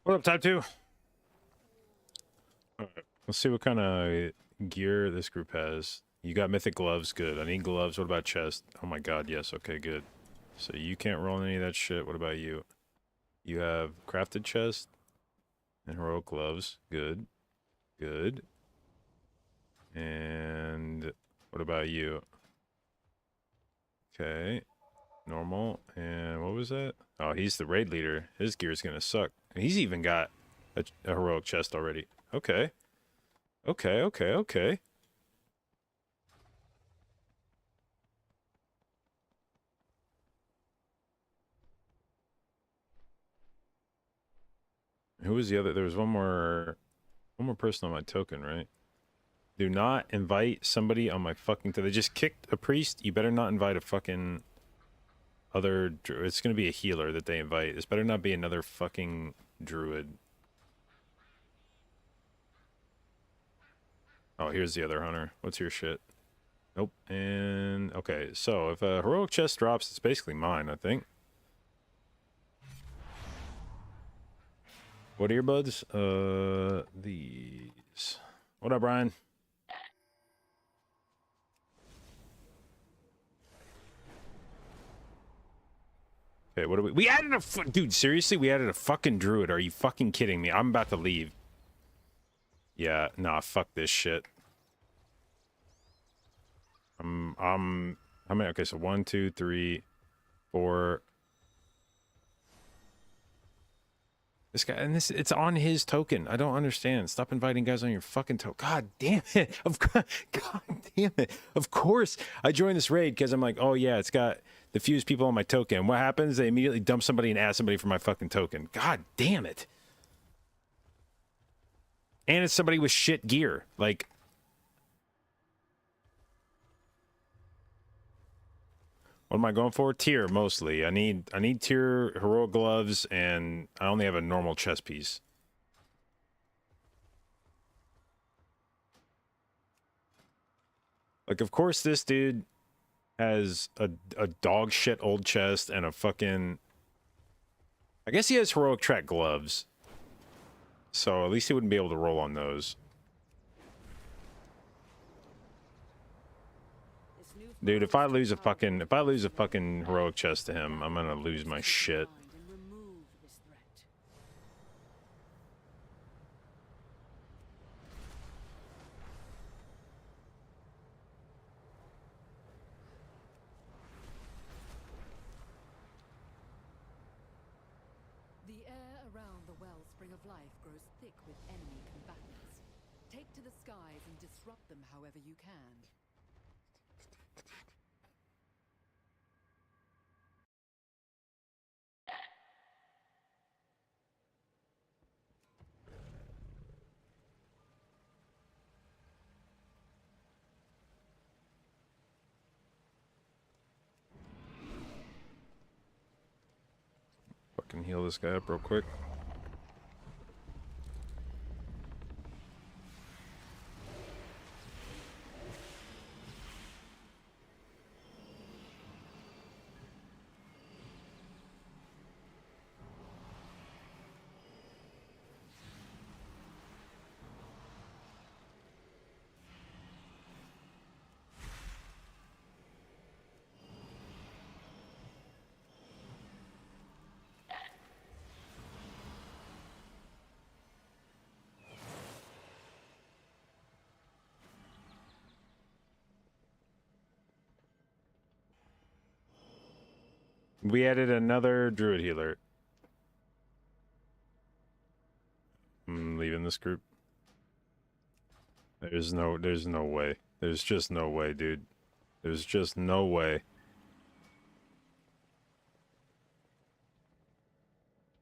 What up, Type 2? Alright, let's see what kind of gear this group has. You got mythic gloves, good. I need gloves. What about chest? Oh my god, yes, okay, good. So you can't roll any of that shit. What about you? You have crafted chest and heroic gloves, good. Good. And what about you? Okay, normal. And what was that? Oh, he's the raid leader. His gear's gonna suck. He's even got a heroic chest already. Okay. Okay, okay, okay. Who was the other? There was one more person on my token, right? Do not invite somebody on my fucking... They just kicked a priest. You better not invite a fucking other... It's gonna be a healer that they invite. This better not be another fucking druid. Oh, here's the other hunter. What's your shit? Nope. And... Okay, so if a heroic chest drops, it's basically mine, I think. What earbuds? These. What up, Brian? Okay, what do we added a... Dude, seriously? We added a fucking druid. Are you fucking kidding me? I'm about to leave. Yeah, nah, fuck this shit. How many? Okay, so 1, 2, 3, 4. This guy, and it's on his token. I don't understand. Stop inviting guys on your fucking token. God damn it. God damn it. Of course, I joined this raid because I'm like, oh yeah, it's got the fuse people on my token. What happens? They immediately dump somebody and add somebody for my fucking token. God damn it. And it's somebody with shit gear. Like, what am I going for? Tier, mostly. I need tier heroic gloves, and I only have a normal chest piece. Like, of course, this dude has a dog shit old chest and a fucking... I guess he has heroic track gloves. So at least he wouldn't be able to roll on those. Dude, if I lose a fucking heroic chest to him, I'm gonna lose my shit. The air around the wellspring of life grows thick with enemy combatants. Take to the skies and disrupt them however you can. Fucking heal this guy up real quick. We added another druid healer. I'm leaving this group. There's no way. There's just no way, dude. There's just no way.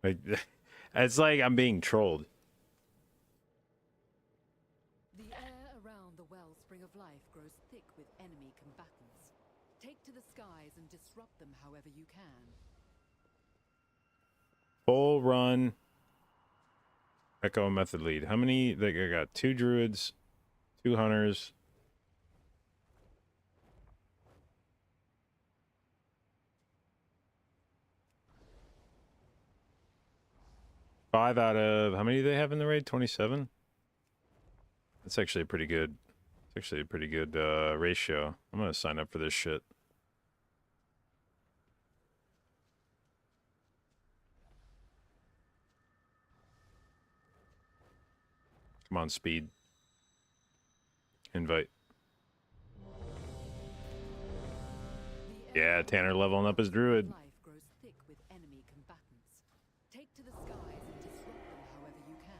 Like, it's like I'm being trolled. The air around the wellspring of life grows thick with enemy combatants. Take to the skies and disrupt them however you can. Full run. Echo method lead. How many? I got 2 druids, 2 hunters. 5 out of how many do they have in the raid? 27. That's actually a pretty good. It's actually a pretty good ratio. I'm gonna sign up for this shit. Come on, speed. Invite. Yeah, Tanner leveling up his druid. Life grows thick with enemy combatants. Take to the skies and disrupt them however you can.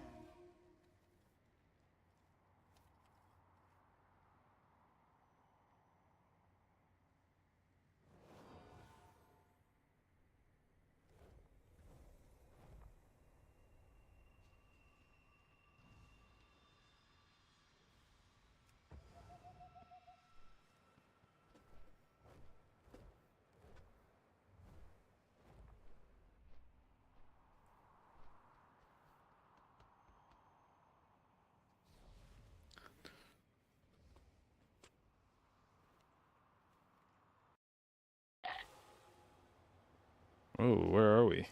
Oh, where are we?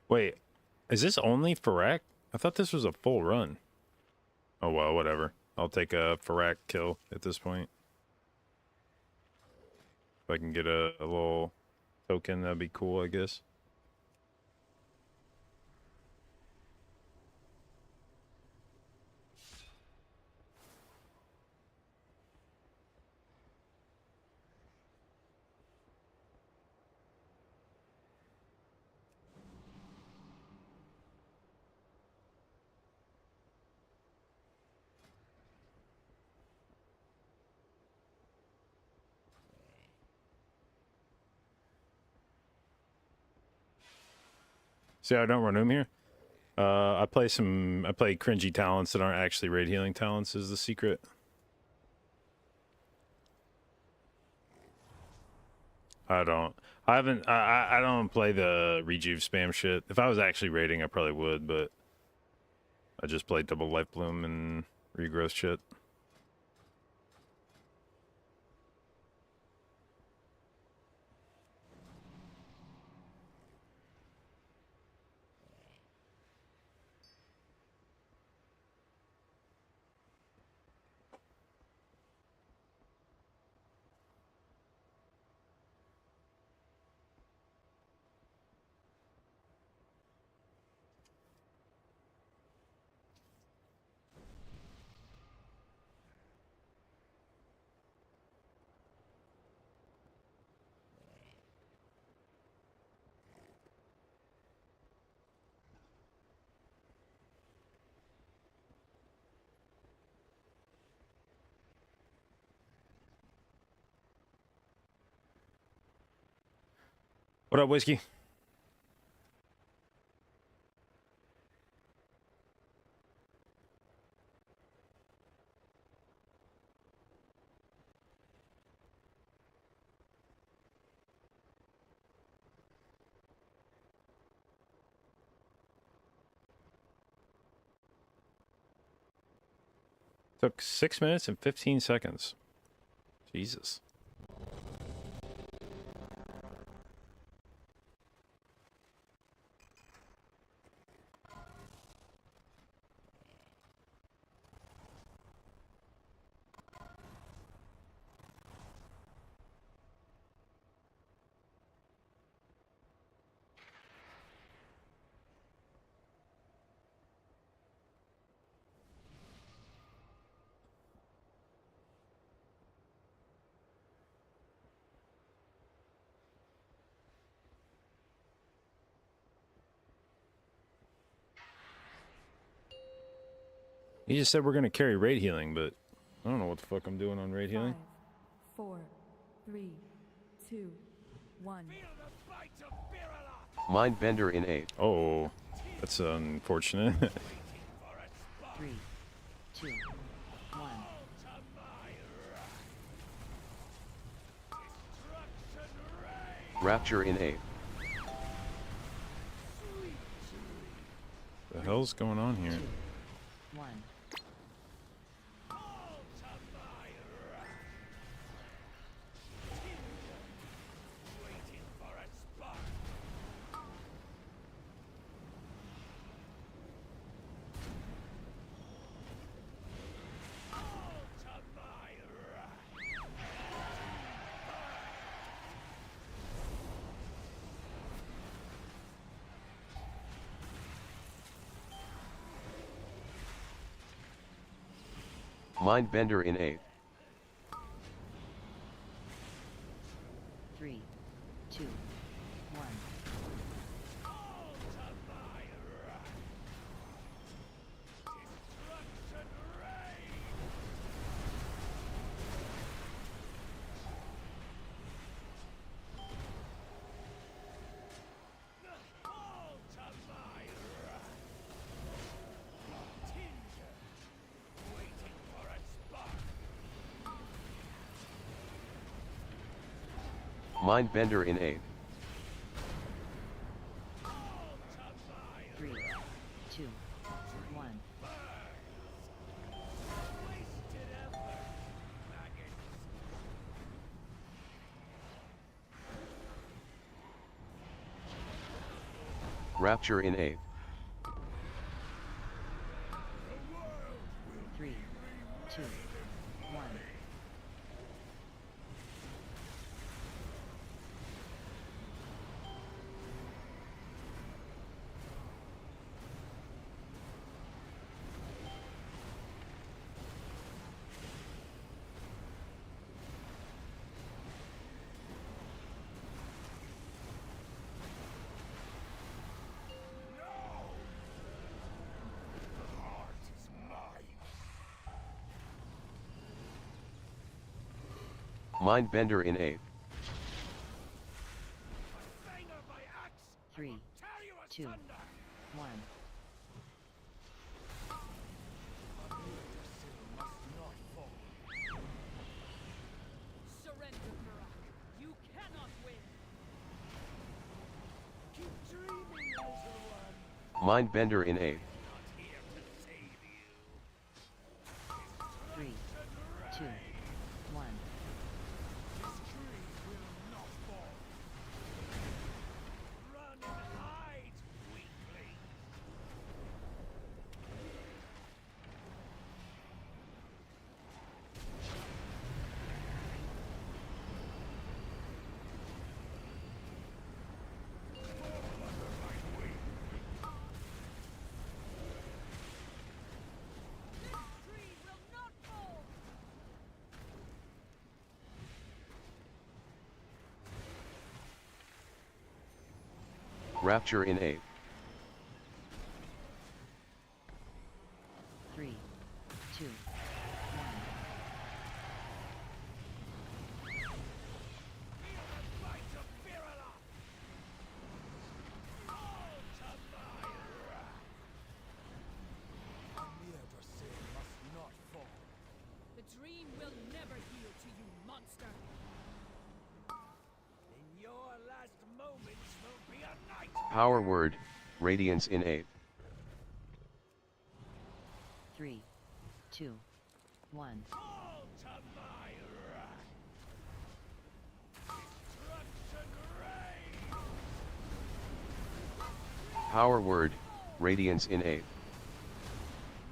Wait, is this only Farak? I thought this was a full run. Oh well, whatever. I'll take a Farak kill at this point. If I can get a little token, that'd be cool, I guess. See how I don't run him here? I play cringy talents that aren't actually raid healing talents is the secret. I don't play the rejuve spam shit. If I was actually raiding, I probably would, but I just play double life bloom and regrowth shit. What up, Whiskey? Took 6 minutes and 15 seconds. Jesus. He just said we're gonna carry raid healing, but I don't know what the fuck I'm doing on raid healing. 5, 4, 3, 2, 1. Mindbender in 8. Oh, that's unfortunate. 3, 2, 1. Rapture in 8. The hell's going on here? 2, 1. Mindbender in 8. 3, 2, 1. Mindbender in 8. 3, 2, 1. Rapture in 8. 3, 2, 1. Mindbender in 8. 3, 2, 1. Surrender, Karak. You cannot win. Keep dreaming, little one. Mindbender in 8. 3, 2, 1. This tree will not fall. Run and hide, weakling. This tree will not fall. Rapture in 8. 3, 2, 1. Feel the bite of Virala. All to my wrath. Amir must not fall. The dream will never heal to you, monster. In your last moments will be a night. Power word, Radiance in 8. 3, 2, 1. All to my wrath. Destruction reigns. Power word, Radiance in 8.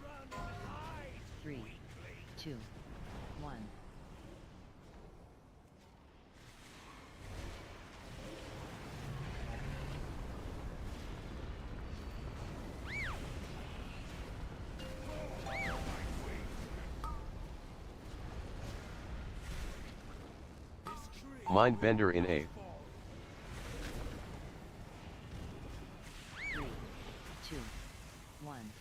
Run and hide, 3, weakling. 2, 1. This tree Mindbender in 8. fall. 3, 2, 1.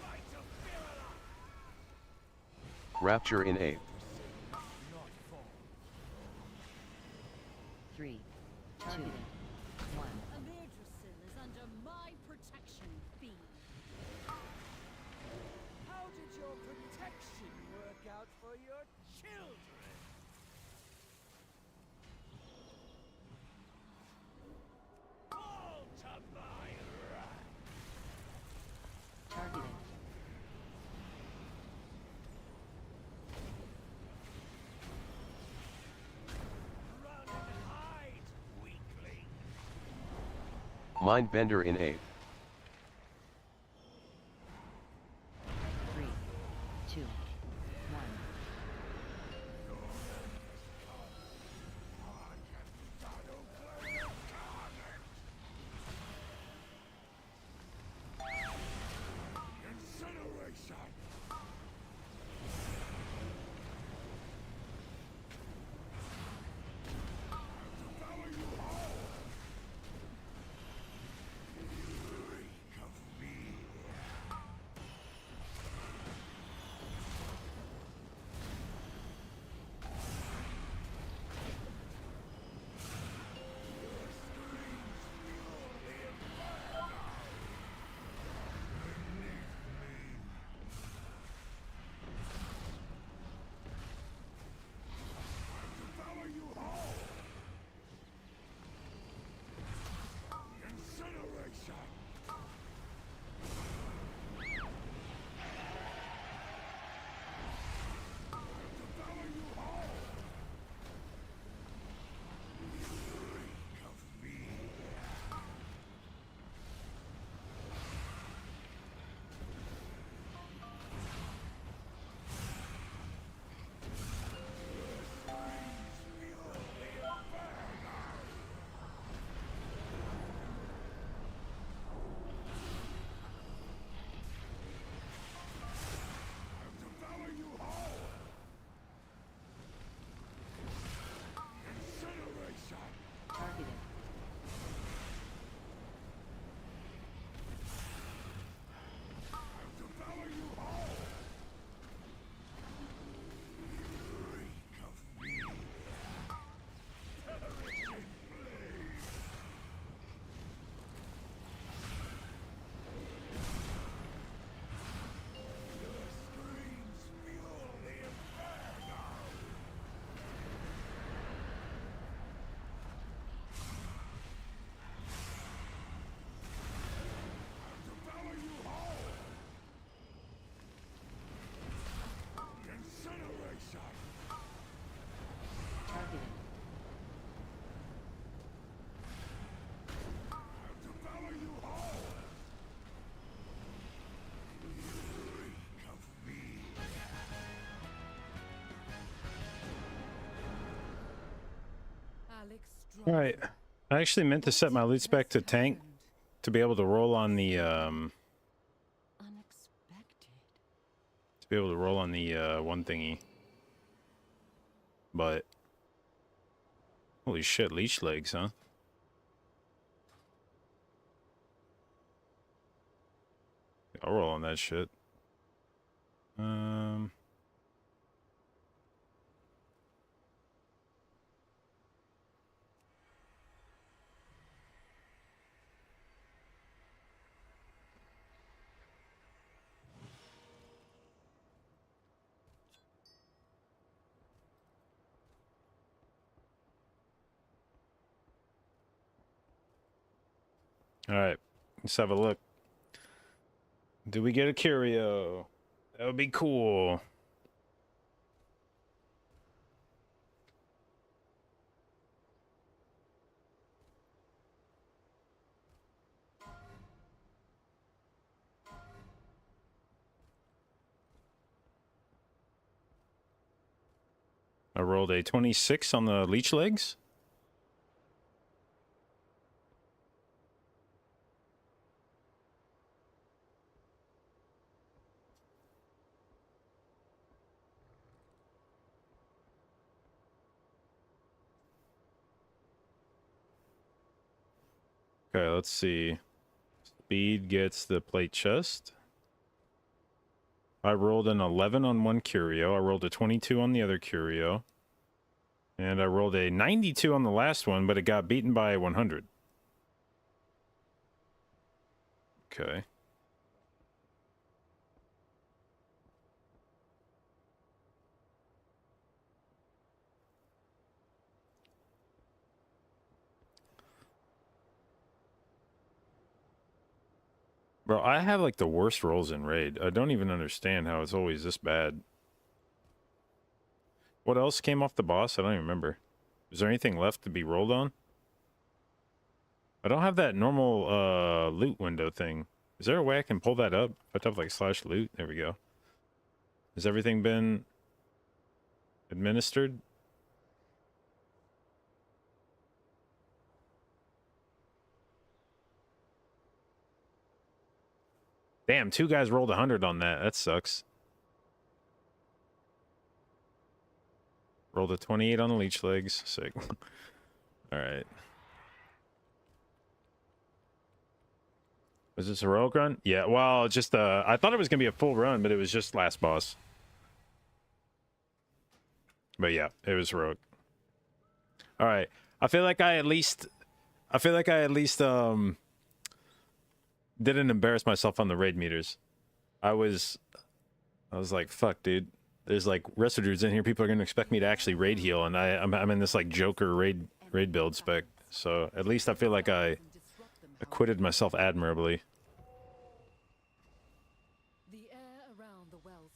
Bite of Virala. Rapture in 8. Not fall. 3, 2, 1. Amidris for your children. Fall to my wrath. Targeted. Run and hide, weakling. Mindbender in 8th. 3, 2, 1. Incineration. Devour you whole. Reek of me. Devour you whole. Incineration. Devour you whole. Reek of me. Devour you whole. Incineration. Targeted. Devour you whole. Reek of me. Perishing flame. Your screams fuel the inferno. Devour you whole. Incineration. Targeted. Devour you whole. Reek of me. Alex All right. I actually meant to set my loot spec to tank to be able to roll on the Unexpected. one thingy. But holy shit, leech legs, huh? I'll roll on that shit. All right, let's have a look. Do we get a curio? That would be cool. I rolled a 26 on the leech legs. Okay, let's see. Speed gets the plate chest. I rolled an 11 on one curio. I rolled a 22 on the other curio. And I rolled a 92 on the last one, but it got beaten by 100. Okay. Bro, I have like the worst rolls in Raid. I don't even understand how it's always this bad. What else came off the boss? I don't even remember. Is there anything left to be rolled on? I don't have that normal loot window thing. Is there a way I can pull that up? If I type like /loot, there we go. Has everything been administered? Damn, 2 guys rolled 100 on that. That sucks. Rolled a 28 on the leech legs. Sick. All right. Was this a heroic run? Yeah, well, just I thought it was gonna be a full run, but it was just last boss. But yeah, it was heroic. All right. I feel like I at least didn't embarrass myself on the raid meters. I was like, fuck, dude. There's like resto dudes in here. People are gonna expect me to actually raid heal, and I'm in this like Joker raid build spec. So at least I feel like I acquitted myself admirably.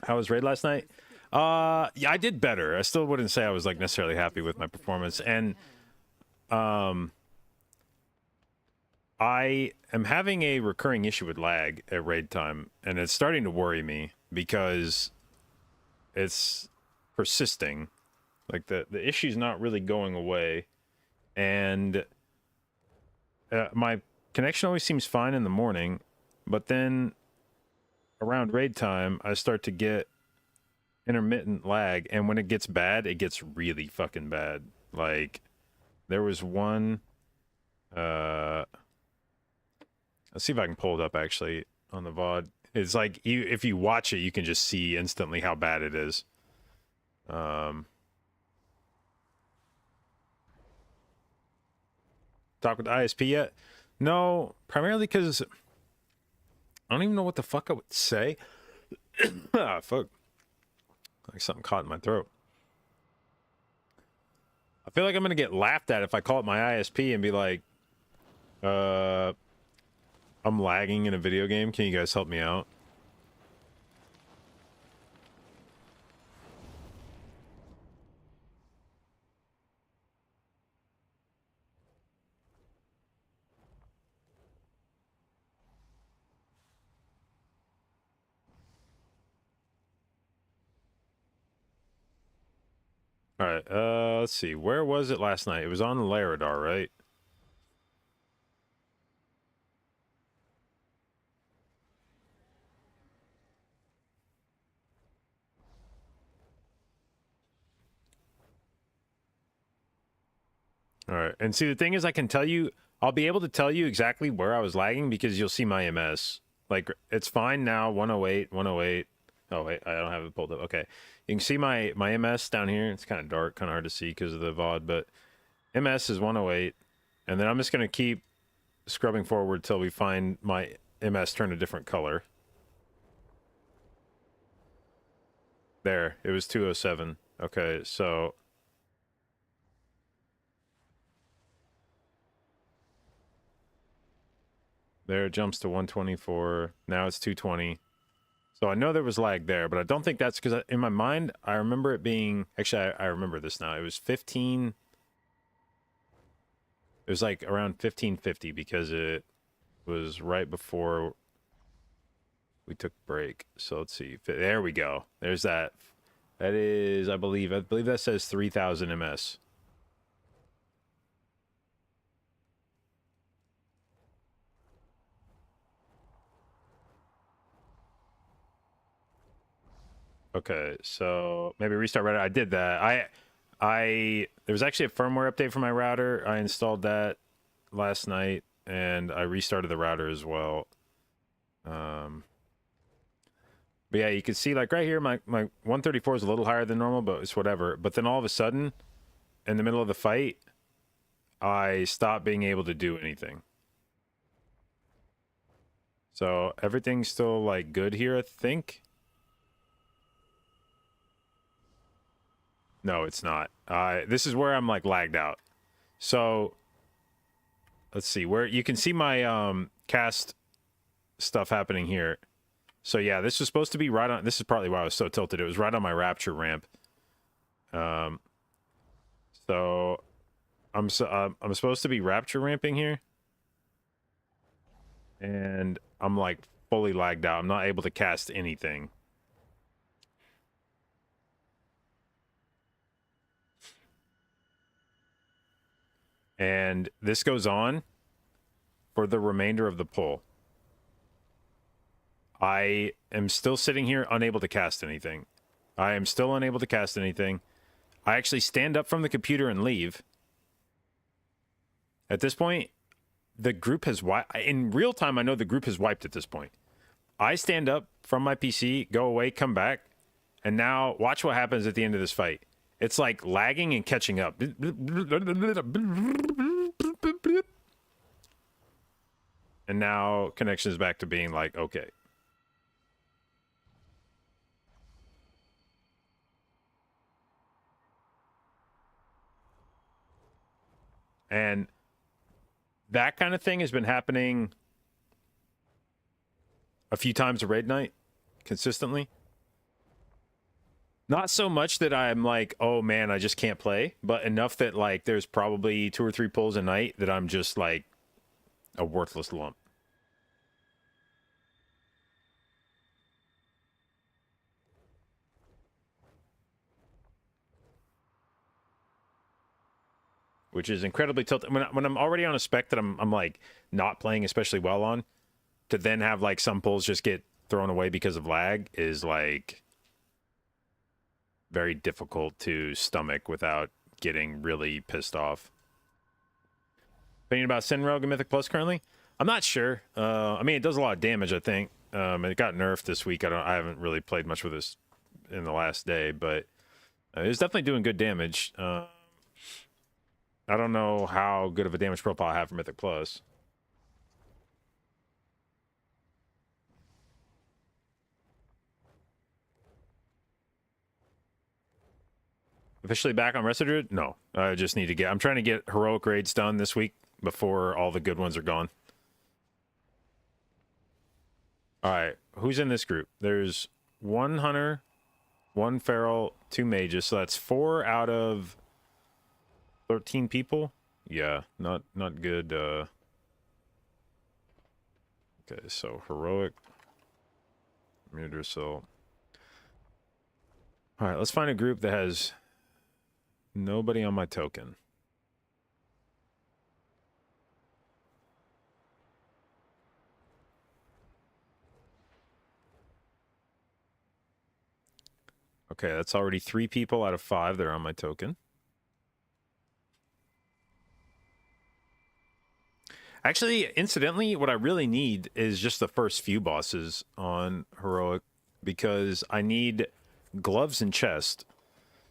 How was raid last night? Yeah, I did better. I still wouldn't say I was like necessarily happy with my performance, and I am having a recurring issue with lag at raid time, and it's starting to worry me because it's persisting. Like the issue's not really going away, and my connection always seems fine in the morning, but then around raid time I start to get intermittent lag, and when it gets bad, it gets really fucking bad. Like there was one let's see if I can pull it up actually on the VOD. It's like if you watch it, you can just see instantly how bad it is. Talk with the ISP yet? No, primarily because I don't even know what the fuck I would say. Ah, fuck. Like something caught in my throat. I feel like I'm gonna get laughed at if I call it my ISP and be like, I'm lagging in a video game. Can you guys help me out? All right, let's see. Where was it last night? It was on Laradar, right? All right, and see, the thing is, I'll be able to tell you exactly where I was lagging because you'll see my MS. Like, it's fine now, 108, 108. Oh, wait, I don't have it pulled up. Okay, you can see my MS down here. It's kind of dark, kind of hard to see because of the VOD, but MS is 108, and then I'm just going to keep scrubbing forward till we find my MS turn a different color. There, it was 207. Okay, so there it jumps to 124. Now it's 220. So I know there was lag there, but I don't think that's because in my mind, I remember it being... Actually, I remember this now. It was 15... It was like around 1550 because it was right before we took break. So let's see. There we go. There's that. That is, I believe that says 3000 MS. Okay, so maybe restart router. I did that. There was actually a firmware update for my router. I installed that last night, and I restarted the router as well. But yeah, you can see like right here, my 134 is a little higher than normal, but it's whatever. But then all of a sudden, in the middle of the fight, I stopped being able to do anything. So everything's still like good here, I think. No, it's not. This is where I'm like lagged out. So let's see where you can see my cast stuff happening here. So yeah, this was supposed to be right on. This is partly why I was so tilted. It was right on my rapture ramp. So I'm supposed to be rapture ramping here, and I'm like fully lagged out. I'm not able to cast anything. And this goes on for the remainder of the pull. I am still sitting here unable to cast anything. I am still unable to cast anything. I actually stand up from the computer and leave. At this point, the group has wiped. In real time, I know the group has wiped at this point. I stand up from my PC, go away, come back, and now watch what happens at the end of this fight. It's like lagging and catching up. And now connection is back to being like, okay. And that kind of thing has been happening a few times a raid night consistently. Not so much that I'm like, oh man, I just can't play, but enough that like there's probably 2 or 3 pulls a night that I'm just like a worthless lump. Which is incredibly tilted. When I'm already on a spec that I'm like not playing especially well on, to then have like some pulls just get thrown away because of lag is like very difficult to stomach without getting really pissed off. Opinion about Sin Rogue and Mythic Plus currently? I'm not sure. I mean, it does a lot of damage, I think. It got nerfed this week. I haven't really played much with this in the last day, but it's definitely doing good damage. I don't know how good of a damage profile I have for Mythic Plus. Officially back on Residue? No. I just need to get... I'm trying to get heroic raids done this week before all the good ones are gone. Alright, who's in this group? There's 1 hunter, 1 feral, 2 mages, so that's 4 out of 13 people? Yeah, not good. Okay, so heroic, Mudrissel. Alright, let's find a group that has nobody on my token. Okay, that's already 3 people out of 5 that are on my token. Actually, incidentally, what I really need is just the first few bosses on Heroic, because I need gloves and chest.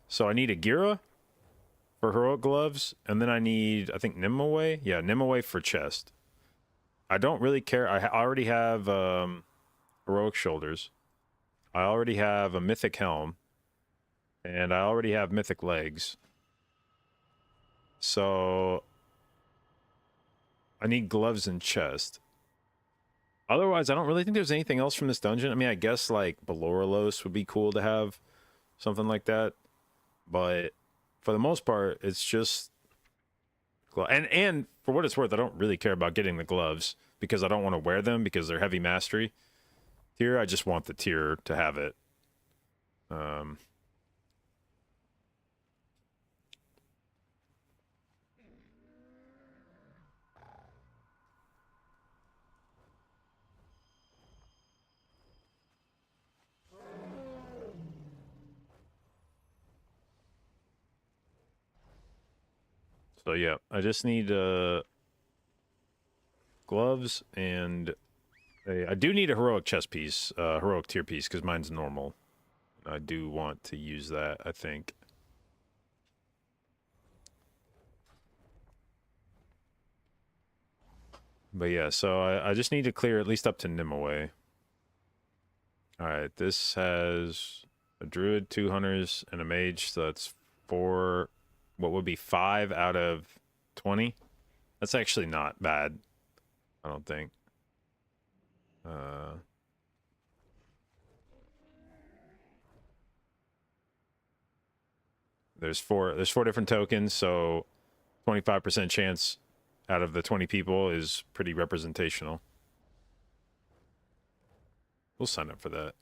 So I need a Gira for Heroic gloves, and then I need, I think, Nimue? Yeah, Nimue for chest. I don't really care. I already have Heroic shoulders. I already have a Mythic helm. And I already have Mythic legs. So I need gloves and chest. Otherwise, I don't really think there's anything else from this dungeon. I mean, I guess like Belorolos would be cool to have something like that. But for the most part, it's just... And for what it's worth, I don't really care about getting the gloves because I don't want to wear them because they're heavy mastery tier. I just want the tier to have it. So yeah, I just need gloves and I do need a heroic chest piece, heroic tier piece, because mine's normal. I do want to use that, I think. But yeah, so I just need to clear at least up to Nimue. Alright, this has a druid, 2 hunters, and a mage, so that's 4... What would be 5 out of 20? That's actually not bad, I don't think. There's four different tokens, so 25% chance out of the 20 people is pretty representational. We'll sign up for that.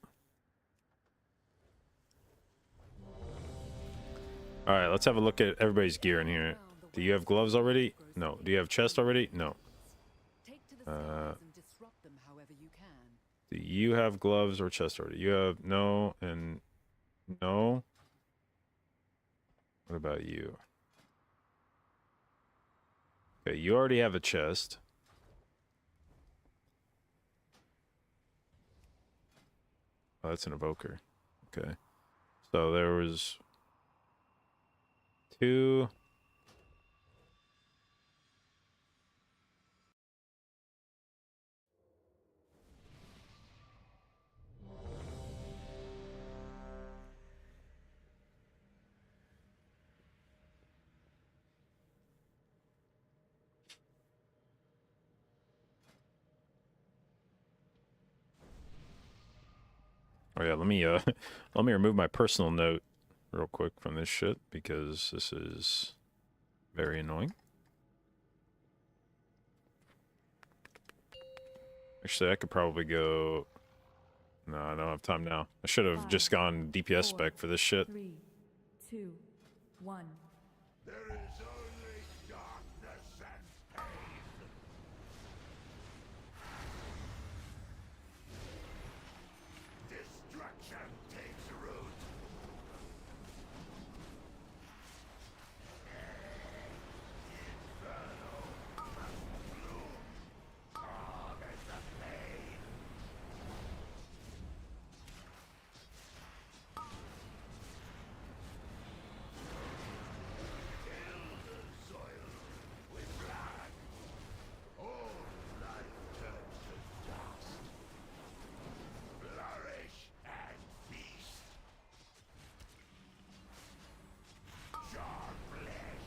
All right, let's have a look at everybody's gear in here. Do you have gloves already? No. Do you have chest already? No. Do you have gloves or chest already? You have no and no. What about you? Okay, you already have a chest. Oh, that's an evoker. Okay. So there was 2. Oh yeah, let me let me remove my personal note real quick from this shit because this is very annoying. Actually, I could probably go. No, I don't have time now. I should have just gone DPS spec for this shit. 3, 2, 1. There is only darkness and pain. Destruction takes root. Inferno must bloom. Harvest the pain. Kill the soil with blood. All life turns to dust. Flourish and feast. Sharp flesh.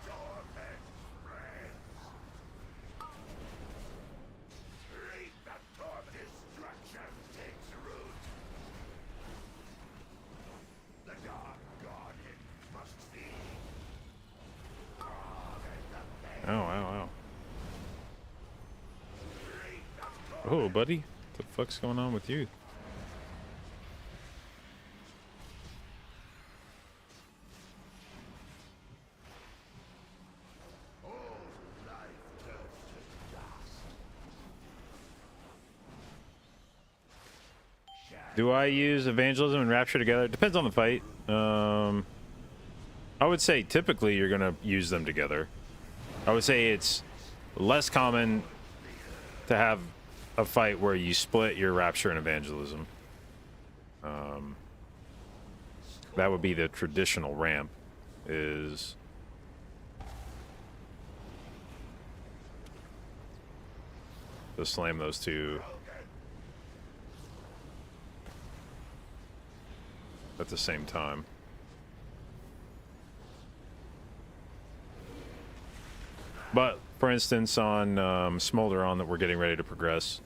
Torment spreads. Reap the torment. Destruction takes root. The dark guardian must feed. Harvest the pain. Ow, ow, ow. Reap the torment. Oh, buddy. What the fuck's going on with you? All life turns to dust. Do I use evangelism and rapture together? It depends on the fight. I would say typically you're gonna use them together. I would say it's less common to have a fight where you split your rapture and evangelism. That would be the traditional ramp. Is to slam those two at the same time. But for instance, on Smolder on that we're getting ready to progress,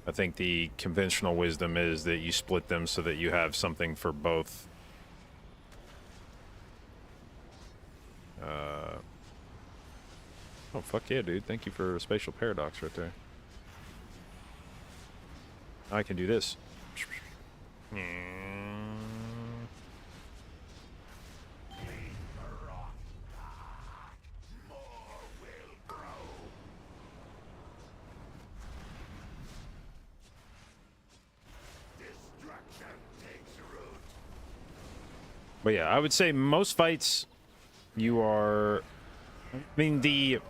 I think the conventional wisdom is that you split them so that you have something for both. Oh fuck yeah, dude! Thank you for a spatial paradox right there. I can do this. More will grow. Destruction takes root. But yeah, I would say most fights you are. I mean the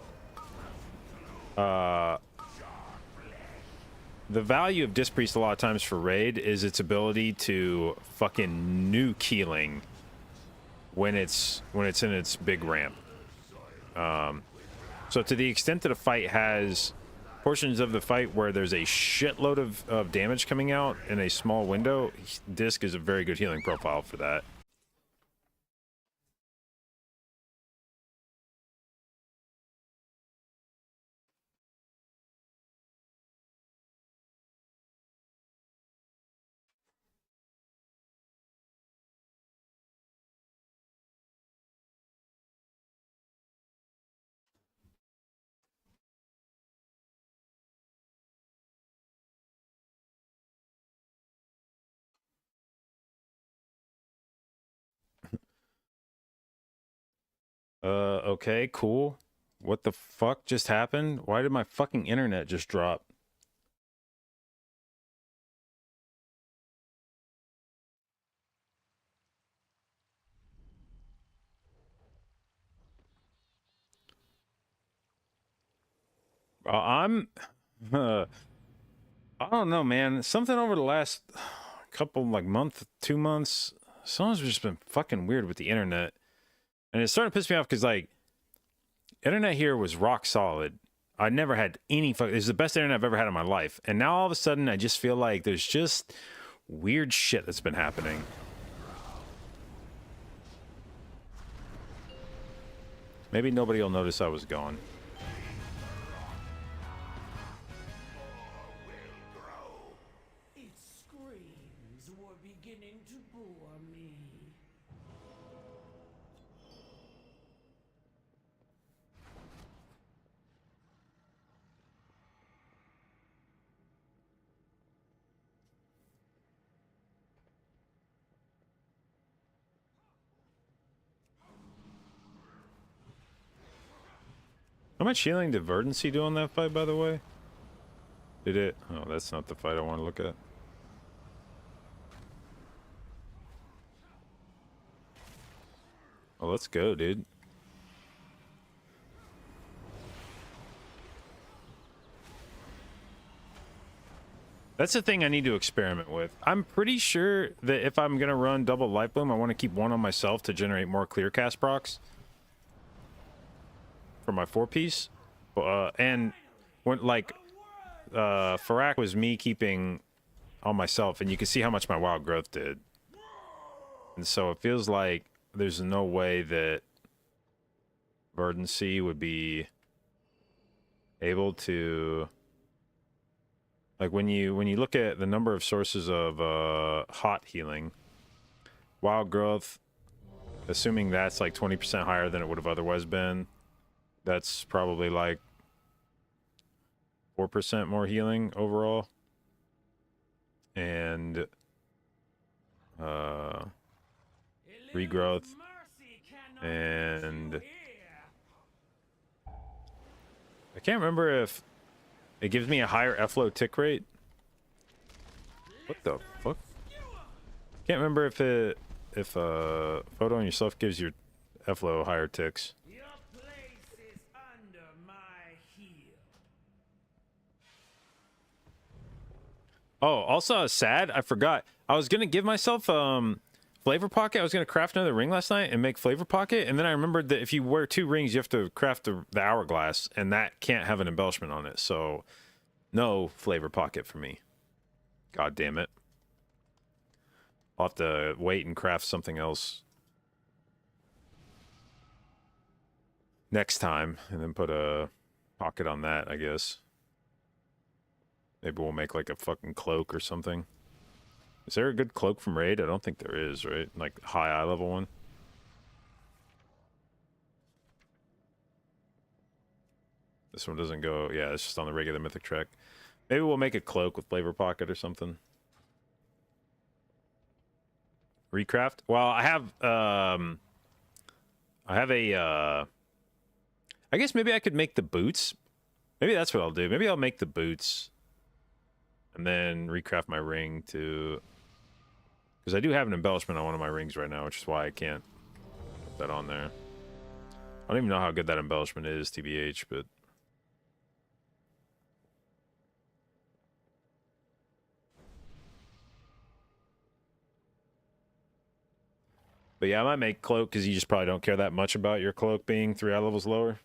value of Disc Priest a lot of times for raid is its ability to fucking nuke healing when it's in its big ramp. So to the extent that a fight has portions of the fight where there's a shitload of damage coming out in a small window, Disc is a very good healing profile for that. Okay, cool. What the fuck just happened? Why did my fucking internet just drop? I'm I don't know, man. Something over the last couple, like, month, 2 months, something's just been fucking weird with the internet. And it's starting to piss me off because, like, internet here was rock solid. I never had any fuck. This is the best internet I've ever had in my life. And now all of a sudden, I just feel like there's just weird shit that's been happening. Maybe nobody will notice I was gone. Its screams were beginning to bore me. How much healing did Verdancy do on that fight, by the way? Did it? Oh, that's not the fight I want to look at. Oh, let's go, dude. That's the thing I need to experiment with. I'm pretty sure that if I'm going to run double Light Bloom, I want to keep one on myself to generate more clear cast procs for my 4-piece. And when, like, Farak was me keeping on myself, and you can see how much my wild growth did. And so it feels like there's no way that Verdancy would be able to, like, when you look at the number of sources of hot healing, wild growth, assuming that's like 20% higher than it would have otherwise been, that's probably like 4% more healing overall. And regrowth and I can't remember if it gives me a higher FLO tick rate. What the fuck? Can't remember if photo on yourself gives your FLO higher ticks. Your place is under my heel. Oh, also I was sad. I forgot. I was gonna give myself flavor pocket. I was gonna craft another ring last night and make flavor pocket, and then I remembered that if you wear 2 rings, you have to craft the hourglass, and that can't have an embellishment on it. So, no flavor pocket for me. God damn it. I'll have to wait and craft something else next time, and then put a pocket on that, I guess. Maybe we'll make like a fucking cloak or something. Is there a good cloak from Raid? I don't think there is, right? Like high eye level one. This one doesn't go. Yeah, it's just on the regular mythic track. Maybe we'll make a cloak with flavor pocket or something. Recraft. Well, I have a I guess maybe I could make the boots. Maybe that's what I'll do. Maybe I'll make the boots and then recraft my ring to, because I do have an embellishment on one of my rings right now, which is why I can't put that on there. I don't even know how good that embellishment is, TBH, but yeah, I might make cloak because you just probably don't care that much about your cloak being 3 eye levels lower.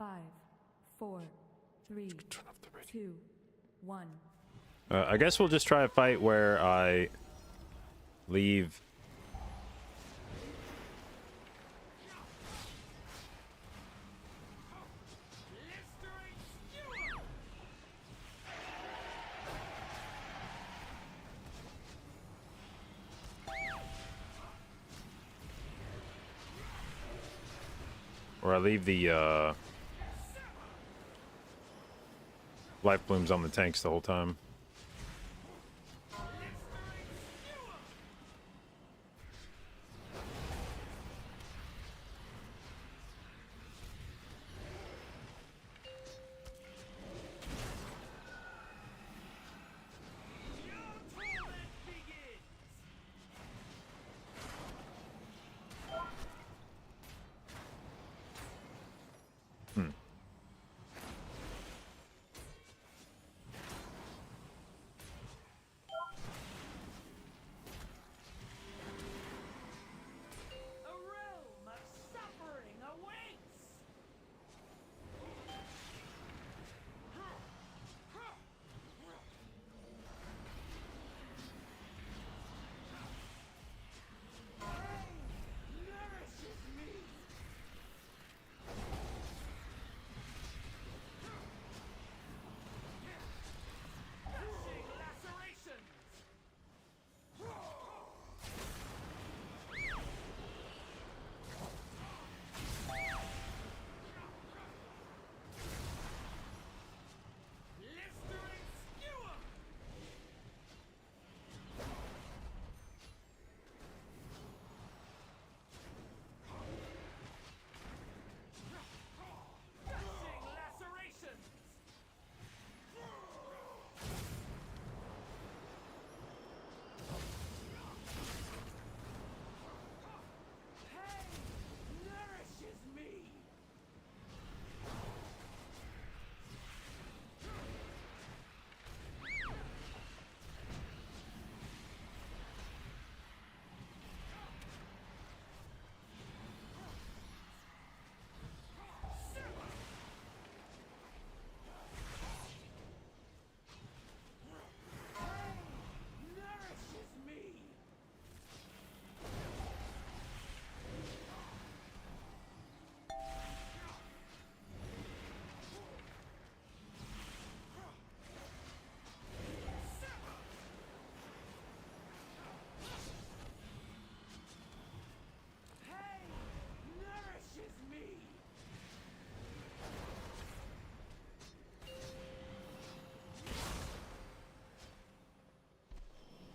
5, 4, 3, 2, 1. I guess we'll just try a fight where I leave. Or I leave the life blooms on the tanks the whole time. A realm of suffering awaits! Nourishes me! Gushing lacerations! Blistering skewer! Gushing lacerations! Pain nourishes me! Nourishes me! Pain nourishes me!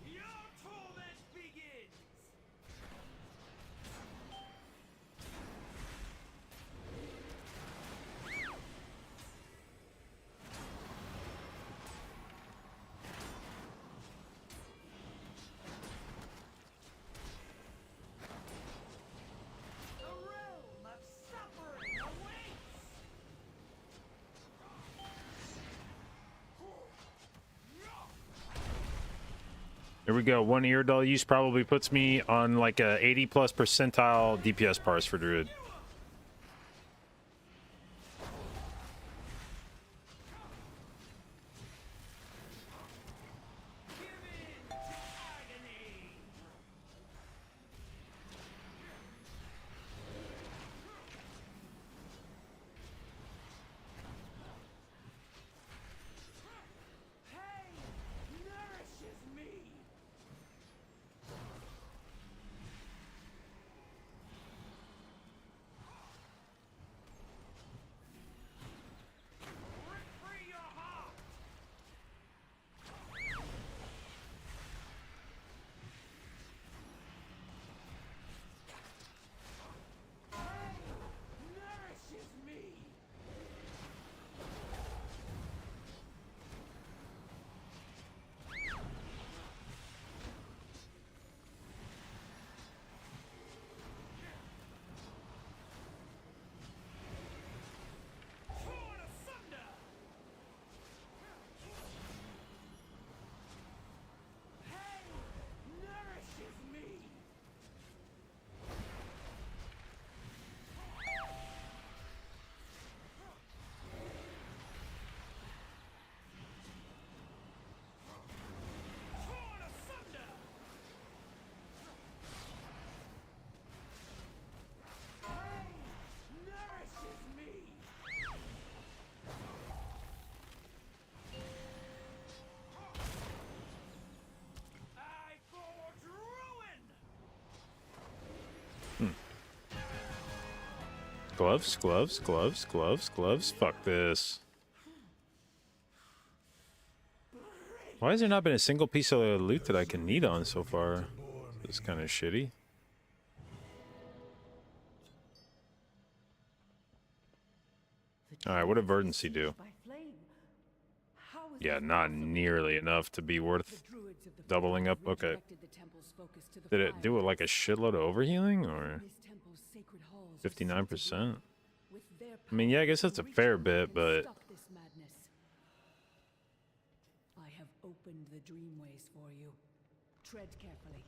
Your torment begins! A realm of suffering awaits! Here we go. One ear doll use probably puts me on like a 80 plus percentile DPS parse for Druid. Give in to agony! Pain nourishes me! Gloves, gloves, gloves, gloves, gloves. Fuck this. Why has there not been a single piece of loot that I can need on so far? This is kind of shitty. Alright, what did Verdancy do? Yeah, not nearly enough to be worth doubling up. Okay. Did it do it like a shitload of overhealing or 59%? I mean, yeah, I guess that's a fair bit, but I have opened the dreamways for you. Tread carefully.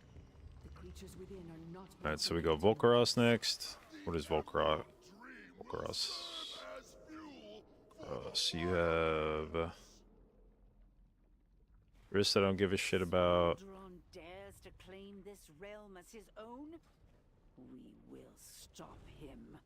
The creatures within are not. alright, so we go Volcaros next. What is Volcaros? Volcaros. So you have risks I don't give a shit about. Aldron dares to claim this realm as his own? We will stop him.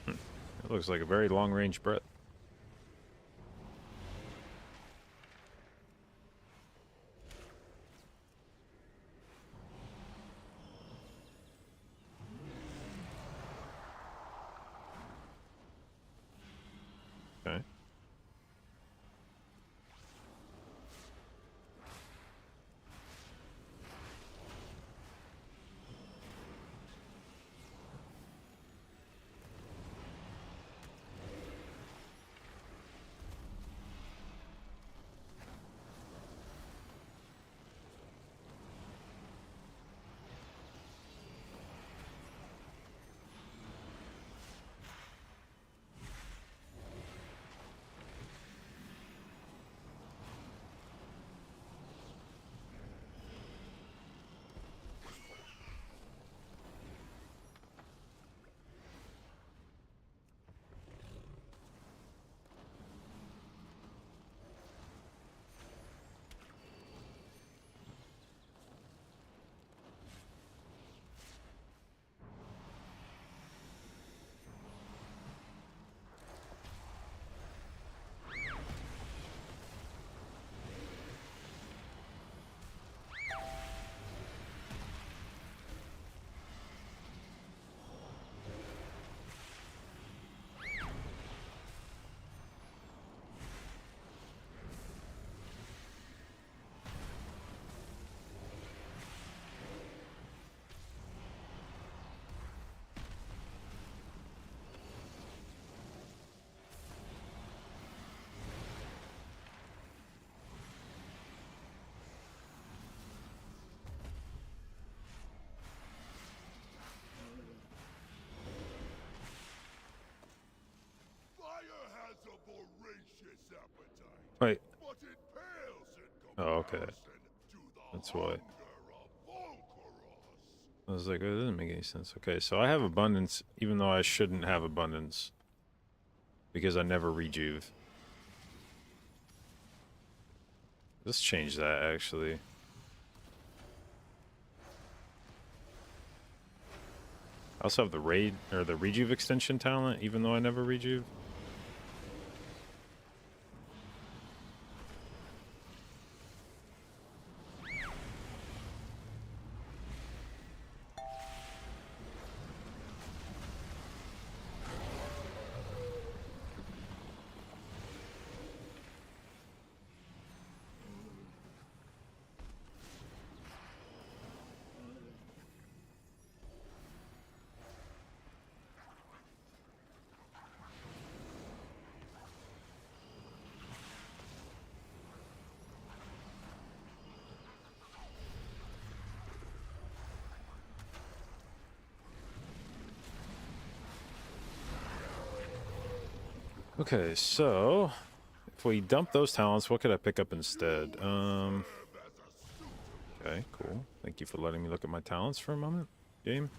It looks like a very long-range Brett. Okay. Fire has a voracious appetite, Wait. but it pales in Oh, okay. comparison to the That's why. hunger of Volcaros. I was like, oh, that doesn't make any sense. Okay, so I have abundance, even though I shouldn't have abundance. Because I never rejuve. Let's change that, actually. I also have the raid, or the rejuve extension talent, even though I never rejuve. Okay, so if we dump those talents, what could I pick up instead? Okay, cool. Thank you for letting me look at my talents for a moment, game.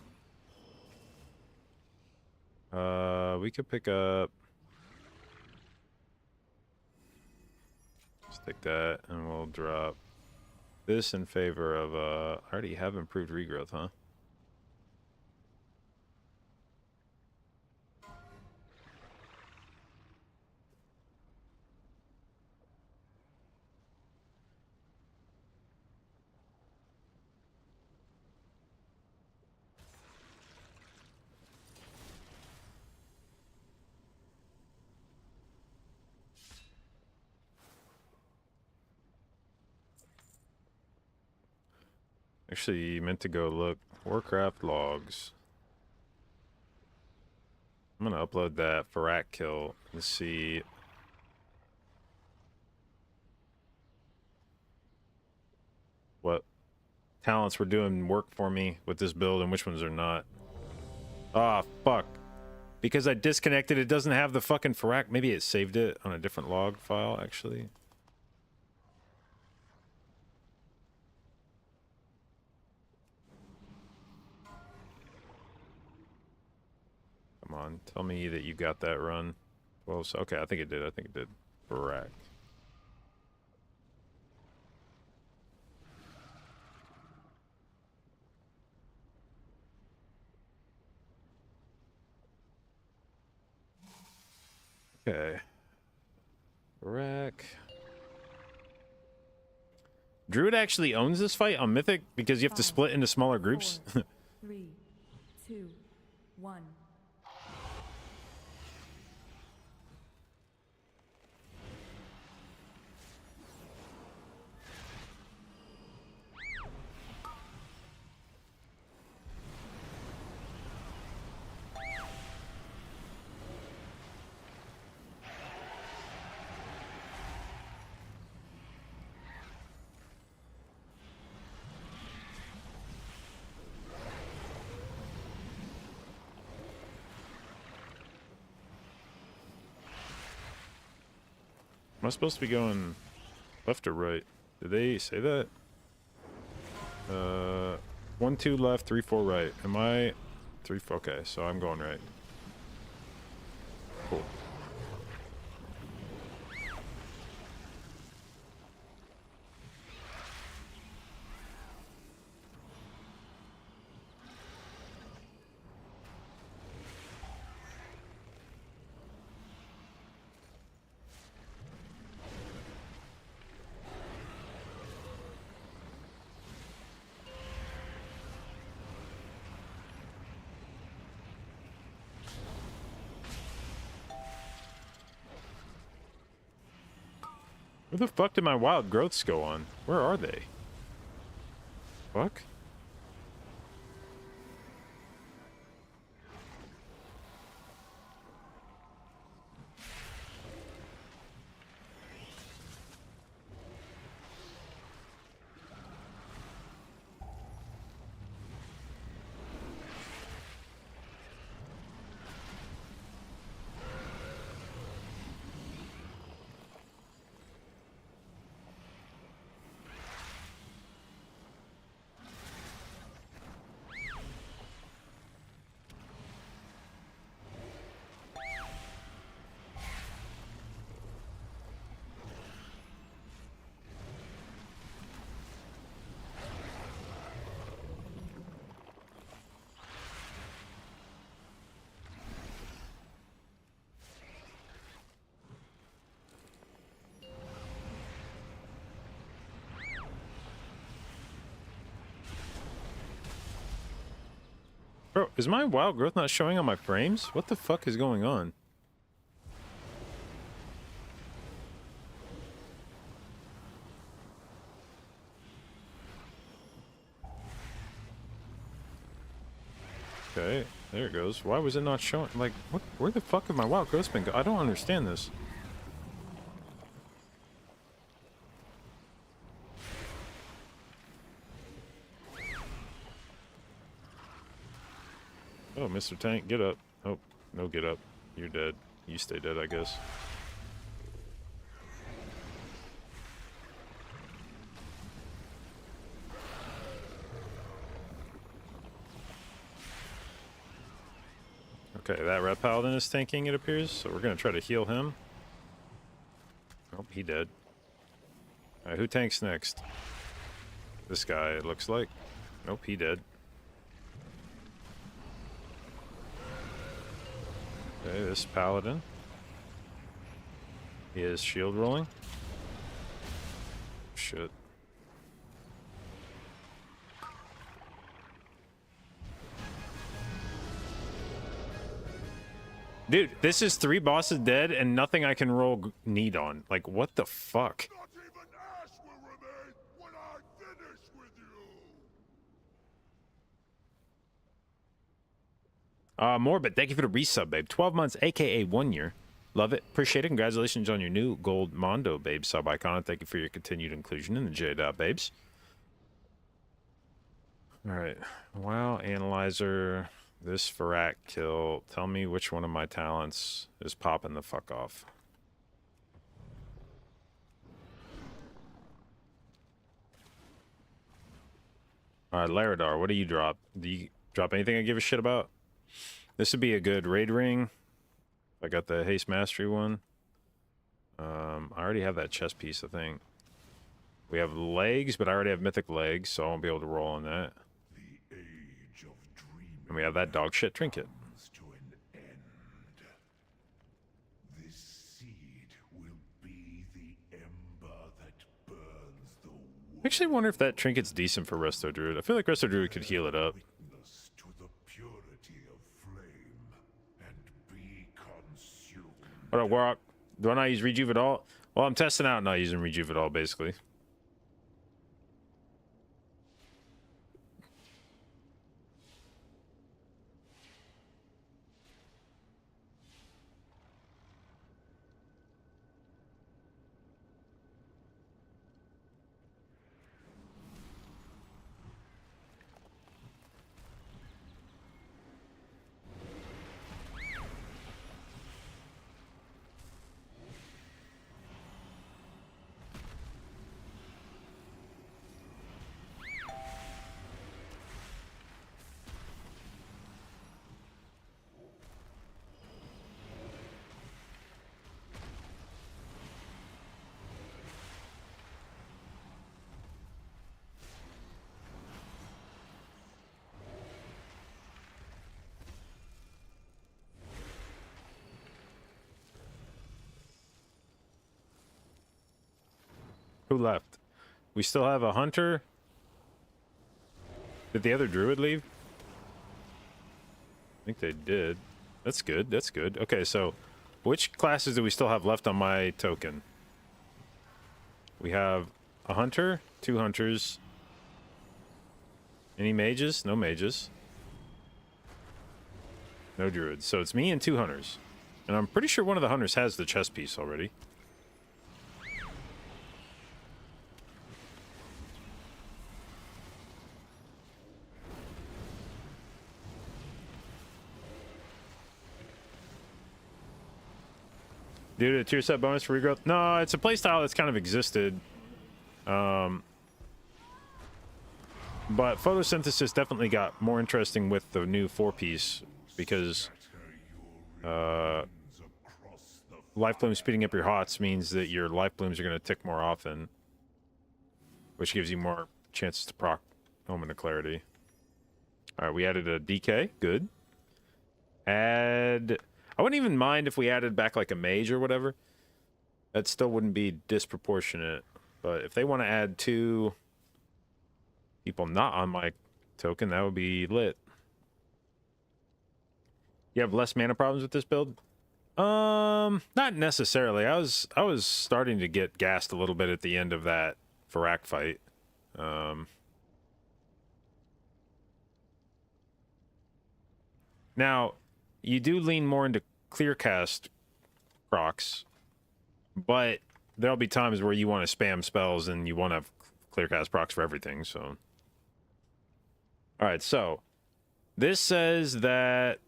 We could pick up. Let's take that, and we'll drop this in favor of. I already have improved regrowth, huh? Actually, meant to go look warcraft logs. I'm gonna upload that Farak kill and see what talents were doing work for me with this build and which ones are not. Ah, fuck. Because I disconnected, it doesn't have the fucking Farak. Maybe it saved it on a different log file, actually. Come on, tell me that you got that run. Well, so, okay, I think it did. I think it did. Farak. Okay. Farak. Druid actually owns this fight on Mythic because you have to split into smaller groups. 4, 3, 2, 1. Am I supposed to be going left or right? Did they say that? 1, 2 left, 3, 4 right. Am I 3, 4? Okay, so I'm going right. Cool. Where the fuck did my wild growths go on? Where are they? Fuck? Bro, is my wild growth not showing on my frames? What the fuck is going on? Okay, there it goes. Why was it not showing? Like, what? Where the fuck have my wild growths been I don't understand this. Oh, Mr. Tank, get up. Oh, no get up. You're dead. You stay dead, I guess. Okay, that Red Paladin is tanking, it appears, so we're gonna try to heal him. Oh, he dead. Alright, who tanks next? This guy, it looks like. Nope, he dead. Okay, this Paladin. He is shield rolling. Shit. Dude, this is 3 bosses dead and nothing I can roll need on. Like, what the fuck? Not even ash will remain when I finish with you! Morbid, thank you for the resub, babe. 12 months, aka 1 year. Love it. Appreciate it. Congratulations on your new gold Mondo, babe, sub icon. Thank you for your continued inclusion in the J-Dot, babes. Alright. Wow, Analyzer. This Farak kill. Tell me which one of my talents is popping the fuck off. Alright, Laradar, what do you drop? Do you drop anything I give a shit about? This would be a good raid ring. I got the Haste Mastery one. I already have that chest piece, I think. We have legs, but I already have mythic legs, so I won't be able to roll on that. The age of dreaming And we have that dog shit trinket. comes to an end. This seed will be the ember that burns the I actually wonder if that trinket's decent for Resto Druid. I feel like Resto Druid could heal it up. witness to the purity of flame and be consumed. What up, Warrock? Do I not use Rejuve at all? Well, I'm testing out not using Rejuve at all, basically. Who left? We still have a hunter. Did the other druid leave? I think they did. That's good. That's good. Okay, so which classes do we still have left on my token? We have a hunter, 2 hunters. Any mages? No mages. No druids. So it's me and 2 hunters. And I'm pretty sure one of the hunters has the chest piece already. Due to a tier set bonus for regrowth? No, it's a playstyle that's kind of existed. But photosynthesis definitely got more interesting with the new 4-piece because life bloom speeding up your hots means that your life blooms are going to tick more often, which gives you more chances to proc Omen of Clarity. All right, we added a DK. Good. Add... I wouldn't even mind if we added back like a mage or whatever. That still wouldn't be disproportionate. But if they want to add 2 people not on my token, that would be lit. You have less mana problems with this build? Not necessarily. I was starting to get gassed a little bit at the end of that Farak fight. Now, you do lean more into clear cast procs, but there'll be times where you want to spam spells and you want to have clear cast procs for everything, so. Alright, so this says that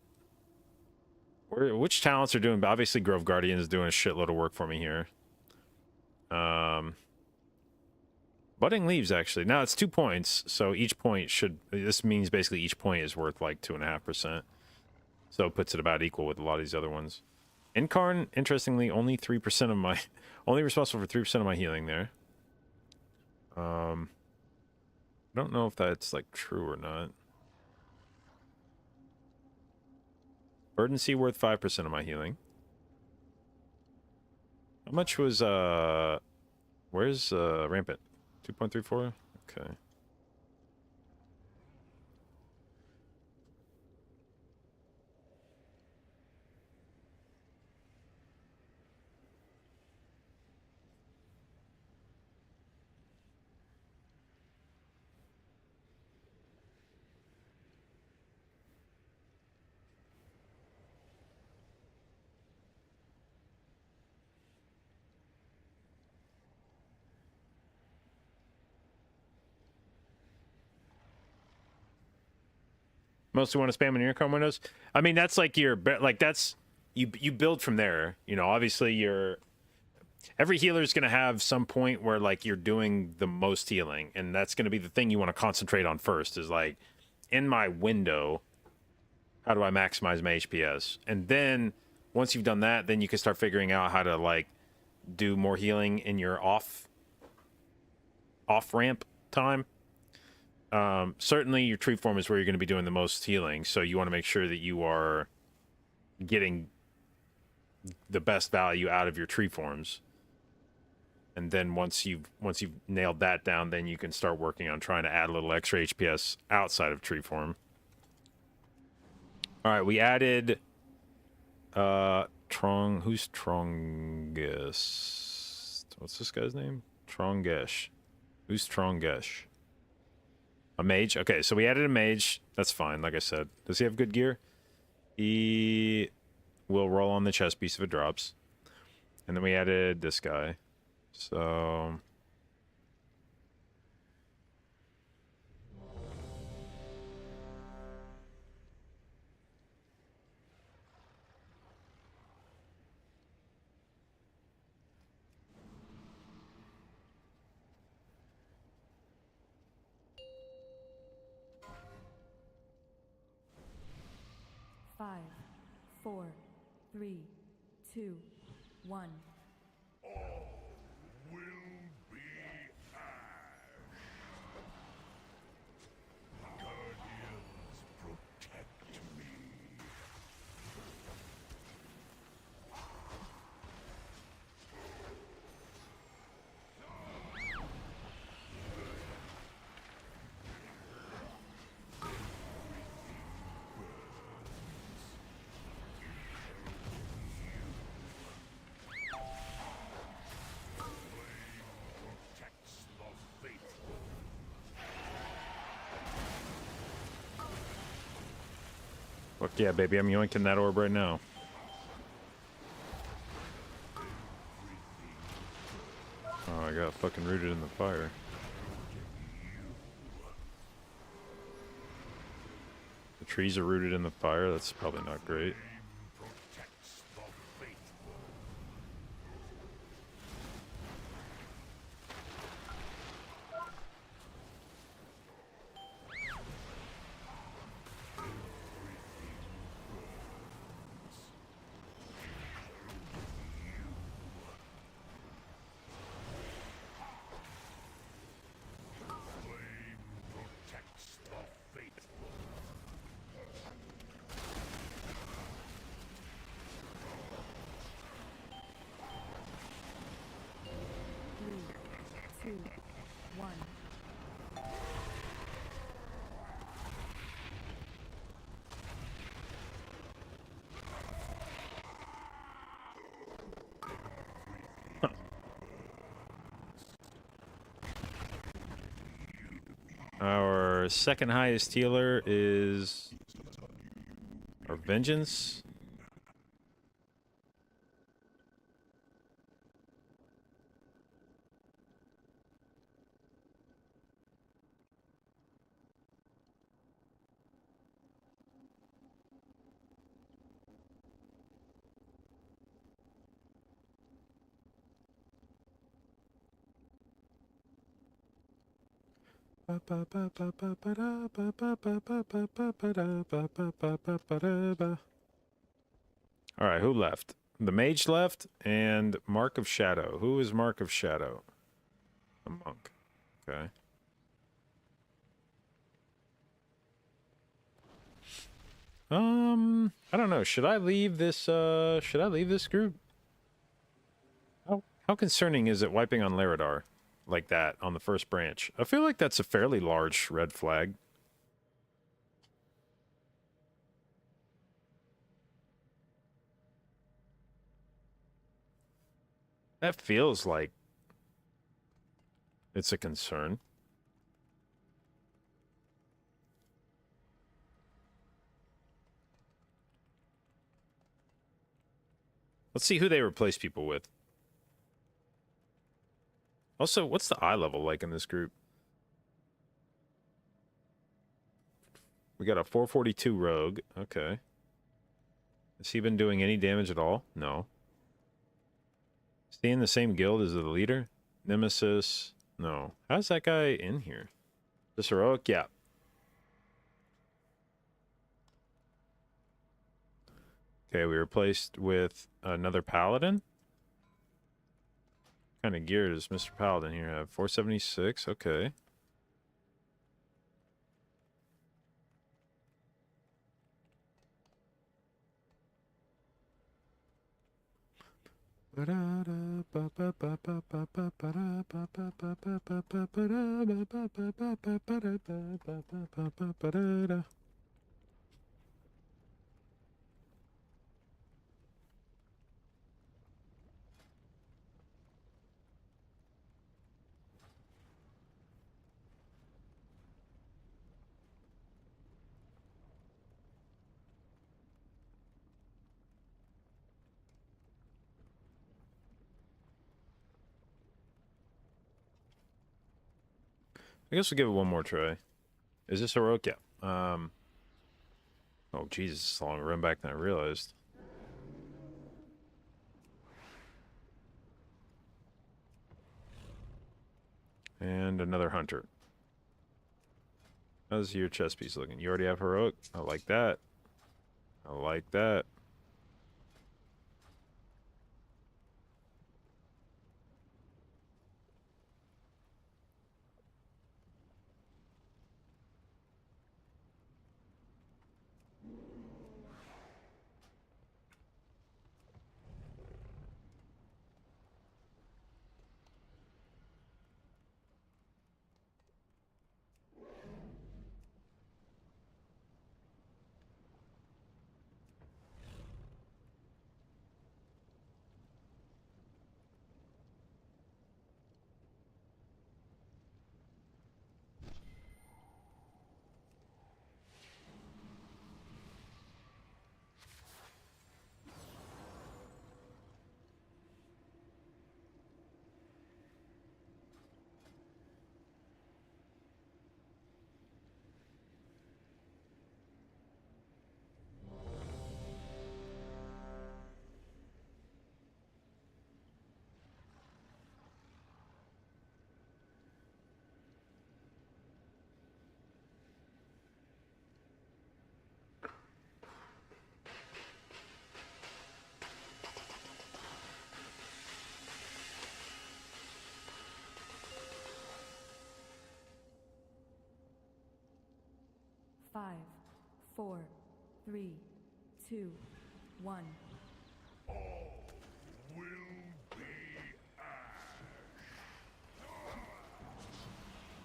Which talents are doing? Obviously, Grove Guardian is doing a shitload of work for me here. Budding Leaves, actually. Now it's 2 points, so each point should... This means basically each point is worth like 2.5%. So it puts it about equal with a lot of these other ones. Incarn, interestingly, only 3% of my... Only responsible for 3% of my healing there. I don't know if that's like true or not. Burdency worth 5% of my healing. How much was where's Rampant? 2.34? Okay. Mostly want to spam in Unicorn windows. I mean, that's like your that's you build from there. You know, obviously every healer is going to have some point where like you're doing the most healing, and that's going to be the thing you want to concentrate on first. Is like in my window, how do I maximize my HPS? And then once you've done that, then you can start figuring out how to like do more healing in your off ramp time. Certainly your tree form is where you're going to be doing the most healing, so you want to make sure that you are getting the best value out of your tree forms. And then once you've nailed that down, then you can start working on trying to add a little extra HPS outside of tree form. All right, we added who's Trongest? What's this guy's name? Trongesh. Who's Trongesh? A mage? Okay, so we added a mage. That's fine, like I said. Does he have good gear? He will roll on the chest piece if it drops. And then we added this guy. So... Five, 4, 3, 2, 1. Will be ash. Guardians, protect me. Protects the faithful. Fuck yeah, baby, I'm yoinking that orb right now. Oh, I got fucking rooted in the fire. The trees are rooted in the fire. That's probably not great. Protects the faithful. Flame protects the faithful. 3, 2, 1. Our second highest healer is our Vengeance. All right, who left? The mage left, and Mark of Shadow. Who is Mark of Shadow? A monk. Okay. I don't know. Should I leave this group? How concerning is it wiping on Laradar like that on the first branch? I feel like that's a fairly large red flag. That feels like it's a concern. Let's see who they replace people with. Also, what's the eye level like in this group? We got a 442 rogue. Okay. Has he been doing any damage at all? No. Is he in the same guild as the leader? Nemesis? No. How's that guy in here? This heroic? Yeah. Okay, we replaced with another paladin. What kind of gear does Mr. Paladin here have? 476, okay. I guess we'll give it one more try. Is this heroic? Yeah. Oh, Jesus, it's a longer run back than I realized. And another hunter. How's your chest piece looking? You already have heroic? I like that. I like that. Five, four, three, two, one. All will be ash.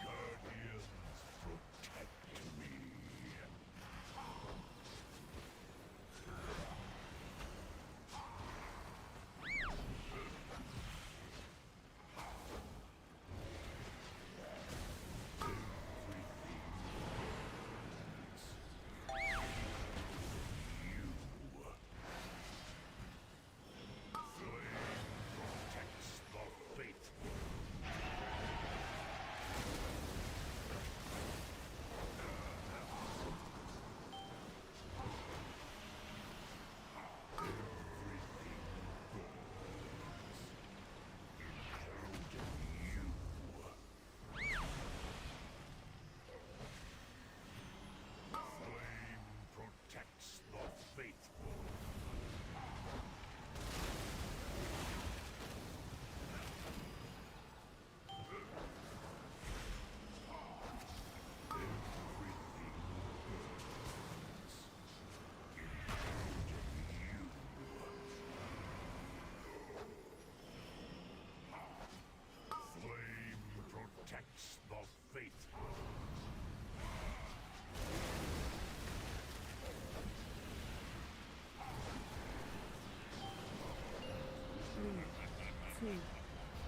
Guardians, protect me.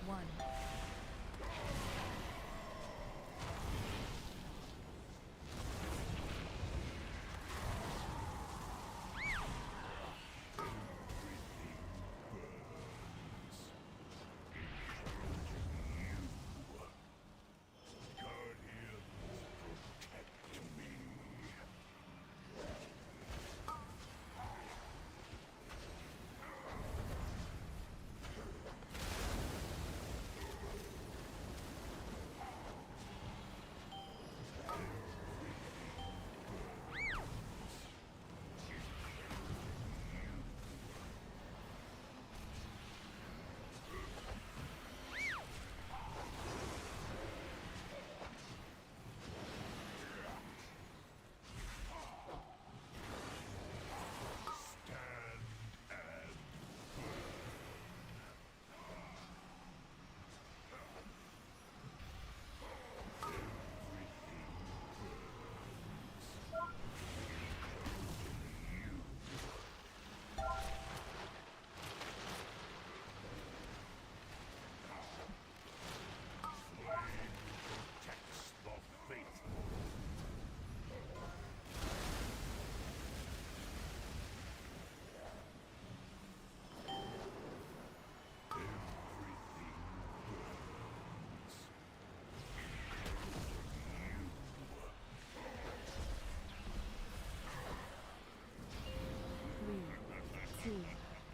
1.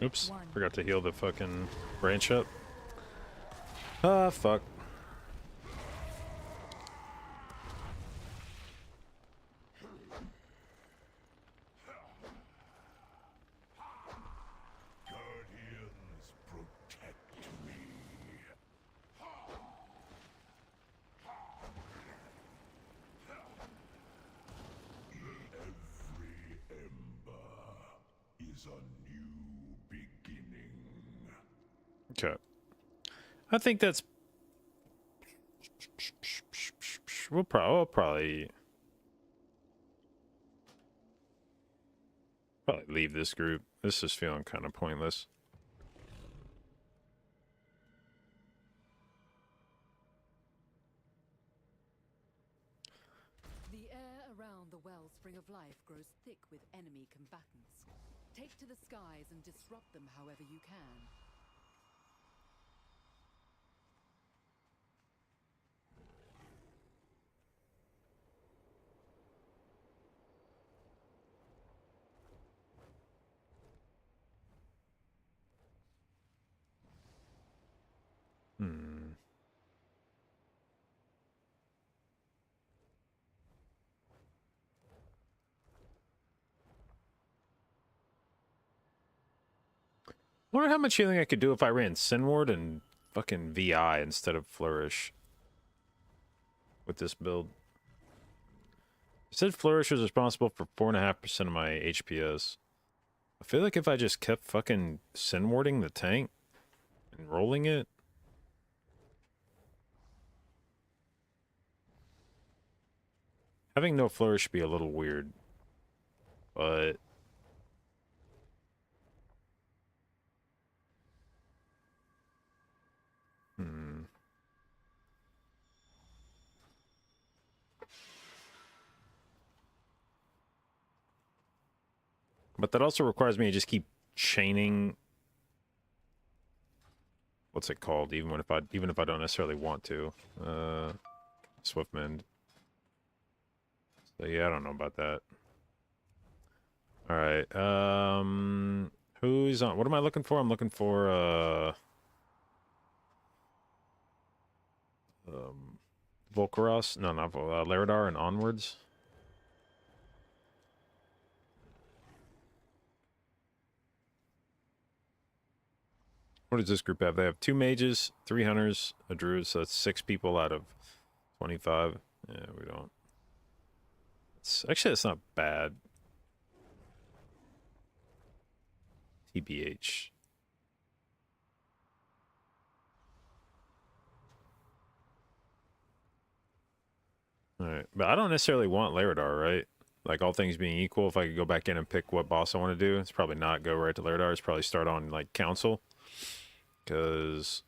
Oops, 1. forgot to heal the fucking branch up. Ah, fuck. Guardians, protect me. Every ember is a new beginning. Okay. I think that's... We'll probably leave this group. This is feeling kind of pointless. The air around the wellspring of life grows thick with enemy combatants. Take to the skies and disrupt them however you can. Hmm. Wonder how much healing I could do if I ran Sinward and fucking VI instead of Flourish with this build. It said Flourish was responsible for 4.5% of my HPS. I feel like if I just kept fucking Sinwarding the tank and rolling it. Having no Flourish be a little weird. But... Hmm. But that also requires me to just keep chaining. What's it called? Even if I don't necessarily want to. Swiftmend. So yeah, I don't know about that. All right. Who's on? What am I looking for? I'm looking for Volcaros. No, not Laredar and onwards. What does this group have? They have 2 mages, 3 hunters, a druid, so that's 6 people out of 25. Yeah, we don't. Actually, that's not bad. TBH. Alright, but I don't necessarily want Laredar, right? Like, all things being equal, if I could go back in and pick what boss I want to do, it's probably not go right to Laredar. It's probably start on, like, Council. Because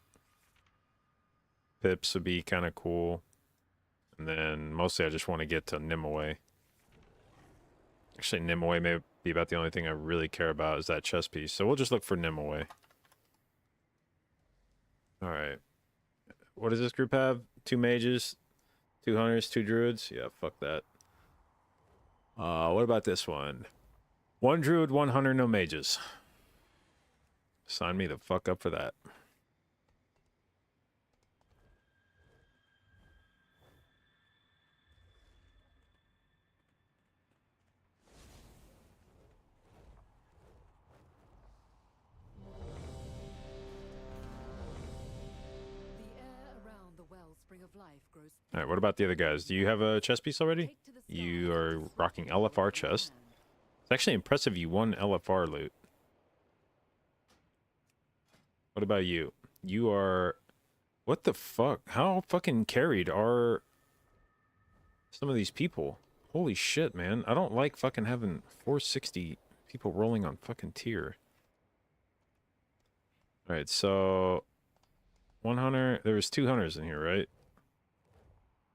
pips would be kind of cool. And then mostly I just want to get to Nimue. Actually, Nimue may be about the only thing I really care about is that chess piece. So we'll just look for Nimue. Alright. What does this group have? 2 mages, 2 hunters, 2 druids? Yeah, fuck that. What about this one? 1 druid, 1 hunter, no mages. Sign me the fuck up for that. The air around the wellspring of life grows. Alright, what about the other guys? Do you have a chess piece already? Take to the You skies are and disrupt rocking them however LFR you chest. can. It's actually impressive you won LFR loot. What about you? You are... What the fuck? How fucking carried are some of these people? Holy shit, man. I don't like fucking having 460 people rolling on fucking tier. Alright, so... 1 hunter... There was 2 hunters in here, right?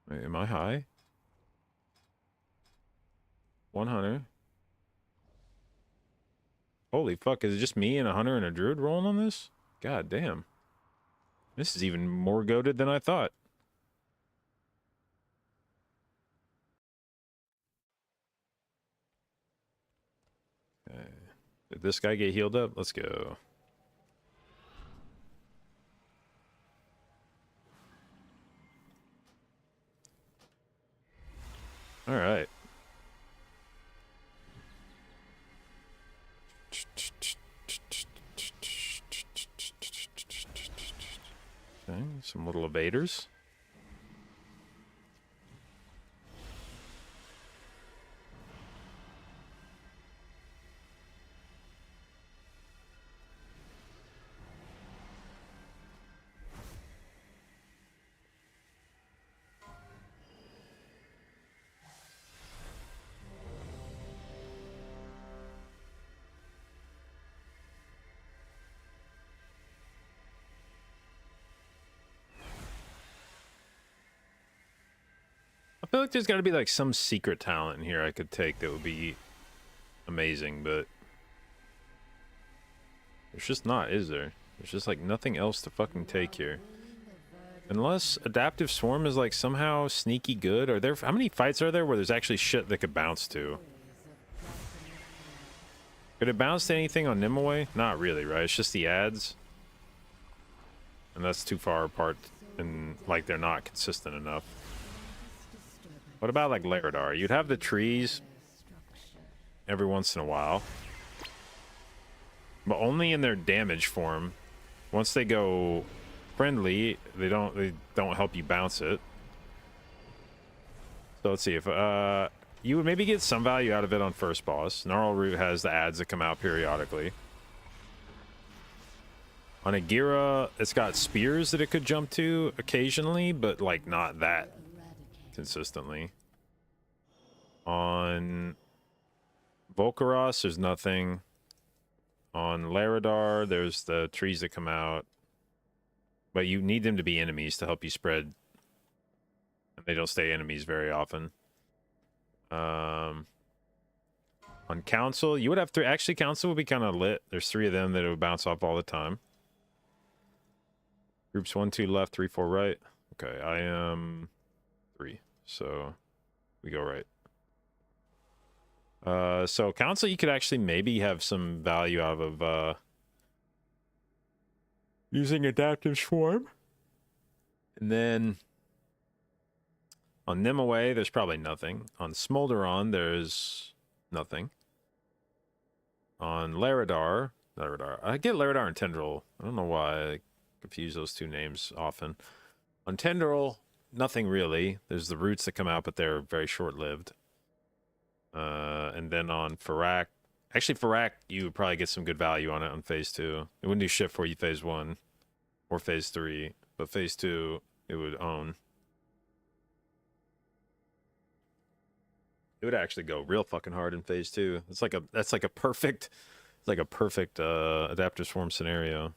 Wait, am I high? 1 hunter. Holy fuck, is it just me and a hunter and a druid rolling on this? God damn. This is even more goated than I thought. Okay. Did this guy get healed up? Let's go. Alright. Okay, some little evaders. I feel like there's got to be like some secret talent in here I could take that would be amazing, but there's just not, is there? There's just like nothing else to fucking take here. Unless Adaptive Swarm is like somehow sneaky good. Are there, how many fights are there where there's actually shit that could bounce to? Could it bounce to anything on Nimue? Not really, right? It's just the ads. And that's too far apart and like they're not consistent enough. What about like Laradar? You'd have the trees every once in a while. But only in their damage form. Once they go friendly, they don't help you bounce it. So let's see if you would maybe get some value out of it on first boss. Gnarl Root has the ads that come out periodically. On Agira, it's got spears that it could jump to occasionally, but like not that consistently. On Volcaros, there's nothing. On Laradar, there's the trees that come out. But you need them to be enemies to help you spread. And they don't stay enemies very often. On Council, you would have to... Actually, Council would be kind of lit. There's 3 of them that it would bounce off all the time. Groups 1, 2 left, 3, 4 right. Okay, I am 3. So we go right. So Council, you could actually maybe have some value out of using Adaptive Swarm. And then on Nimue, there's probably nothing. On Smolderon, there's nothing. On Laradar, I get Laradar and Tendril. I don't know why I confuse those 2 names often. On Tendril, nothing really. There's the roots that come out, but they're very short-lived. And then on Farak, actually Farak, you would probably get some good value on it on phase 2. It wouldn't do shit for you phase 1 or phase 3, but phase 2 it would own. It would actually go real fucking hard in phase 2. It's like a perfect Adaptive Swarm scenario.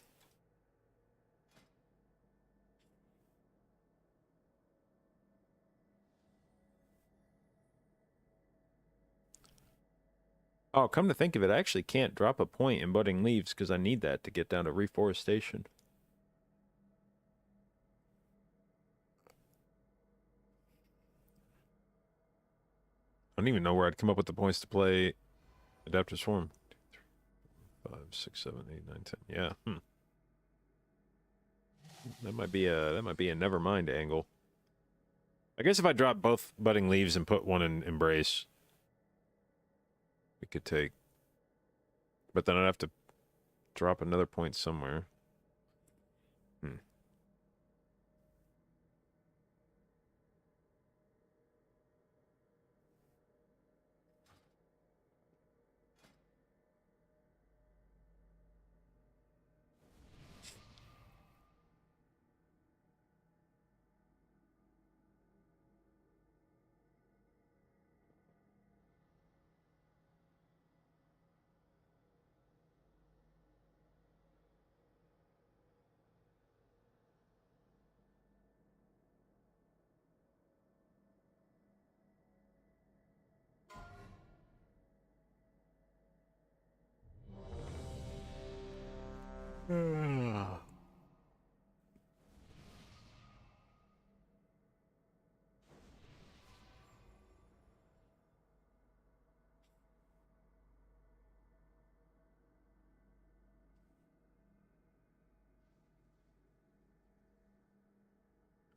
Oh, come to think of it, I actually can't drop a point in budding leaves because I need that to get down to reforestation. I don't even know where I'd come up with the points to play Adaptive Swarm. 5, 6, 7, 8, 9, 10. Yeah. That might be a never mind angle. I guess if I drop both budding leaves and put one in embrace, we could take. But then I'd have to drop another point somewhere.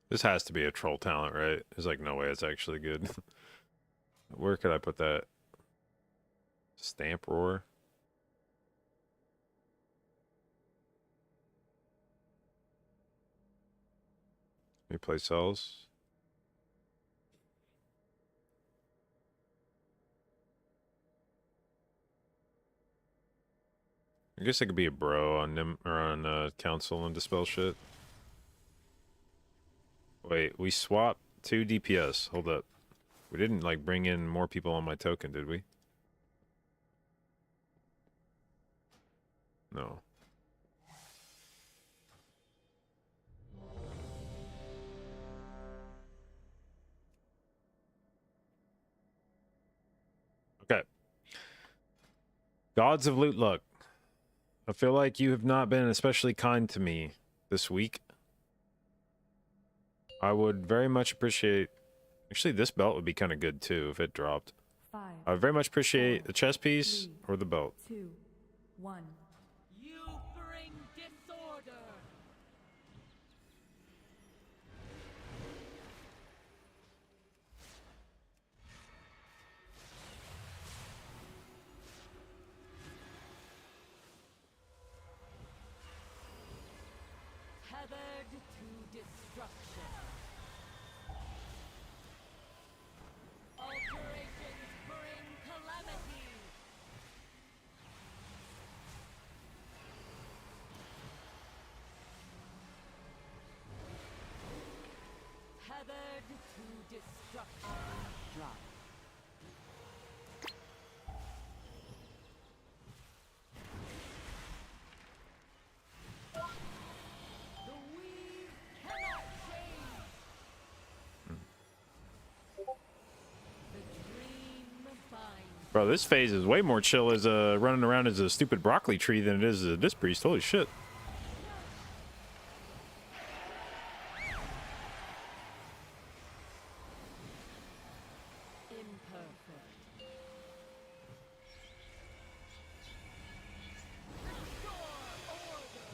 This has to be a troll talent, right? There's like no way it's actually good. Where could I put that? Stamp roar? Replay cells. I guess I could be a bro on Nim or on council and dispel shit. Wait, we swapped 2 DPS. Hold up. We didn't like bring in more people on my token, did we? No. Okay. Gods of Loot Luck. I feel like you have not been especially kind to me this week. I would very much appreciate... Actually, this belt would be kind of good, too, if it dropped. 5, I would very much appreciate 4, the chest piece 3, or the belt. 2, 1. You bring disorder. Tethered to destruction. Alterations bring calamity. Tethered to destruction. Drop. The weave cannot change. The dream binds. Bro, this phase is way more chill as running around as a stupid broccoli tree than it is as a disc priest. Holy shit. Imperfect. Restore order.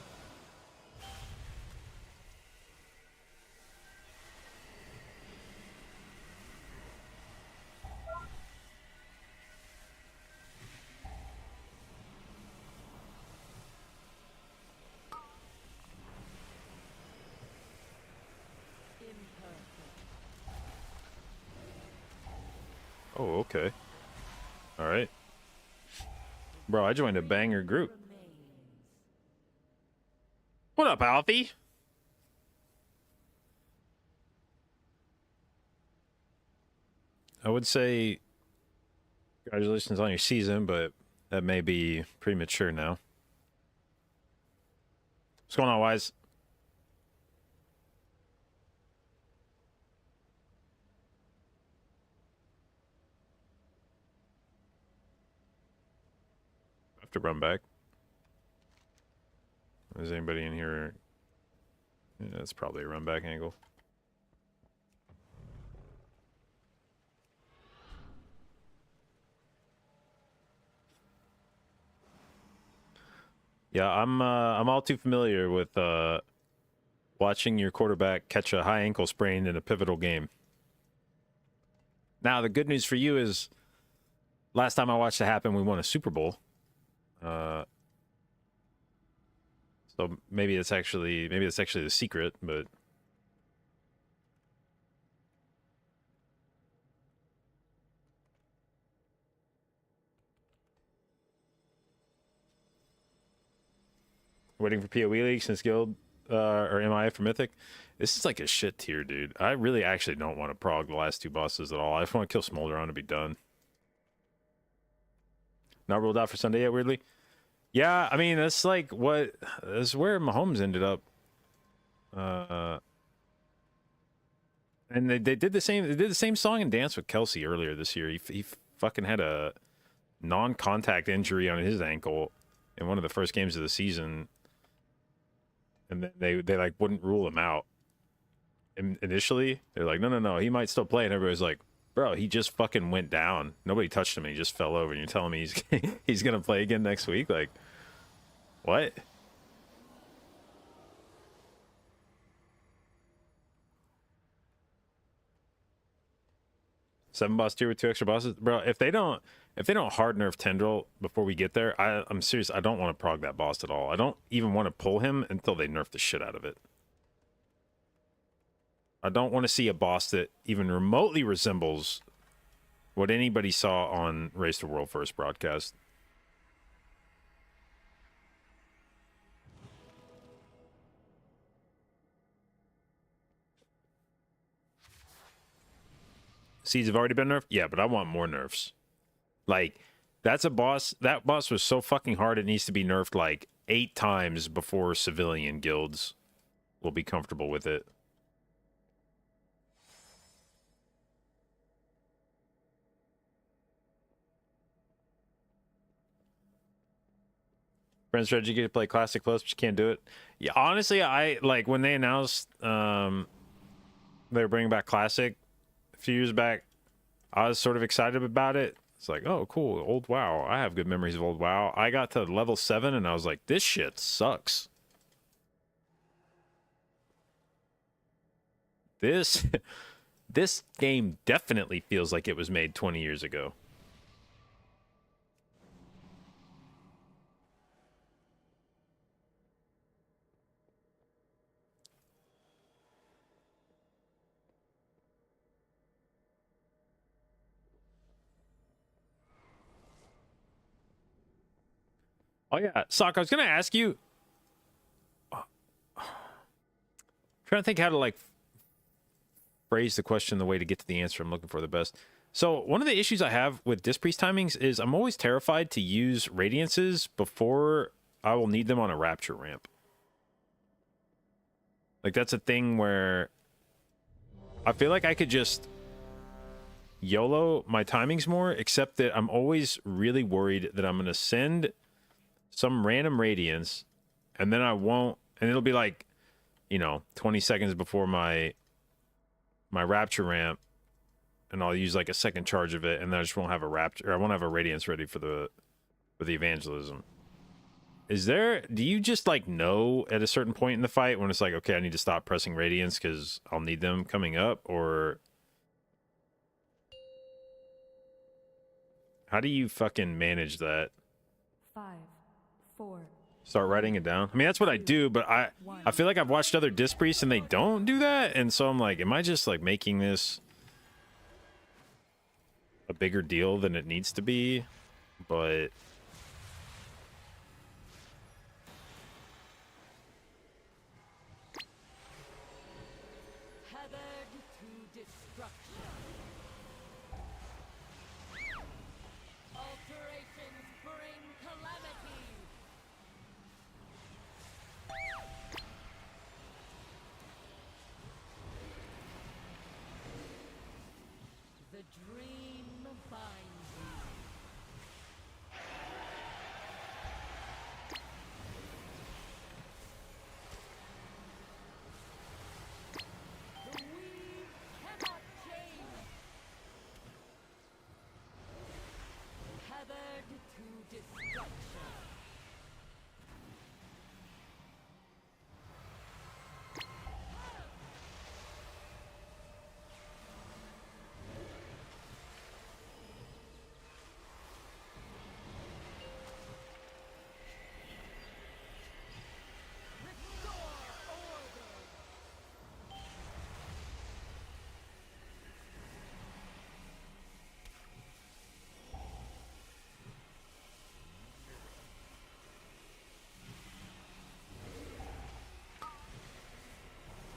Imperfect. Oh, okay. Alright. Bro, I joined a banger group. Remains. What up, Alfie? I would say congratulations on your season, but that may be premature now. What's going on, Wise? to run back. Is anybody in here? Yeah, that's probably a run back angle. Yeah, I'm all too familiar with watching your quarterback catch a high ankle sprain in a pivotal game. Now, the good news for you is last time I watched it happen, we won a Super Bowl. So maybe it's actually the secret, but waiting for PoE League since Guild or MIA for Mythic. This is like a shit tier, dude. I really actually don't want to prog the last two bosses at all. I just want to kill Smolderon and be done. Not ruled out for Sunday yet, weirdly. Yeah, I mean, that's like that's where Mahomes ended up. And they did the same. They did the same song and dance with Kelsey earlier this year. He fucking had a non-contact injury on his ankle in one of the first games of the season, and then they like wouldn't rule him out. And initially, they're like, no, he might still play, and everybody's like, bro, he just fucking went down. Nobody touched him, and he just fell over. And you're telling me he's gonna play again next week? Like, what? Seven boss tier with 2 extra bosses, bro. If they don't hard nerf Tendril before we get there, I'm serious. I don't want to prog that boss at all. I don't even want to pull him until they nerf the shit out of it. I don't want to see a boss that even remotely resembles what anybody saw on Race to World First broadcast. Seeds have already been nerfed? Yeah, but I want more nerfs. Like, that's a boss. That boss was so fucking hard, it needs to be nerfed like 8 times before civilian guilds will be comfortable with it. Friends tried to get to play Classic Plus, but you can't do it. Yeah, honestly, I like when they announced they were bringing back Classic a few years back. I was sort of excited about it. It's like, oh, cool, old WoW. I have good memories of old WoW. I got to level 7, and I was like, this shit sucks. This game definitely feels like it was made 20 years ago. Oh yeah, Sock, I was gonna ask you. Trying to think how to like phrase the question the way to get to the answer I'm looking for the best. So one of the issues I have with Disc Priest timings is I'm always terrified to use Radiances before I will need them on a Rapture ramp. Like that's a thing where I feel like I could just YOLO my timings more, except that I'm always really worried that I'm gonna send some random Radiance, and then I won't, and it'll be like, 20 seconds before my Rapture ramp, and I'll use like a second charge of it, and then I just won't have a Rapture, or I won't have a Radiance ready for the evangelism. Do you just like know at a certain point in the fight when it's like, okay, I need to stop pressing Radiance because I'll need them coming up, or how do you fucking manage that? 5, 4. Start writing it down. I mean, that's what I do, but I feel like I've watched other Disc Priests and they don't do that, and so I'm like, am I just like making this a bigger deal than it needs to be? But Tethered to destruction. Alterations bring calamity. The dream binds you.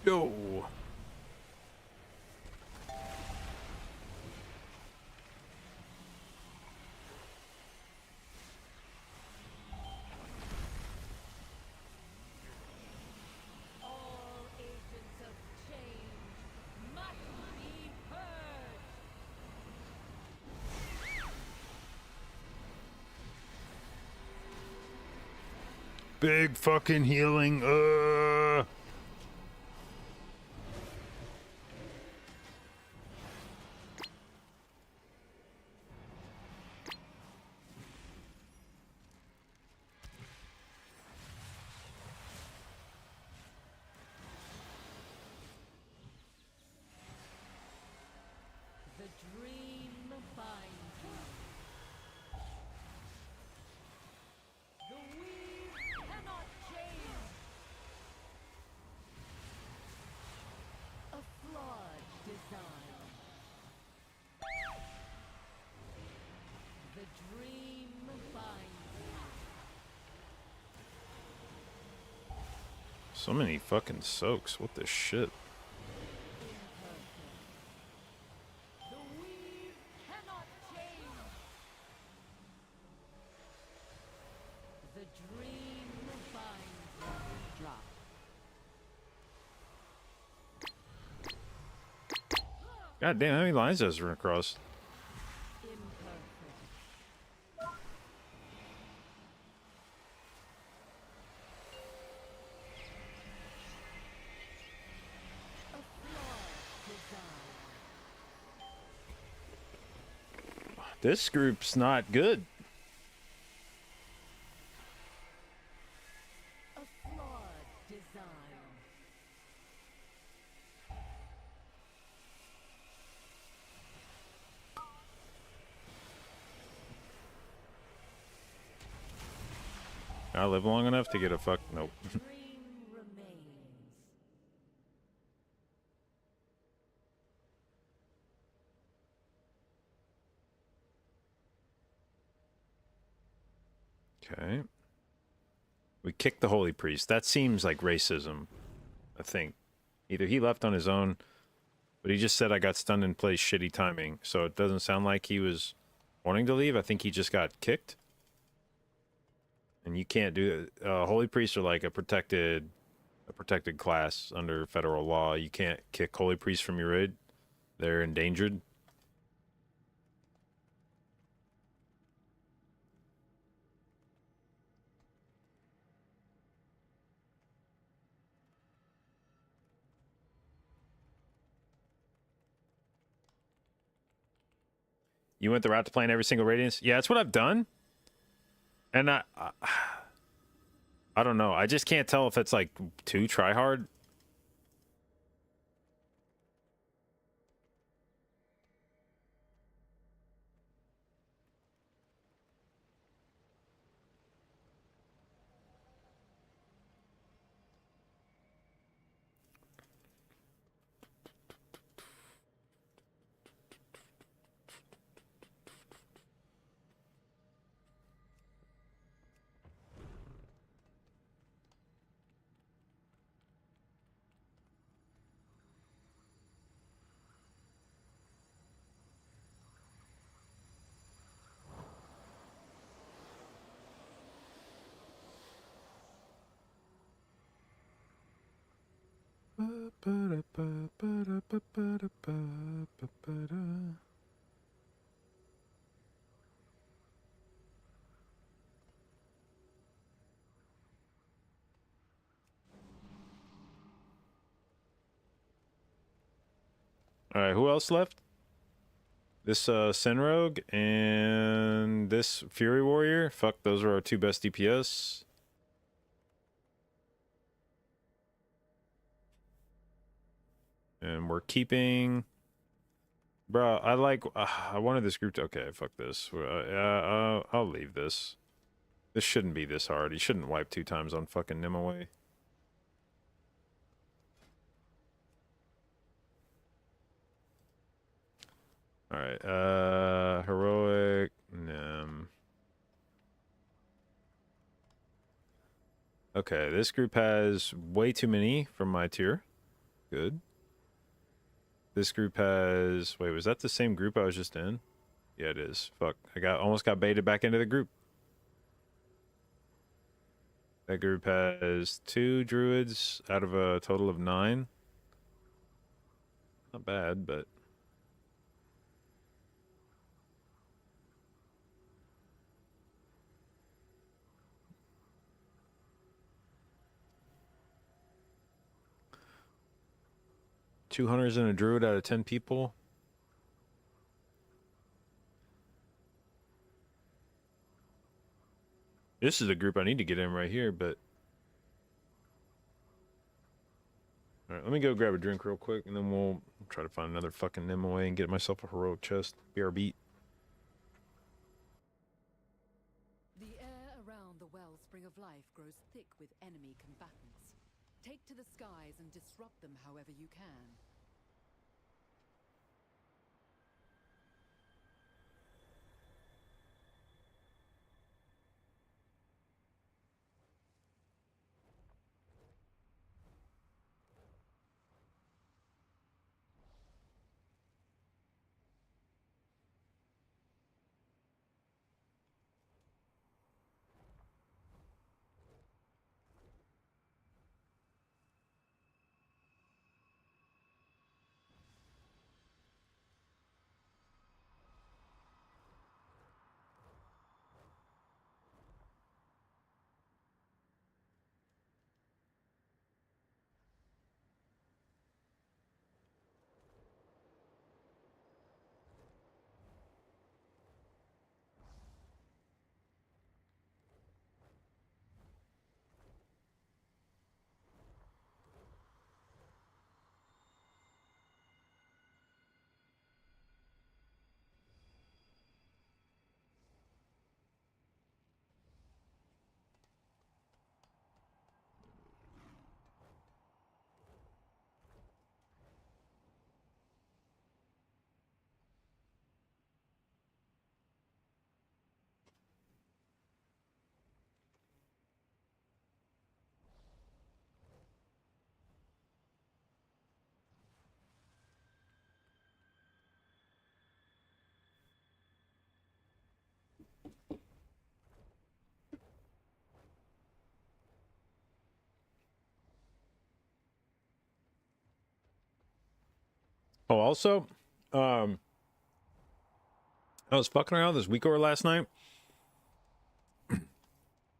No. All agents of change must be heard. Big fucking healing. The dream binds you. The weave cannot change. A flawed design. The dream binds you. So many fucking soaks. What the shit? The weave cannot change. The dream binds you. Drop. God damn, how many lines does it run across? Imperfect. A flawed design. This group's not good. A flawed design. I live long enough to get a fuck. Nope. Dream remains. Okay. We kicked the holy priest. That seems like racism, I think. Either he left on his own, but he just said I got stunned in place, shitty timing. So it doesn't sound like he was wanting to leave. I think he just got kicked. And you can't do it. Holy priests are like a protected class under federal law. You can't kick holy priests from your raid. They're endangered. You went the route to playing every single radiance? Yeah, that's what I've done. And I don't know. I just can't tell if it's like too try hard. All right, who else left? This Sin Rogue and this Fury Warrior. Fuck, those are our two best DPS. And we're keeping... Bro, I like... I wanted this group to... Okay, fuck this. I'll leave this. This shouldn't be this hard. He shouldn't wipe 2 times on fucking Nimue. Alright, heroic, Nim. Okay, this group has way too many from my tier. Good. This group has... Wait, was that the same group I was just in? Yeah, it is. Fuck. Almost got baited back into the group. That group has 2 druids out of a total of 9. Not bad, but... Two hunters and a druid out of 10 people. This is a group I need to get in right here, but... Alright, let me go grab a drink real quick, and then we'll try to find another fucking MOA and get myself a heroic chest. BRB. The air around the wellspring of life grows thick with enemy combatants. Take to the skies and disrupt them however you can. Oh, also, I was fucking around with this week over last night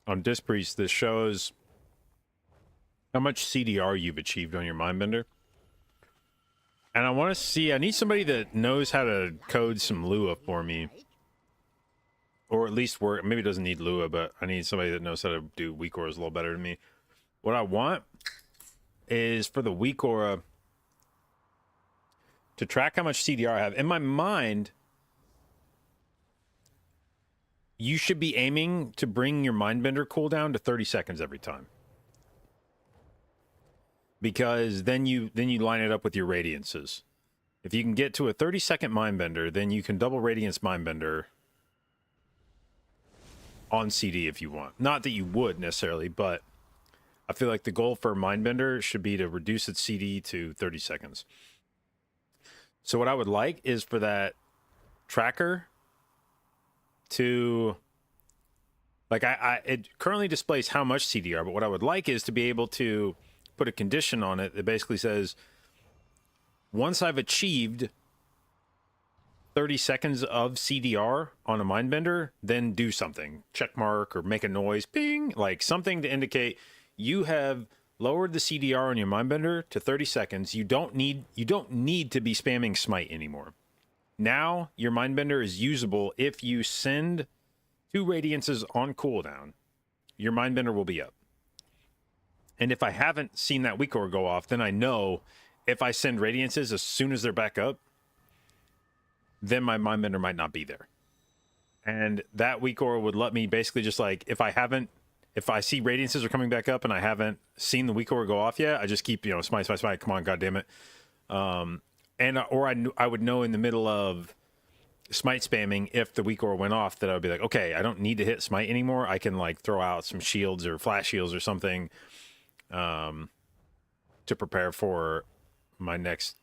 on Dispriest. This shows how much CDR you've achieved on your Mindbender. And I want to see, I need somebody that knows how to code some Lua for me. Or at least work, maybe it doesn't need Lua, but I need somebody that knows how to do weak auras a little better than me. What I want is for the weak aura to track how much CDR I have. In my mind, you should be aiming to bring your Mindbender cooldown to 30 seconds every time. Because then you line it up with your Radiances. If you can get to a 30-second Mindbender, then you can double Radiance Mindbender on CD if you want. Not that you would necessarily, but I feel like the goal for Mindbender should be to reduce its CD to 30 seconds. So what I would like is for that tracker to, like, it currently displays how much CDR, but what I would like is to be able to put a condition on it that basically says, once I've achieved 30 seconds of CDR on a Mindbender, then do something. Check mark or make a noise, ping, like something to indicate you have lowered the CDR on your Mindbender to 30 seconds. You don't need to be spamming Smite anymore. Now your Mindbender is usable if you send 2 Radiances on cooldown. Your Mindbender will be up. And if I haven't seen that weak aura go off, then I know if I send Radiances as soon as they're back up, then my Mindbender might not be there. And that weak aura would let me basically just like, if I see Radiances are coming back up and I haven't seen the weak aura go off yet, I just keep, smite, come on, goddammit. I would know in the middle of smite spamming, if the weak aura went off, that I would be like, okay, I don't need to hit smite anymore. I can like throw out some shields or flash shields or something to prepare for my next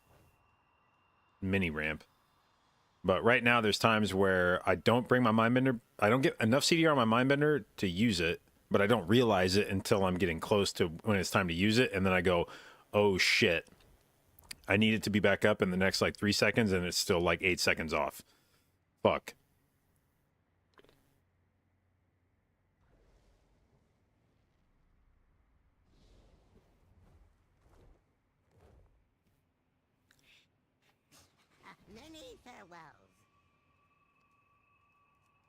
mini ramp. But right now, there's times where I don't bring my mindbender. I don't get enough CDR on my mindbender to use it, but I don't realize it until I'm getting close to when it's time to use it. And then I go, oh shit, I need it to be back up in the next like 3 seconds, and it's still like 8 seconds off. Fuck. Many farewells.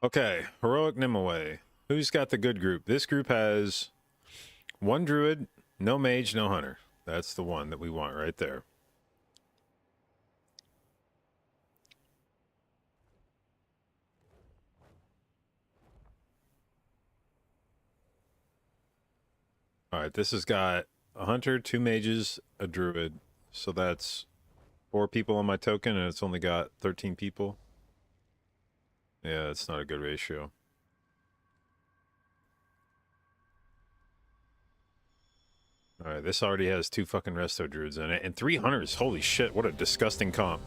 Okay, Heroic Nimue. Who's got the good group? This group has 1 druid, no mage, no hunter. That's the one that we want right there. All right, this has got a hunter, 2 mages, a druid. So that's 4 people on my token, and it's only got 13 people. Yeah, it's not a good ratio. All right, this already has 2 fucking resto druids in it, and 3 hunters. Holy shit, what a disgusting comp.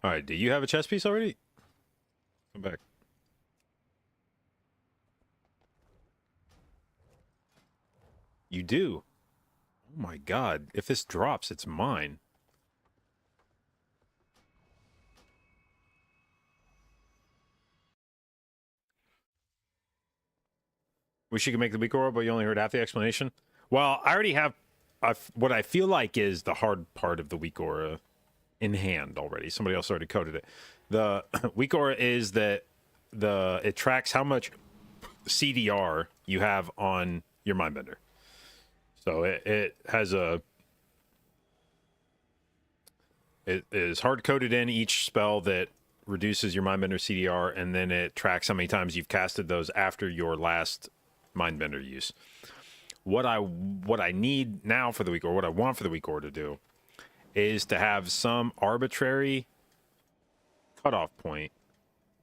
All right, do you have a chess piece already? Come back. You do? Oh my god, if this drops, it's mine. Wish you could make the week oral, but you only heard half the explanation. Well, I already have what I feel like is the hard part of the weak aura in hand already. Somebody else already coded it. The weak aura is that it tracks how much CDR you have on your mindbender. So it has it is hard coded in each spell that reduces your mindbender CDR, and then it tracks how many times you've casted those after your last mindbender use. What I need now for the week, or what I want for the week, or to do, is to have some arbitrary cutoff point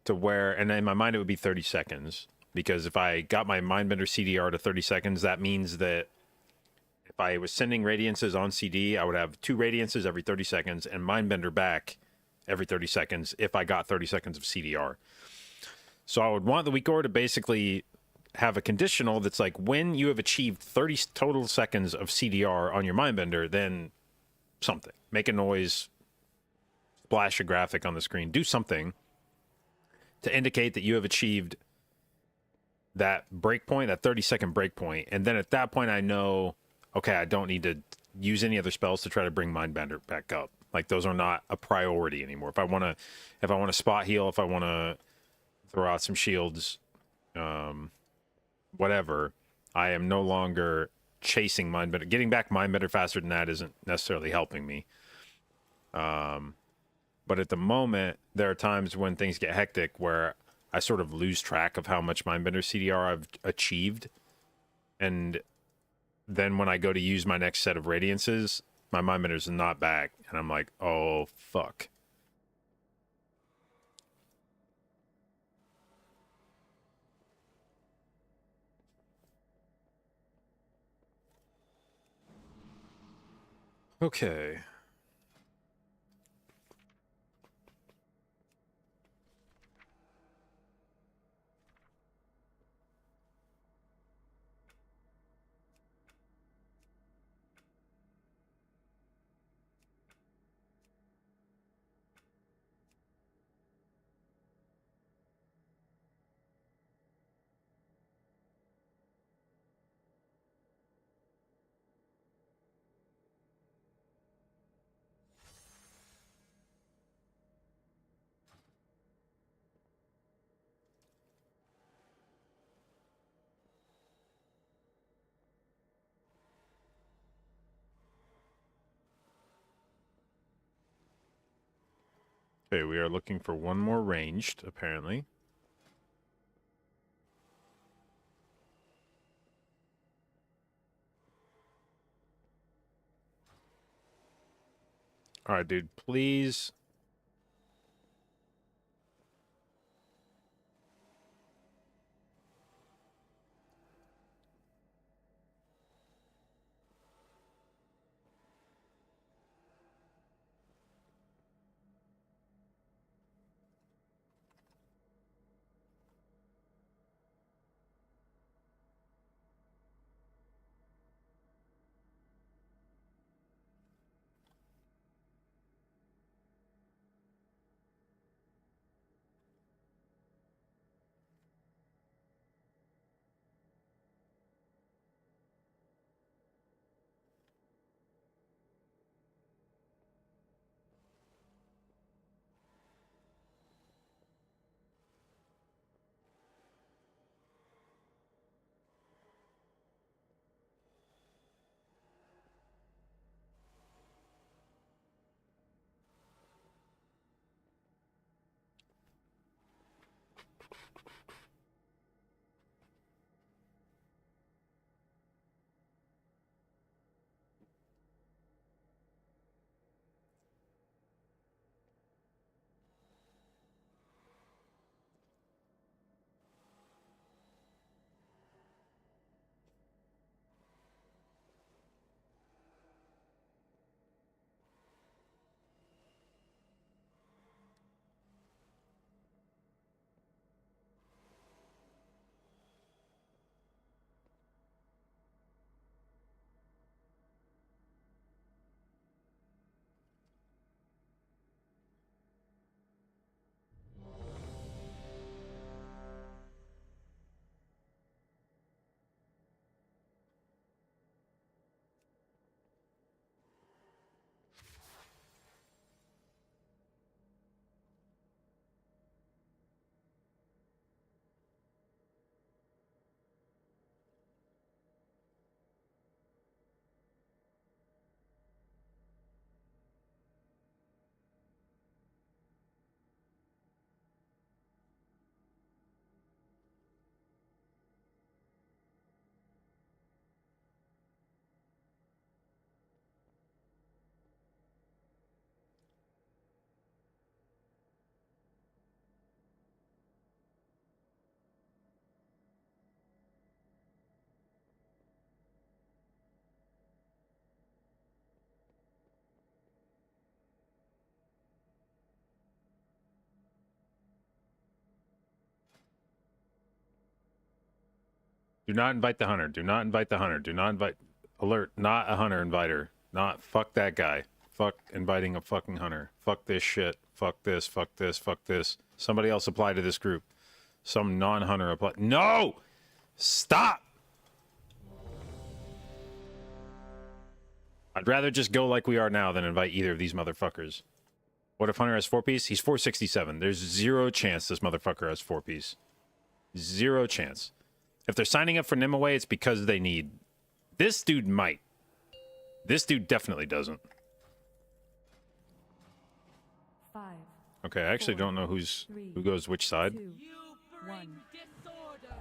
to where, and in my mind it would be 30 seconds, because if I got my mindbender CDR to 30 seconds, that means that if I was sending radiances on CD, I would have 2 radiances every 30 seconds and mindbender back every 30 seconds if I got 30 seconds of CDR. So I would want the weak aura to basically have a conditional that's like, when you have achieved 30 total seconds of CDR on your mindbender, then something. Make a noise, splash a graphic on the screen, do something to indicate that you have achieved that breakpoint, that 30-second breakpoint. And then at that point, I know, okay, I don't need to use any other spells to try to bring mindbender back up. Like, those are not a priority anymore. If I want to spot heal, if I want to throw out some shields, whatever, I am no longer chasing mindbender. Getting back mindbender faster than that isn't necessarily helping me. But at the moment, there are times when things get hectic where I sort of lose track of how much mindbender CDR I've achieved. And then when I go to use my next set of radiances, my mindbender's not back. And I'm like, oh, fuck. Okay. Okay, we are looking for one more ranged, apparently. All right, dude, please. Do not invite the hunter. Do not invite the hunter. Do not invite. Alert, not a hunter inviter. Not, fuck that guy. Fuck inviting a fucking hunter. Fuck this shit. Fuck this, fuck this, fuck this. Somebody else apply to this group. Some non-hunter apply. No! Stop! I'd rather just go like we are now than invite either of these motherfuckers. What if Hunter has 4-piece? He's 467. There's zero chance this motherfucker has 4-piece. Zero chance. If they're signing up for Nimue, it's because they need. This dude might. This dude definitely doesn't. 5, Okay, I actually don't know who goes which side. 2, You bring 1. disorder.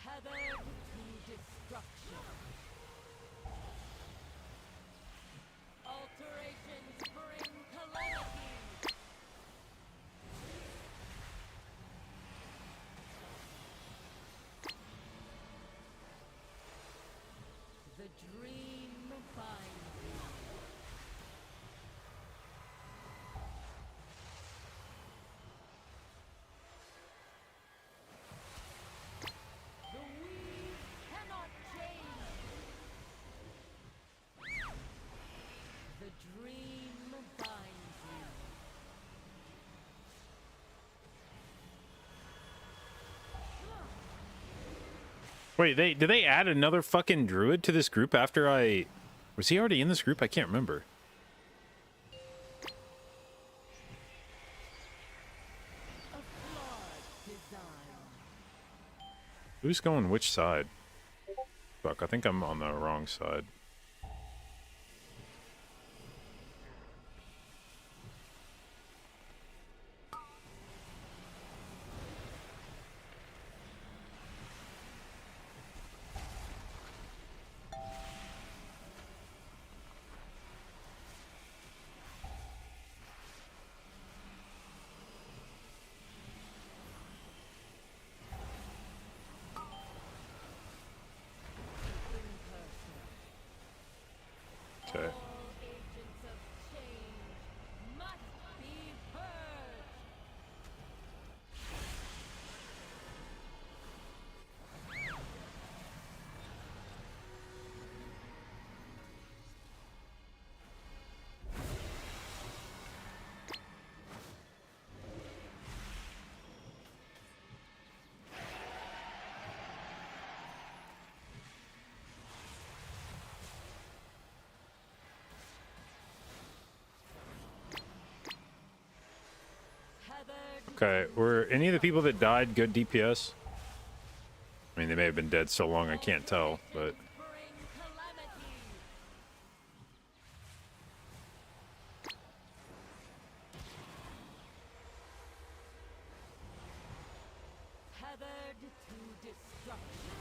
Tethered to destruction. Alterations bring calamity. The dream binds you. The weave cannot change. The dream binds you. Wait, did they add another fucking druid to this group after I... Was he already in this group? I can't remember. A flawed design. Who's going which side? Fuck, I think I'm on the wrong side. Okay. All agents of change must be purged. Okay, were any of the people that died good DPS? I mean, they may have been dead so long I can't tell, but... Bring calamity. Tethered to destruction.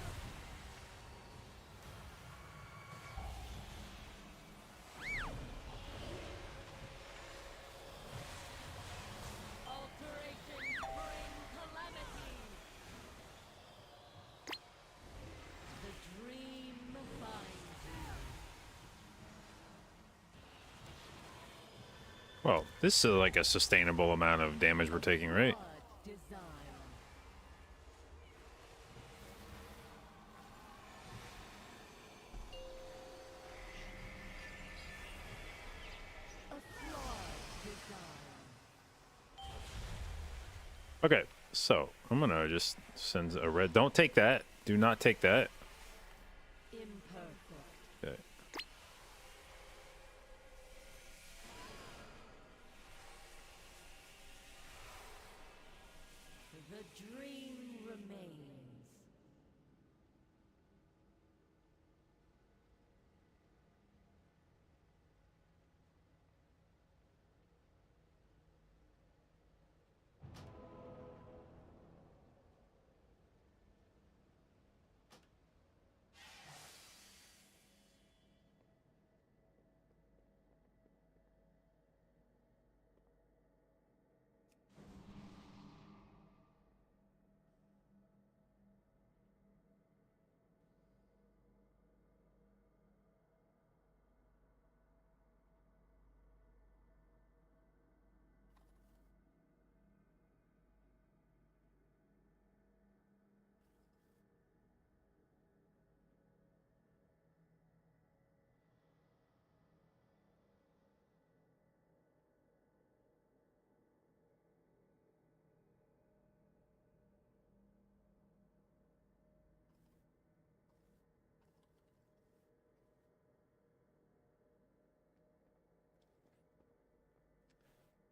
Alterations bring calamity. The dream binds you. Well, this is like a sustainable amount of damage we're taking, right? Flawed design. A flawed design. Okay, so I'm gonna just send a red. Don't take that. Do not take that. Imperfect. Okay. The dream remains.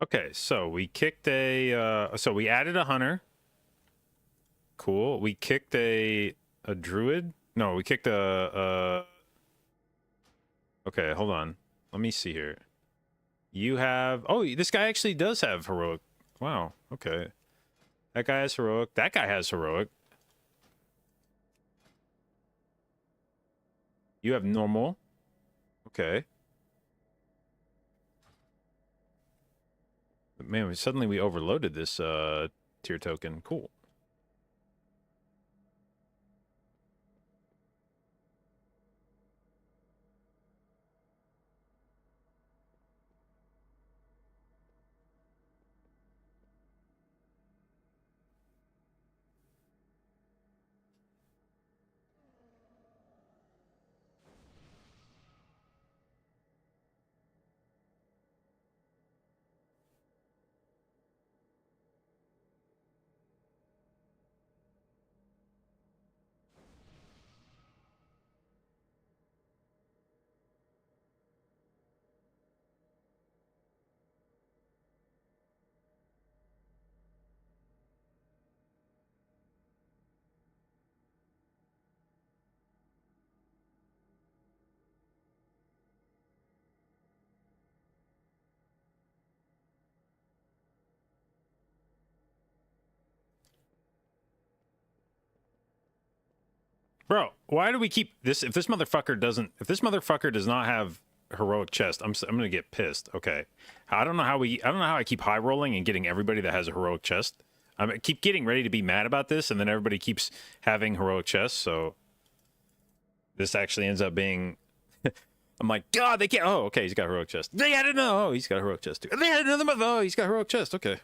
Okay, so we kicked a so we added a hunter. Cool. We kicked a druid. No, we kicked a okay, hold on. Let me see here. You have oh, this guy actually does have heroic. Wow. Okay. That guy has heroic. That guy has heroic. You have normal. Okay. Man, suddenly we overloaded this tier token. Cool. Bro, why do we keep this? If this motherfucker does not have heroic chest, I'm gonna get pissed. Okay, I don't know how I keep high rolling and getting everybody that has a heroic chest. I keep getting ready to be mad about this, and then everybody keeps having heroic chests. So this actually ends up being. I'm like, God, they can't. Oh, okay, he's got heroic chest. They added another. Oh, he's got a heroic chest too. They added another. Oh, he's got heroic chest. Okay.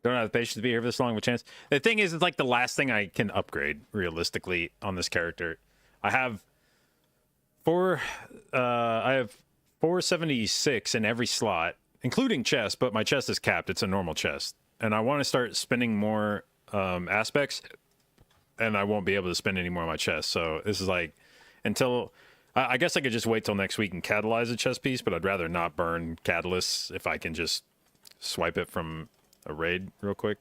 Don't have the patience to be here for this long of a chance. The thing is, it's like the last thing I can upgrade realistically on this character. I have I have 476 in every slot, including chest, but my chest is capped. It's a normal chest. And I want to start spending more aspects, and I won't be able to spend any more on my chest. So this is like until I guess I could just wait till next week and catalyze a chest piece, but I'd rather not burn catalysts if I can just swipe it from a raid real quick.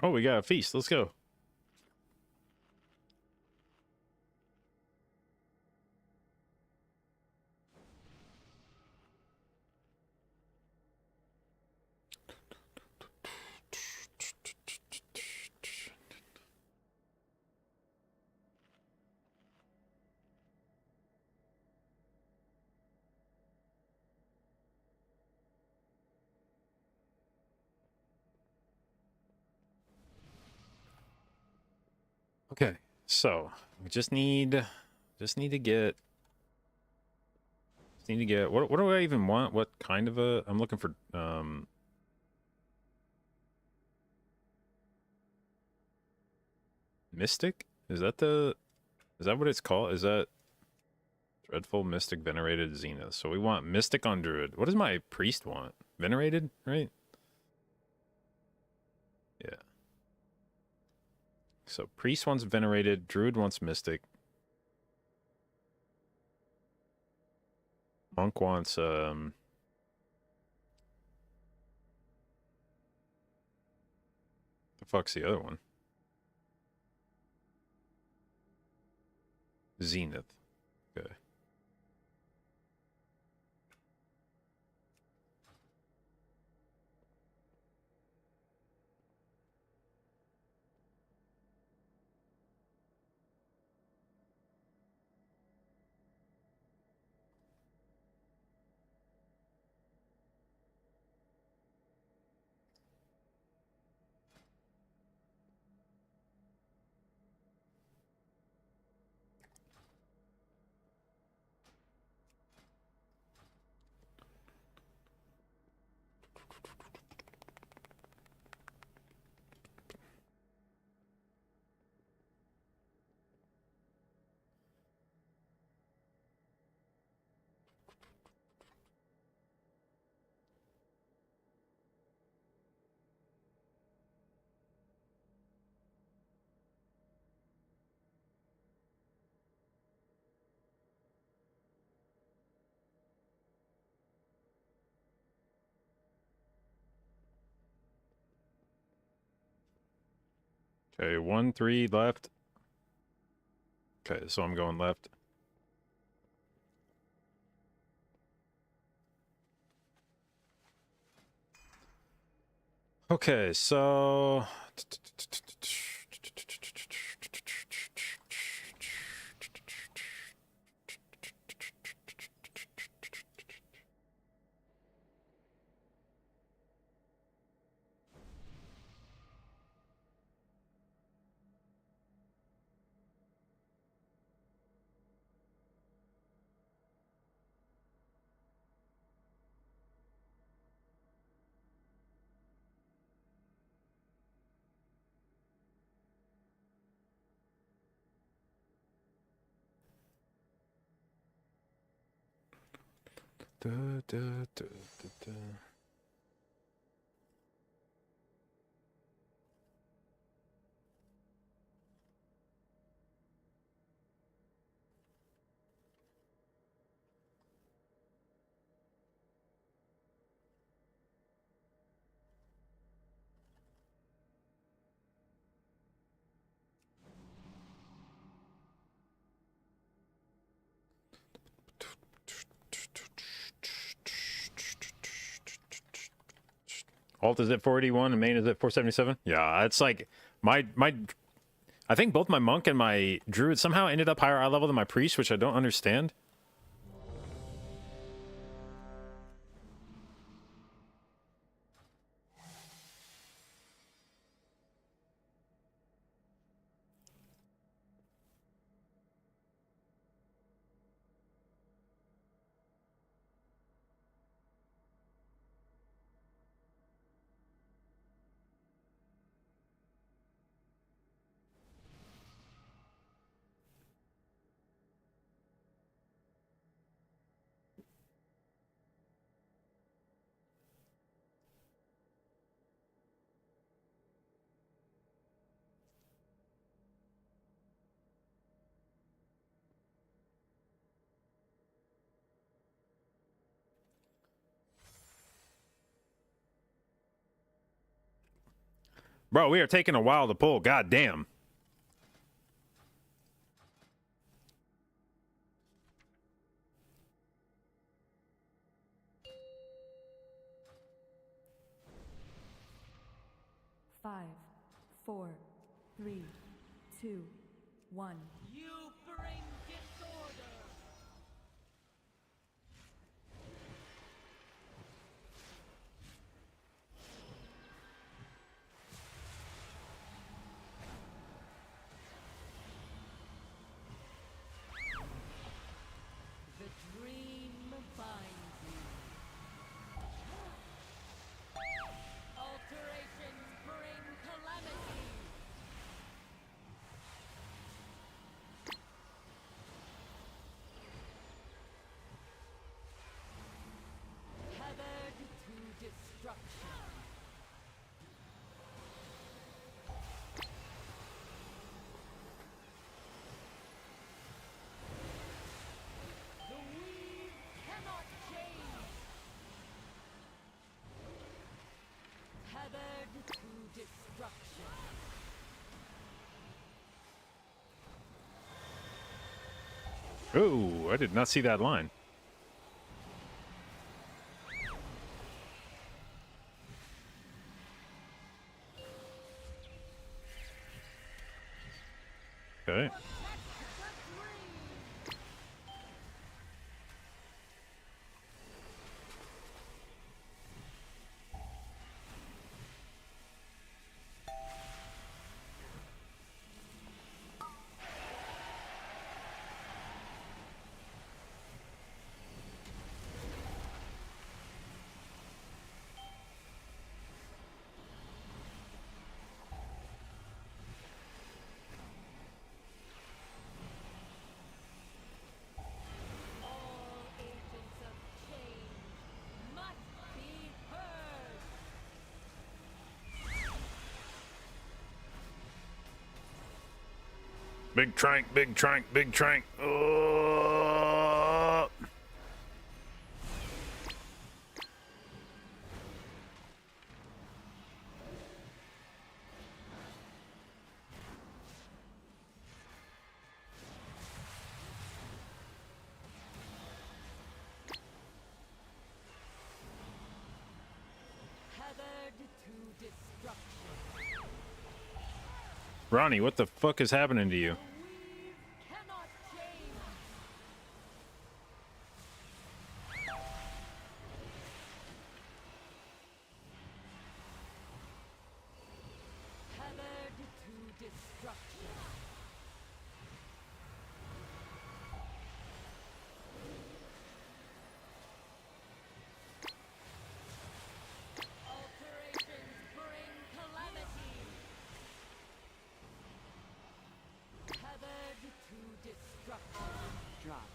Oh, we got a feast. Let's go. Okay, so we just need to get what do I even want? What kind of a I'm looking for Mystic? Is that what it's called? Is that Dreadful Mystic Venerated Zenith? So we want Mystic on Druid. What does my priest want? Venerated, right? Yeah. So priest wants venerated, druid wants mystic. Monk wants the fuck's the other one? Zenith. Okay. Okay, 1, 3 left. Okay, so I'm going left. Okay, so da, da, da, da, da. Alt is at 481 and main is at 477. Yeah, it's like my I think both my monk and my druid somehow ended up higher eye level than my priest, which I don't understand. Bro, we are taking a while to pull. God damn. Five, four, three, two, one. You bring disorder! The dream binds you. Alterations bring calamity. Oh, I did not see that line. Okay. All agents of change must be heard. Big trank, big trank, big trank. Oh. Tethered to destruction. Ronnie, what the fuck is happening to you? Weave cannot change. Tethered to destruction. Alterations bring calamity. Tethered to destruction. Drop.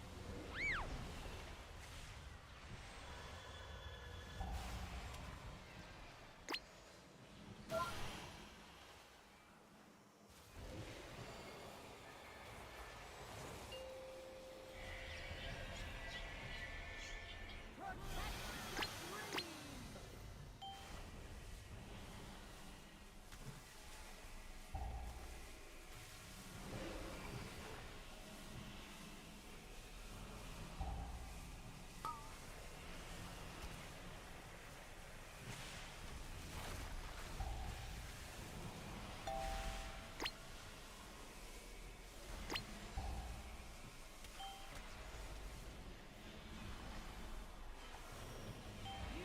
You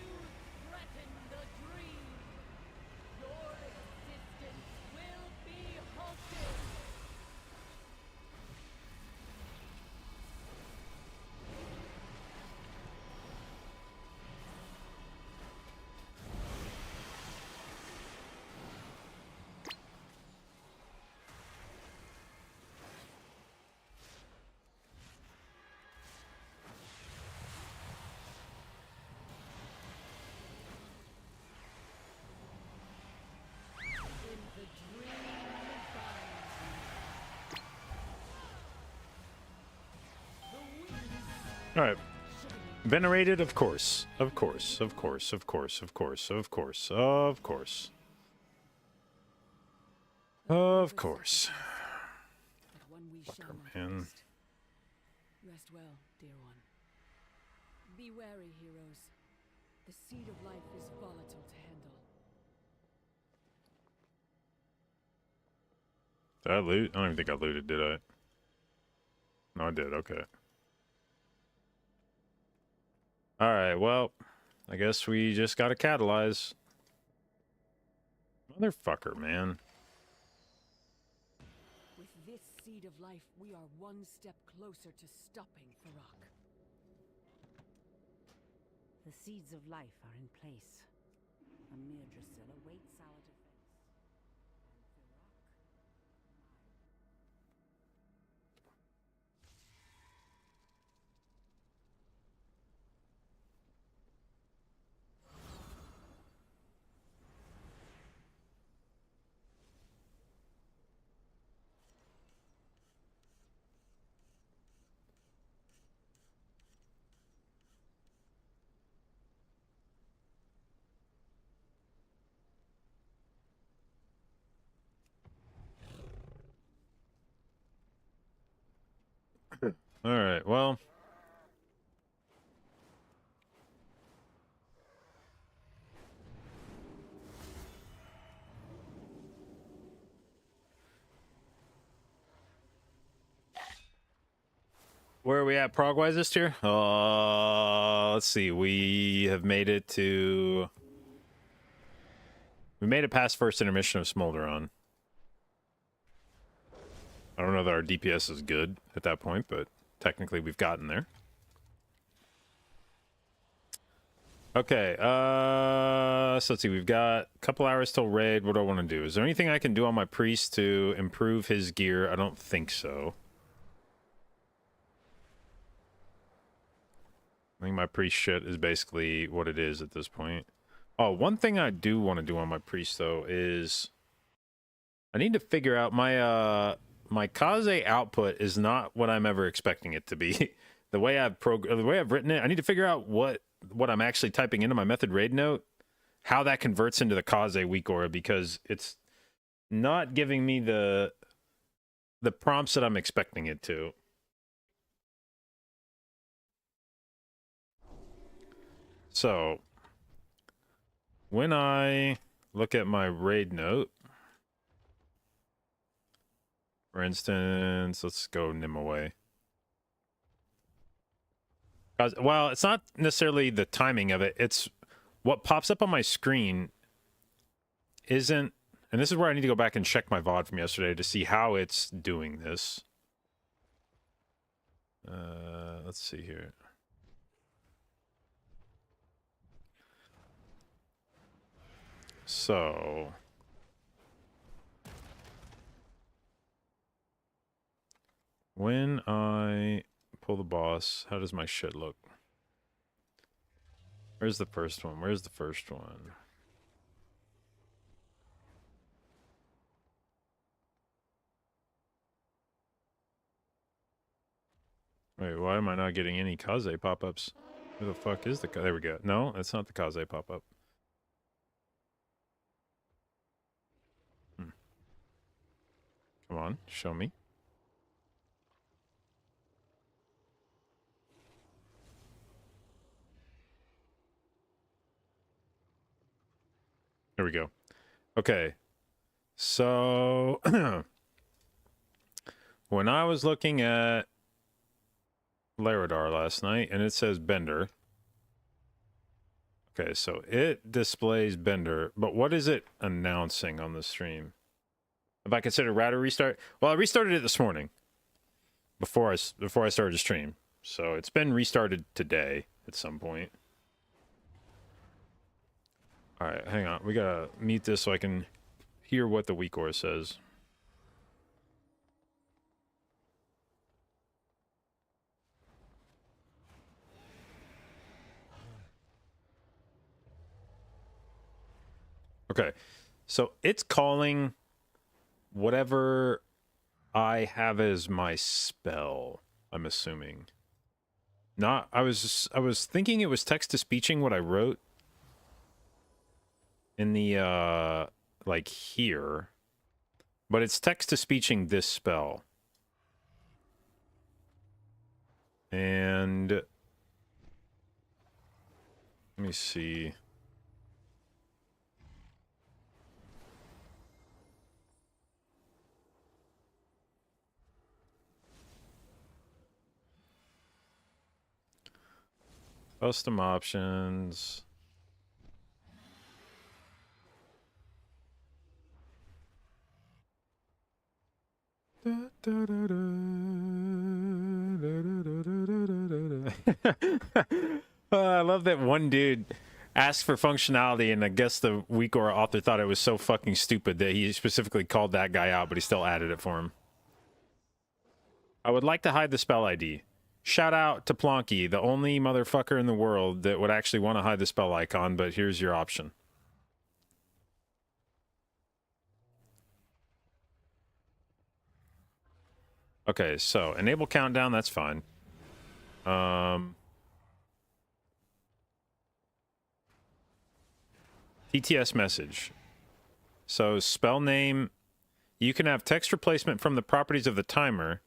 threaten the dream. Your existence will be halted. In the dream binds you. The weak All right. Venerated, of course. Of course. Of course. Of course. Of course. Of course. Of course. Of course. But one we shall Fucker, not man. waste. Rest well, dear one. Be wary, heroes. The seed of life is volatile to handle. Did I loot? I don't even think I looted, did I? No, I did. Okay. All right. Well, I guess we just gotta catalyze. Motherfucker, man. With this seed of life, we are one step closer to stopping Farak. The seeds of life are in place. Amir Drasil awaits our defense. And Farak. All right, well. Where are we at prog-wise this year? Let's see. We have made it to... We made it past first intermission of Smolderon. I don't know that our DPS is good at that point, but technically we've gotten there. Okay, so let's see. We've got a couple hours till raid. What do I want to do? Is there anything I can do on my priest to improve his gear? I don't think so. I think my priest shit is basically what it is at this point. Oh, one thing I do want to do on my priest, though, is... I need to figure out my, my Kaze output is not what I'm ever expecting it to be. The way I've written it, I need to figure out what I'm actually typing into my method raid note, how that converts into the Kaze weak aura, because it's not giving me the prompts that I'm expecting it to. So, when I look at my raid note, for instance, let's go Nimue. Well, it's not necessarily the timing of it. It's what pops up on my screen isn't... And this is where I need to go back and check my VOD from yesterday to see how it's doing this. Let's see here. So... when I pull the boss, how does my shit look? Where's the first one? Where's the first one? Wait, why am I not getting any Kaze pop-ups? Where the fuck is the... There we go. No, that's not the Kaze pop-up. Come on, show me. There we go. Okay. So, when I was looking at Laradar last night, and it says Bender. Okay, so it displays Bender, but what is it announcing on the stream? If I consider router restart? Well, I restarted it this morning. Before I started the stream. So, it's been restarted today at some point. Alright, hang on. We gotta mute this so I can hear what the weak aura says. Okay, so it's calling whatever I have as my spell, I'm assuming. Not, I was thinking it was text-to-speeching what I wrote in the, like here, but it's text-to-speeching this spell. And let me see. Custom options. I love that one dude asked for functionality, and I guess the weak aura author thought it was so fucking stupid that he specifically called that guy out, but he still added it for him. I would like to hide the spell ID. Shout out to Plonky, the only motherfucker in the world that would actually want to hide the spell icon, but here's your option. Okay, so enable countdown, that's fine. TTS message. So spell name, you can have text replacement from the properties of the timer.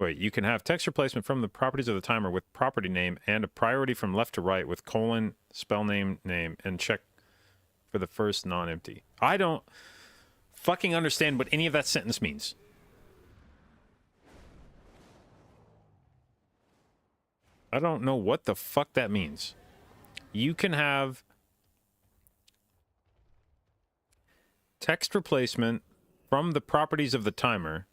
Wait, you can have text replacement from the properties of the timer with property name and a priority from left to right with colon, spell name, and check for the first non-empty. I don't fucking understand what any of that sentence means. I don't know what the fuck that means. You can have text replacement from the properties of the timer.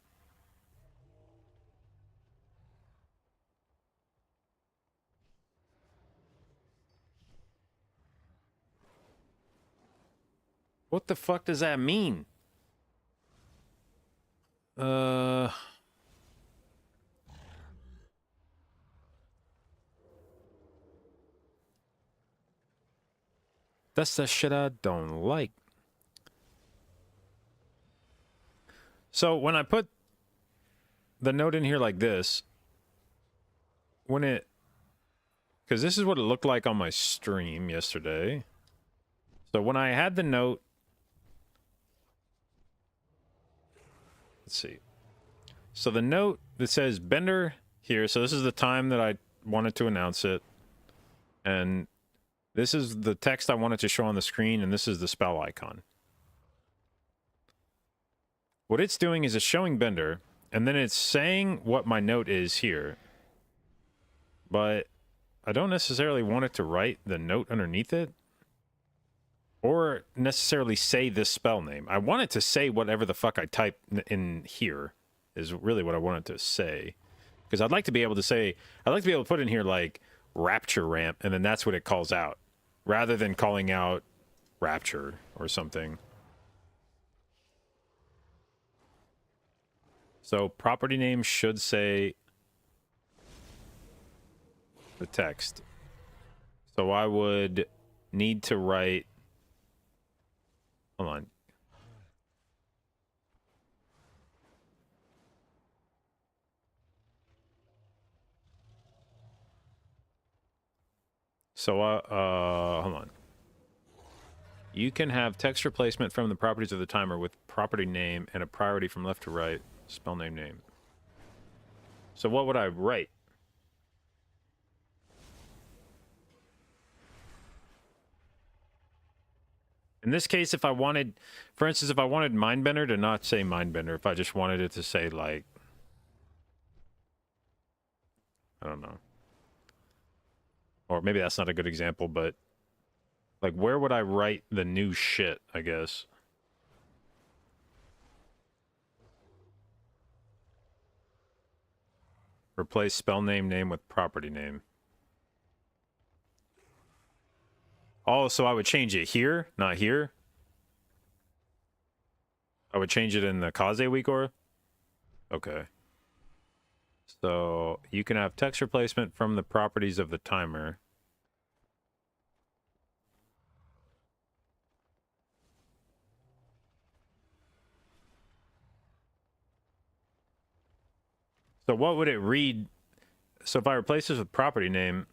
What the fuck does that mean? That's the shit I don't like. So when I put the note in here like this, because this is what it looked like on my stream yesterday. So when I had the note, let's see. So the note that says Bender here, so this is the time that I wanted to announce it. And this is the text I wanted to show on the screen, and this is the spell icon. What it's doing is it's showing Bender, and then it's saying what my note is here. But I don't necessarily want it to write the note underneath it, or necessarily say this spell name. I want it to say whatever the fuck I type in here is really what I want it to say. Because I'd like to be able to say, I'd like to be able to put in here like Rapture Ramp, and then that's what it calls out, rather than calling out Rapture or something. So property name should say the text. So I would need to write, hold on. So, hold on. You can have text replacement from the properties of the timer with property name and a priority from left to right, spell name. So what would I write? In this case, if I wanted, for instance, if I wanted Mindbender to not say Mindbender, if I just wanted it to say, like, I don't know. Or maybe that's not a good example, but like, where would I write the new shit, I guess? Replace spell name with property name. Oh, so I would change it here, not here? I would change it in the Kaze week or? Okay. So you can have text replacement from the properties of the timer. So what would it read? So if I replace this with property name,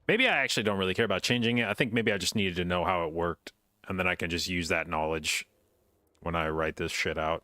maybe I actually don't really care about changing it. I think maybe I just needed to know how it worked, and then I can just use that knowledge when I write this shit out.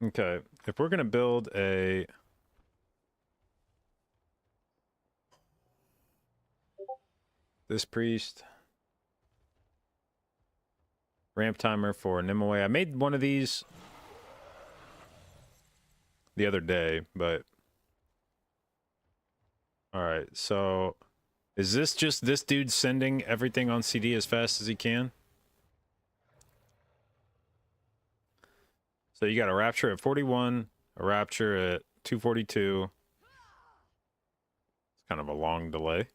Okay, if we're gonna build this priest ramp timer for Nimue. I made one of these the other day, but all right, so is this just this dude sending everything on CD as fast as he can? So you got a Rapture at 41, a Rapture at 242. It's kind of a long delay.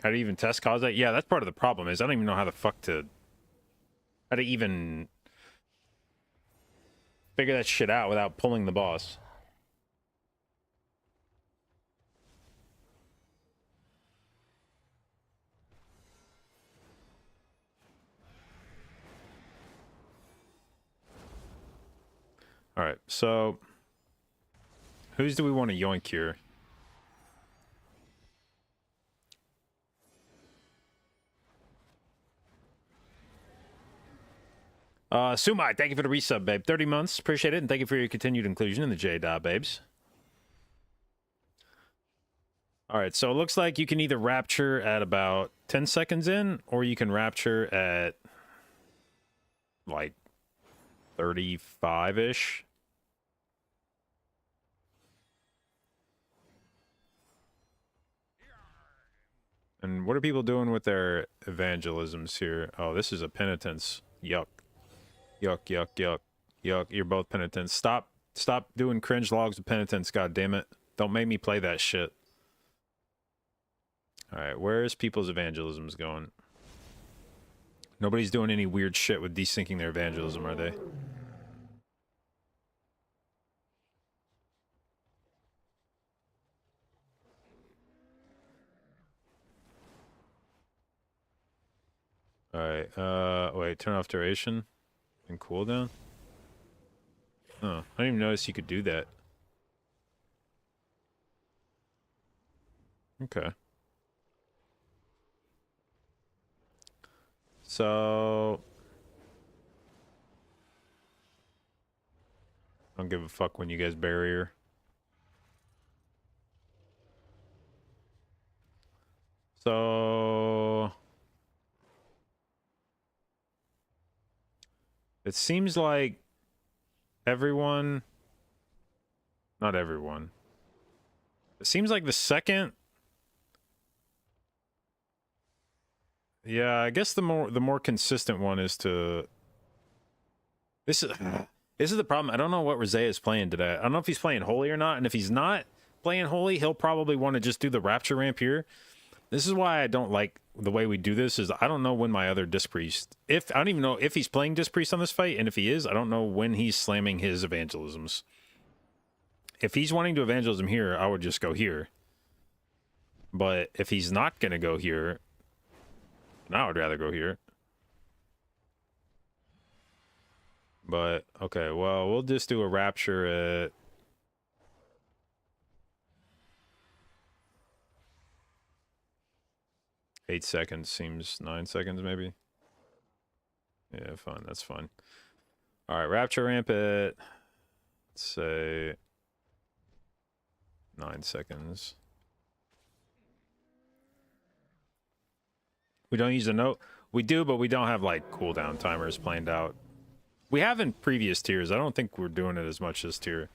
How to even test cause that? Yeah, that's part of the problem is I don't even know how the fuck to... How to even... figure that shit out without pulling the boss. Alright, so... Whose do we want to yoink here? Sumai, thank you for the resub, babe. 30 months, appreciate it, and thank you for your continued inclusion in the J-Dot, babes. Alright, so it looks like you can either rapture at about 10 seconds in, or you can rapture at, like, 35-ish. And what are people doing with their evangelisms here? Oh, this is a penitence. Yuck. Yuck, yuck, yuck. Yuck, you're both penitents. Stop doing cringe logs of penitence, god damn it. Don't make me play that shit. Alright, where's people's evangelisms going? Nobody's doing any weird shit with desyncing their evangelism, are they? Alright, wait, turn off duration and cooldown? Oh, I didn't even notice you could do that. Okay. So... I don't give a fuck when you guys bury her. So... It seems like everyone... Not everyone. It seems like the second... Yeah, I guess the more consistent one is to... This is the problem. I don't know what Rosé is playing today. I don't know if he's playing Holy or not, and if he's not playing Holy, he'll probably want to just do the Rapture ramp here. This is why I don't like the way we do this, is I don't know when my other Disc Priest... I don't even know if he's playing Disc Priest on this fight, and if he is, I don't know when he's slamming his evangelisms. If he's wanting to evangelism here, I would just go here. But if he's not going to go here, then I would rather go here. But, okay, well, we'll just do a Rapture at... Eight seconds seems 9 seconds, maybe. Yeah, fine. That's fine. All right, Rapture ramp at, let's say, 9 seconds. We don't use a note. We do, but we don't have, like, cooldown timers planned out. We have in previous tiers. I don't think we're doing it as much this tier.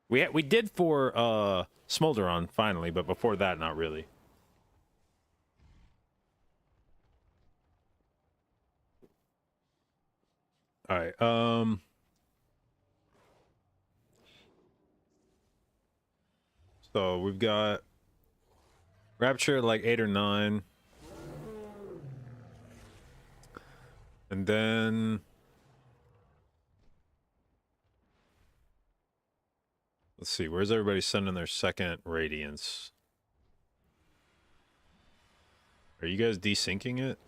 We did for Smolderon, finally, but before that, not really. All right, so we've got Rapture at like 8 or 9. And then let's see, where's everybody sending their second Radiance? Are you guys desyncing it?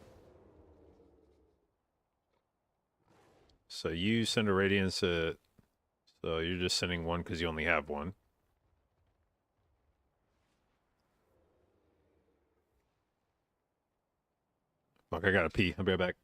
So you send a Radiance at... So you're just sending one because you only have one. Fuck, I gotta pee. I'll be right back.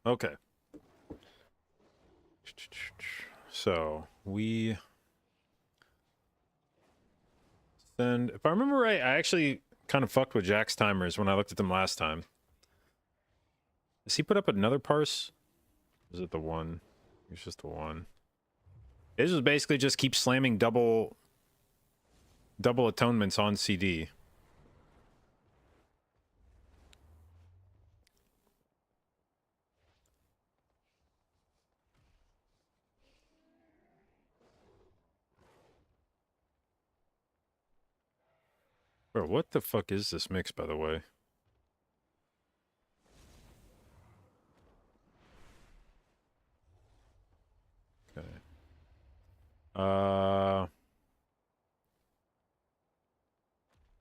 Okay. So we send. If I remember right, I actually kind of fucked with Jack's timers when I looked at them last time. Does he put up another parse? Is it the one? It's just the one. This is basically just keep slamming double atonements on CD. Bro, what the fuck is this mix, by the way? Okay.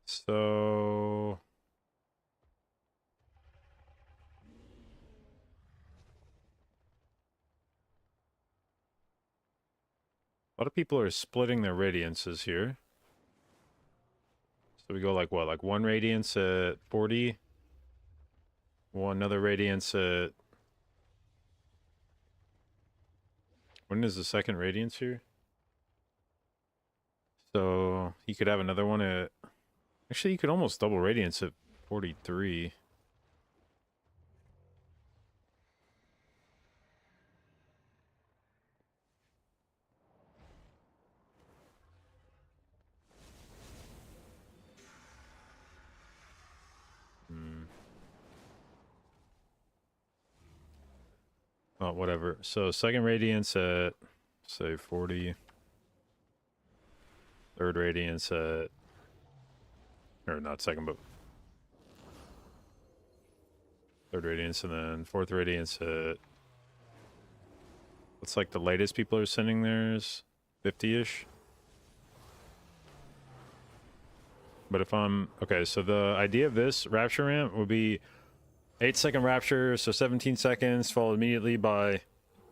So a lot of people are splitting their radiances here. So we go like what? Like one radiance at 40. One another radiance at... When is the second radiance here? So you could have another one at... Actually, you could almost double radiance at 43. Oh, whatever. So second radiance at, say, 40. Third radiance at... Or not second, but... Third radiance, and then fourth radiance at... Looks like the latest people are sending theirs 50-ish. But if I'm... Okay, so the idea of this rapture ramp would be 8-second rapture, so 17 seconds, followed immediately by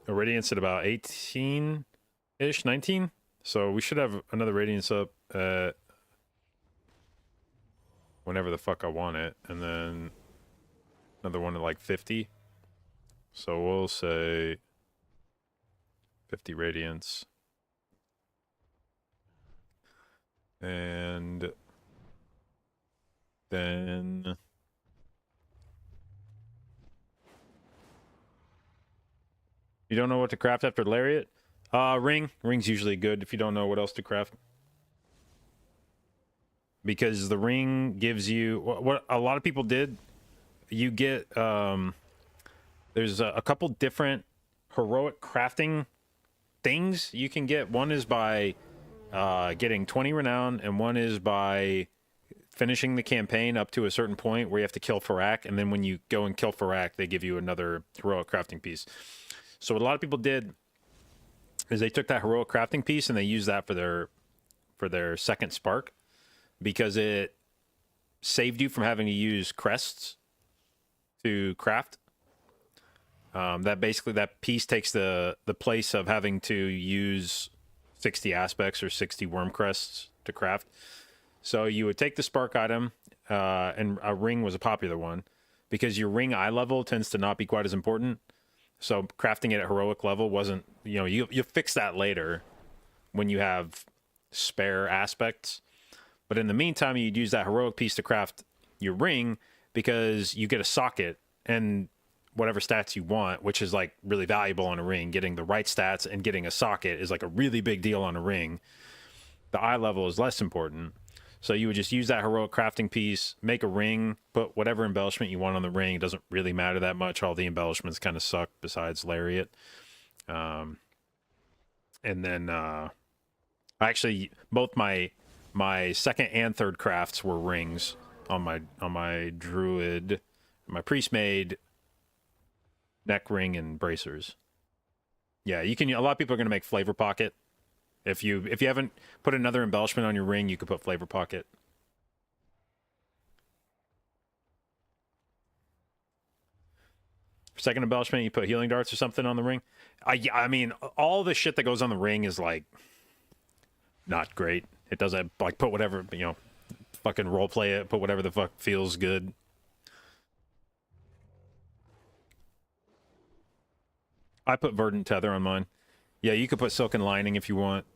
a radiance at about 18-ish, 19. So we should have another radiance up at whenever the fuck I want it, and then another one at like 50. So we'll say 50 radiance. And then you don't know what to craft after Lariat? Ring. Ring's usually good if you don't know what else to craft. Because the ring gives you... What a lot of people did, you get... there's a couple different heroic crafting things you can get. One is by getting 20 renown, and one is by finishing the campaign up to a certain point where you have to kill Farak, and then when you go and kill Farak, they give you another heroic crafting piece. So what a lot of people did is they took that heroic crafting piece and they used that for their second spark, because it saved you from having to use crests to craft. That piece takes the place of having to use 60 aspects or 60 worm crests to craft. So you would take the spark item, and a ring was a popular one, because your ring eye level tends to not be quite as important. So crafting it at heroic level wasn't, you fix that later when you have spare aspects. But in the meantime, you'd use that heroic piece to craft your ring, because you get a socket and whatever stats you want, which is like really valuable on a ring. Getting the right stats and getting a socket is like a really big deal on a ring. The eye level is less important. So you would just use that heroic crafting piece, make a ring, put whatever embellishment you want on the ring. It doesn't really matter that much. All the embellishments kind of suck besides Lariat. And then actually both my second and third crafts were rings on my druid. My priest made neck ring and bracers. Yeah, you can. A lot of people are going to make flavor pocket. If you haven't put another embellishment on your ring, you could put flavor pocket. For second embellishment, you put healing darts or something on the ring. I mean, all the shit that goes on the ring is like not great. It doesn't like put whatever, fucking role play it, put whatever the fuck feels good. I put verdant tether on mine. Yeah, you could put silken lining if you want.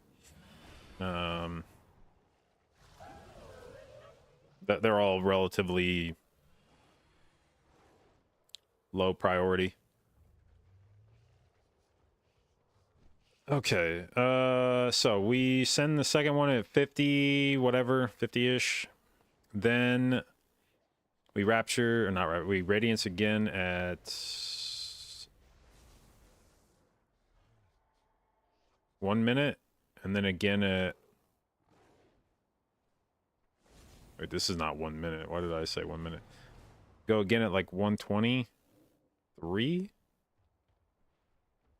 They're all relatively low priority. Okay, so we send the second one at 50, whatever, 50-ish. Then we rapture, or not right, we radiance again at 1 minute, and then again at... Wait, this is not 1 minute. Why did I say 1 minute? Go again at like 123?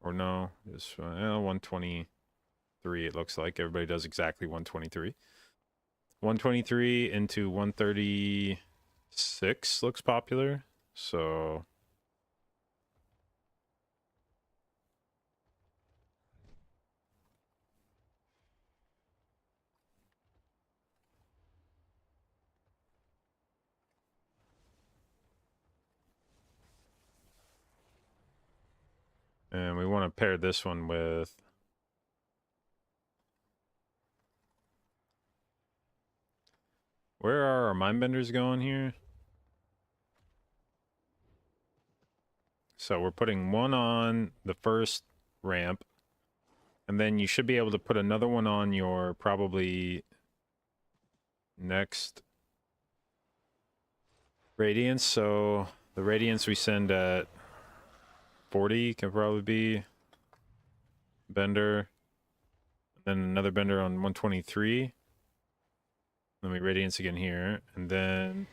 Or no, it's 123, it looks like. Everybody does exactly 123. 123 into 136 looks popular, so... And we want to pair this one with... Where are our mindbenders going here? So we're putting one on the first ramp. And then you should be able to put another one on your probably next radiance. So the radiance we send at 40 can probably be bender. Then another bender on 123. Then we radiance again here. And then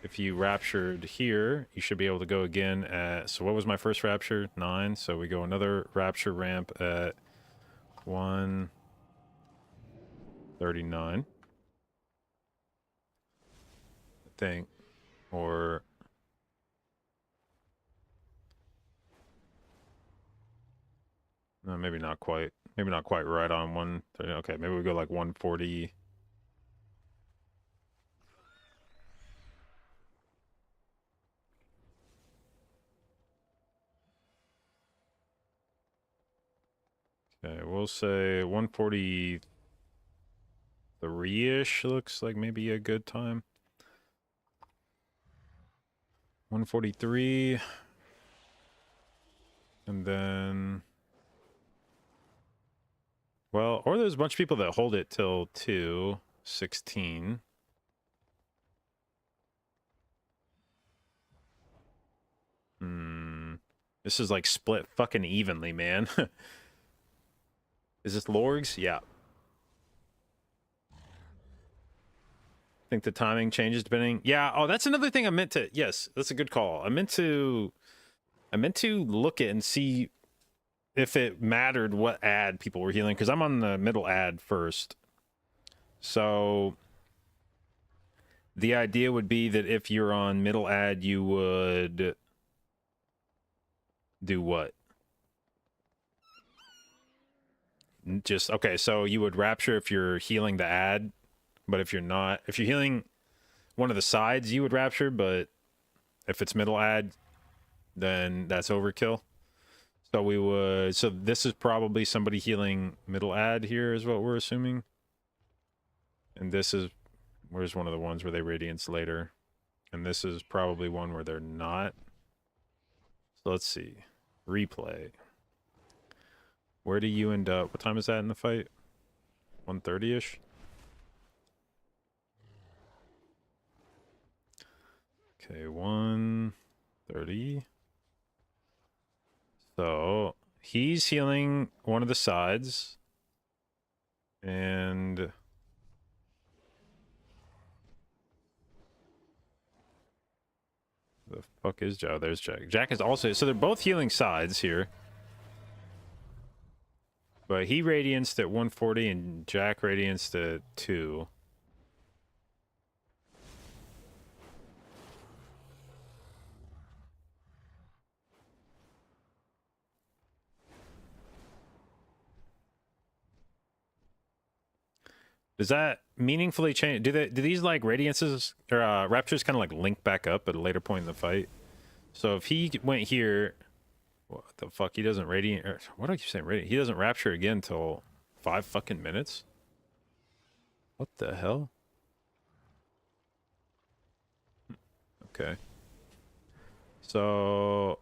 if you raptured here, you should be able to go again at... So what was my first rapture? 9. So we go another rapture ramp at 139. I think. Or... No, maybe not quite. Maybe not quite right on 130. Okay, maybe we go like 140. Okay, we'll say 143-ish looks like maybe a good time. 143. And then... Well, or there's a bunch of people that hold it till 2:16. This is like split fucking evenly, man. Is this Lorgs? Yeah. Think the timing changes depending... Yeah, oh, that's another thing I meant to... Yes, that's a good call. I meant to look at and see if it mattered what ad people were healing, because I'm on the middle ad first. So the idea would be that if you're on middle ad, you would do what? Just, okay, so you would rapture if you're healing the ad, but if you're not, if you're healing one of the sides, you would rapture, but if it's middle ad, then that's overkill. So we would, so this is probably somebody healing middle ad here is what we're assuming. And this is, where's one of the ones where they radiance later? And this is probably one where they're not. So let's see. Replay. Where do you end up? What time is that in the fight? 1:30-ish? Okay, 1:30. So he's healing one of the sides. And the fuck is Jack? Oh, there's Jack. Jack is also, so they're both healing sides here. But he radianced at 140 and Jack radianced at 2. Does that meaningfully change? Do these like radiances or raptures kind of like link back up at a later point in the fight? So if he went here, What the fuck? He doesn't radiant. What do I keep saying? Radiant. He doesn't rapture again until 5 fucking minutes. What the hell? Okay. So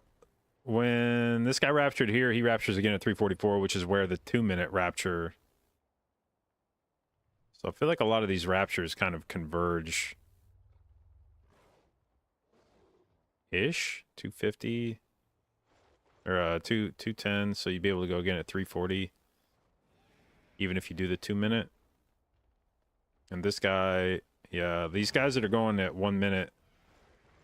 when this guy raptured here, he raptures again at 344, which is where the 2-minute rapture. So I feel like a lot of these raptures kind of converge. Ish 250 or 210, so you'd be able to go again at 340 even if you do the 2-minute. And this guy, yeah, these guys that are going at 1 minute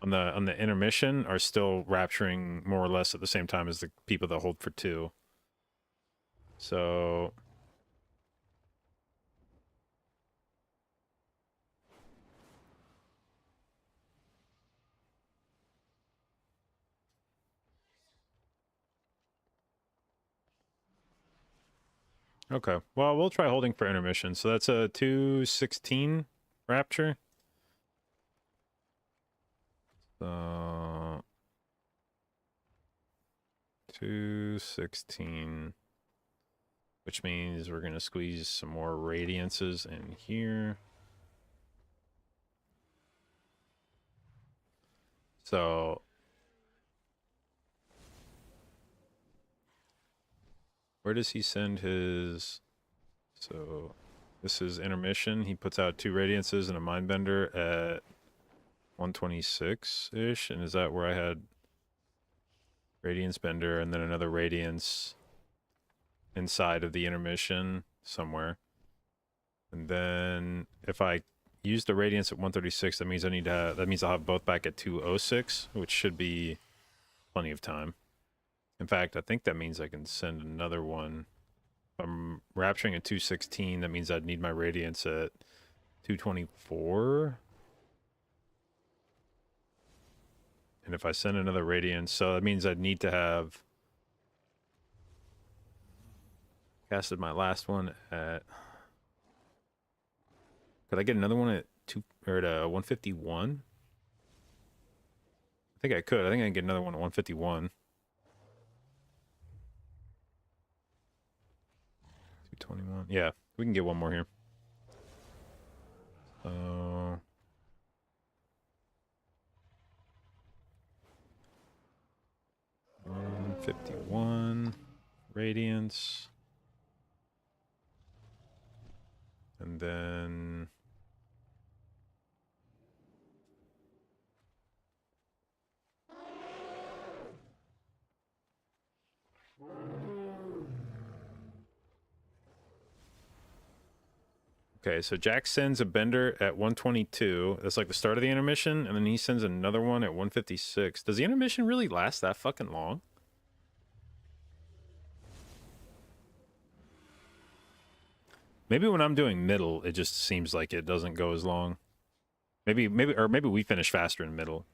on the intermission are still rapturing more or less at the same time as the people that hold for 2. So okay, well, we'll try holding for intermission. So that's a 216 rapture. So 216, which means we're gonna squeeze some more radiances in here. So where does he send his? So this is intermission. He puts out 2 radiances and a mindbender at 126-ish. And is that where I had radiance bender and then another radiance inside of the intermission somewhere? And then if I use the radiance at 136, that means I need to have, that means I'll have both back at 206, which should be plenty of time. In fact, I think that means I can send another one. If I'm rapturing at 216, that means I'd need my radiance at 224. And if I send another radiance, so that means I'd need to have casted my last one at... Could I get another one at 151? I think I could. I think I can get another one at 151. 221. Yeah, we can get one more here. So 151 radiance. And then okay, so Jack sends a bender at 122. That's like the start of the intermission, and then he sends another one at 156. Does the intermission really last that fucking long? Maybe when I'm doing middle, it just seems like it doesn't go as long. Maybe we finish faster in middle.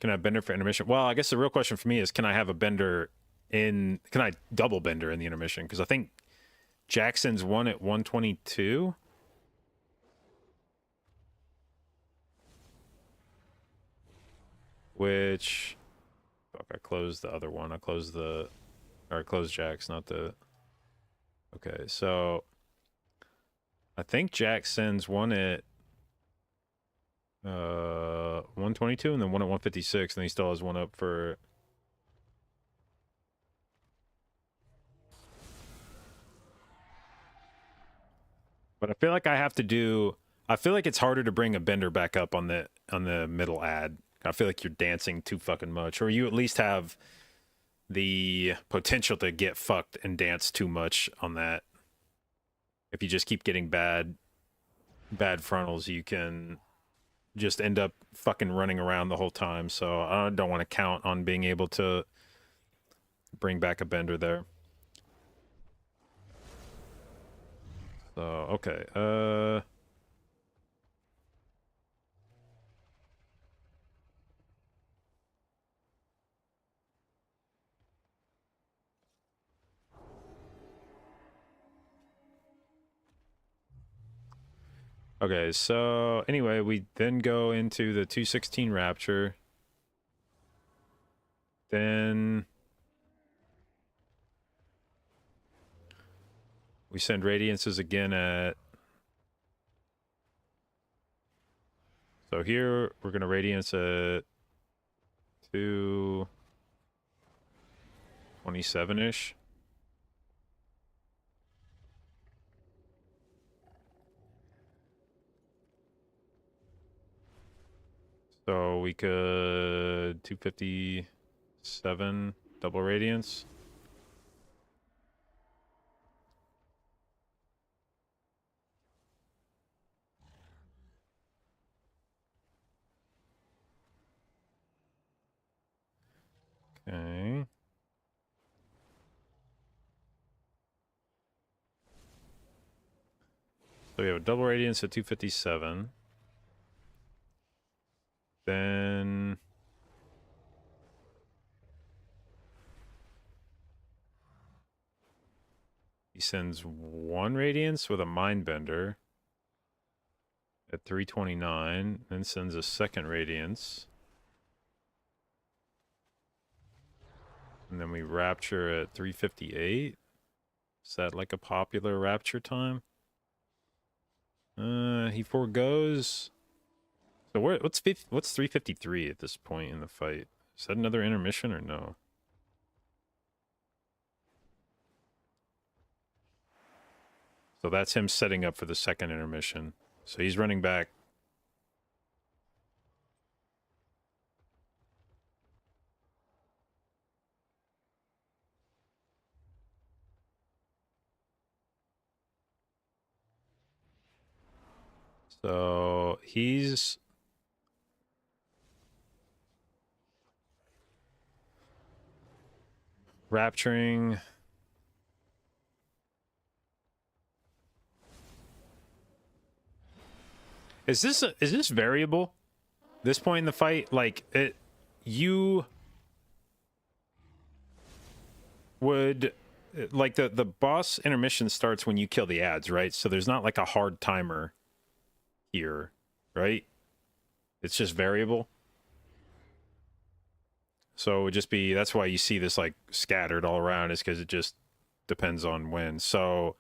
Can I have bender for intermission? Well, I guess the real question for me is, can I have a bender in... Can I double bender in the intermission? Because I think Jackson's one at 122. Which... Fuck, I closed the other one. I closed the... Or I closed Jack's, not the... Okay, so... I think Jack sends one at... 122 and then one at 156, and he still has one up for... But I feel like I have to do... I feel like it's harder to bring a bender back up on the middle ad. I feel like you're dancing too fucking much, or you at least have the potential to get fucked and dance too much on that. If you just keep getting bad frontals, you can just end up fucking running around the whole time. So I don't want to count on being able to bring back a bender there. So, okay. Okay, so anyway, we then go into the 216 Rapture. Then we send radiances again at... So here, we're going to radiance at 227-ish. So we could 257 double radiance. Okay. So we have a double radiance at 257. Then he sends one radiance with a mindbender at 329, then sends a second radiance. And then we rapture at 358. Is that like a popular rapture time? He forgoes. So what's 353 at this point in the fight? Is that another intermission or no? So that's him setting up for the second intermission. So he's running back. So he's rapturing. Is this variable? This point in the fight, like you would like the boss intermission starts when you kill the ads, right? So there's not like a hard timer here, right? It's just variable. So it would just be, that's why you see this like scattered all around, is because it just depends on when. So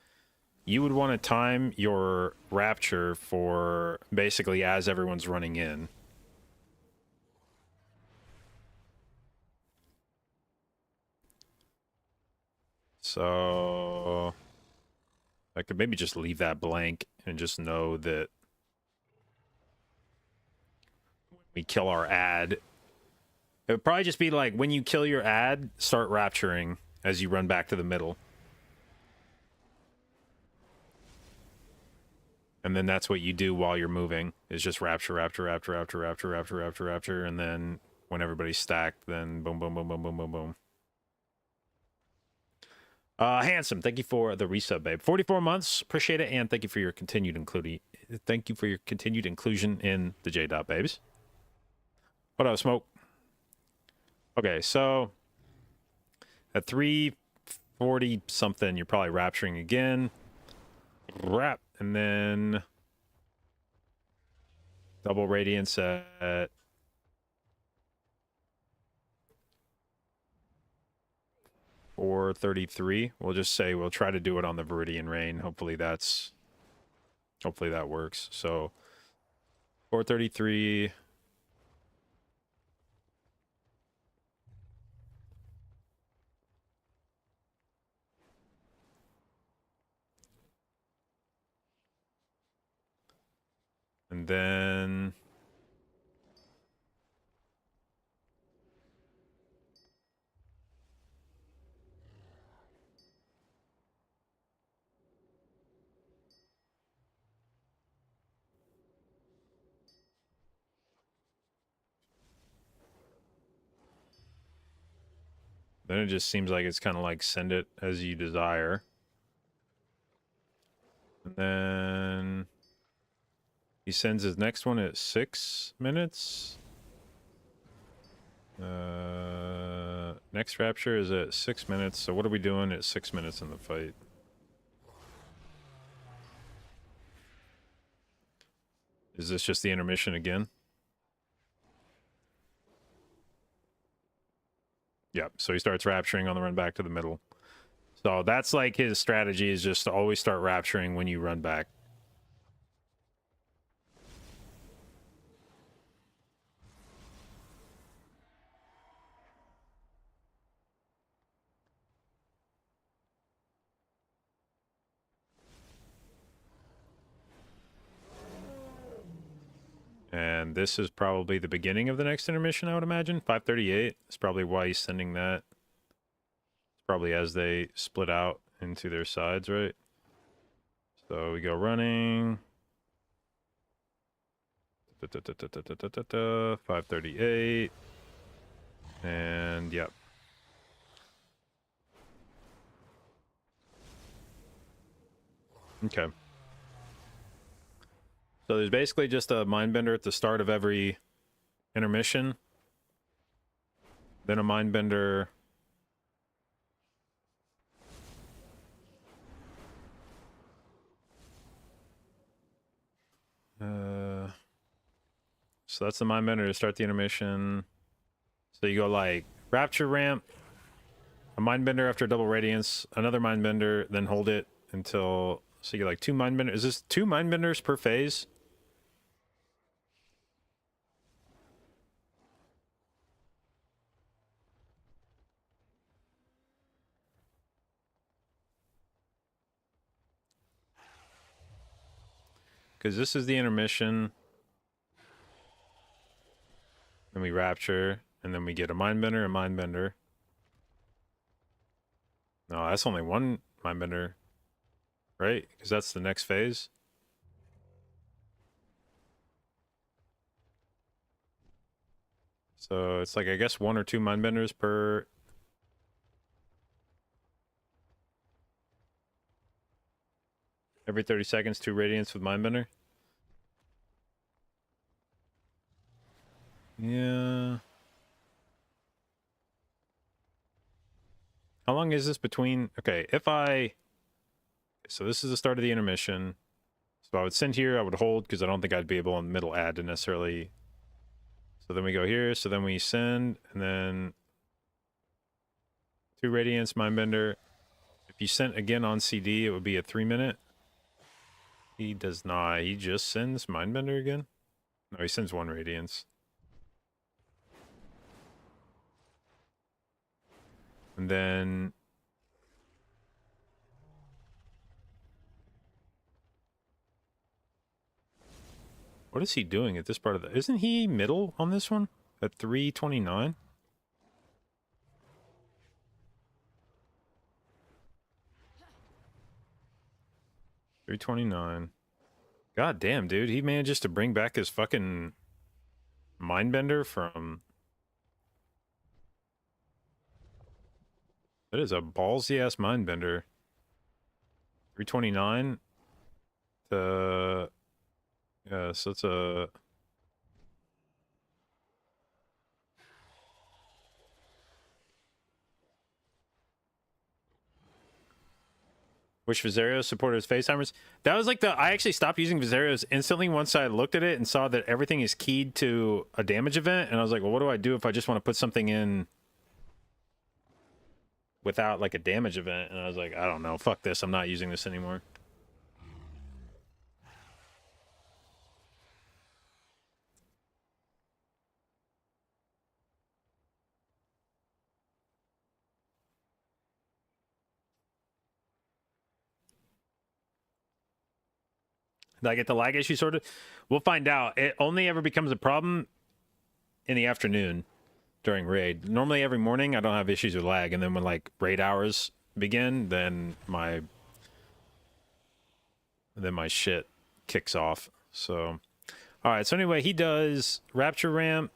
you would want to time your rapture for basically as everyone's running in. So I could maybe just leave that blank and just know that when we kill our ad, it would probably just be like, when you kill your ad, start rapturing as you run back to the middle. And then that's what you do while you're moving, is just rapture, rapture, rapture, rapture, rapture, rapture, rapture, rapture, and then when everybody's stacked, then boom, boom, boom, boom, boom, boom, boom. Handsome, thank you for the resub, babe. 44 months, appreciate it, and thank you for your continued inclusion in the J Dot babes. What up, Smoke? Okay, so at 340 something, you're probably rapturing again. Wrap, and then double radiance at 433. We'll just say we'll try to do it on the Viridian Rain. Hopefully that works. So 433. And then it just seems like it's kind of like send it as you desire. And then he sends his next one at 6 minutes. Next rapture is at 6 minutes. So what are we doing at 6 minutes in the fight? Is this just the intermission again? Yep. So he starts rapturing on the run back to the middle. So that's like his strategy, is just to always start rapturing when you run back. And this is probably the beginning of the next intermission, I would imagine. 5:38 is probably why he's sending that. It's probably as they split out into their sides, right? So we go running. 5:38. And yep. Okay. So there's basically just a mindbender at the start of every intermission. Then a mindbender. So that's the mindbender to start the intermission. So you go like rapture ramp, a mindbender after double radiance, another mindbender, then hold it until, so you get like 2 mindbenders. Is this 2 mindbenders per phase? Because this is the intermission. Then we rapture, and then we get a mindbender, a mindbender. No, that's only 1 mindbender, right? Because that's the next phase. So it's like, I guess 1 or 2 mindbenders per. Every 30 seconds, 2 radiance with mindbender. Yeah. How long is this between? Okay, if I. So this is the start of the intermission. So I would send here, I would hold, because I don't think I'd be able in the middle add to necessarily. So then we go here, so then we send, and then 2 radiance, mindbender. If you sent again on CD, it would be a 3-minute. He does not. He just sends mindbender again? No, he sends 1 radiance. And then what is he doing at this part of the... Isn't he middle on this one? At 329? $329. God damn, dude. He manages to bring back his fucking mindbender from... That is a ballsy-ass mindbender. 329 to... Yeah, so it's a... Which Vizarios supported his face timers? That was like the... I actually stopped using Vizarios instantly once I looked at it and saw that everything is keyed to a damage event. And I was like, well, what do I do if I just want to put something in without like a damage event? And I was like, I don't know. Fuck this. I'm not using this anymore. Did I get the lag issue sorted? We'll find out. It only ever becomes a problem in the afternoon during raid. Normally every morning I don't have issues with lag, and then when like raid hours begin, then my shit kicks off. So all right, so anyway, he does rapture ramp,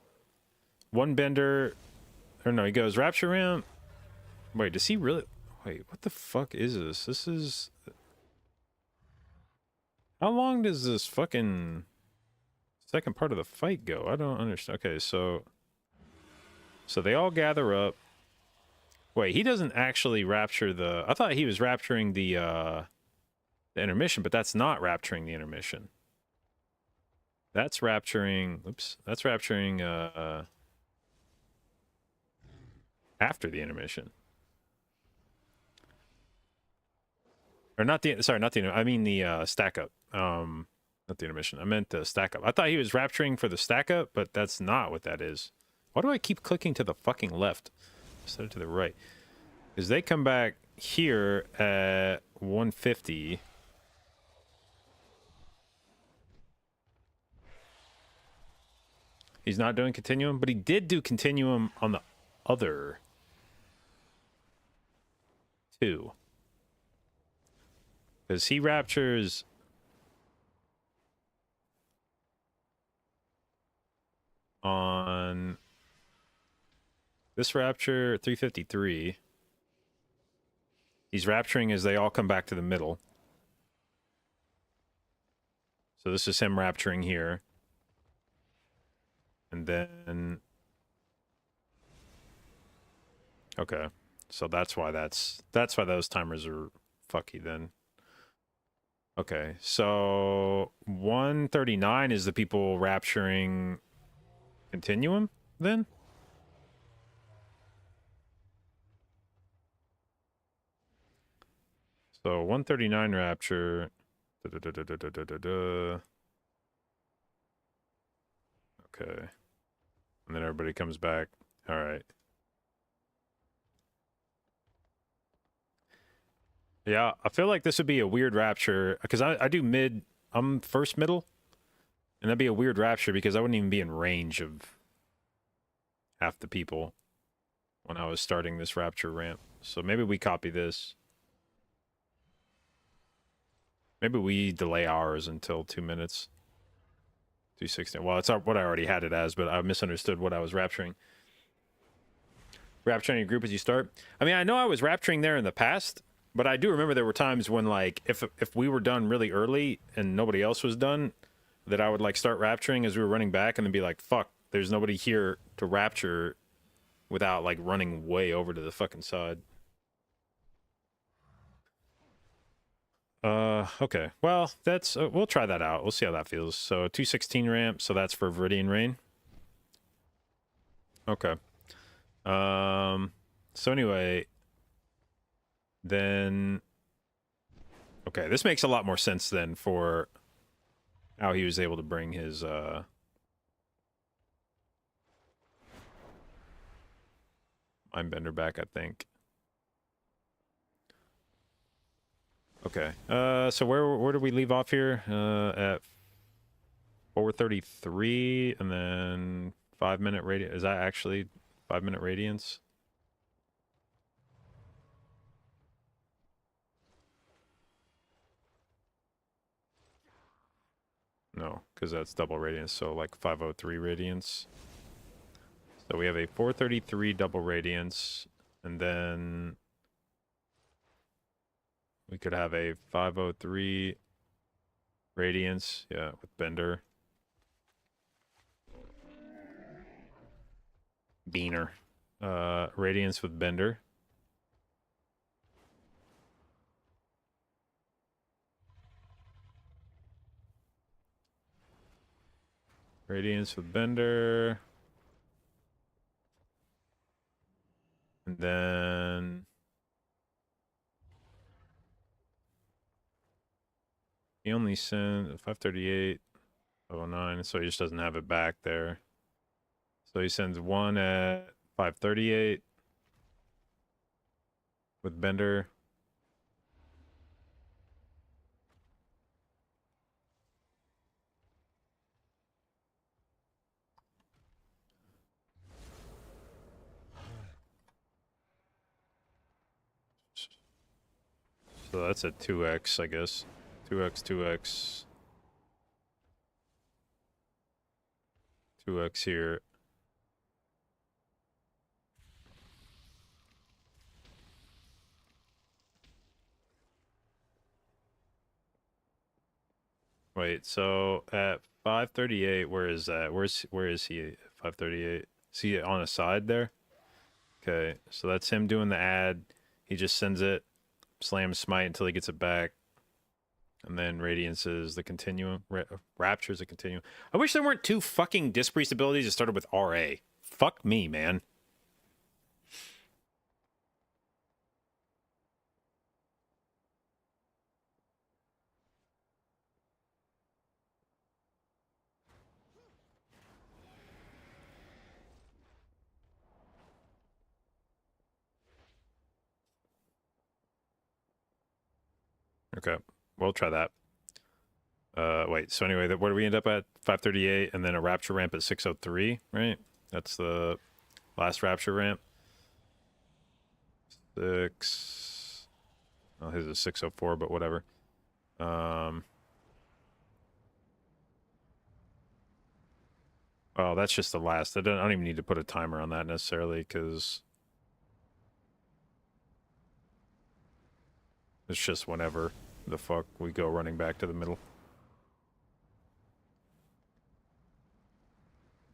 1 bender, or no, he goes rapture ramp. Wait, does he really? Wait, what the fuck is this? This is... How long does this fucking second part of the fight go? I don't understand. Okay, so they all gather up. Wait, he doesn't actually rapture the... I thought he was rapturing the intermission, but that's not rapturing the intermission. That's rapturing... Oops. That's rapturing... After the intermission. Or not the, sorry, not the, I mean the stack up. Not the intermission. I meant the stack up. I thought he was rapturing for the stack up, but that's not what that is. Why do I keep clicking to the fucking left instead of to the right? Because they come back here at 150. He's not doing continuum, but he did do continuum on the other two. Because he raptures on this rapture 353. He's rapturing as they all come back to the middle. So this is him rapturing here. And then... Okay. So that's why that's why those timers are fucky then. Okay, so 139 is the people rapturing continuum then? So 139 rapture. Okay. And then everybody comes back. All right. Yeah, I feel like this would be a weird rapture because I do mid, I'm first middle, and that'd be a weird rapture because I wouldn't even be in range of half the people when I was starting this rapture ramp. So maybe we copy this. Maybe we delay ours until 2 minutes. 260. Well, it's what I already had it as, but I misunderstood what I was rapturing. Rapturing your group as you start. I mean, I know I was rapturing there in the past. But I do remember there were times when, like, if we were done really early and nobody else was done, that I would, like, start rapturing as we were running back and then be like, fuck, there's nobody here to rapture without, like, running way over to the fucking side. Okay. Well, that's, we'll try that out. We'll see how that feels. So, 216 ramp, so that's for Viridian Rain. Okay. So anyway... Then, okay, this makes a lot more sense then for how he was able to bring his, Mindbender back, I think. Okay, so where did we leave off here? At 433, and then 5-minute radiance. Is that actually 5-minute radiance? No, because that's double radiance, so like 503 radiance. So we have a 433 double radiance, and then we could have a 503 radiance, yeah, with Bender. Beaner. Radiance with Bender. Radiance with Bender. And then... he only sent 538, 509, so he just doesn't have it back there. So he sends one at 538 with Bender. So that's a 2x, I guess. 2x, 2x. 2x here. Wait, so at 538, where is that? Where is he at 538? Is he on a side there? Okay, so that's him doing the ad. He just sends it, slams smite until he gets it back. And then Radiance is the continuum. Rapture's a continuum. I wish there weren't 2 fucking Disc Priest abilities that started with RA. Fuck me, man. Okay, we'll try that. Wait, so anyway, what do we end up at? 538, and then a rapture ramp at 603, right? That's the last rapture ramp. 6... Oh, his is 604, but whatever. Oh, that's just the last. I don't even need to put a timer on that necessarily, because it's just whenever the fuck we go running back to the middle.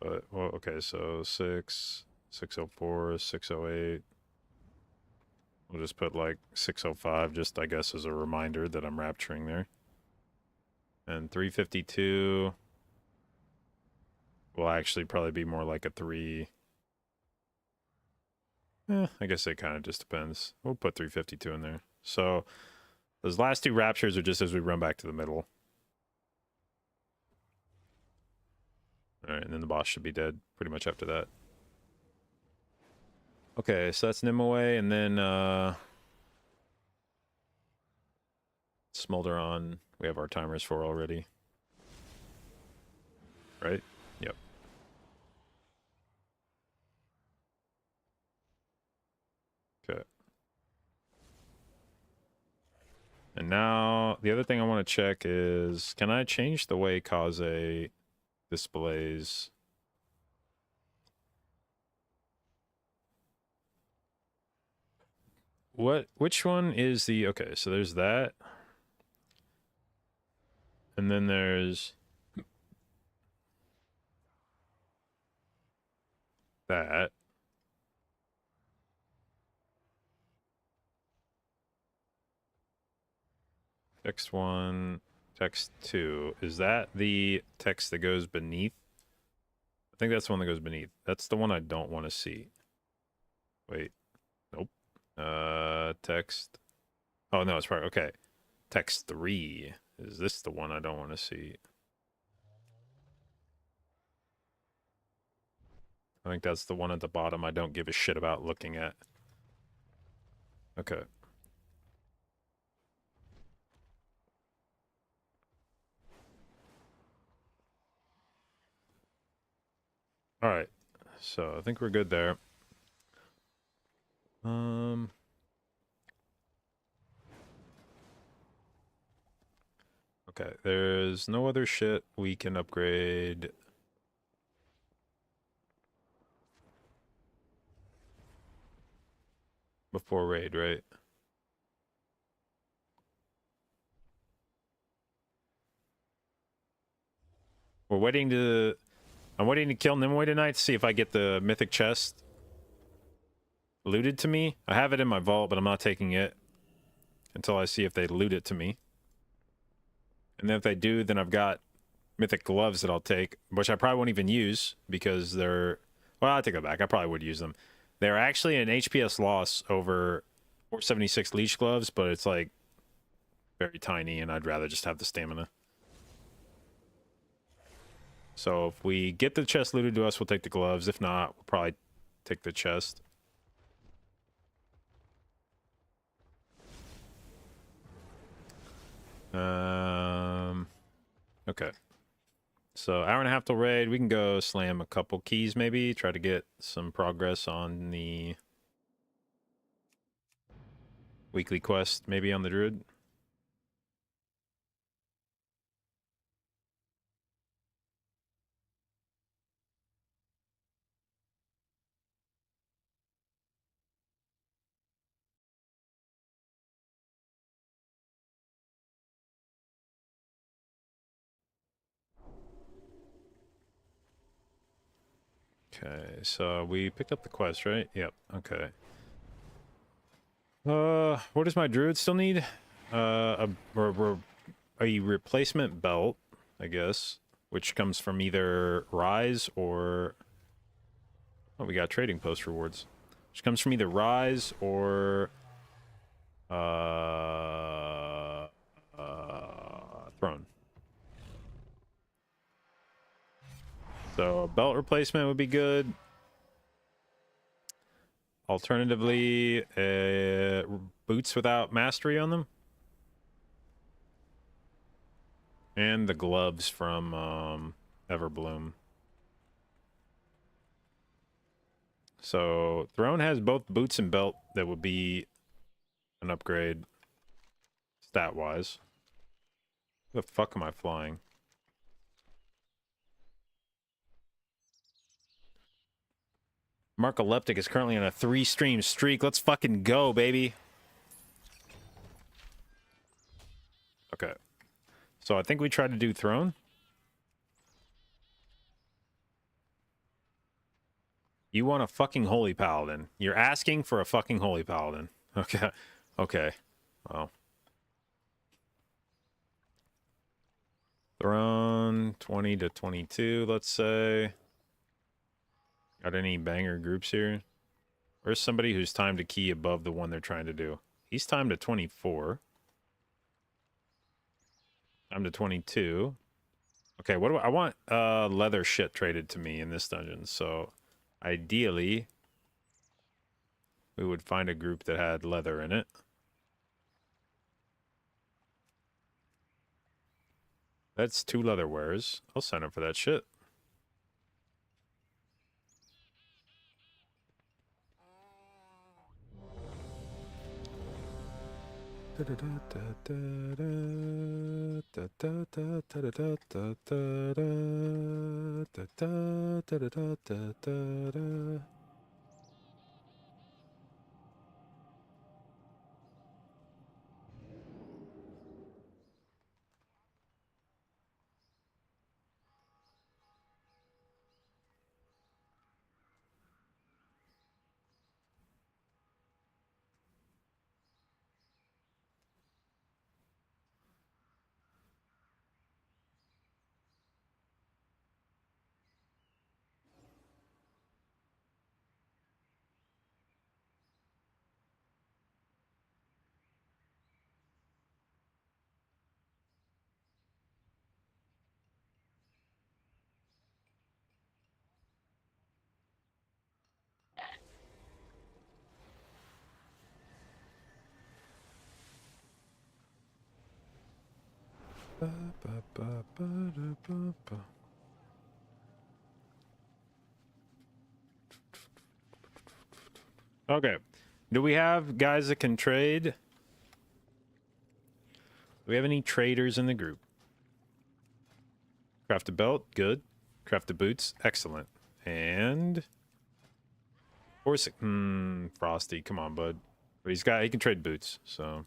But, well, okay, so 604, 608. We'll just put like 605, just I guess as a reminder that I'm rapturing there. And 352 will actually probably be more like a 3. I guess it kind of just depends. We'll put 352 in there. So those last 2 raptures are just as we run back to the middle. All right, and then the boss should be dead pretty much after that. Okay, so that's Nimue, and then Smolder on. We have our timers for already. Right? Yep. Okay. And now, the other thing I want to check is, can I change the way Kaze displays? Which one is the, okay, so there's that. And then there's that. Text 1, text 2. Is that the text that goes beneath? I think that's the one that goes beneath. That's the one I don't want to see. Wait. Nope. Text. Oh, no, it's probably, okay. Text 3. Is this the one I don't want to see? I think that's the one at the bottom I don't give a shit about looking at. Okay. All right. So I think we're good there. Okay, there's no other shit we can upgrade. Before raid, right? I'm waiting to kill Nimue tonight to see if I get the mythic chest looted to me. I have it in my vault, but I'm not taking it until I see if they loot it to me. And then if they do, then I've got mythic gloves that I'll take, which I probably won't even use because they're... Well, I'll take it back. I probably would use them. They're actually an HPS loss over 476 leech gloves, but it's like very tiny, and I'd rather just have the stamina. So if we get the chest looted to us, we'll take the gloves. If not, we'll probably take the chest. Okay. So hour and a half till raid. We can go slam a couple keys maybe. Try to get some progress on the weekly quest maybe on the druid. Okay, so we picked up the quest, right? Yep, okay. What does my druid still need? A replacement belt, I guess, which comes from either Rise or... Oh, we got trading post rewards. Which comes from either Rise or... Throne. So a belt replacement would be good. Alternatively, boots without mastery on them. And the gloves from Everbloom. So Throne has both boots and belt that would be an upgrade stat-wise. Where the fuck am I flying? Marcoleptic is currently on a 3-stream streak. Let's fucking go, baby. Okay. So I think we tried to do Throne. You want a fucking Holy Paladin. You're asking for a fucking Holy Paladin. Okay. Okay. Well. Throne, 20 to 22, let's say. Got any banger groups here? Where's somebody who's timed a key above the one they're trying to do? He's timed to 24. I'm to 22. Okay, what do I want? Leather shit traded to me in this dungeon. So, ideally, we would find a group that had leather in it. That's 2 leather wares. I'll sign up for that shit. Okay. Do we have guys that can trade? Do we have any traders in the group? Craft a belt, good. Craft the boots, excellent. And horse, Frosty, come on, bud. But he can trade boots, so.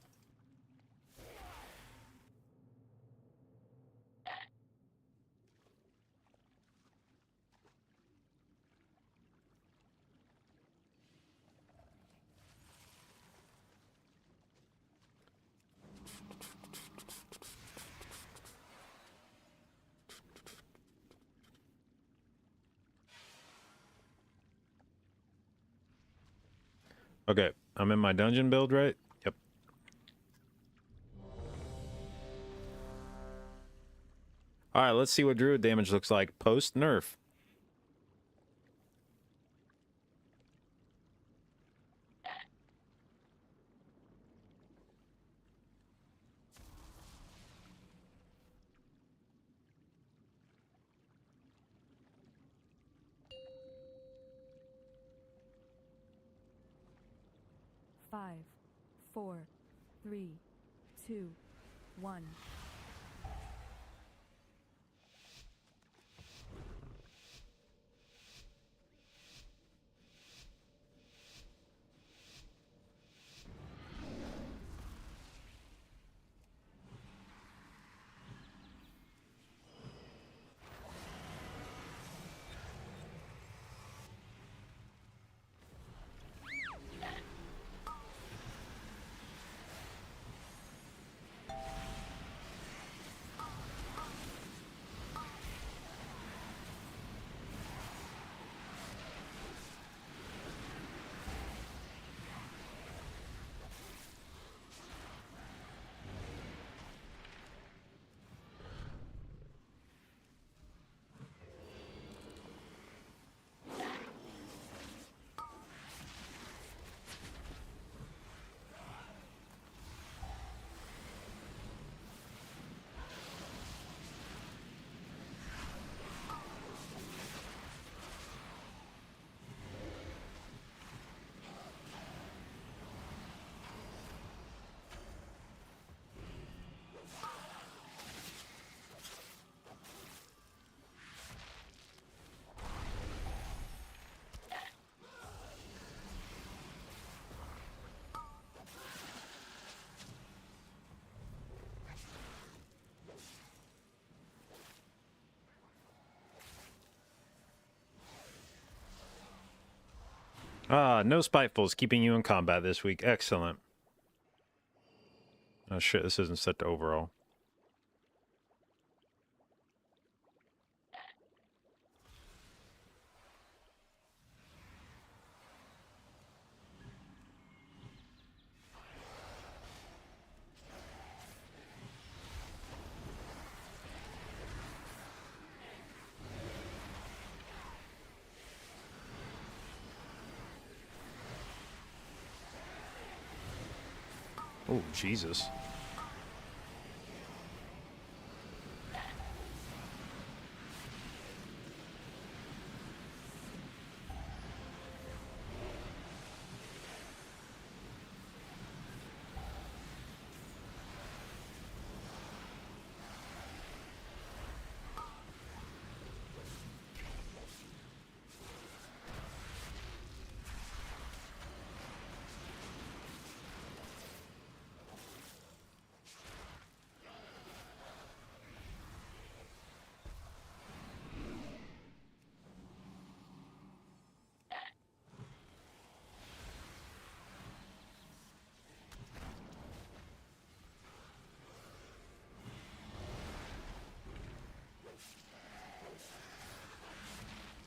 Okay, I'm in my dungeon build, right? Yep. All right, let's see what druid damage looks like post nerf. Five, 4, 3, 2, 1. Ah, no spitefuls keeping you in combat this week. Excellent. Oh shit, this isn't set to overall. Oh, Jesus.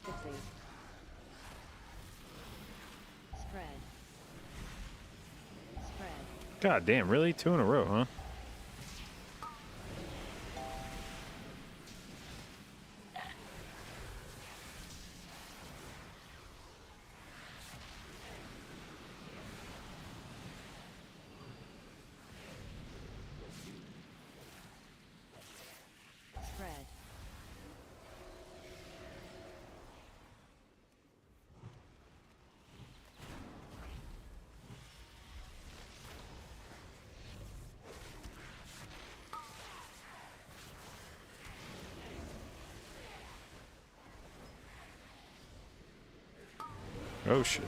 Quickly. Spread. Spread. God damn, really? 2 in a row, huh? Spread. Oh shit.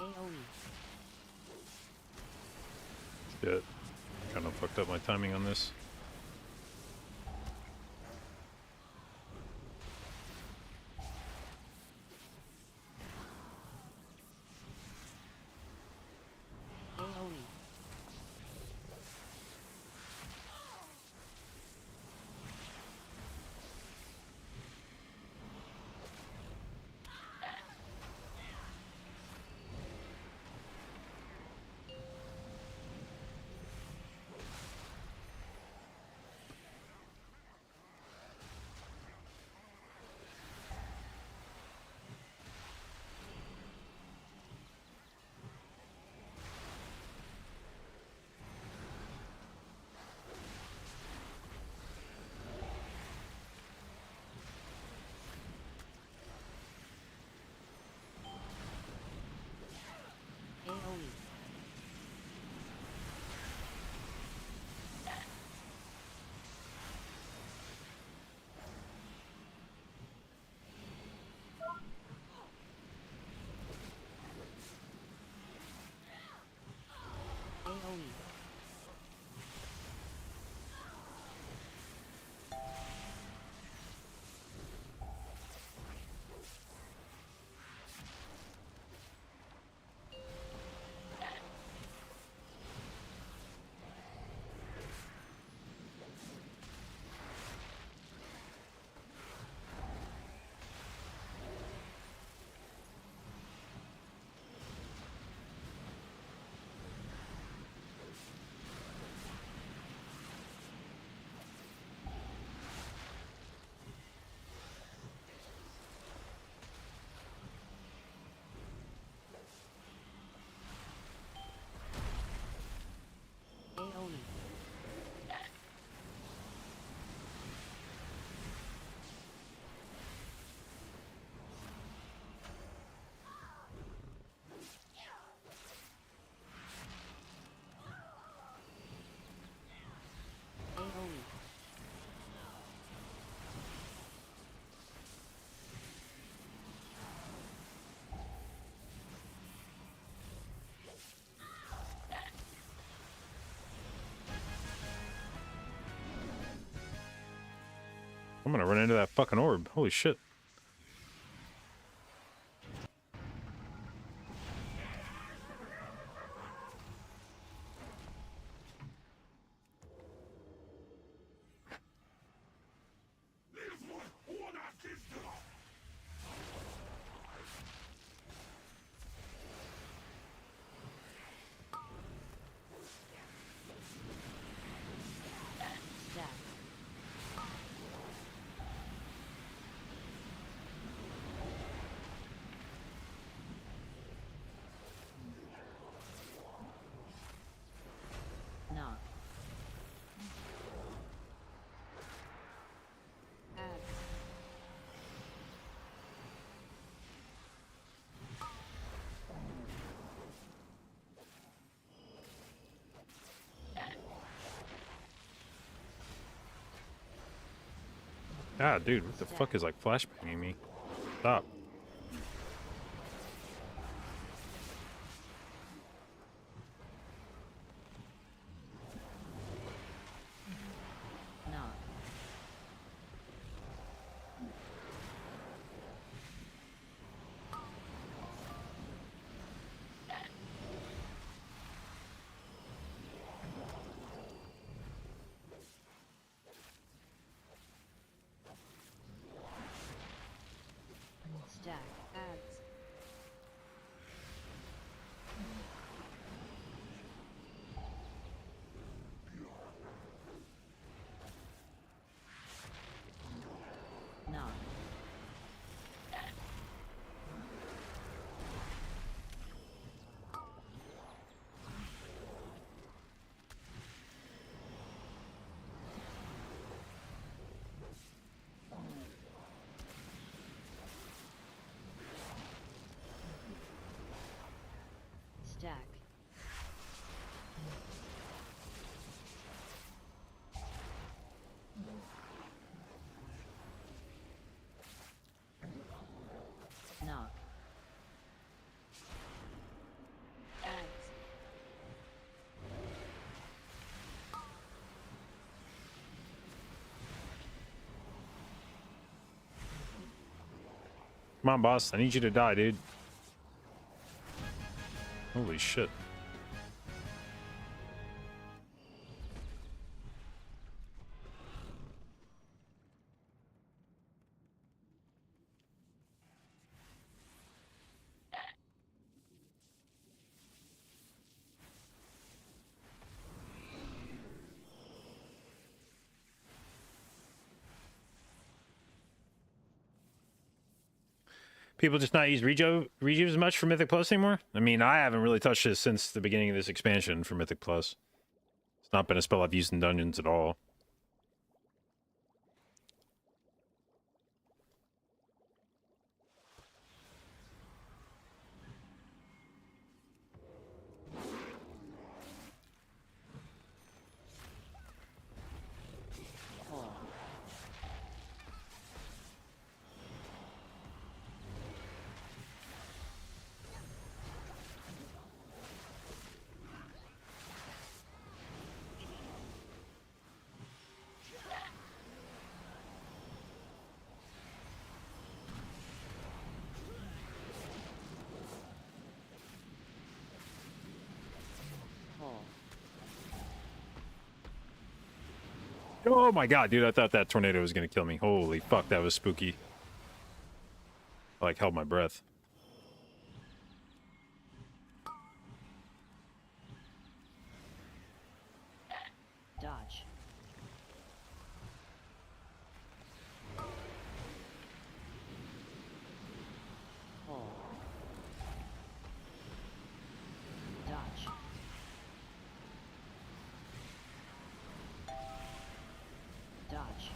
Aoi. Shit. Kind of fucked up my timing on this. Aoi. I'm gonna run into that fucking orb. Holy shit. Stack. Knock. Add. Ah, dude, what the fuck is like flashbanging me? Stop. Knock. Stack. Adds. Knock. Stack. Knock. Adds. Come on, boss. I need you to die, dude. Holy shit. People just not use rejuve as much for Mythic Plus anymore? I mean, I haven't really touched this since the beginning of this expansion for Mythic Plus. It's not been a spell I've used in dungeons at all. Pull. Pull. Oh my god, dude, I thought that tornado was gonna kill me. Holy fuck, that was spooky. I like held my breath. Dodge. Pull. Dodge. Dodge.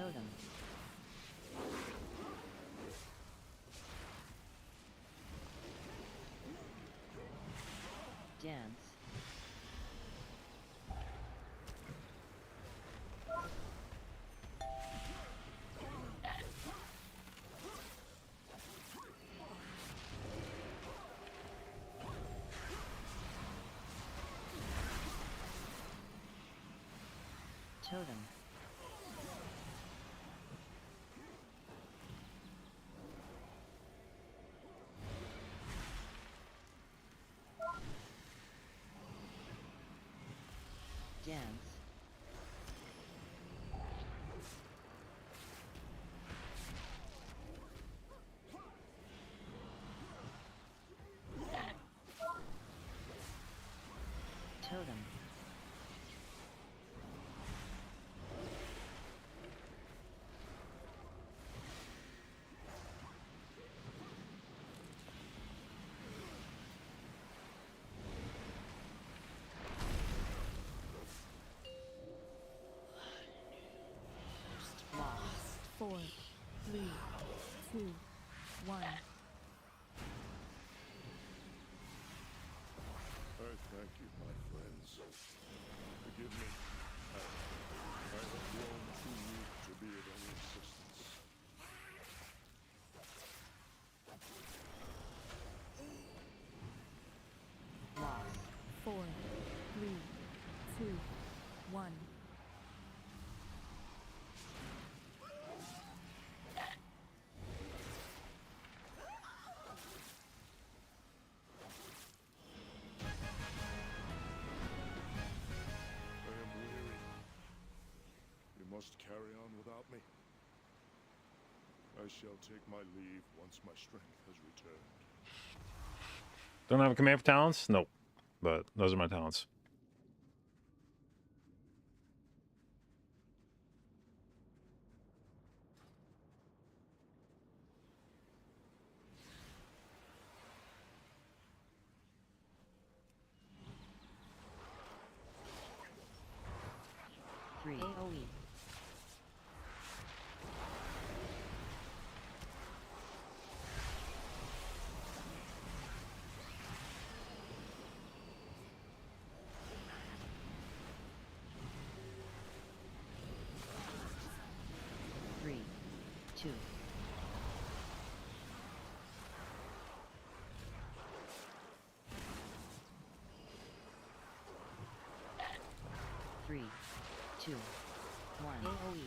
Totem. Dance. Totem. Dance. Totem. Lost. 4, 3, 2, 1. I thank you, my friends. Forgive me. I have grown too weak to be of any assistance. Lost. 4, 3, 2, 1. I am weary. You must carry on without me. I shall take my leave once my strength has returned. Don't have a command for talents? Nope. But those are my talents. Three. AoE. Three, two. Three, two, one. AoE.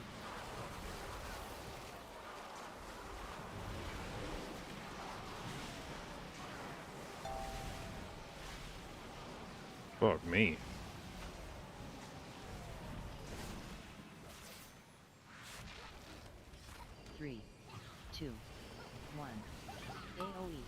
Fuck me. Three, two, one. AoE.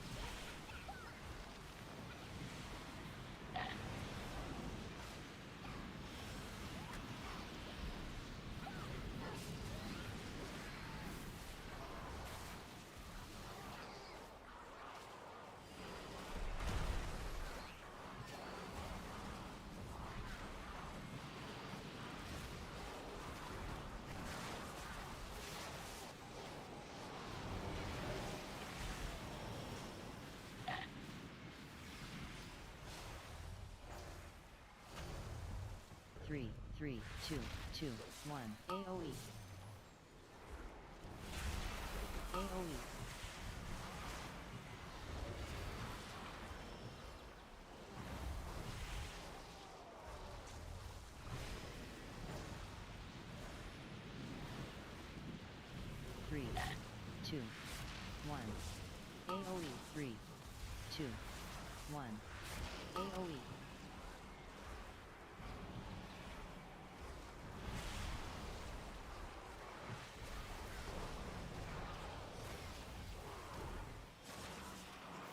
Three, three, two, two, one. AoE. AoE. Three, two, one. AoE. Three, two, one. AoE.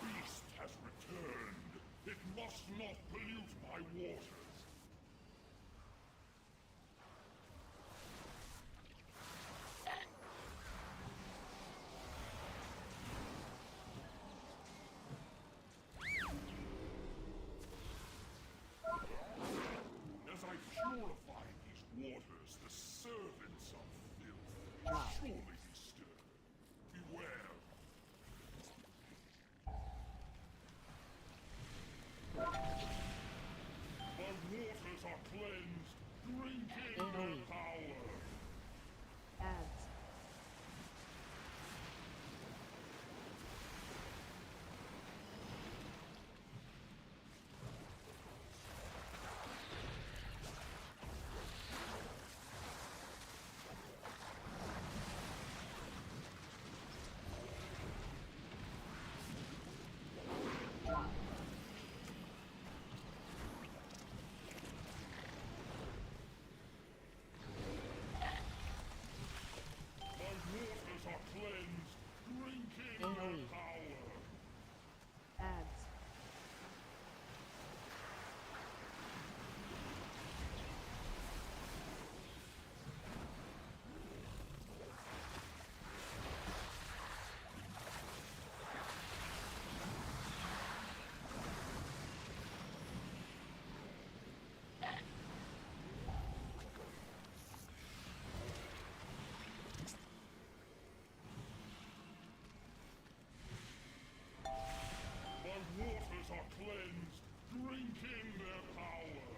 Beast has returned. It must not pollute my waters. As I purify these waters, the servants of filth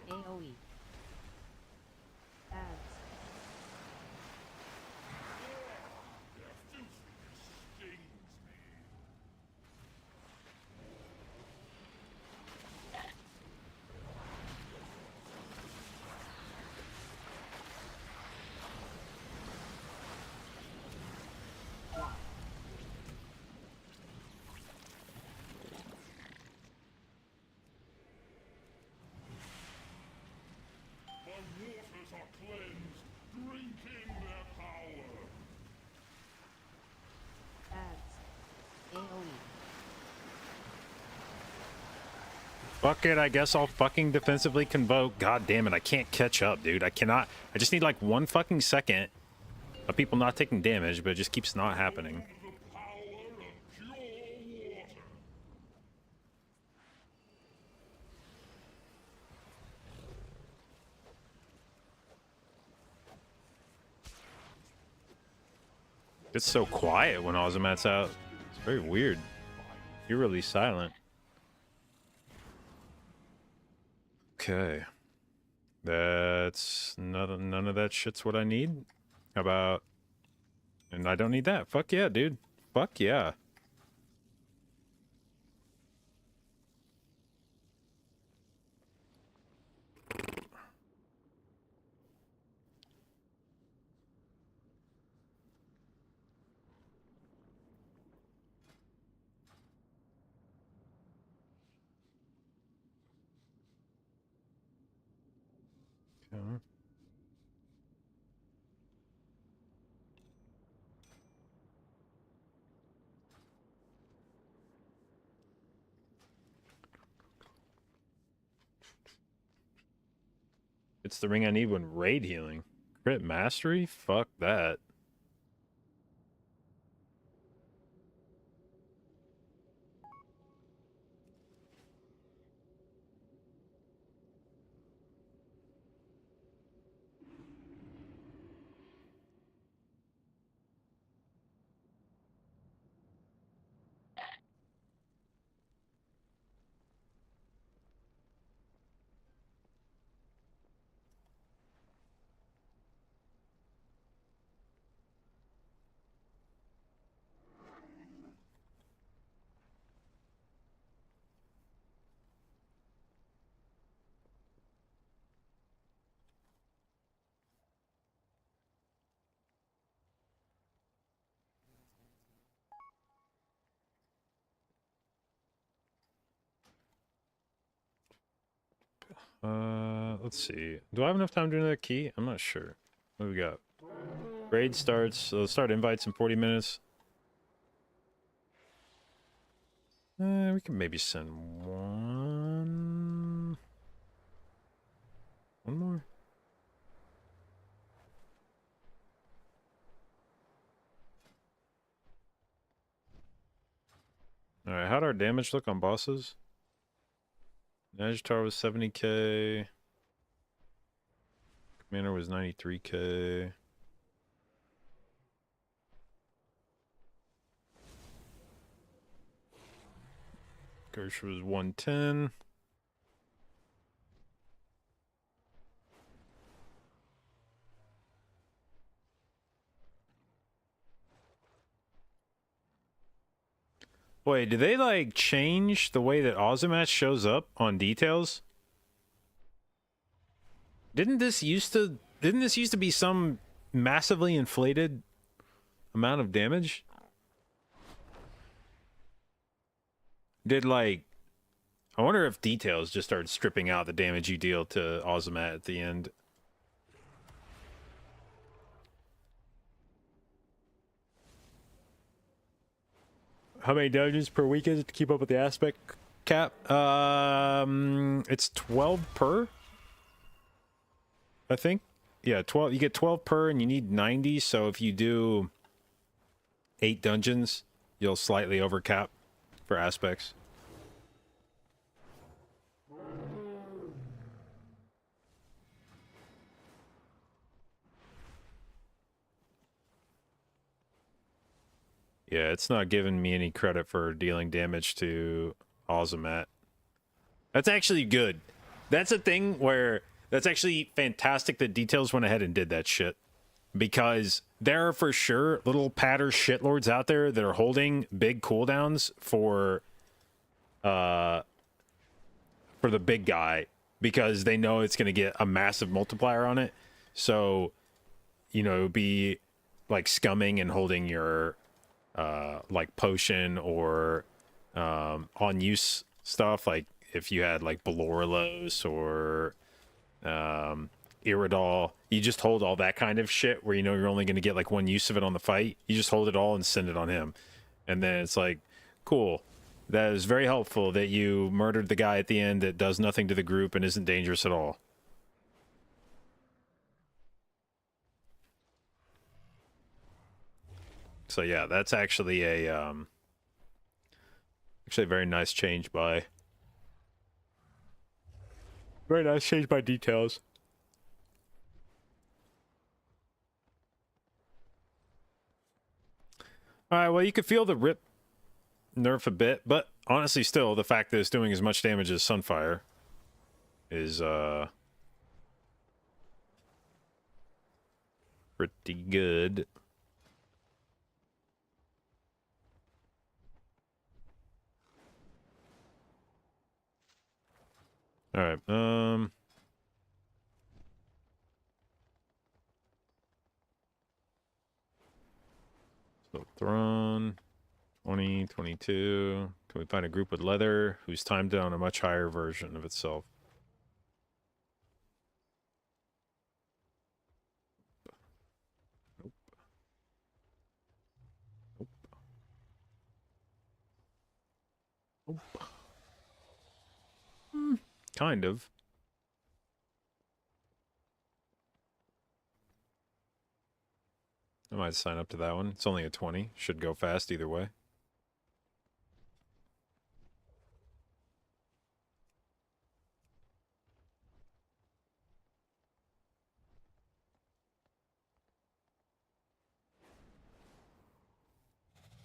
AoE. Ads. The waters are cleansed, drinking their power. Ads. AoE. Fuck it, I guess I'll fucking defensively convoke. God damn it, I can't catch up, dude. I cannot. I just need like 1 fucking second of people not taking damage, but it just keeps not happening. The power of pure water. It's so quiet when Ozomat's out. It's very weird. You're really silent. Okay. That's none of that shit's what I need. How about... And I don't need that. Fuck yeah, dude. Fuck yeah. Okay. It's the ring I need when raid healing. Crit mastery? Fuck that. Let's see. Do I have enough time to do another key? I'm not sure. What do we got? Raid starts. So let's start invites in 40 minutes. We can maybe send one. One more. Alright, how'd our damage look on bosses? Nagitar was 70k. Commander was 93k. Gersh was 110. Wait, did they like change the way that Ozomat shows up on details? Didn't this used to be some massively inflated amount of damage? Did like I wonder if details just started stripping out the damage you deal to Ozomat at the end. How many dungeons per week is it to keep up with the aspect cap? It's 12 per. I think. Yeah, 12. You get 12 per and you need 90, so if you do 8 dungeons, you'll slightly overcap for aspects. Yeah, it's not giving me any credit for dealing damage to Ozomat. That's actually good. That's a thing where that's actually fantastic that Details went ahead and did that shit. Because there are for sure little patter shitlords out there that are holding big cooldowns for the big guy because they know it's going to get a massive multiplier on it. So, you know, it would be like scumming and holding your like potion or on use stuff, like if you had like Belorilos or Iridol, you just hold all that kind of shit where you know you're only going to get like one use of it on the fight. You just hold it all and send it on him. And then it's like, cool. That is very helpful that you murdered the guy at the end that does nothing to the group and isn't dangerous at all. So yeah, that's actually a very nice change by Details. All right, well, you could feel the rip nerf a bit, but honestly, still, the fact that it's doing as much damage as Sunfire is pretty good. All right, so Thrawn, 20, 22. Can we find a group with leather who's timed down a much higher version of itself? Nope. Nope. Nope. Kind of. I might sign up to that one. It's only a 20. Should go fast either way.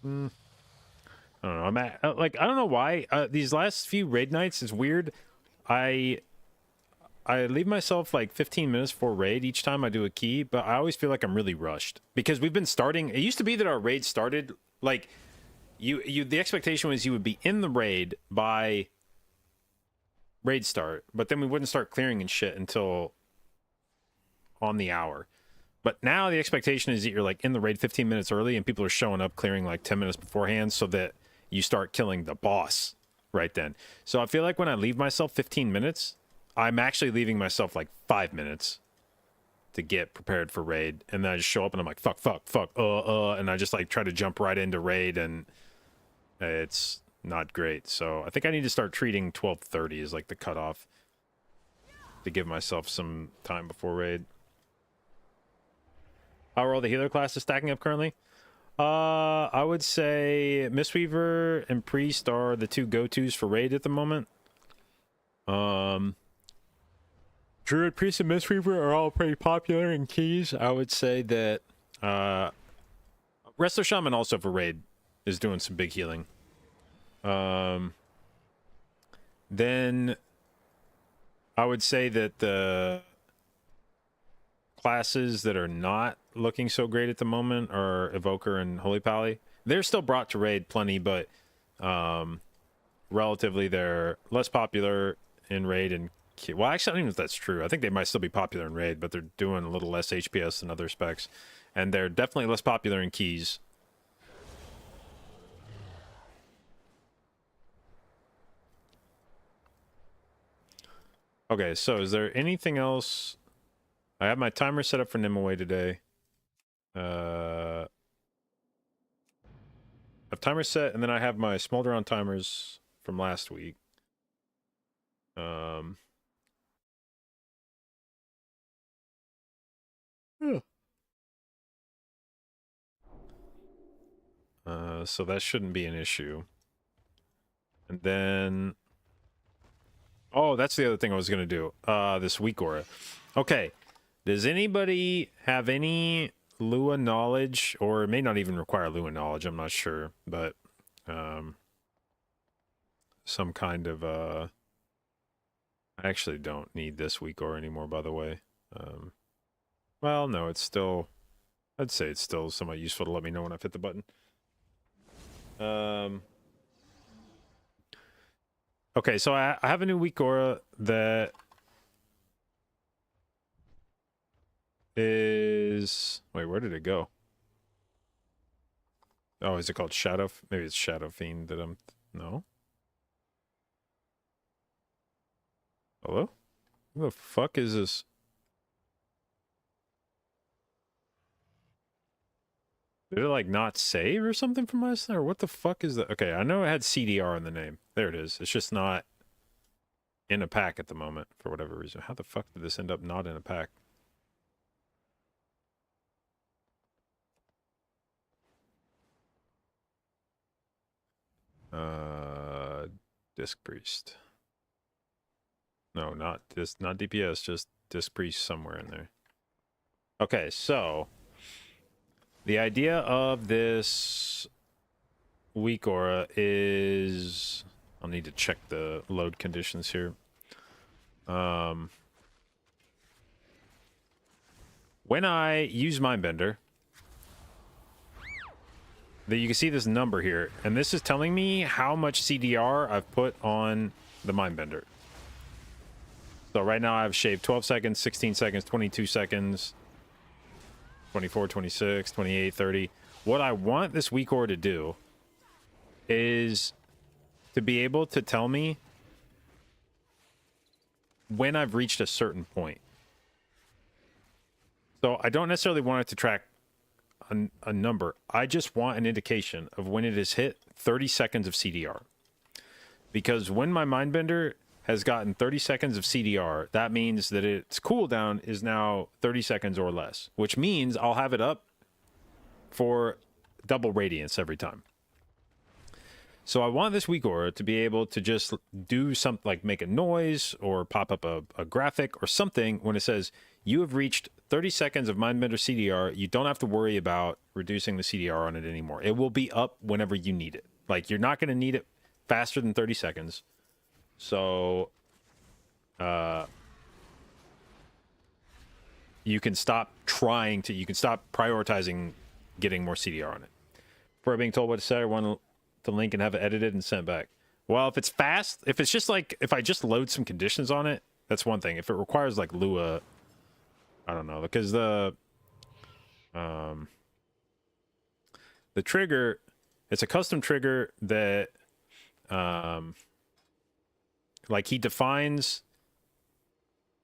I don't know. I'm at, like, I don't know why. These last few raid nights is weird. I leave myself like 15 minutes before raid each time I do a key, but I always feel like I'm really rushed because we've been starting. It used to be that our raid started like the expectation was you would be in the raid by raid start, but then we wouldn't start clearing and shit until on the hour. But now the expectation is that you're like in the raid 15 minutes early and people are showing up clearing like 10 minutes beforehand so that you start killing the boss right then. So I feel like when I leave myself 15 minutes, I'm actually leaving myself like 5 minutes to get prepared for raid. And then I just show up and I'm like, fuck. And I just like try to jump right into raid and it's not great. So I think I need to start treating 12:30 as like the cutoff to give myself some time before raid. How are all the healer classes stacking up currently? I would say Mistweaver and Priest are the two go-tos for raid at the moment. Druid, Priest, and Mistweaver are all pretty popular in keys. I would say that Wrestler Shaman also for raid is doing some big healing. Then I would say that the classes that are not looking so great at the moment are Evoker and Holy Pally. They're still brought to raid plenty, but relatively they're less popular in raid and well, actually I don't even know if that's true. I think they might still be popular in raid, but they're doing a little less HPS than other specs, and they're definitely less popular in keys. Okay, so is there anything else? I have my timer set up for Nimue today. I have timer set, and then I have my Smolderon timers from last week. So that shouldn't be an issue. And then... Oh, that's the other thing I was going to do. This week aura. Okay. Does anybody have any Lua knowledge, or it may not even require Lua knowledge, I'm not sure, but some kind of I actually don't need this weak ore anymore, by the way. Well, no, it's still... I'd say it's still somewhat useful to let me know when I've hit the button. Okay, so I have a new weak aura that is... Wait, where did it go? Oh, is it called Shadow? Maybe it's Shadow Fiend that I'm... No? Hello? Who the fuck is this? Did it, like, not save or something from last time? Or what the fuck is that? Okay, I know it had CDR in the name. There it is. It's just not in a pack at the moment, for whatever reason. How the fuck did this end up not in a pack? Disc Priest. No, not DPS, just Disc Priest somewhere in there. Okay, so the idea of this weak aura is... I'll need to check the load conditions here. When I use Mindbender, you can see this number here, and this is telling me how much CDR I've put on the Mindbender. So right now I've shaved 12 seconds, 16 seconds, 22 seconds, 24, 26, 28, 30. What I want this weak aura to do is to be able to tell me when I've reached a certain point. So I don't necessarily want it to track a number. I just want an indication of when it has hit 30 seconds of CDR. Because when my Mindbender has gotten 30 seconds of CDR, that means that its cooldown is now 30 seconds or less, which means I'll have it up for double radiance every time. So I want this weak aura to be able to just do something like make a noise or pop up a graphic or something when it says you have reached 30 seconds of Mindbender CDR. You don't have to worry about reducing the CDR on it anymore. It will be up whenever you need it. Like, you're not going to need it faster than 30 seconds. So you can stop prioritizing getting more CDR on it. Before being told what to say, I want to link and have it edited and sent back. Well, if it's fast, if it's just like, if I just load some conditions on it, that's one thing. If it requires like Lua, I don't know, because the trigger, it's a custom trigger that like he defines,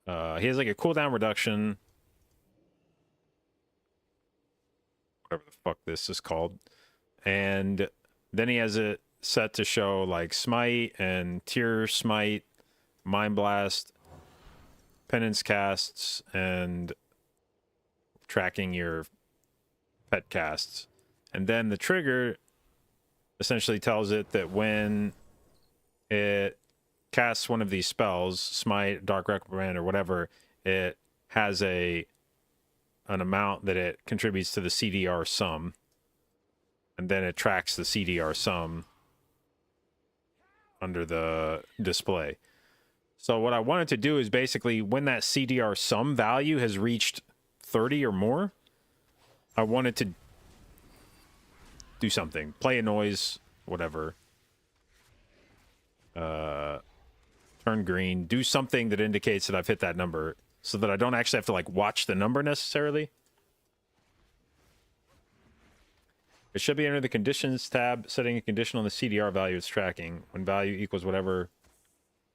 he has like a cooldown reduction, whatever the fuck this is called, and then he has it set to show like smite and tier smite, mind blast, penance casts, and tracking your pet casts. And then the trigger essentially tells it that when it casts one of these spells, smite, dark reprimand, or whatever, it has an amount that it contributes to the CDR sum, and then it tracks the CDR sum under the display. So what I wanted to do is basically when that CDR sum value has reached 30 or more, I wanted to do something, play a noise, whatever, turn green, do something that indicates that I've hit that number, so that I don't actually have to like watch the number necessarily. It should be under the conditions tab, setting a condition on the CDR value it's tracking. When value equals whatever,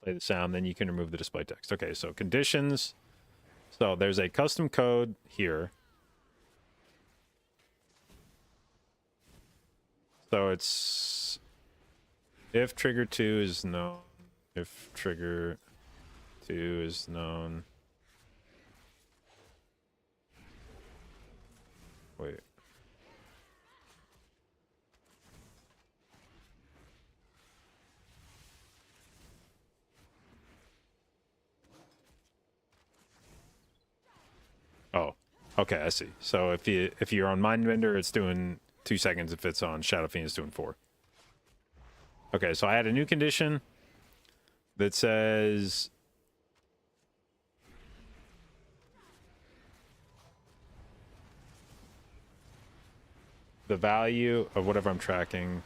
play the sound, then you can remove the display text. Okay, so conditions. So there's a custom code here. So it's if trigger 2 is known, if trigger 2 is known. Wait. Oh, okay, I see. So if you're on Mindbender, it's doing 2 seconds. If it's on Shadow Fiend, it's doing 4. Okay, so I had a new condition that says the value of whatever I'm tracking.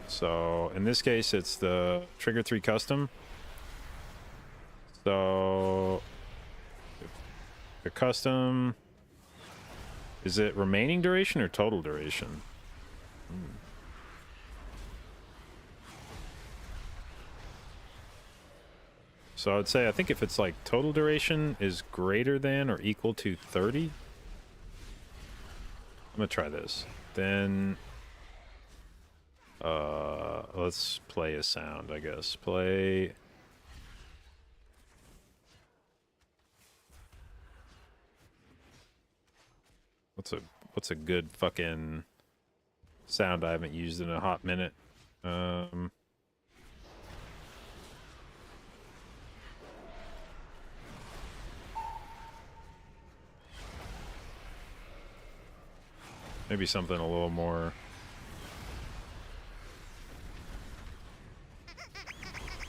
So in this case, it's the trigger 3 custom. So the custom, is it remaining duration or total duration? So I'd say, I think if it's like total duration is greater than or equal to 30, I'm gonna try this. Then let's play a sound, I guess. Play what's a good fucking sound I haven't used in a hot minute. Maybe something a little more.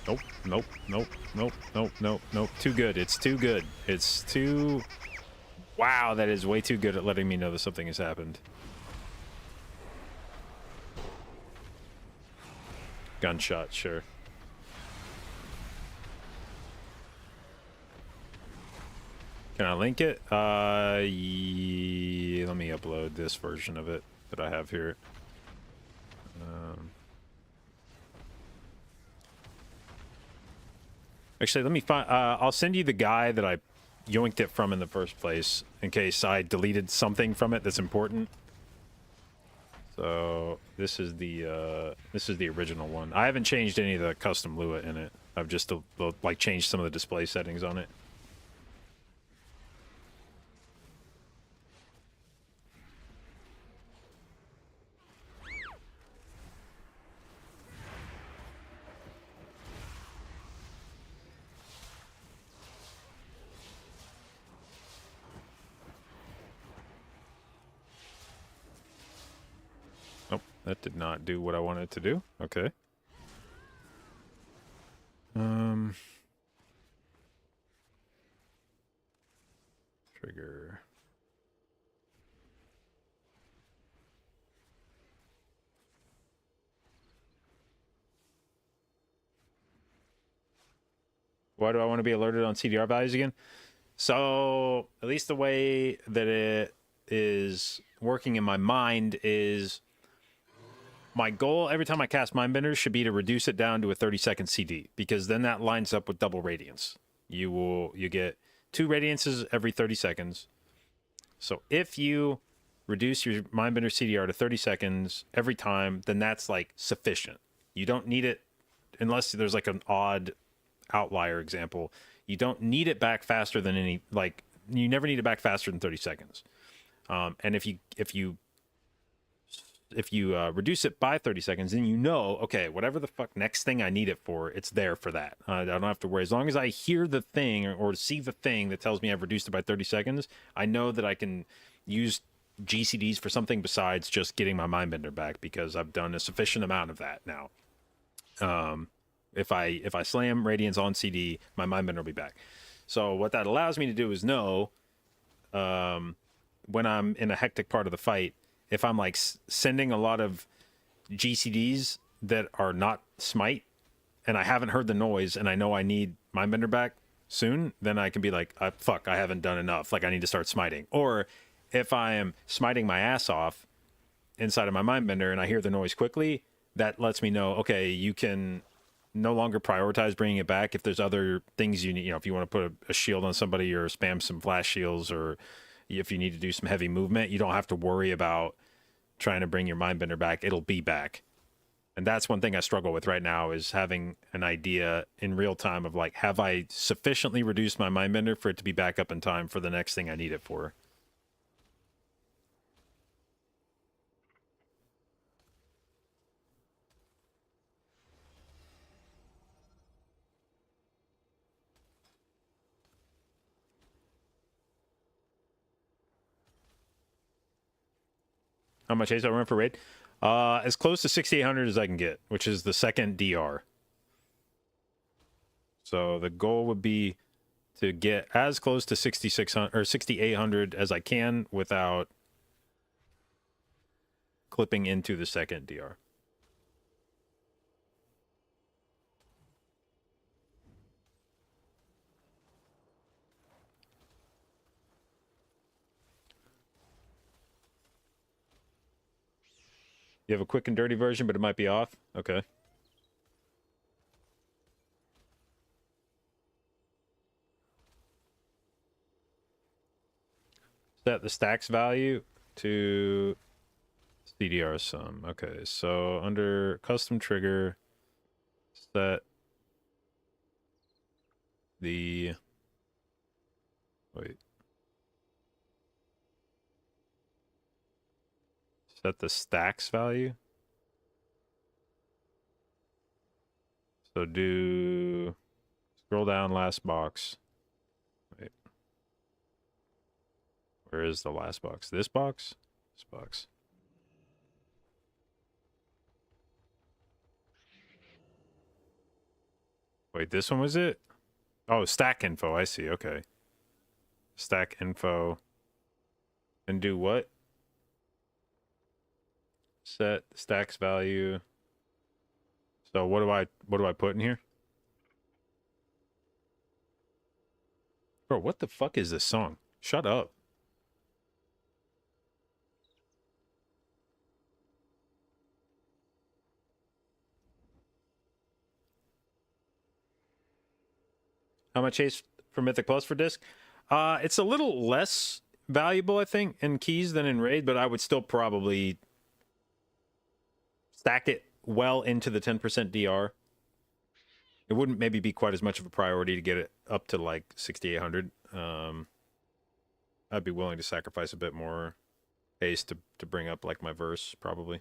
Nope, nope, nope, nope, nope, nope, nope. Too good. It's too good. It's too... Wow, that is way too good at letting me know that something has happened. Gunshot, sure. Can I link it? Let me upload this version of it that I have here. Actually, let me find... I'll send you the guy that I yoinked it from in the first place, in case I deleted something from it that's important. So, this is the original one. I haven't changed any of the custom Lua in it. I've just, like, changed some of the display settings on it. That did not do what I wanted it to do. Okay. Trigger. Why do I want to be alerted on CDR values again? So, at least the way that it is working in my mind is... My goal every time I cast Mindbender should be to reduce it down to a 30-second CD, because then that lines up with double radiance. You get 2 radiances every 30 seconds. So if you reduce your Mindbender CDR to 30 seconds every time, then that's like sufficient. You don't need it unless there's like an odd outlier example. You don't need it back faster than any, like, you never need it back faster than 30 seconds. And if you reduce it by 30 seconds, then you know, okay, whatever the fuck next thing I need it for, it's there for that. I don't have to worry. As long as I hear the thing or see the thing that tells me I've reduced it by 30 seconds, I know that I can use GCDs for something besides just getting my Mindbender back, because I've done a sufficient amount of that now. If I slam Radiance on CD, my Mindbender will be back. So what that allows me to do is know when I'm in a hectic part of the fight, if I'm like sending a lot of GCDs that are not smite and I haven't heard the noise and I know I need Mindbender back soon, then I can be like, fuck, I haven't done enough. Like, I need to start smiting. Or if I am smiting my ass off inside of my Mindbender and I hear the noise quickly, that lets me know, okay, you can no longer prioritize bringing it back. If there's other things you need, you know, if you want to put a shield on somebody or spam some flash shields, or if you need to do some heavy movement, you don't have to worry about trying to bring your Mindbender back. It'll be back. And that's one thing I struggle with right now, is having an idea in real time of like, have I sufficiently reduced my Mindbender for it to be back up in time for the next thing I need it for? How much haste I run for raid? As close to 6,800 as I can get, which is the second DR. So the goal would be to get as close to 6,600 or 6,800 as I can without clipping into the second DR. You have a quick and dirty version, but it might be off. Okay. Set the stacks value to CDR sum. Okay, so under custom trigger, set the set the stacks value. So do scroll down last box. Wait. Where is the last box? This box? This box. Wait, this one was it? Oh, stack info. I see. Okay. Stack info. And do what? Set stacks value. So what do I put in here? Bro, what the fuck is this song? Shut up. How much chase for Mythic Plus for disc? It's a little less valuable, I think, in keys than in raid, but I would still probably stack it well into the 10% DR. It wouldn't maybe be quite as much of a priority to get it up to like 6,800. I'd be willing to sacrifice a bit more pace to bring up like my verse, probably.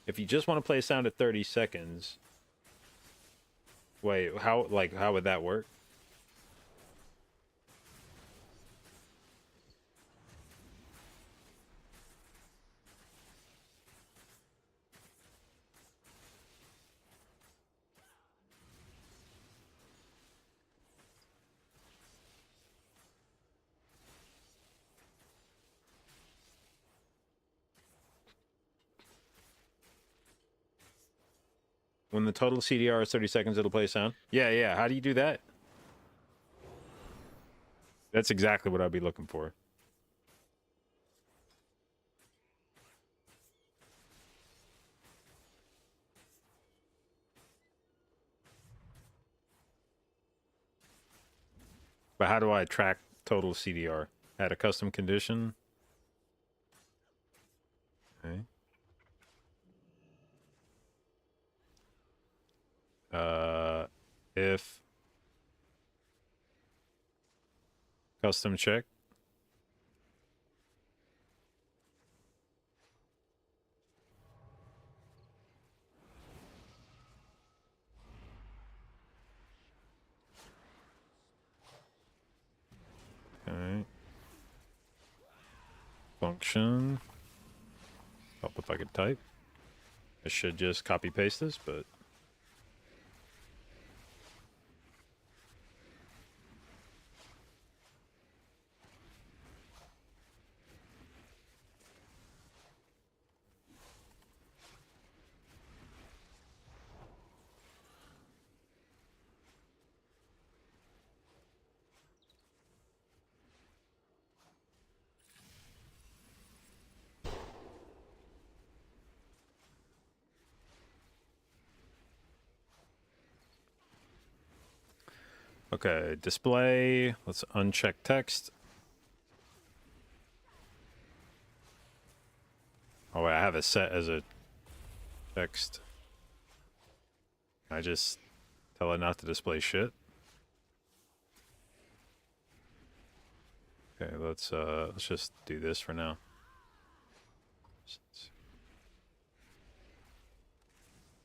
If you just want to play a sound at 30 seconds, wait, how would that work? When the total CDR is 30 seconds, it'll play sound? Yeah. How do you do that? That's exactly what I'd be looking for. But how do I track total CDR? Add a custom condition. Okay. If custom check. Okay. Function. Help if I could type. I should just copy paste this, but okay, display. Let's uncheck text. Oh, wait, I have it set as a text. I just tell it not to display shit. Okay, let's just do this for now.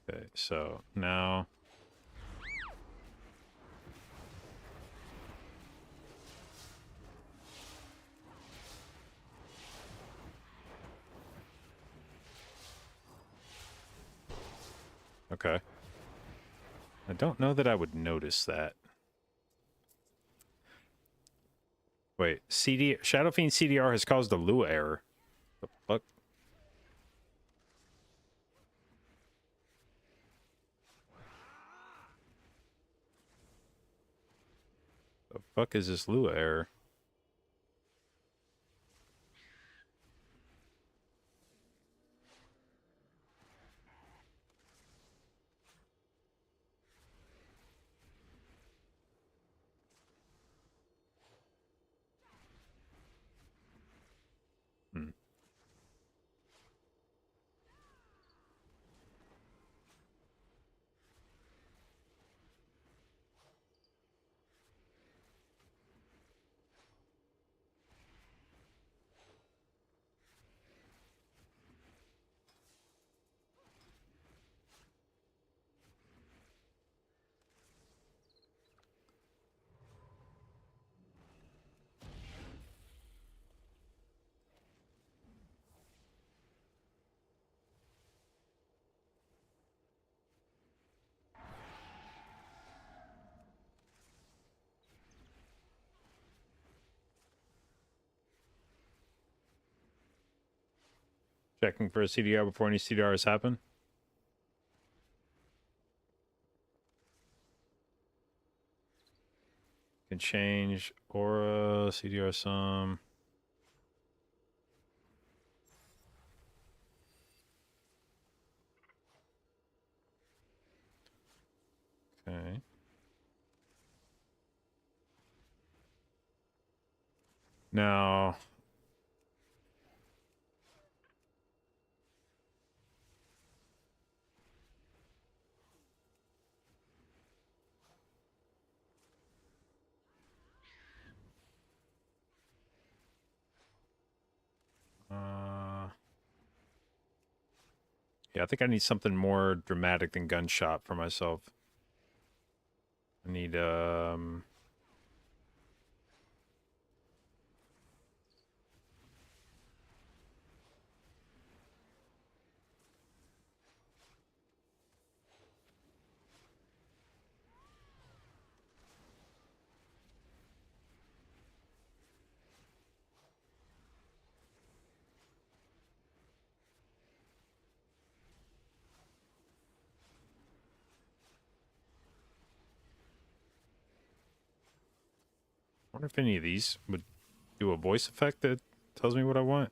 Okay, so now okay. I don't know that I would notice that. Wait, Shadow Fiend CDR has caused a Lua error. The fuck? The fuck is this Lua error? Hmm. Checking for a CDR before any CDRs happen. Can change aura, CDR sum. Okay. Now, yeah, I think I need something more dramatic than gunshot for myself. I need I wonder if any of these would do a voice effect that tells me what I want.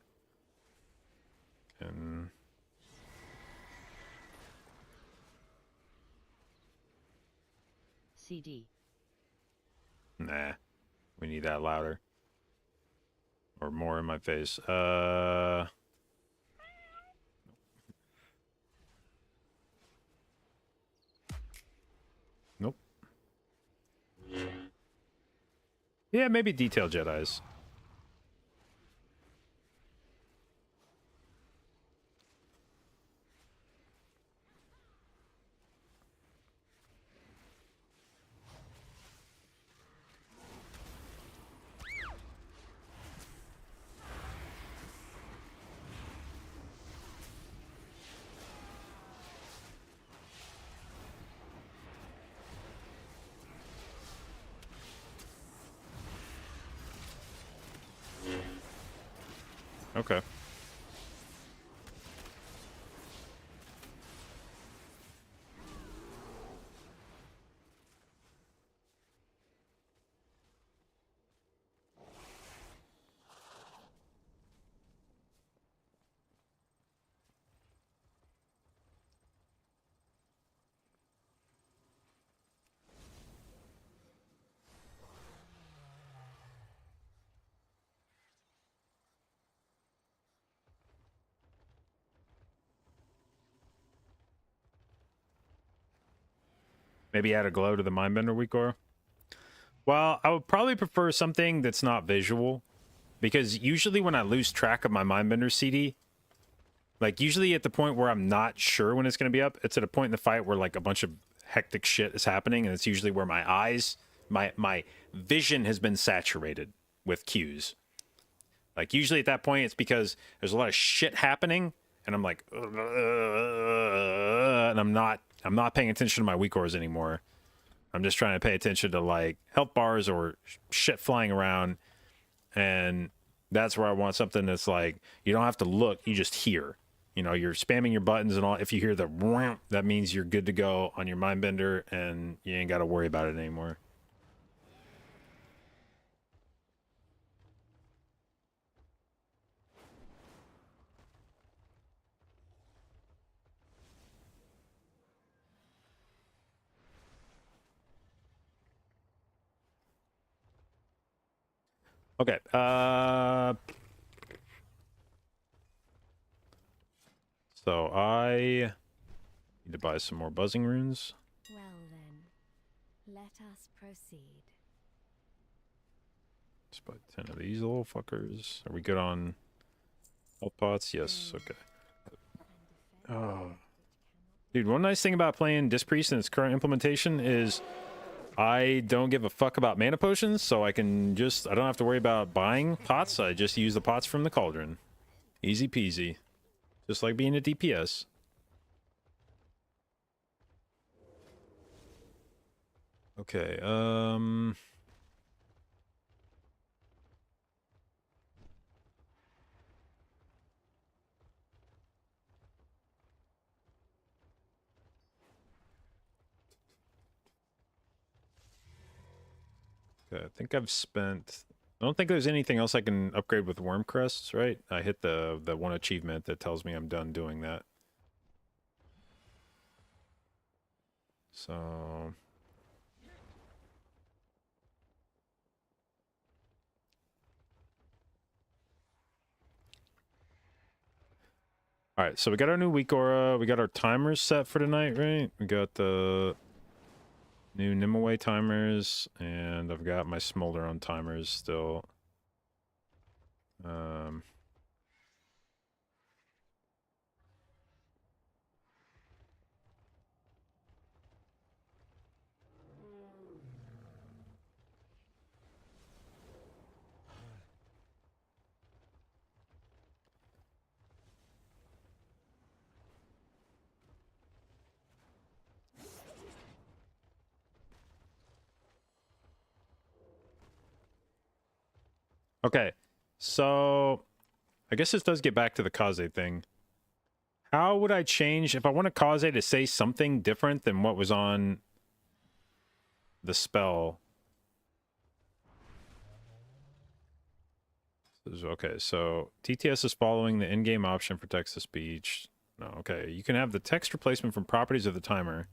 And CD. nah, we need that louder or more in my face. Nope. Yeah, maybe detail Jedis. Okay. Maybe add a glow to the Mindbender Weakor. Well, I would probably prefer something that's not visual, because usually when I lose track of my Mindbender CD, like usually at the point where I'm not sure when it's going to be up, it's at a point in the fight where like a bunch of hectic shit is happening, and it's usually where my eyes, my vision has been saturated with cues. Like usually at that point, it's because there's a lot of shit happening, and I'm like, and I'm not paying attention to my Weakors anymore. I'm just trying to pay attention to like health bars or shit flying around. And that's where I want something that's like, you don't have to look, you just hear. You know, you're spamming your buttons and all. If you hear the whamp, that means you're good to go on your Mindbender and you ain't got to worry about it anymore. Okay. So I need to buy some more buzzing runes. Well then, let us proceed. Just buy 10 of these little fuckers. Are we good on health pots? Yes. Okay. Oh. Dude, one nice thing about playing Disc Priest in its current implementation is I don't give a fuck about mana potions, so I don't have to worry about buying pots. I just use the pots from the cauldron. Easy peasy. Just like being a DPS. Okay, okay, I think I've spent... I don't think there's anything else I can upgrade with Worm Crests, right? I hit the one achievement that tells me I'm done doing that. So... Alright, so we got our new week aura. We got our timers set for tonight, right? We got the new Nimue timers, and I've got my Smolder on timers still. Okay, so I guess this does get back to the Kaze thing. How would I change if I want a Kaze to say something different than what was on the spell? Okay, so TTS is following the in-game option for text-to-speech. No, okay, you can have the text replacement from properties of the timer.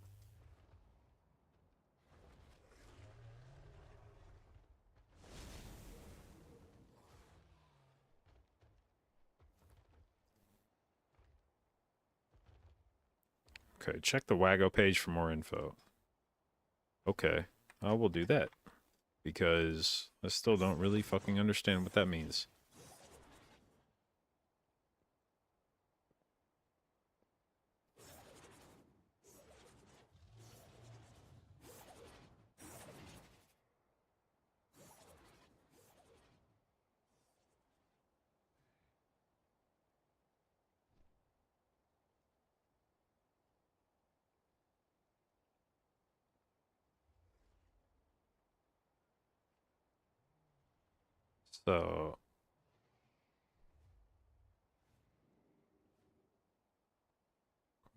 Okay, check the Wago page for more info. Okay, I will do that. Because I still don't really fucking understand what that means. So...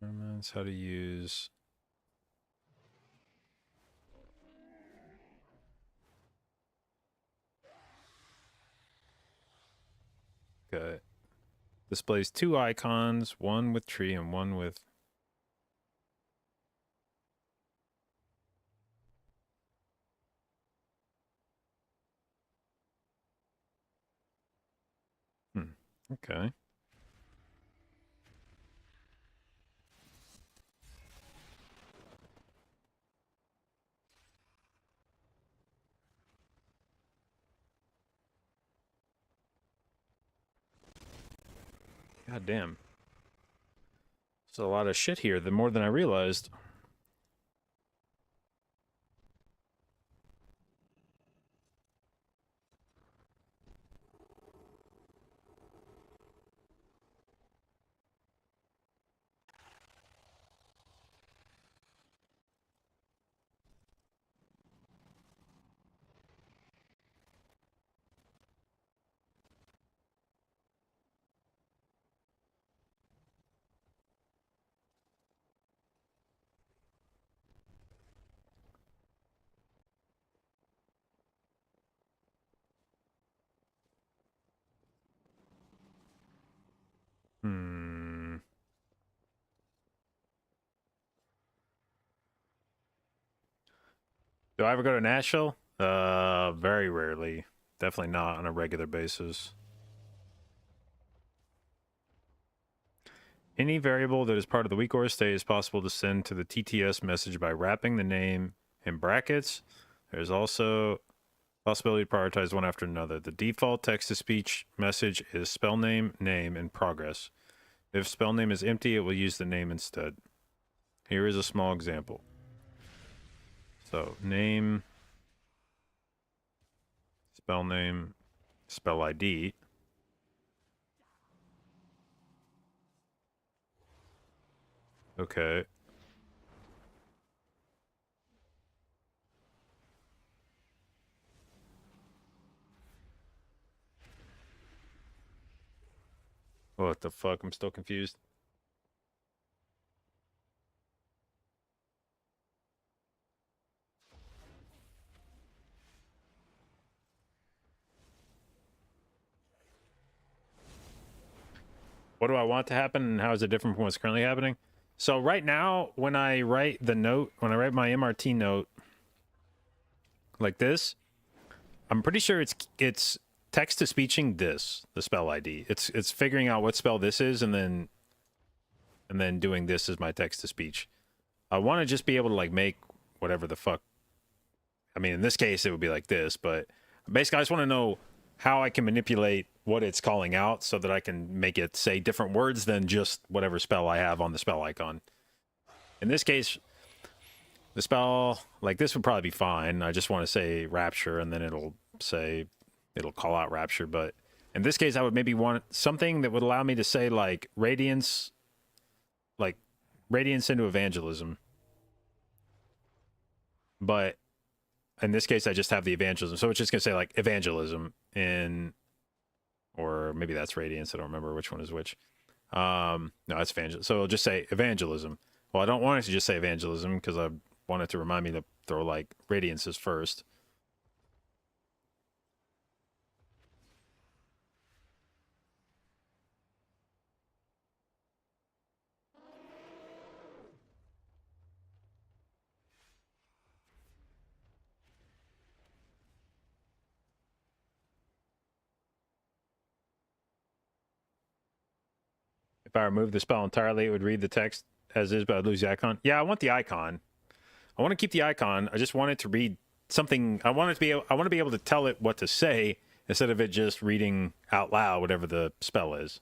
requirements, how to use... Okay. Displays two icons, one with tree and one with... Okay. God damn. There's a lot of shit here, more than I realized. Do I ever go to Nashville? Very rarely. Definitely not on a regular basis. Any variable that is part of the week or state is possible to send to the TTS message by wrapping the name in brackets. There's also possibility to prioritize one after another. The default text-to-speech message is spell name, name, and progress. If spell name is empty, it will use the name instead. Here is a small example. So, name, spell name, spell ID. Okay. What the fuck? I'm still confused. What do I want to happen and how is it different from what's currently happening? So right now, when I write the note, when I write my MRT note like this, I'm pretty sure it's text to speeching this, the spell ID. It's figuring out what spell this is and then doing this as my text to speech. I want to just be able to like make whatever the fuck. I mean, in this case, it would be like this, but basically, I just want to know how I can manipulate what it's calling out so that I can make it say different words than just whatever spell I have on the spell icon. In this case, the spell like this would probably be fine. I just want to say Rapture, and then it'll call out Rapture. But in this case, I would maybe want something that would allow me to say like Radiance into Evangelism. But in this case, I just have the Evangelism. So it's just going to say like Evangelism in, or maybe that's Radiance. I don't remember which one is which. No, it's Evangelism. So it'll just say Evangelism. Well, I don't want it to just say Evangelism because I want it to remind me to throw like Radiances first. If I remove the spell entirely, it would read the text as is, but I'd lose the icon. Yeah, I want the icon. I want to keep the icon. I just want it to read something. I want to be able to tell it what to say instead of it just reading out loud whatever the spell is.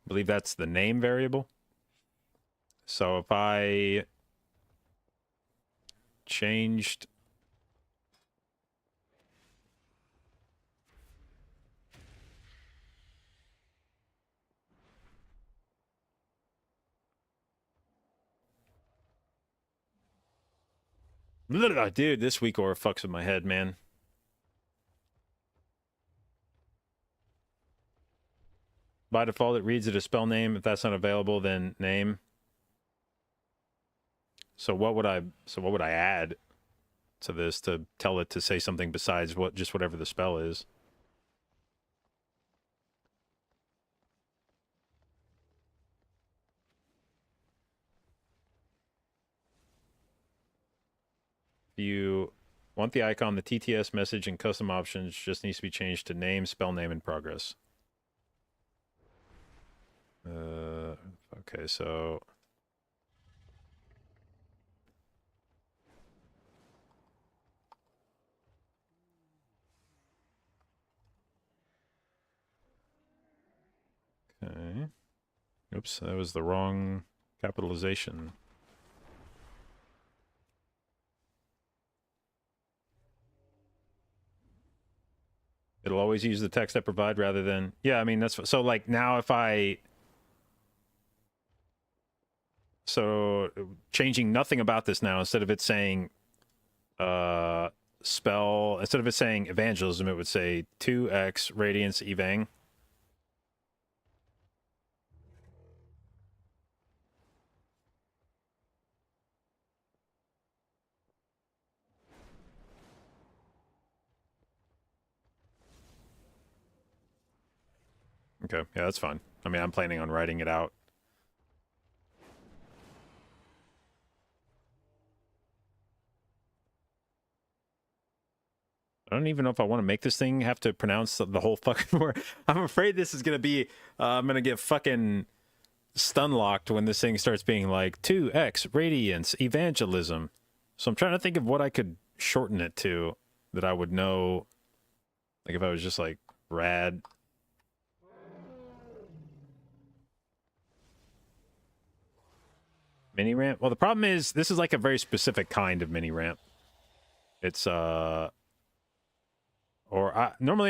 I believe that's the name variable. So if I changed dude, this week aura fucks with my head, man. By default, it reads it as spell name. If that's not available, then name. So what would I add to this to tell it to say something besides just whatever the spell is? If you want the icon, the TTS message and custom options just needs to be changed to name, spell name, and progress. Okay, so okay. Oops, that was the wrong capitalization. It'll always use the text I provide rather than, yeah, I mean, that's, so like now if so changing nothing about this now, instead of it saying, instead of it saying evangelism, it would say 2x radiance evang. Okay, yeah, that's fine. I mean, I'm planning on writing it out. I don't even know if I want to make this thing have to pronounce the whole fucking word. I'm afraid this is going to be, I'm going to get fucking stun locked when this thing starts being like 2x radiance evangelism. So I'm trying to think of what I could shorten it to that I would know. Like if I was just like rad. Mini ramp. Well, the problem is this is like a very specific kind of mini ramp. It's normally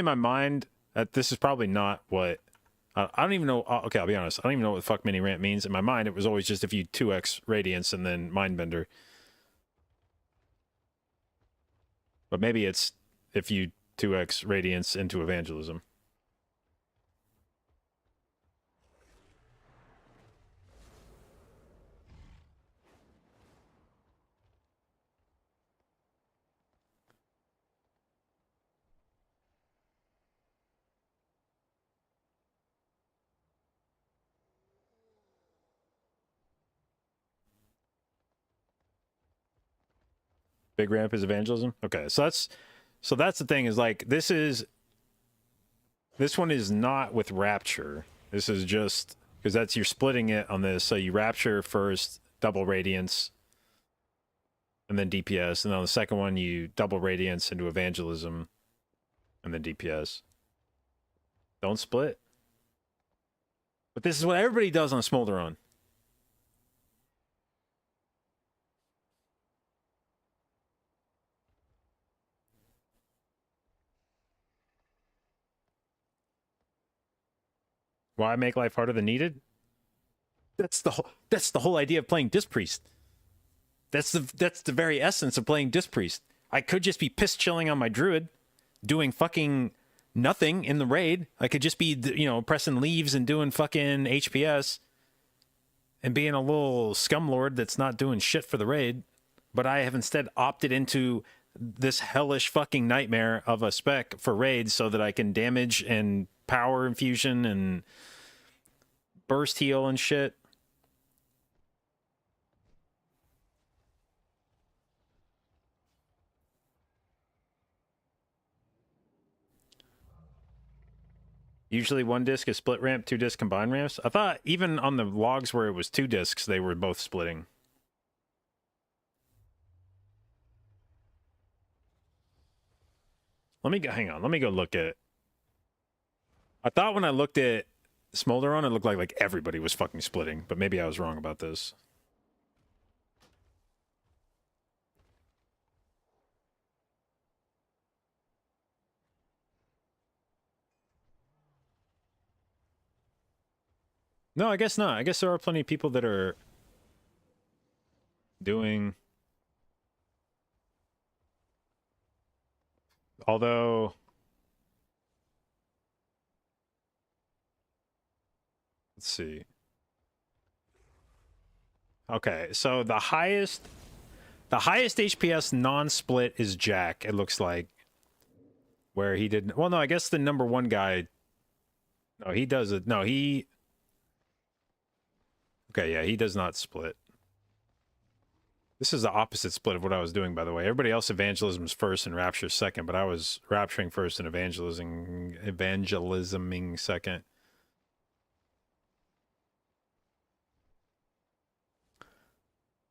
in my mind that this is probably not what I don't even know. Okay, I'll be honest. I don't even know what the fuck mini ramp means. In my mind, it was always just if you 2x radiance and then mindbender. But maybe it's if you 2x radiance into evangelism. Big ramp is evangelism. Okay, so that's the thing is like this one is not with rapture. This is just because that's you're splitting it on this. So you rapture first, double radiance, and then DPS, and on the second one you double radiance into evangelism, and then DPS. Don't split. But this is what everybody does on Smolderon. Why make life harder than needed? That's the whole idea of playing Disc Priest. That's the very essence of playing Disc Priest. I could just be piss chilling on my druid, doing fucking nothing in the raid. I could just be, you know, pressing leaves and doing fucking HPS and being a little scumlord that's not doing shit for the raid. But I have instead opted into this hellish fucking nightmare of a spec for raids so that I can damage and power infusion and burst heal and shit. Usually one disc is split ramp, 2 disc combined ramps. I thought even on the logs where it was 2 discs, they were both splitting. Hang on, let me go look at. I thought when I looked at Smolderon, it looked like everybody was fucking splitting, but maybe I was wrong about this. No, I guess not. I guess there are plenty of people that are doing. Although, let's see. Okay, so the highest HPS non-split is Jack, it looks like. Where he didn't. Well, no, I guess the number 1 guy. No, he does it. No, he. Okay, yeah, he does not split. This is the opposite split of what I was doing, by the way. Everybody else evangelism's first and rapture's second, but I was rapturing first and evangelisming second.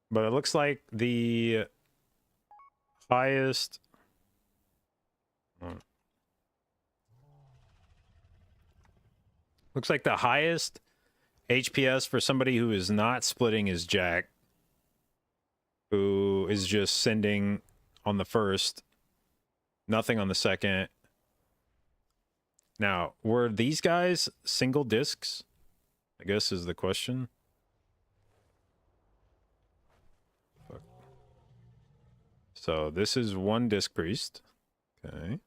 But it looks like the highest. Looks like the highest HPS for somebody who is not splitting is Jack, who is just sending on the first, nothing on the second. Now, were these guys single discs? I guess is the question. Fuck. So this is 1 disc priest. Okay.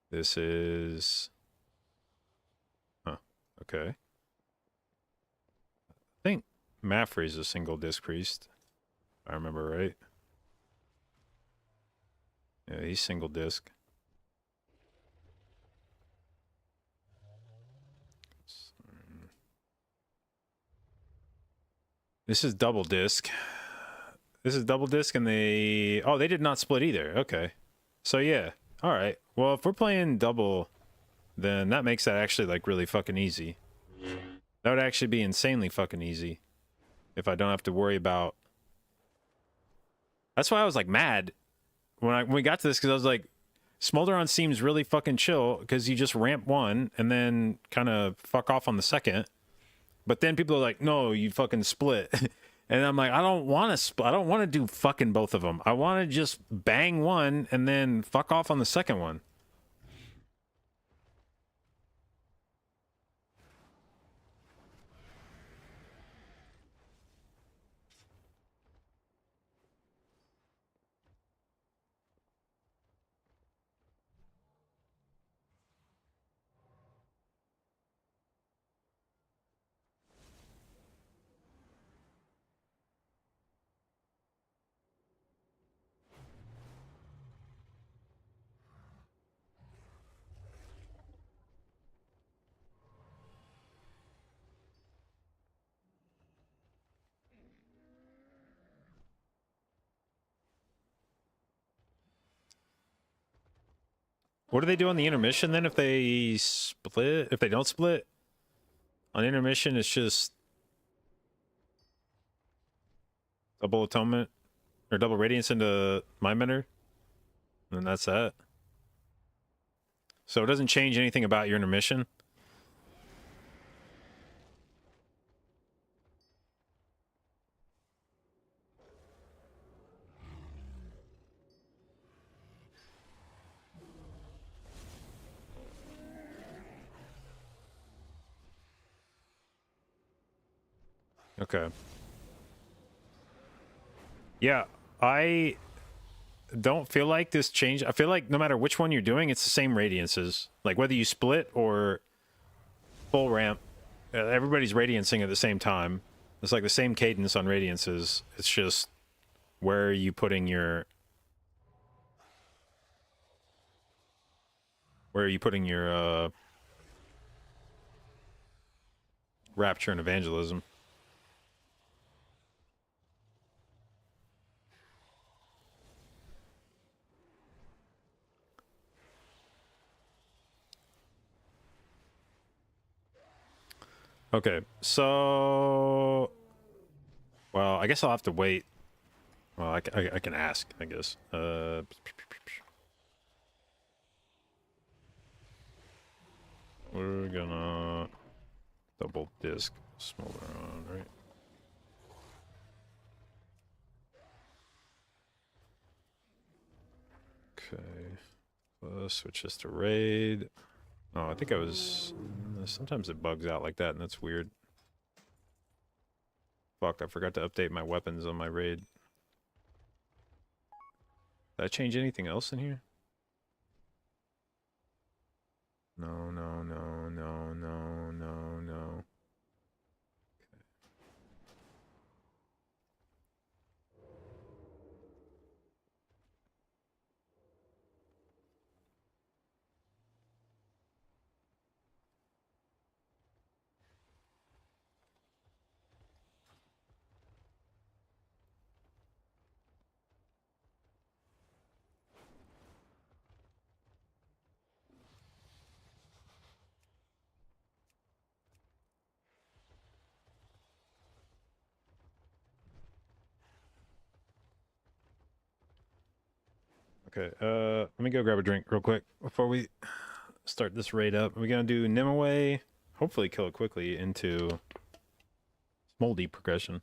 This is... Huh. Okay. I think Maffrey's a single disc priest. If I remember right. Yeah, he's single disc. This is double disc. This is double disc, and they... Oh, they did not split either. Okay. So, yeah. All right. Well, if we're playing double, then that makes that actually, like, really fucking easy. That would actually be insanely fucking easy. If I don't have to worry about... That's why I was, like, mad when we got to this, because I was like, Smolderon seems really fucking chill, because you just ramp one, and then kind of fuck off on the second. But then people are like, no, you fucking split. And I'm like, I don't want to split. I don't want to do fucking both of them. I want to just bang one and then fuck off on the second one. What do they do on the intermission then if they split? If they don't split? On intermission, it's just double atonement or double radiance into my mentor. And that's that. So it doesn't change anything about your intermission. Okay. Yeah, I don't feel like this change. I feel like no matter which one you're doing, it's the same radiances. Like whether you split or full ramp, everybody's radiancing at the same time. It's like the same cadence on radiances. It's just where are you putting your rapture and evangelism. Okay, so... Well, I guess I'll have to wait. Well, I can ask, I guess. We're gonna... double disc Smolderon, right? Okay. Switch this to raid. Oh, I think I was... Sometimes it bugs out like that, and that's weird. Fuck, I forgot to update my weapons on my raid. Did I change anything else in here? No, no, no, no, no, no, no. Okay, let me go grab a drink real quick before we start this raid up. We're gonna do Nimue, hopefully kill it quickly into Moldy progression.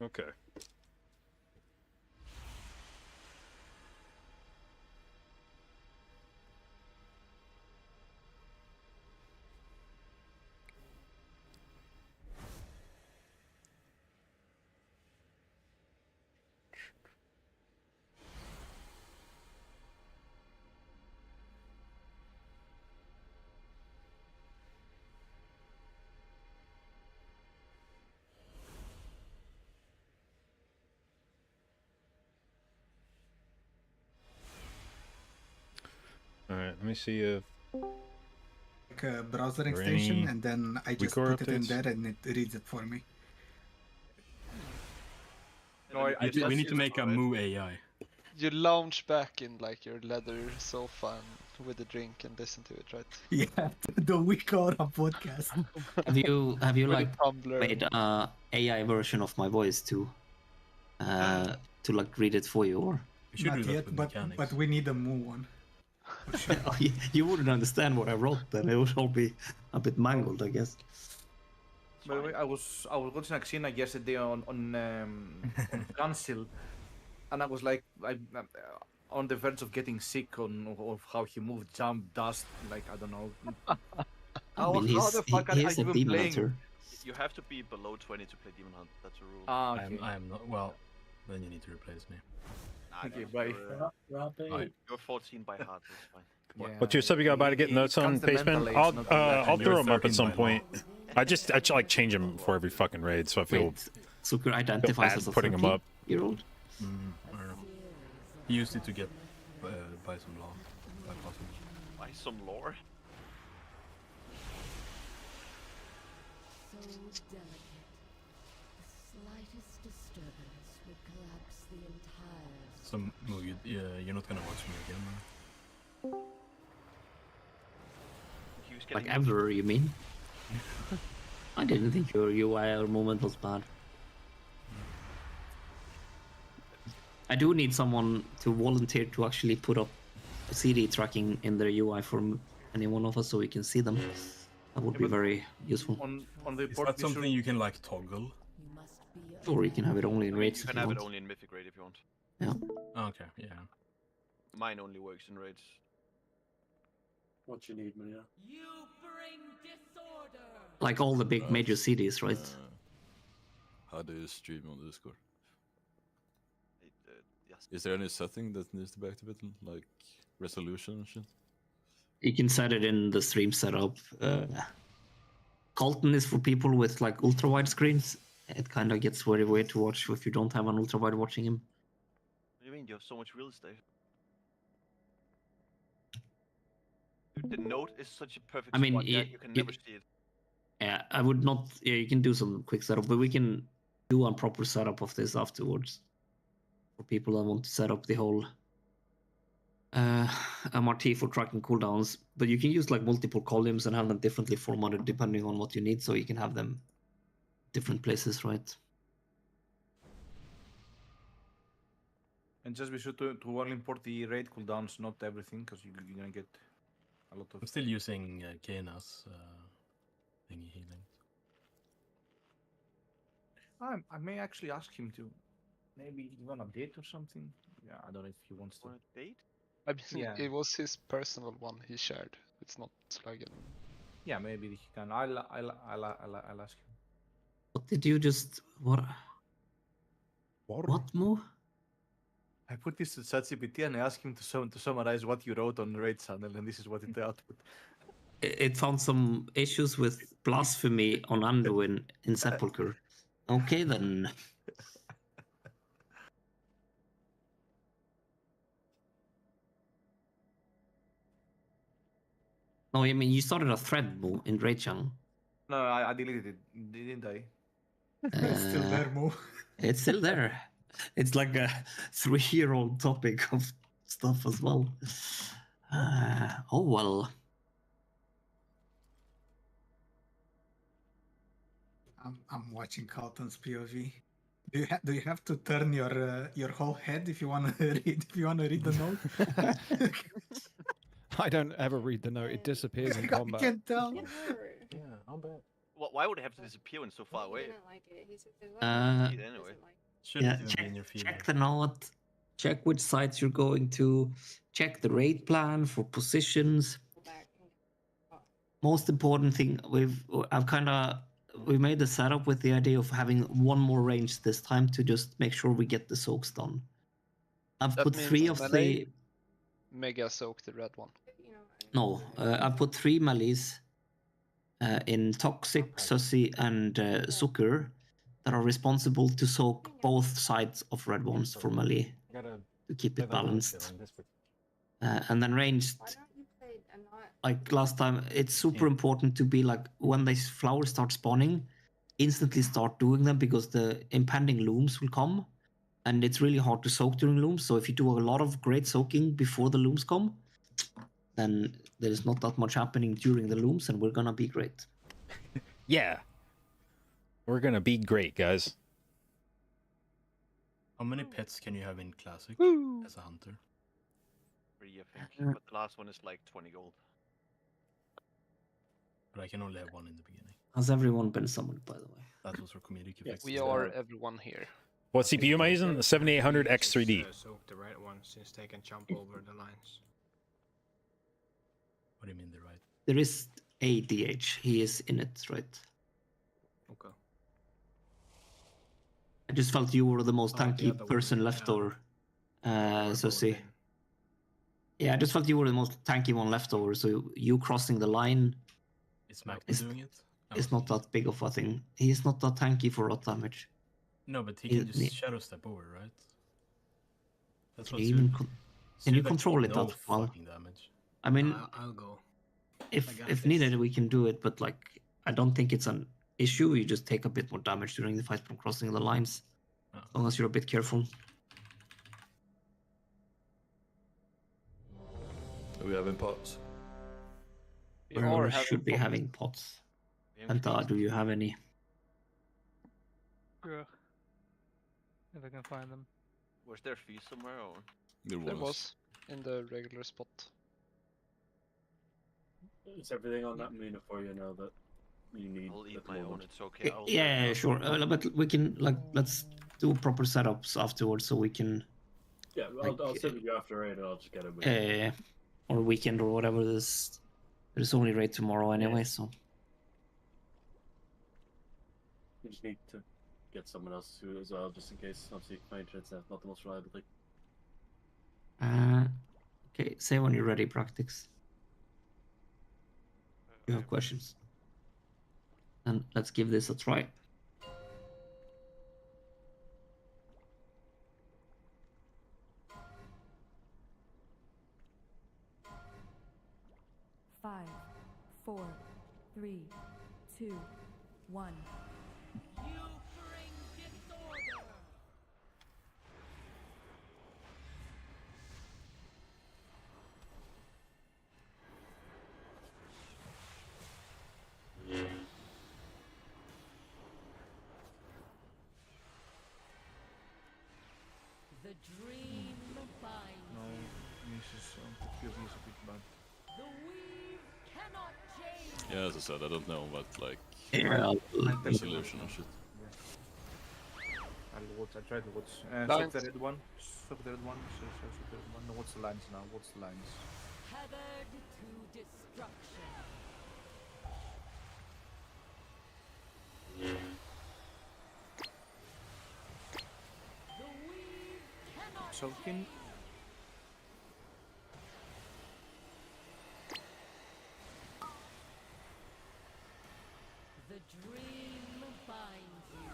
Okay. All right, let me see if Like a browser Are extension, any and then I just WeCore put it in updates? there and it reads it for me. No, we need to make a Moo AI. You lounge back in like your leather sofa and with a drink and listen to it, right? Yeah, the WeCore podcast. Have you With a like tumbler. made a AI version of my voice to like read it for you, or? We should Not do that yet, with but mechanics. we need a Moo one. For sure. Oh, you wouldn't understand what I wrote then. It would all be a bit mangled, I guess. By the way, I was watching Axina yesterday on Council, and I was like, on the verge of getting sick of how he moved, jump, dust, like I don't know. I mean, how the fuck are he's a you demon playing? hunter. You have to be below 20 to play Demon Hunt. That's a rule. Ah, okay. I am not. Well, then you need to replace me. Nah, Okay, no, bye. You're 14 by heart. That's fine. Yeah, what's your sub you got about to get notes on, Paceman? I'll throw them up at some point. I like change them for every fucking raid, so I feel Wait, Zucker identifies bad as a putting them up. 13-year-old. I don't know. He used it to get buy some law. Buy possible. Buy some lore. So delicate. The slightest disturbance would collapse the entire. So Moo, you're not gonna watch me again, man. He was Like getting ever, you mean? I didn't think your UI or movement was bad. I do need someone to volunteer to actually put up CD tracking in their UI for any one of us so we can see them. That would be very useful. On the Is port, that something you can like toggle? You must be. Or you can have it only in raids You if can you have want. it only in Mythic raid if you want. Yeah. Okay, yeah. Mine only works in raids. What you need, Maria? You bring disorder. Like all the big major CDs, right? How do you stream on Discord? Yes. Is there any setting that needs to be activated, like resolution and shit? You can set it in the stream setup. Colton is for people with like ultra wide screens. It kind of gets very weird to watch if you don't have an ultra wide watching him. What do you mean? You have so much real estate. Dude, the note is such a perfect I mean, spot that you can never see it. Yeah, I would not. Yeah, you can do some quick setup, but we can do a proper setup of this afterwards for people that want to set up the whole MRT for tracking cooldowns. But you can use like multiple columns and have them differently formatted depending on what you need, so you can have them different places, right? And just be sure to only import the raid cooldowns, not everything, because you're gonna get a lot of. I'm still using Kena's thingy healing. I may actually ask him to maybe give an update or something. Yeah, I don't know if he wants to. Date? I mean, Yeah. it was his personal one he shared. It's not like a... Yeah, maybe he can. I'll ask him. What did you just what? What Mo? I put this to ChatGPT and I asked him to summarize what you wrote on Raid Channel, and this is what it output. It found some issues with blasphemy on Anduin in Sepulchre. Okay then. No, I mean you started a thread Mo, in Raid Channel. No, I deleted it, didn't I? It's still there, Mo. It's still there. It's like a 3-year-old topic of stuff as well. Oh well. I'm watching Carlton's POV. Do you have to turn your whole head if you want to read the note? I don't ever read the note. It disappears in I combat. can't tell. Yeah, I'll bet. Why would it have to disappear when it's so far away? Uh, Anyway. yeah, check the note. Check which sites you're going to. Check the raid plan for positions. Most important thing, we made the setup with the idea of having one more range this time to just make sure we get the soaks done. I've That put means 3 of melee, the Mega Soak, the red one. no. I've put 3 melees in Toxic, Sussy, and Zucker that are responsible to soak both sides of red ones for melee to keep it balanced. And then ranged, like last time, it's super important to be like when these flowers start spawning, instantly start doing them because the impending looms will come, and it's really hard to soak during looms. So if you do a lot of great soaking before the looms come, then there's not that much happening during the looms, and we're gonna be great. Yeah. We're gonna be great, guys. How many pets can you have in Classic as a hunter? 3, I think. But the last one is like 20 gold. But I can only have 1 in the beginning. Has everyone been summoned, by the way? That was for comedic effects. We are everyone here. What CPU am I using? The 7800 X3D. Soak the right one since they can jump over the lines. What do you mean the right? There is a DH. He is in it, right? Okay. I just felt you were the most Oh, the tanky other person one, left yeah. over. So see. Yeah, I just felt you were the most tanky one left over. So you crossing the line Is Magna doing it? is not that big of a thing. He's not that tanky for rot damage. No, but he can just shadow step over, right? That's what Can you, can you Suda control it no that well? fucking damage. I mean, I'll go. if needed, we can do it, but like, I don't think it's an issue. You just take a bit more damage during the fight from crossing the lines, as long as you're a bit careful. Are we having pots? We Or are should be having pots. Penta, do you have any? Yeah. If I can find them. Was there fees somewhere or? There was in the regular spot. Is everything on that menu for you now that you need? I'll eat at the my own. moment? It's okay. I'll Yeah, sure. But we can let's do proper setups afterwards so we can. Yeah, I'll sit with you after raid and I'll just get it. Or weekend or whatever. There's only raid tomorrow anyway, so. You just need to get someone else to as well, just in case. Obviously, my internet's not the most reliable thing. Okay, say when you're ready, Practice. You have questions? And let's give this a try. Five, 4, 3, 2, 1. The dream binds. No, this is POV is a bit bad. The weave cannot change. Yeah, as I said, I don't know what like Yeah, resolution or shit. I tried to watch. Soak the red one. Soak the red one. Soak the red one. No, what's the lines now? What's the lines? Tethered to destruction. The weave cannot Soaking. The dream binds you.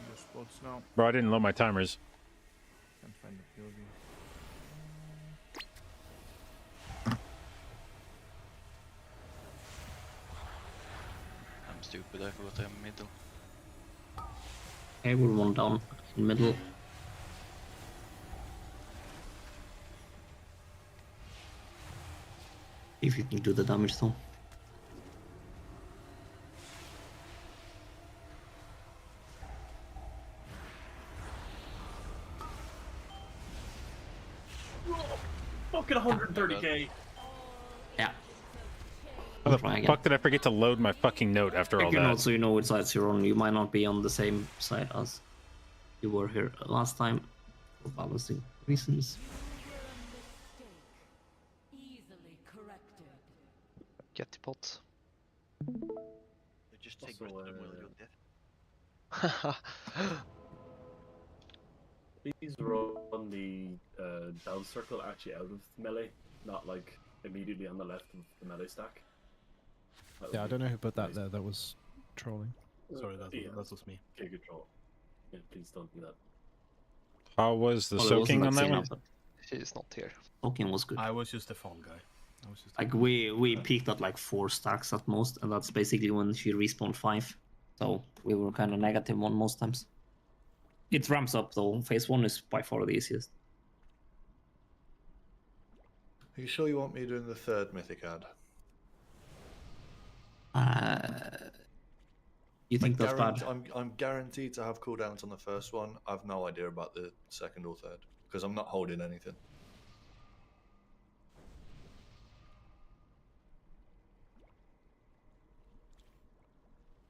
Your spots now. Bro, I didn't load my timers. Can't find the POV. I'm stupid, I forgot I'm middle. Okay, we're one down in middle. If you can do the damage though. Fucking 130k. Yeah. How the Try again. fuck did I forget to load my fucking note after all Check your that? notes so you know which sides you're on. You might not be on the same side as you were here last time for balancing reasons. Easily corrected. Get the pot. Just take Also, rest of them will go death. Please run the down circle actually out of melee, not like immediately on the left of the melee stack. Yeah, I don't know who put that there. That was trolling. Sorry, that was me. Okay, good troll. Yeah, please don't do that. How was the Well, it wasn't soaking on that Xena, one? but He's not here. soaking was good. I was just a fall guy. Like we peaked at like 4 stacks at most, and that's basically when she respawned 5. So we were kind of negative one most times. It ramps up though. Phase 1 is by far the easiest. Are you sure you want me doing the third mythic ad? You think that's bad? I'm guaranteed to have cooldowns on the first one. I've no idea about the second or third because I'm not holding anything.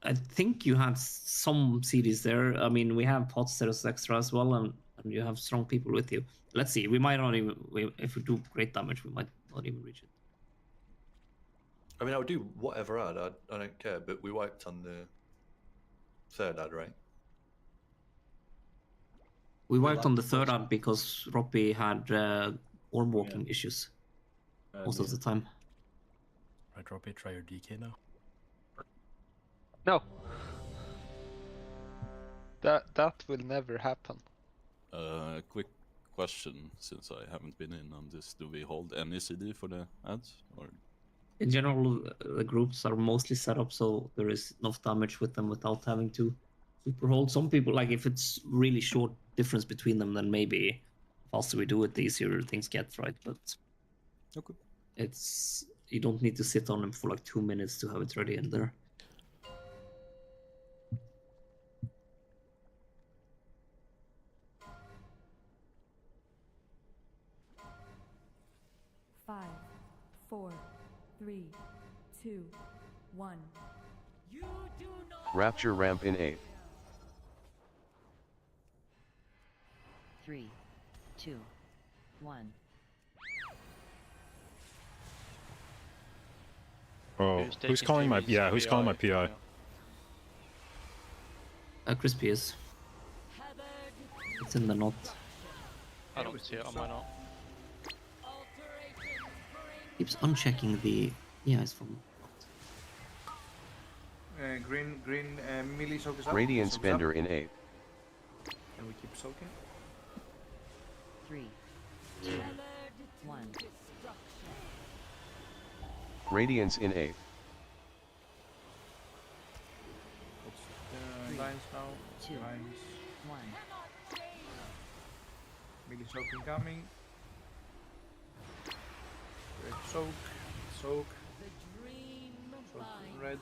I think you had some CDs there. I mean, we have pots there's extra as well, and you have strong people with you. Let's see. We might not even. If we do great damage, we might not even reach it. I mean, I would do whatever ad. I don't care. But we wiped on the third ad, right? We wiped on the third ad because Roppy had orb walking issues most of the time. Right, Robbie, try your DK now. No. That will never happen. Quick question, since I haven't been in on this, do we hold any CD for the ads? Or In general, the groups are mostly set up so there is enough damage with them without having to super hold. Some people, like if it's really short difference between them, then maybe the faster we do it, the easier things get, right? But okay. It's you don't need to sit on them for like 2 minutes to have it ready in there. Five, 4, 3, 2, 1. You do not Rapture ramp in 8. 3, 2, 1. Oh, who's calling my who's calling my PI? Crispy is. It's in the knot. I don't see it on my note. Keeps unchecking the. Yeah, it's from. Green melee soak is up. Radiant soak is up. Spender in 8. And we keep soaking. 3, 2, 1. Radiance in 8. Lines now. 2, Lines. 1. Melee soak incoming. Red soak. Soak. Soak in red.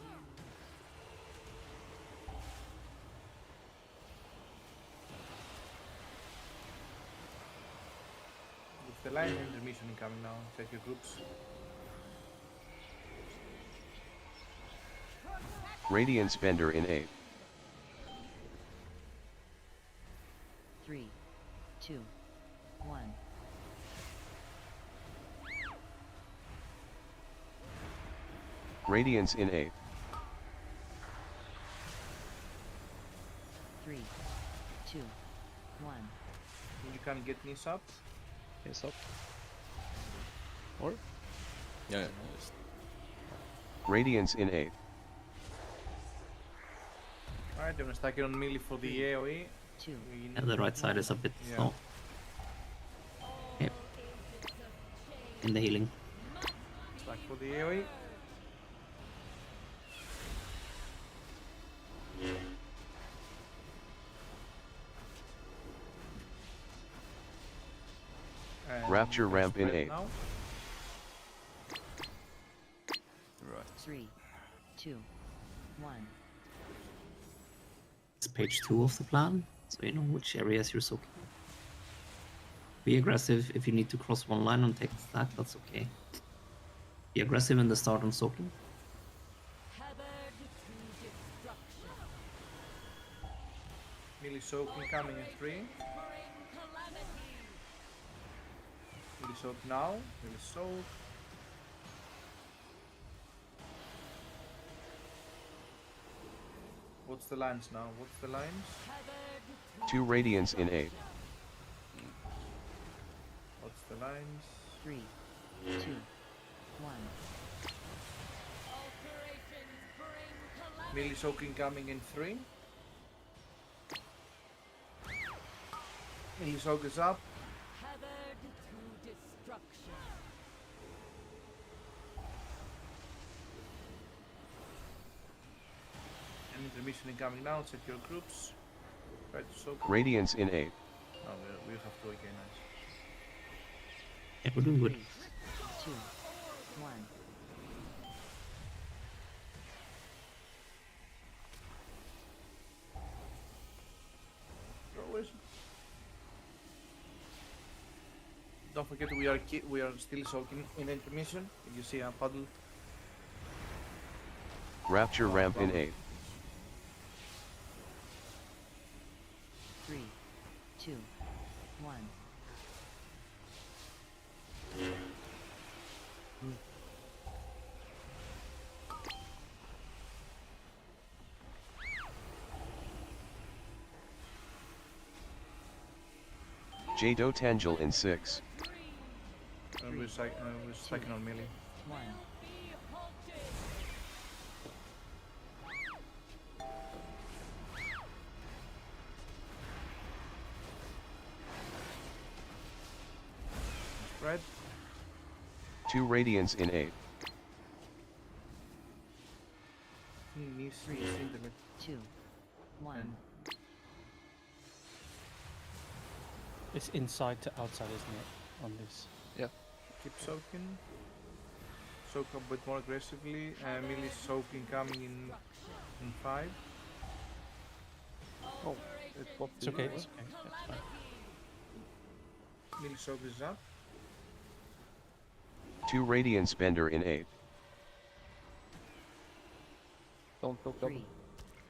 With the line intermission incoming now. Check your groups. Radiant Spender in 8. 3, 2, 1. Radiance in 8. 3, 2, 1. You can get Nis up. Nis up. Or? Yeah. Radiance in 8. Alright, I'm gonna stack it on melee for the AoE. Yeah, the right side is a bit slow. Yep. In the healing. Stack for the AoE. Rapture ramp in 8. Now. Right. 3, 2, 1. It's page 2 of the plan, so you know which areas you're soaking. Be aggressive if you need to cross one line and take the stack, that's okay. Be aggressive in the start and soaking. Melee soaking coming in 3. Melee soak now. Melee soak. What's the lines now? What's the lines? 2 radiance in 8. What's the lines? 3, 2, 1. Melee soaking coming in 3. Melee soak is up. And intermission incoming now. Set your groups. Try to soak. Radiance in 8. Oh, we have to again. Nice. Yeah, we're doing good. 2, 1. Don't forget we are still soaking in intermission. If you see a puddle. Rapture ramp in 8. 3, 2, 1. Jado Tangel in 6. We're striking on melee. 1. Spread. 2 radiance in 8. Knees, 3, intimate. 2, 1. It's inside to outside, isn't it? On this. Yeah. Keep soaking. Soak a bit more aggressively. Melee soaking coming in 5. Oh, it popped. It's okay. It's okay. That's fine. Melee soak is up. 2 radiance bender in 8. Don't poke up. 3,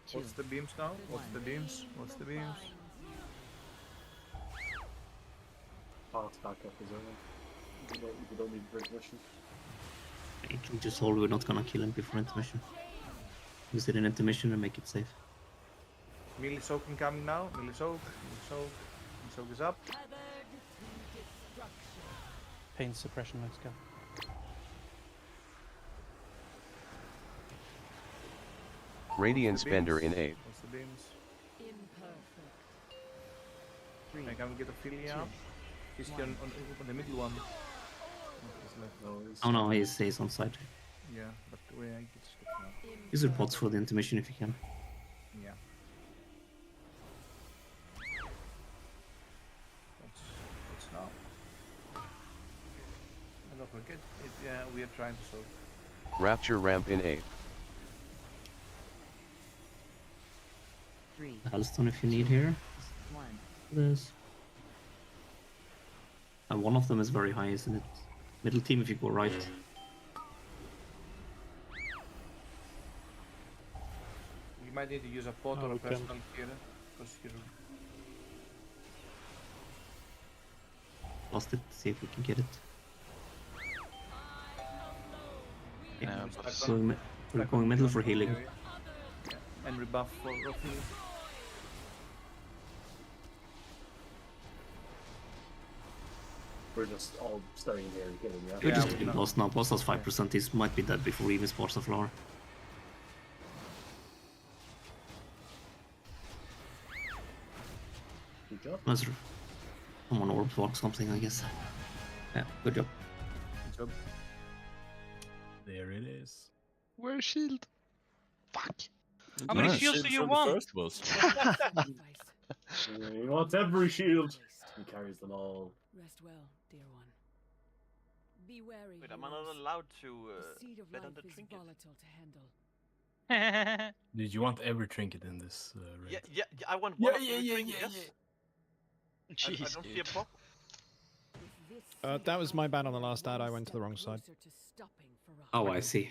2. What's the beams now? What's the beams? What's the beams? Path back up as well. You don't need recognition. We just hold, we're not gonna kill him before intermission. Use it in intermission and make it safe. Melee soaking coming now. Melee soak. Melee soak. Melee soak is up. Pain suppression, let's go. Radiance bender in 8. What's the beams? Imperfect. 3, I can we get a Philia up? He's here on the middle one. Oh no, he's on side. Yeah, but we I get stuck now. Use your pots for the intermission if you can. Yeah. What's now? And don't forget, yeah, we are trying to solve. Rapture ramp in 8. 3, Halston if you need here. 1. This. One of them is very high, isn't it? Middle team if you go right. You might need to use a pot or a personal here, because you're... Lost it, see if we can get it. Yeah, we're going middle for healing. Yeah. And rebuff for healing. We're just all staying here getting the We're just getting boss now. Boss has 5%, he might be dead before he even spots the floor. Good job. Let's someone orb walk something, I guess. Yeah, good job. Good job. There it is. Where's shield? Fuck. How many shields do you want? He wants every shield. He carries them all. Rest well, dear one. Be wary. Wait, am I not allowed to the seed of bet on life the is trinket? volatile to handle. Did you want every trinket in this raid? Yeah, I want one Yeah, of every yeah, trinket, yeah, yes. Jeez, I don't see a problem. That was my bad on the last ad. I went to the wrong side. Oh, I see.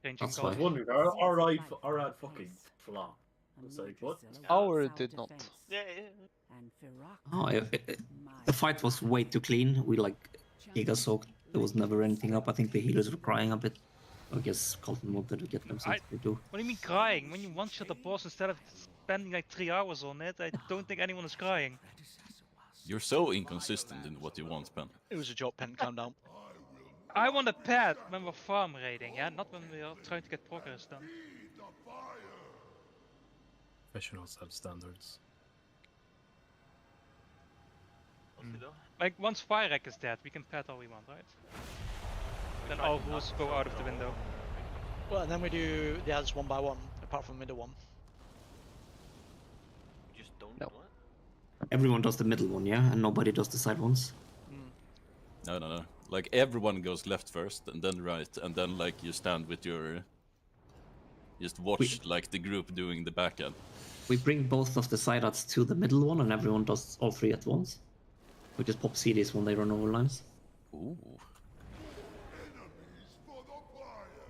That's I was why. wondering, our ad fucking flop. I was like, what? Our did not. Oh, the fight was way too clean. We like giga soaked. There was never anything up. I think the healers were crying a bit. I guess Colton wanted to get them something to do. What do you mean crying? When you one-shot the boss instead of spending like 3 hours on it, I don't think anyone is crying. You're so inconsistent in what you want, Pen. It was a joke, Pen. Calm down. I want a pet when we're farm raiding, yeah? Not when we are trying to get progress done. Professionals have standards. Like, once Firek is dead, we can pet all we want, right? Then all rules go out of the window. Well, and then we do the ads one by one, apart from the middle one. You just don't No. do it? Everyone does the middle one, yeah, and nobody does the side ones. No. Like everyone goes left first, and then right, and then like you stand with your. Just watch like the group doing the back end. We bring both of the side ads to the middle one, and everyone does all three at once. We just pop CDs when they run over lines. Ooh.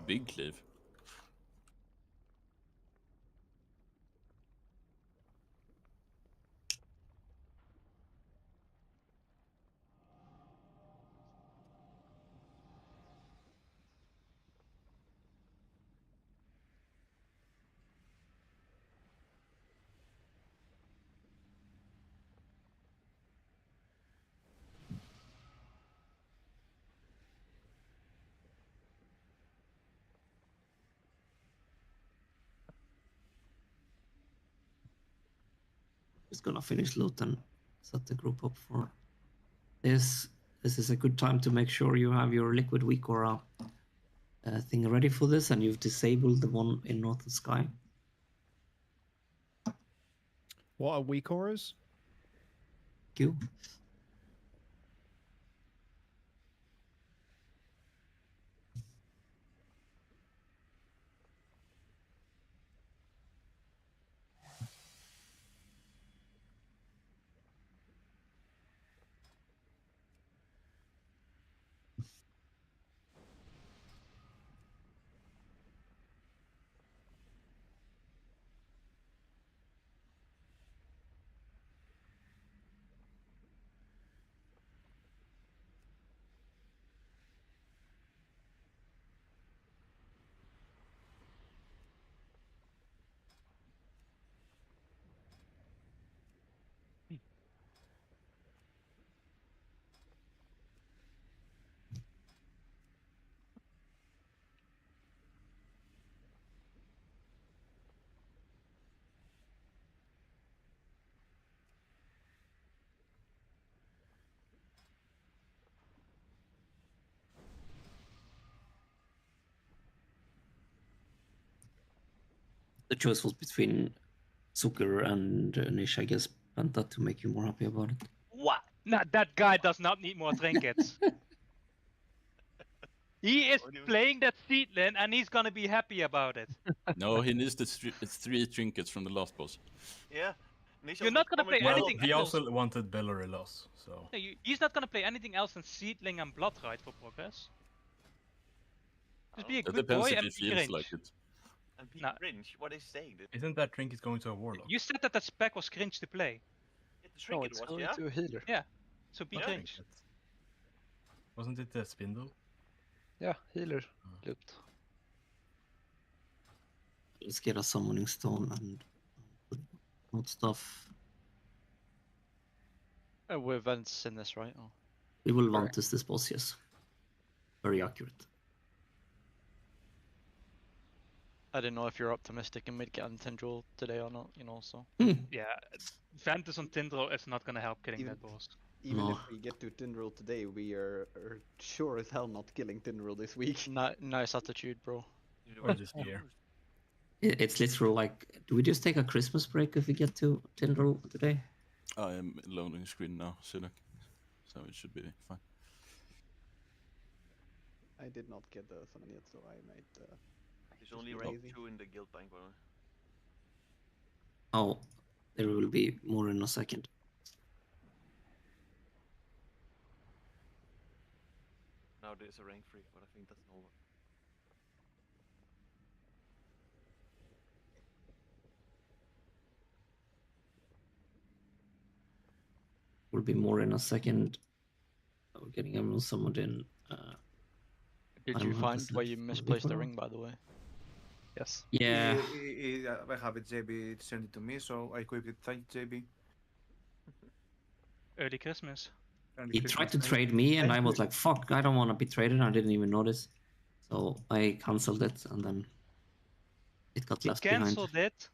Big cleave. Just gonna finish loot and set the group up for this. This is a good time to make sure you have your liquid weak aura thing ready for this, and you've disabled the one in Northern Sky. What are weak auras? You. The choice was between Zucker and Nish, I guess, Penta, to make you more happy about it. What? Nah, that guy does not need more trinkets. He is playing that Seedling and he's gonna be happy about it. No, he needs the three trinkets from the last boss. Yeah. You're not gonna play anything He else. also wanted Bellary loss, so. No, he's not gonna play anything else than Seedling and Bloodride for progress. Just be a It good depends boy if and he be feels cringe. like it. And people cringe. What is saying? Isn't that trinket going to a warlock? You said that spec was cringe to play. The trinket was, yeah? to a healer. Yeah. So be Not cringe. trinket. Wasn't it the spindle? Yeah, healer loot. Let's get a summoning stone and put more stuff. We're events in this, right? Oh. We will want this boss, yes. Very accurate. I didn't know if you're optimistic in mid getting Tendril today or not, you know, so. Yeah, Ventus on Tindril is not gonna help killing that boss. Even if we get to Tindril today, we are sure as hell not killing Tindril this week. Nice attitude, bro. Or just here. It's literal like, do we just take a Christmas break if we get to Tindril today? I am loading screen now, Sinek. So it should be fine. I did not get the summon yet, so I might. There's only rank 2 in the guild bank, by the way. Oh, there will be more in a second. now there's a rank 3, but I think that's normal. Will be more in a second. We're getting everyone summoned in. Did I'm you find hunter where you for misplaced the Viper. ring, by the way? Yes. Yeah. I have it. JB sent it to me, so I equipped it. Thank you, JB. Early Christmas. He tried to trade me, and I was like, "Fuck! I don't want to be traded." I didn't even notice, so I cancelled it, and then it got left behind. Cancelled it.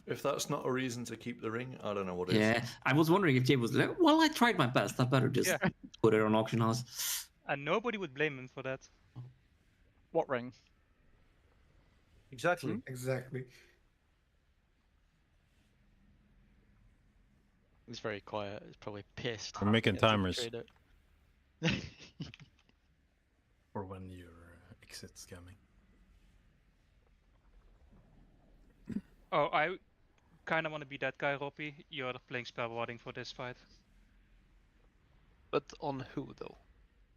If that's not a reason to keep the ring, I don't know what is. Yeah, I was wondering if Jay was like, "Well, I tried my best. I better just Yeah. put it on auction house." And nobody would blame him for that. What ring? Exactly. Exactly. He's very quiet. He's probably pissed. I'm making He had to timers. trade it. Or when you're exit scamming. Oh, I kind of want to be that guy, Roppy. You're playing spell warding for this fight. But on who though?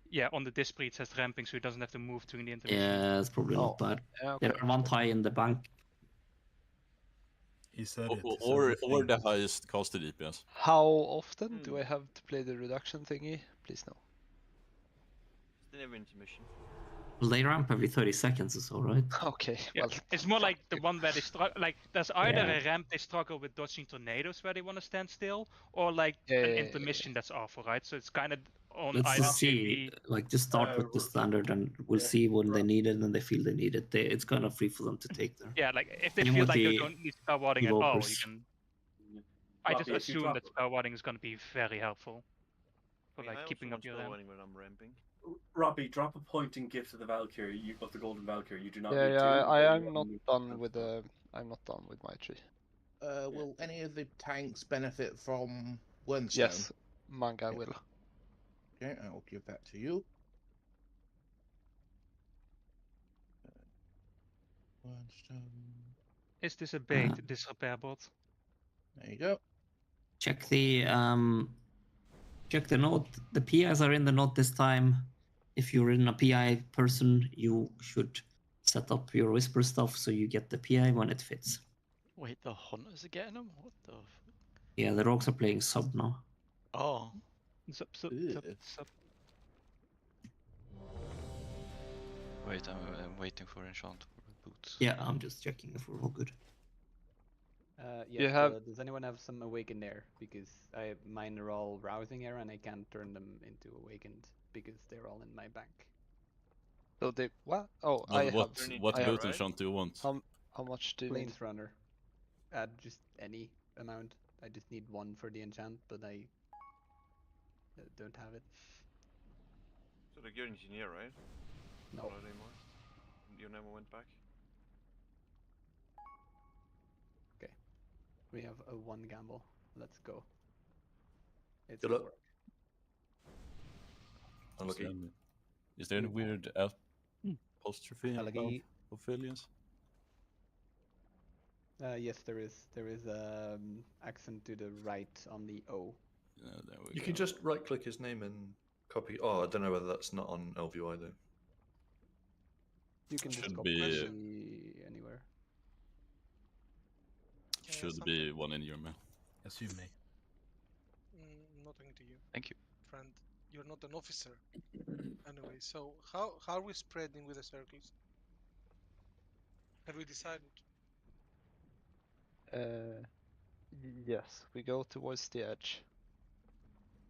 Yeah, on the Display it says ramping, so he doesn't have to move during the intermission. Yeah, it's probably not bad. Yeah, okay. There are one tie in the bank. He said it. Or the highest casted DPS. How often do I have to play the reduction thingy? Please no. Still have intermission. Well, they ramp every 30 seconds or so, right? Okay. Yeah, Well, it's more like the one where they like there's either Yeah. a ramp they struggle with dodging tornadoes where they want to stand still, or like an intermission that's awful, right? So it's kind of on Let's either just see. JP. Like, just start with the standard, and we'll see when they need it and they feel they need it. It's kind of free for them to take there. Yeah, like if they Same feel with like they the don't need spell warding at all, you evokers. can. I just Robbie, if you assume drop- that spell warding is going to be very helpful for I mean, like I keeping also up your want ramp. spell when I'm ramping. Robbie, drop a point and gift to the Valkyrie of the Golden Valkyrie. You do not yeah, need yeah. to. I'm not done with the. I'm not done with my tree. Will any of the tanks benefit from Wernstone? Yes, manga will. Okay, I'll give that to you. Wernstone. Is this a bait? This repair bot? There you go. Check the note. The PIs are in the note this time. If you're in a PI person, you should set up your whisper stuff so you get the PI when it fits. Wait, the hunters are getting them? What the? Yeah, the rogues are playing sub now. Oh. Sup. Wait, I'm waiting for enchant boots. Yeah, I'm just checking if we're all good. You have- does anyone have some awakened air? Because mine are all rousing air and I can't turn them into awakened because they're all in my bank. So they what? Oh, I have. What I have- boot enchant do you want? How much do you need? Plains runner. Just any amount. I just need one for the enchant, but I don't have it. So the good engineer, right? No. Not anymore. You never went back. Okay. We have a one gamble. Let's go. It's Good gonna luck. work. Unlucky. Is there any weird apostrophe of Ophelius? Yes, there is. There is accent to the right on the O. There we You go. can just right click his name and copy. Oh, I don't know whether that's not on LVI though. You can just Should copy be- anywhere. Should be one in your mail. Assume me. Nothing to you. Thank you. Friend, you're not an officer. Anyway, so how are we spreading with the circles? Have we decided? Yes, we go towards the edge.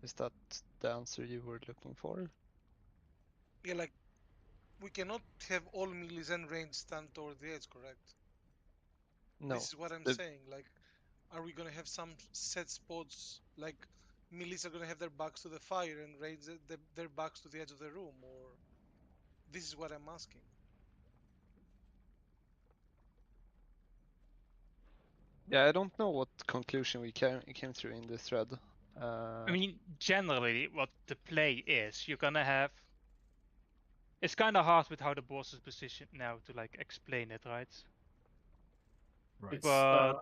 Is that the answer you were looking for? Yeah, like we cannot have all melees and range stand toward the edge, correct? No. This is what I'm the- saying. Like, are we gonna have some set spots? Like, melees are gonna have their backs to the fire and range their backs to the edge of the room, or this is what I'm asking. Yeah, I don't know what conclusion we came through in this thread. I mean, generally, what the play is, you're gonna have. It's kind of hard with how the boss is positioned now to like explain it, right? It's, But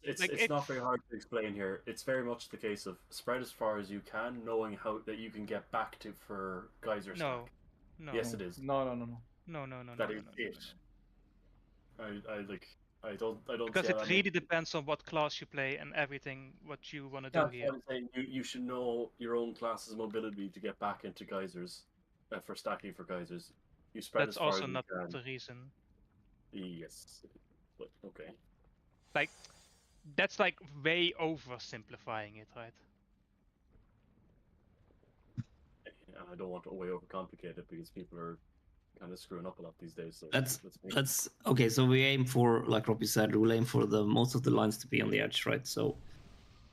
it's like, it's not very hard to explain here. It's very much the case of spread as far as you can, knowing how that you can get back to for geyser No, stack. no. Yes, it is. No. No. That is it. I don't Because see it how that really makes. depends on what class you play and everything what you want to Yeah, do here. I'm saying you should know your own class's mobility to get back into geysers, for stacking for geysers. You spread That's as far also as you not can. the reason. Yes, but okay. Like, that's like way oversimplifying it, right? I don't want to way overcomplicate it because people are kind of screwing up a lot these days. So That's okay. So we aim for, like Robbie said, we'll aim for the most of the lines to be on the edge, right? So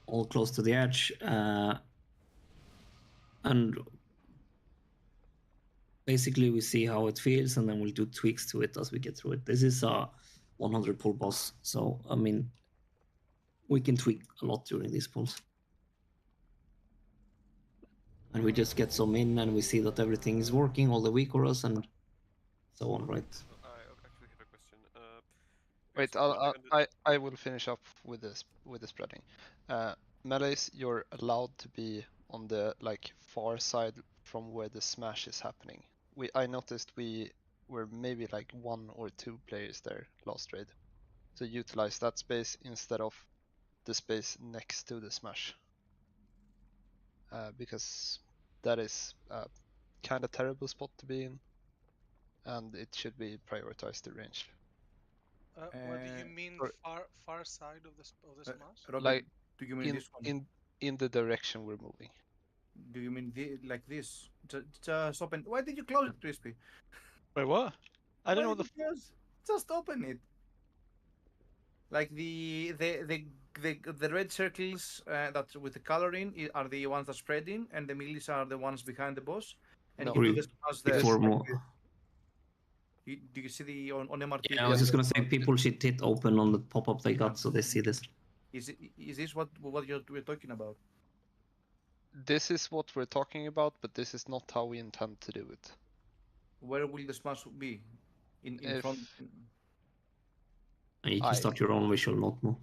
all close to the edge, and basically we see how it feels, and then we'll do tweaks to it as we get through it. This is a 100 pull boss, so I mean, we can tweak a lot during these pulls. And we just get some in, and we see that everything is working, all the weak auras, and so on, right? actually have a question. Wait, I will finish up with the spreading. Melees, you're allowed to be on the like far side from where the smash is happening. I noticed we were maybe like 1 or 2 players there last raid. So utilize that space instead of the space next to the smash. Because that is a kind of terrible spot to be in, and it should be prioritized to range. What do you mean far side of the smash? Robin, Like do you mean this one? in the direction we're moving. Do you mean like this? Just open. Why did you close it, Crispy? Wait, what? I don't know what the. Just open it. Like the red circles that with the coloring are the ones that spreading, and the millies are the ones behind the boss. And you do this as the. Do you see the on MRT? Yeah, I was just gonna say people should hit open on the pop-up they got, so they see this. Is this what we're talking about? This is what we're talking about, but this is not how we intend to do it. Where will the smash be? In front. And you can start your own visual notebook.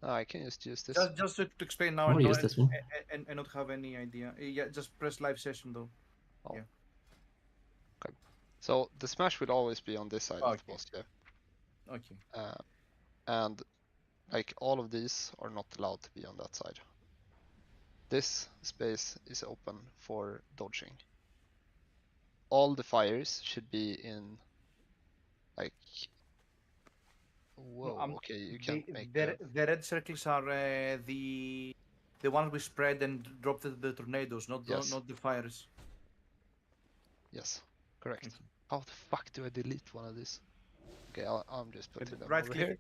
I can just use this. Just to explain now and not have any idea. Yeah, just press live session though. Oh. Yeah. Okay. So the smash will always be on this side of the boss, yeah. Okay. And like all of these are not allowed to be on that side. This space is open for dodging. All the fires should be in like. Whoa, okay, you can't make the red circles are the ones we spread and drop the tornadoes, not the fires. Yes, correct. How the fuck do I delete one of these? Okay, I'm just putting them right over click. here.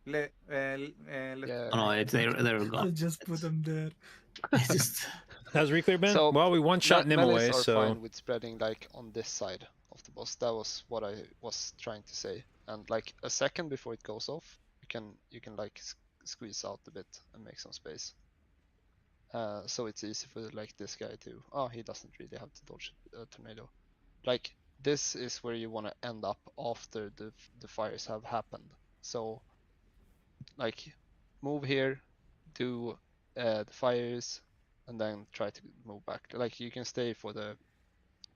No, they're gone. I just put them there. How's Reclear been? So, well, we one-shot him away, are so... fine with spreading like on this side of the boss. That was what I was trying to say. And like a second before it goes off, you can like squeeze out a bit and make some space. So it's easy for like this guy to. Oh, he doesn't really have to dodge a tornado. Like this is where you want to end up after the fires have happened. So like move here, do the fires, and then try to move back. Like you can stay for the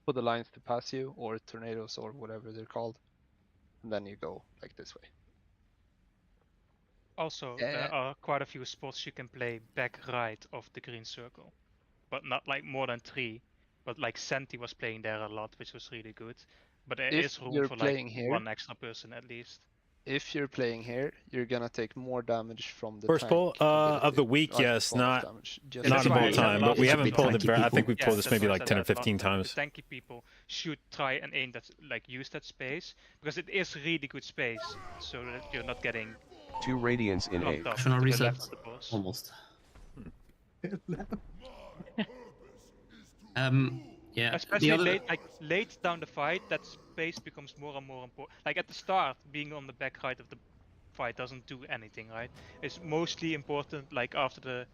lines to pass you, or tornadoes, or whatever they're called, and then you go like this way. Also, there are quite a few spots you can play back right of the green circle, but not like more than 3. But like Senti was playing there a lot, which was really good. But there is room for like one extra person at least. If you're playing here, you're gonna take more damage from the first pull of the week, like yes, not damage. of all time, but we haven't pulled it. I think we've pulled this maybe why I like said 10 or that 15 last times. The tanky people should try and aim that, like use that space, because it is really good space, so that you're not getting 2 radiance in 8. up Should I to the reset? left of the boss. Almost. Yeah. Especially late down the fight, that space becomes more and more important. Like at the start, being on the back right of the fight doesn't do anything, right? It's mostly important like after the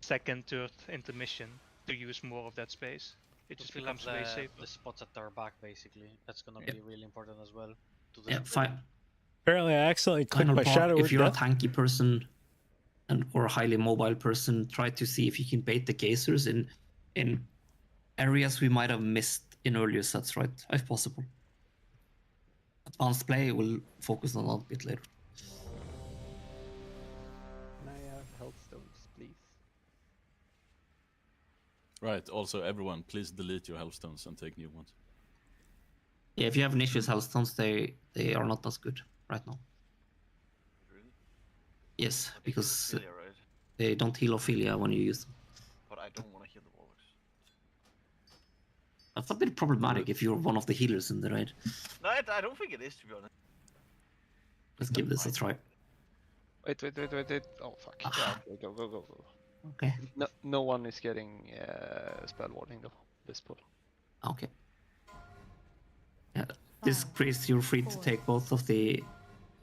second, third intermission to use more of that space. It just becomes way safer. The spots at our back, basically. That's gonna be really important as well. To Yeah, Apparently, I accidentally clicked Final my part, shadow. if you're a tanky person or a highly mobile person, try to see if you can bait the geysers in areas we might have missed in earlier sets, right? If possible. Advanced play will focus on that a bit later. Can I have health stones, please? Right. Also, everyone, please delete your hellstones and take new ones. Yeah, if you have initial hellstones, they are not as good right now. Really? Yes, But they heal because Ophelia, right? they don't heal Ophelia when you use them. But I don't want to heal the Warlocks. That's a bit problematic if you're one of the healers in the raid. No, I don't think it is, to be honest. Let's give this a try. Wait. Oh, fuck. Yeah, okay, go. Okay. No one is getting spell warding though, this pull. Okay. Yeah, this Chris, you're free to take both of the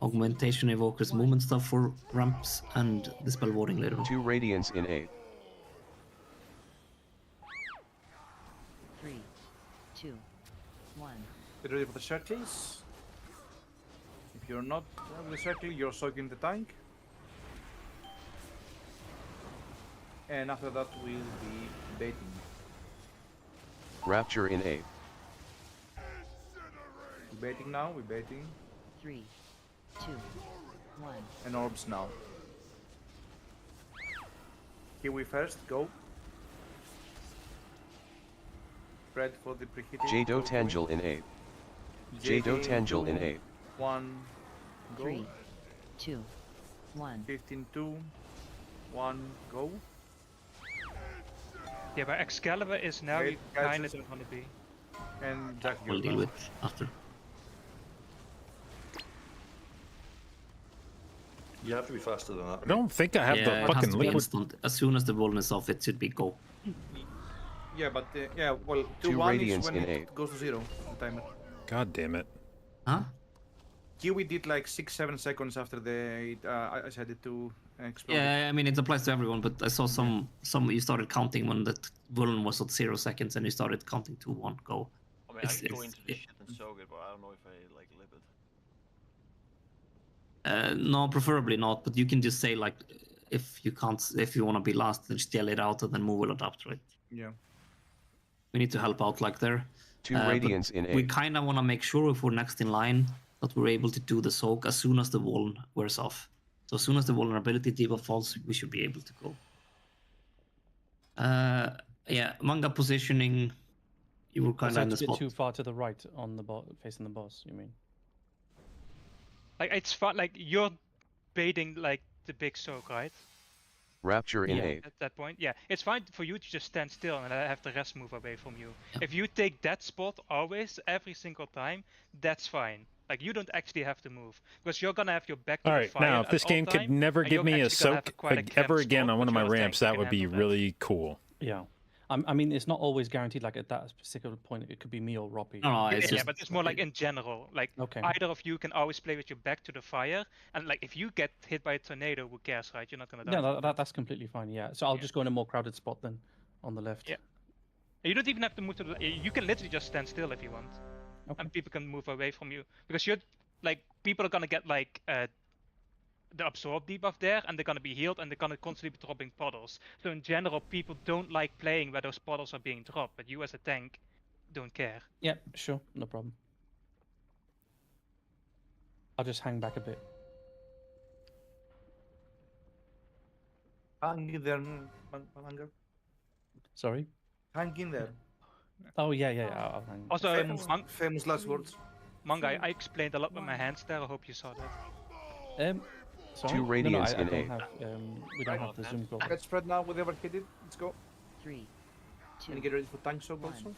augmentation evokers movement stuff for ramps and the spell warding later on. 2 radiance in 8. 3, 2, 1. Get ready for the circles. If you're not with the circle, you're soaking the tank. And after that, we'll be baiting. Rapture in 8. We're baiting now, we're baiting. 3, 2, 1. And orbs now. Kiwi first, go. Spread for the preheating. Jado Tangel in 8. Jado Tangel in 8. 1, go. 3, 2, 1. 15, 2, 1, go. Yeah, but Excalibur is now Wait, you guys, kind of just- don't want to be. And Jack, We'll deal with after. You have to be faster than that. I don't think I have Yeah, the it has fucking to be liquid. instant. As soon as the wall is off, it should be go. Yeah, but yeah, well, 2 1 is radiance when in it 8. goes to 0, the timer. God damn it. Huh? Kiwi did like 6-7 seconds after I said it to explode. Yeah, I mean it applies to everyone, but I saw some you started counting when that Vuln was at 0 seconds and you started counting to 1 go. I mean, I can go into this shit and soak it, but I don't know if I like live it. No, preferably not, but you can just say like if you want to be last, then just yell it out and then move will adapt, right? Yeah. We need to help out like there. 2 radiance in 8. We kind of want to make sure if we're next in line that we're able to do the soak as soon as the wall wears off. So as soon as the vulnerability debuff falls, we should be able to go. Yeah, manga positioning, you were kind of in the a bit spot. too far to the right on the facing the boss, you mean? Like it's fun. Like you're baiting like the big soak, right? Rapture in 8. At that point, yeah, it's fine for you to just stand still and have the rest move away from you. If you take that spot always, every single time, that's fine. Like you don't actually have to move because you're gonna have your back to All the right, fire now if at this all game could time, never and give you're me a actually gonna have soak quite a like, ever cramped again spot, on one of but my you're a ramps, tank, that you would can be handle that. really cool. Yeah. I mean, it's not always guaranteed. Like at that particular point, it could be me or Roppy. No, it's Yeah, just but it's more like in general. Like Okay. either of you can always play with your back to the fire, and like if you get hit by a tornado, who cares, right? You're not gonna die. No, that's completely fine. Yeah. So I'll just go in a more crowded spot then, on the left. Yeah. You don't even have to move to the. You can literally just stand still if you want, and people can move away from you because you're like people are gonna get like the absorb debuff there, and they're gonna be healed, and they're gonna constantly be dropping puddles. So in general, people don't like playing where those puddles are being dropped, but you as a tank don't care. Yeah, sure, no problem. I'll just hang back a bit. Hang in there, Manga. Sorry. Hang in there. Oh yeah, I'll hang. Also, famous last words. Manga, I explained a lot with my hands there. I hope you saw that. Sorry? 2 radiance I in don't 8. have, we don't have the zoom call. Let's spread now with ever hit it. Let's go. 3, 2. And get ready for tank soak also.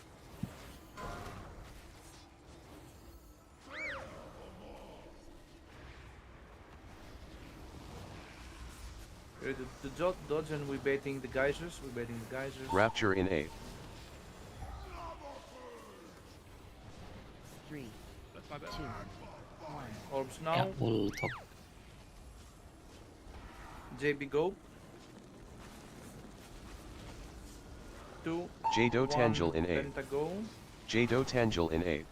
Ready to dodge, and we're baiting the geysers. Rapture in 8. 3, 2, 1. Orbs now. Yeah, we'll talk. JB go. 2. Jado 1, Tangel in 8. Penta go. Jado Tangel in 8.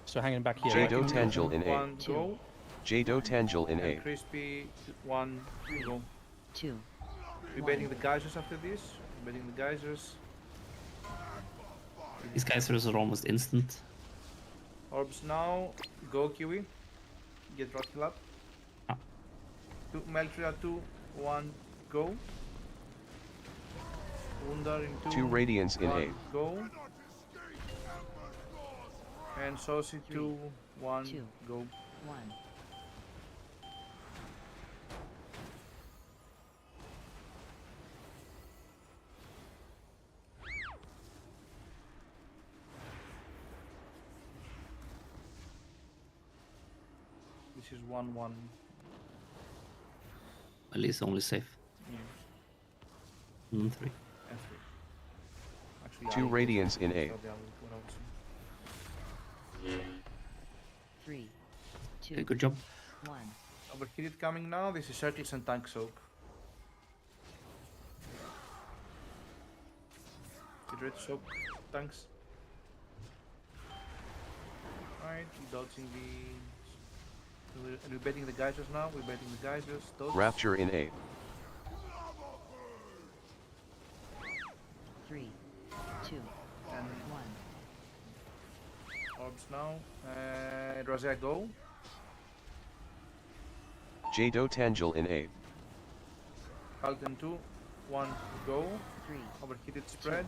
So hanging back here. Jado Tangel in 8. 1 go. Jado Tangel in And A. Crispy, 1, go. 2. Rebating the geysers after this. Rebating the geysers. These geysers are almost instant. Orbs now. Go Kiwi. Get Rocky Lap. Ah. 2 Meltria 2, 1, go. Wundar in 2 Radiance in 1, A. go. And Saucy 2, 1, go. 1. This is 1, 1. At least only safe. Yeah. 3. And 3. Actually, 2 Radiance in A. 3. 2. Okay, good job. 1. Overheated coming now. This is Circles and Tank Soak. Get ready to soak tanks. Alright, dodging the... We're betting the geysers now. We're betting the geysers. Dodge. Rapture in A. 3. 2. And 1. Orbs now. Rosea go. Jado Tangel in A. Halton 2, 1, go. 3. Overheated spread.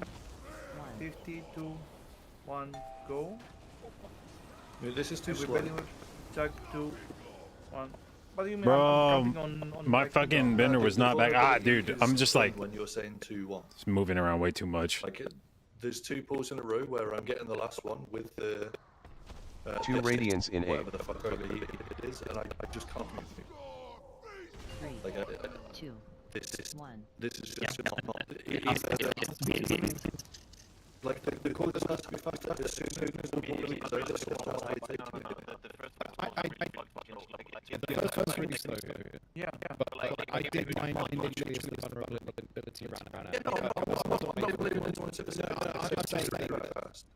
50, 2, 1, go. Yeah, this is too And we're slow. betting with Chuck 2, 1. What do you mean? Bro, I'm counting on my back fucking to bender the was not back. Ah, vulnerability dude, is I'm just like when you're saying 2-1. moving around way too much. Like there's 2 pulls in a row where I'm getting the last one with the 2 distance, Radiance in A. whatever the fuck overheat it is, and I just can't move. 3. Like 2. this is 1. this is just like the call doesn't have to be fast. As soon as the ball leaves, I just want to hide it. The first really slow. Yeah. But I did find initially a vulnerability around it.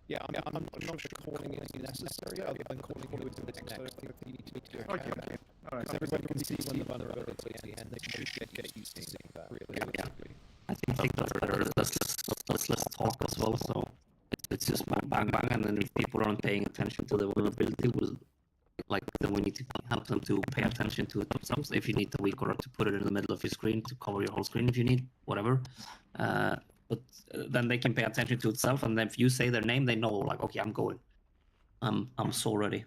Yeah, I'm not sure calling it is necessary other than calling it with the next thing you need to do. Okay. Alright. Because everyone can see when the vulnerability is and they should get used to seeing that really quickly. I think that's better. Let's talk as well. So it's just bang bang bang, and then if people aren't paying attention to the vulnerability, then we need to help them to pay attention to it themselves. If you need the weak order to put it in the middle of your screen to cover your whole screen, if you need whatever, but then they can pay attention to itself. And then if you say their name, they know like, okay, I'm going. I'm so ready.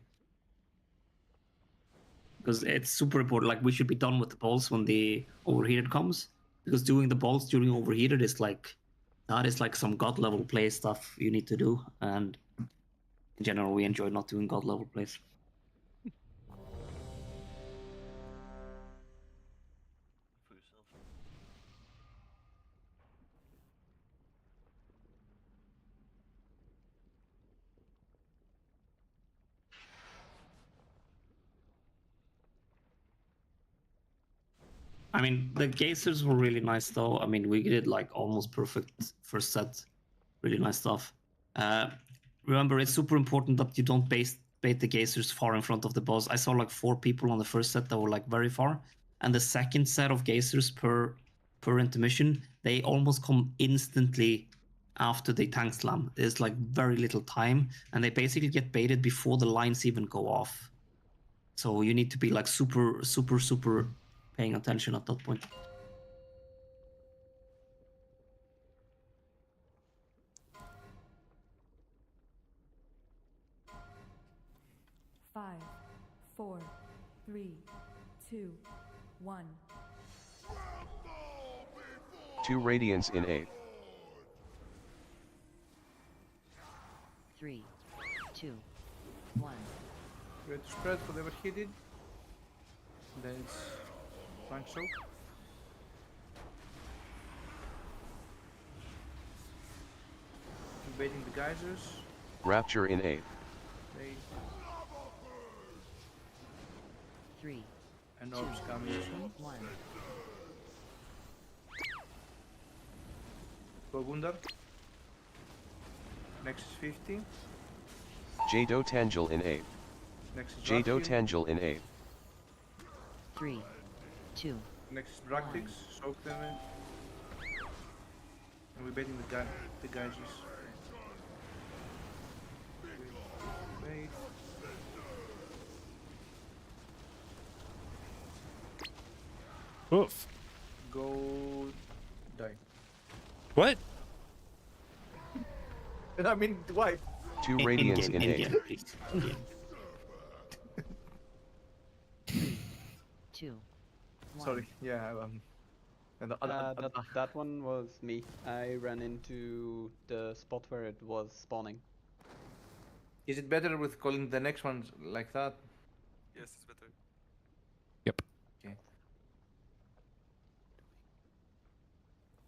Because it's super important. Like we should be done with the balls when the overheated comes. Because doing the balls during overheated is like some god level play stuff you need to do, and in general we enjoy not doing god level plays. I mean, the geysers were really nice though. I mean, we did like almost perfect first set. Really nice stuff. Remember, it's super important that you don't bait the geysers far in front of the boss. I saw like 4 people on the first set that were like very far. And the second set of geysers per intermission, they almost come instantly after the tank slam. There's like very little time. And they basically get baited before the lines even go off. So you need to be like super paying attention at that point. Five, 4, 3, 2, 1. 2 Radiance in A. 3, 2, 1. Red spread for the overheated. Then it's tank soak. Invading the geysers. Rapture in A. They 3. and orbs coming soon. 1. Go Wundar. Next is 50. Jado Tangel in A. Next is Jado Rocky. Tangel in A. 3, 2. Next Bractix, soak them in. And we're baiting the guys. Wait. Oof. Go die. What? And I mean wipe. 2 radiance in 8. In-game. 2. Sorry, yeah. And that one was me. I ran into the spot where it was spawning. Is it better with calling the next ones like that? Yes, it's better. Yep. Okay.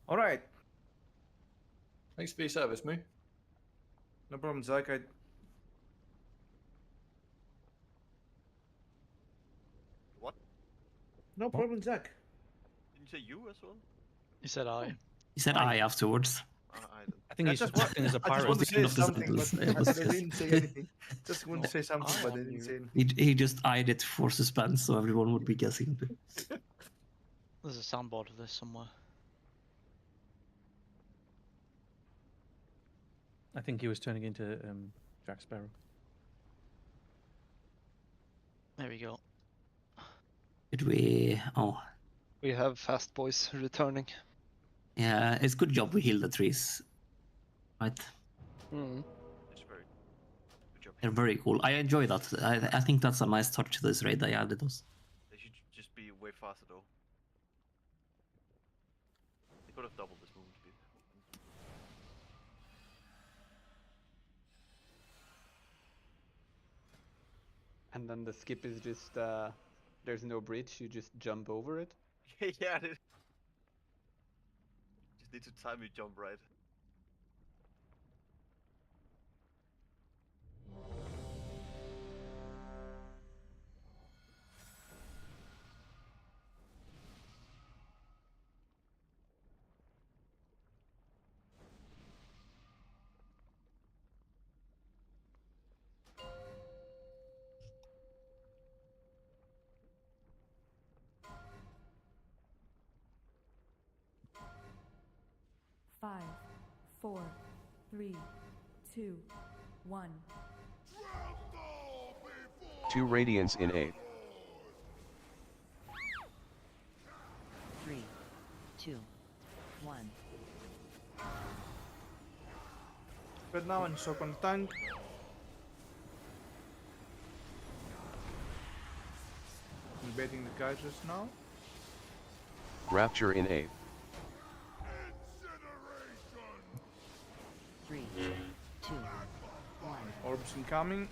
All right. Thanks for your service, Moo. No problem, Zach. What? No problem, Zach. Didn't you say you as well? He said I. He said I afterwards. I think he's just acting as a I just pirate. want to say of the something, sentence. but I didn't say anything. Just want to say something, but I didn't say anything. He just eyed it for suspense, so everyone would be guessing. There's a soundboard of this somewhere. I think he was turning into Jack Sparrow. There we go. Did we? Oh, We have fast boys returning. yeah. It's good job we healed the trees, right? It's very good job. They're very cool. I enjoy that. I think that's a nice touch to this raid. I added those. They should just be way faster though. They could have doubled this movement speed. And then the skip is just there's no bridge, you just jump over it. Yeah, just need to time your jump right. Five, 4, 3, 2, 1. 2 radiance in 8. 3, 2, 1. But now and soak on tank. I'm baiting the guys just now. Rapture in 8. 3, 2, 1. Orbs incoming.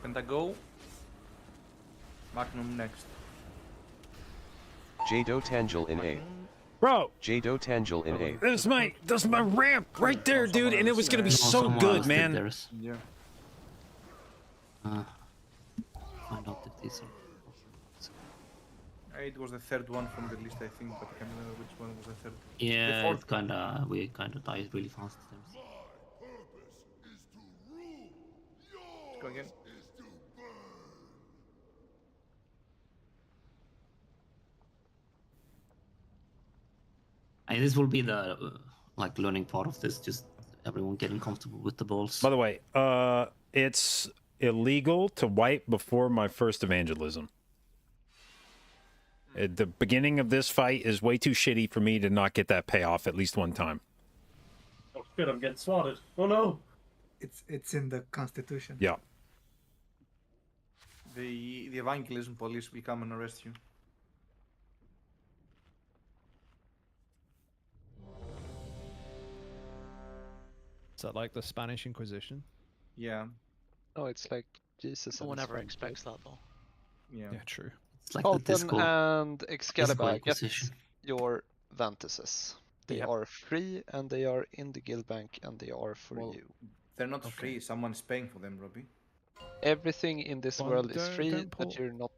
Pentago. Magnum next. Jado Tangel in 8. Bro, Jado Tangel in 8. that's my ramp right there, dude, and it was gonna be so good, man. Yeah. Find out if these are. It was the third one from the list, I think, but I can't remember which one was the third. Yeah, The fourth. we kinda died really fast. Let's go again. And this will be the like learning part of this, just everyone getting comfortable with the balls. By the way, it's illegal to wipe before my first evangelism. At the beginning of this fight is way too shitty for me to not get that payoff at least one time. Oh shit, I'm getting swatted. Oh no! It's in the constitution. Yeah. The evangelism police will come and arrest you. Is that like the Spanish Inquisition? Yeah. Oh, it's like Jesus. No one and ever his expects that though. Yeah. Yeah, true. It's like Colton and Excalibur, get Inquisition. your Vantases. They are free and they are in the guild bank and they are for Well, you. They're not free. Someone's paying for them, Robbie. Everything in this Well, world is don't- free, don't but pull- you're not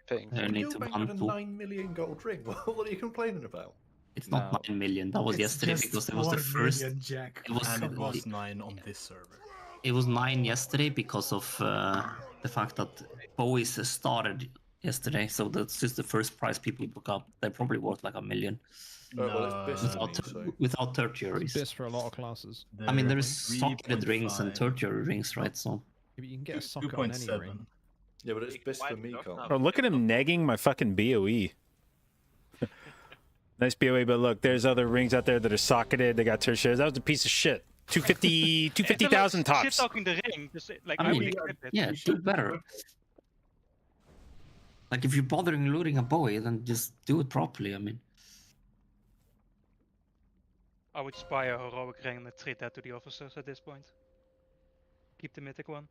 paying for I it. need Guild to Bank had a bundle. 9 million gold ring. What are you complaining about? It's not 9 million. That was It's yesterday just because it was the 4 first. million, Jack. It was, And it Come was on. 9 on this server. It was 9 yesterday because of the fact that Bowies started yesterday, so that's just the first prize people book up. They're probably worth like $1 million. Well, it's bis for me, Without, so without tertiaries. This for a lot of classes. I mean, there's socketed rings and tertiary rings, right? So Yeah, but you can get a socket on any ring. yeah, but it's bis for me, Carl. Oh, look at him negging my fucking BOE. Nice BOE, but look, there's other rings out there that are socketed. They got tertiaries. That was a piece of shit. 250,000 Shit tops. talking the ring. Just like I I mean, would equip it. yeah, do better. Like if you're bothering looting a Bowie, then just do it properly. I mean, I would spy a heroic ring and treat that to the officers at this point. Keep the mythic one.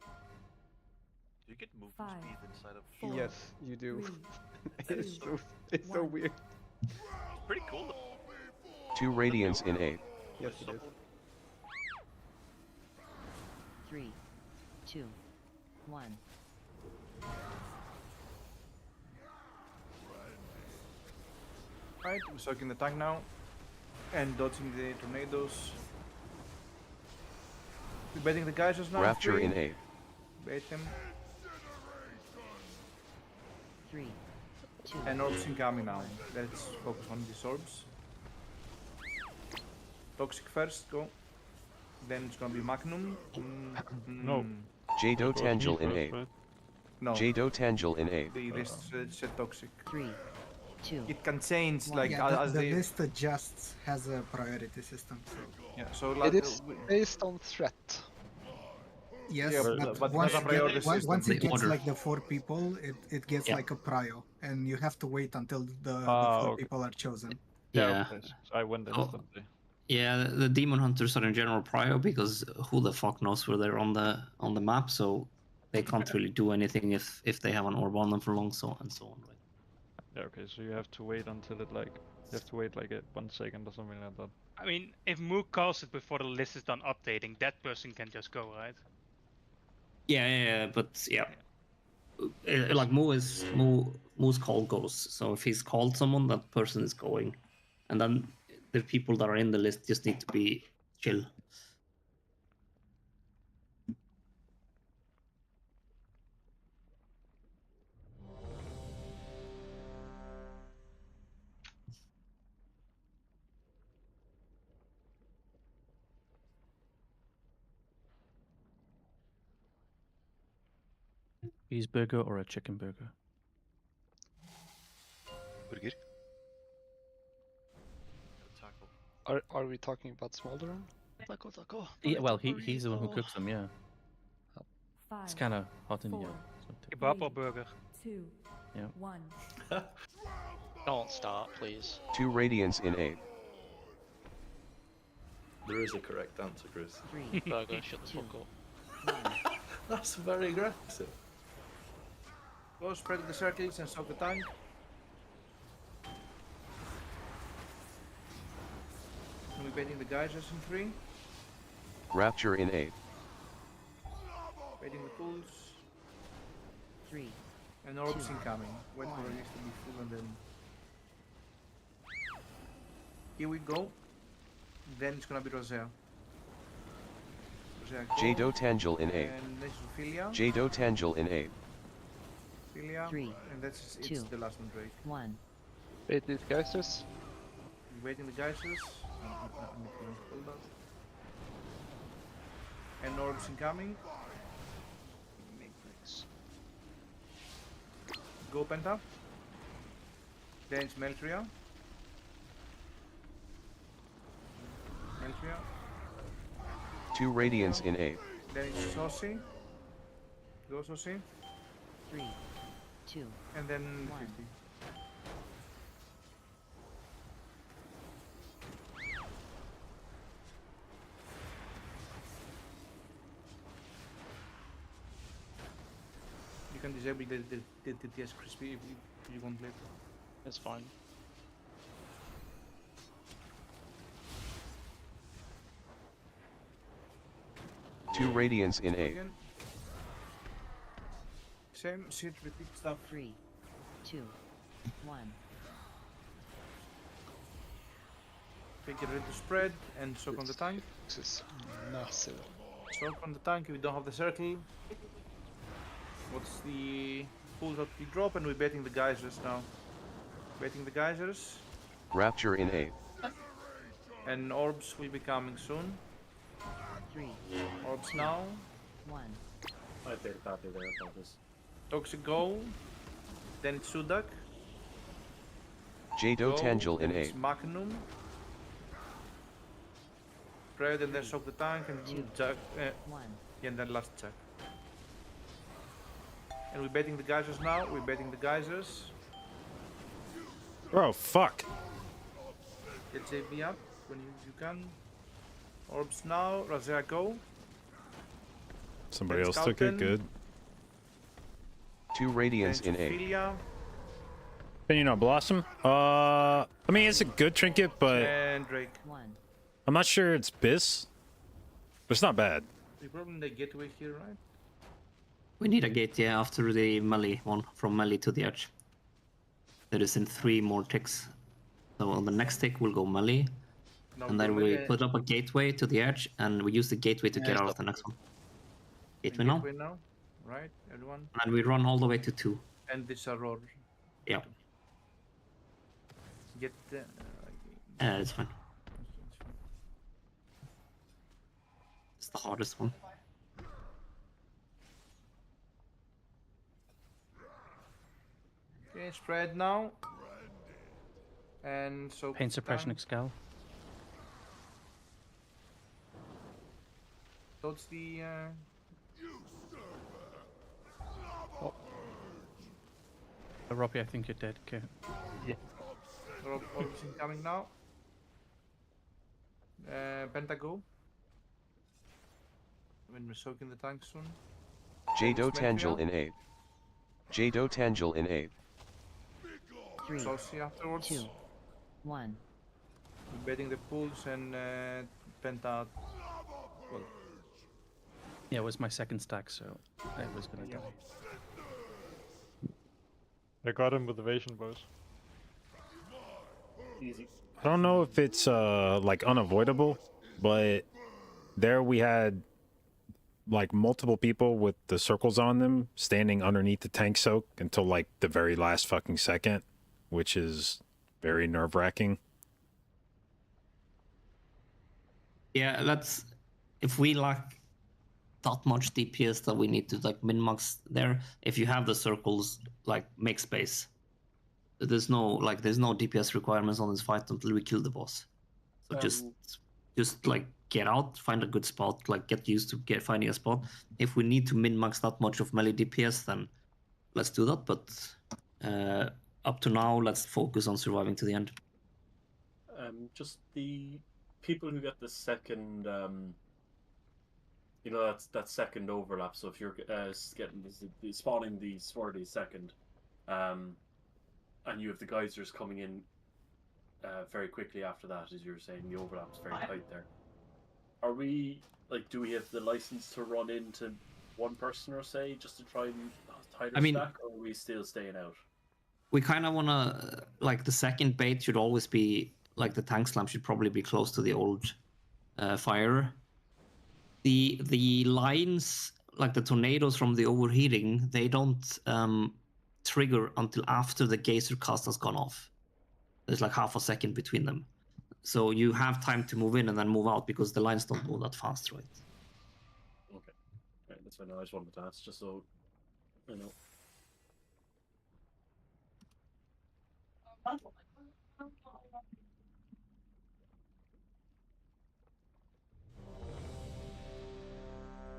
Do you get movement 5, speed inside of? 4, Yes, you do. 3, it's 2, it's so 1. weird. It's pretty cool though. 2 radiance in 8. Yes, it is. 3, 2, 1. Right, we're soaking the tank now. And dodging the tornadoes. We're baiting the geysers now. Rapture 3. in 8. Bait him. 3, 2. And orbs incoming now. Let's focus on these orbs. Toxic first, go. Then it's gonna be Magnum. No. Jado Tangel in 8. No. Jado Tangel in 8. It's a toxic. 3, 2. It can change like yeah, as the they. list adjusts, has a priority system. So Yeah, so like, It is based on threat. yes, Yeah, but but once, not a priority system. once it The gets order. like the 4 people, it gets Yeah. like a prio, and you have to wait until the 4 okay. people are chosen. yeah. Okay, so I went Oh. instantly. Yeah, the demon hunters are in general prio because who the fuck knows where they're on the map, so they can't really do anything if they have an orb on them for long, so and so on. Right? Yeah, okay, so you have to wait until it like you have to wait like 1 second or something like that. I mean, if Mook calls it before the list is done updating, that person can just go, right? Yeah, but yeah, like Moo's call goes. So if he's called someone, that person is going, and then the people that are in the list just need to be chill. Cheeseburger or a chicken burger? Burger. Are we talking about Smolderon? Taco, taco. Yeah, well, he's the one who cooks them. Yeah, 5, it's kind of hot in here. 4, Kebab or burger? 2, Yeah. 1. Don't start, please. 2 radiance in 8. There is a correct answer, Chris. 3, Burger, shut the fuck up. 1. That's very aggressive. Go spread the circles and soak the tank. And we're baiting the geysers in 3. Rapture in 8. Baiting the pools. 3, And orbs incoming. Wait for these to be full and then. Here we go. Then it's gonna be Rosea. Rosea, go. Jado Tangel in 8. And next is Ophelia. Jado Tangel in 8. Ophelia. 3, And that's it's 2, the last one, Drake. 1. Wait, these geysters? Waiting the geysers. And orbs incoming. Go Penta. Then it's Meltria. Meltria. 2 radiance in 8. Then it's Saucy. Go Saucy. 3, 2, And then 1. 50. You can disable the TS crispy if you want later. It's fine. Two radiance in 8. Again. Same shit, repeat stuff. 3, 2, 1. Take it ready to spread and soak on the tank. This is massive. Soak on the tank if we don't have the circle. What's the pools that we drop? And we're betting the geysers now. Betting the geysers. Rapture in 8. And orbs will be coming soon. 3. Orbs now. 1. I played a copy there about this. Toxic go. Then it's Sudak. Jado Go, Tangel in then it's 8. Magnum. Spread and then soak the tank and jack. Yeah, and then last check. And we're betting the geysers now. We're betting the geysers. Bro, fuck. Get JB up when you can. Orbs now. Razia go. Somebody Then else took it. Scouten. Good. 2 Radiance in 8. Ophelia. Opinion on Blossom? I mean, it's a good trinket, but And Drake. I'm not sure it's Biss. But it's not bad. We probably need a gateway here, right? We need a gate, yeah, after the melee one, from melee to the edge. That is in 3 more ticks. So on the next tick we'll go melee, No, and then go we melee. put up a gateway to the edge, and we use the gateway to Yeah, get out stop. of the next one. And Gateway now, gateway now. Right, everyone. and we run all the way to 2. And this roar. Yeah, Get it's fine. It's the hardest one. Okay, spread now. And so Pain suppression Excal. Towards the Robbie, I think you're dead. Okay. orbs incoming now. Pentago. When we're soaking the tank soon. Jado Orbs Tangel Metria. in 8. Jado Tangel in 8. 3. Saucy afterwards. 2. 1. We're betting the pools and Penta. Well, Yeah, it was my second stack, so I was gonna die. I got him with evasion bows. Easy. I don't know if it's like unavoidable, but there we had like multiple people with the circles on them standing underneath the tank soak until like the very last fucking second, which is very nerve-wracking. Yeah, that's if we lack that much DPS that we need to like min-max there. If you have the circles, like make space. There's no DPS requirements on this fight until we kill the boss. So just like get out, find a good spot, like get used to finding a spot. If we need to min-max that much of melee DPS, then let's do that. But up to now, let's focus on surviving to the end. Just the people who get the second, you know, that second overlap. So if you're getting spawning the Swarty second, and you have the geysers coming in very quickly after that, as you were saying, the overlap's very tight there. Are we like, do we have the license to run into one person or say just to try and tighter stack, or are we still staying out? We kind of want to, like, the second bait should always be, like, the tank slam should probably be close to the old fire. The lines, like the tornadoes from the overheating, they don't trigger until after the geyser cast has gone off. There's like half a second between them. So you have time to move in and then move out because the lines don't move that fast, right? Okay. Right, that's fine. I just wanted to ask, just so you know.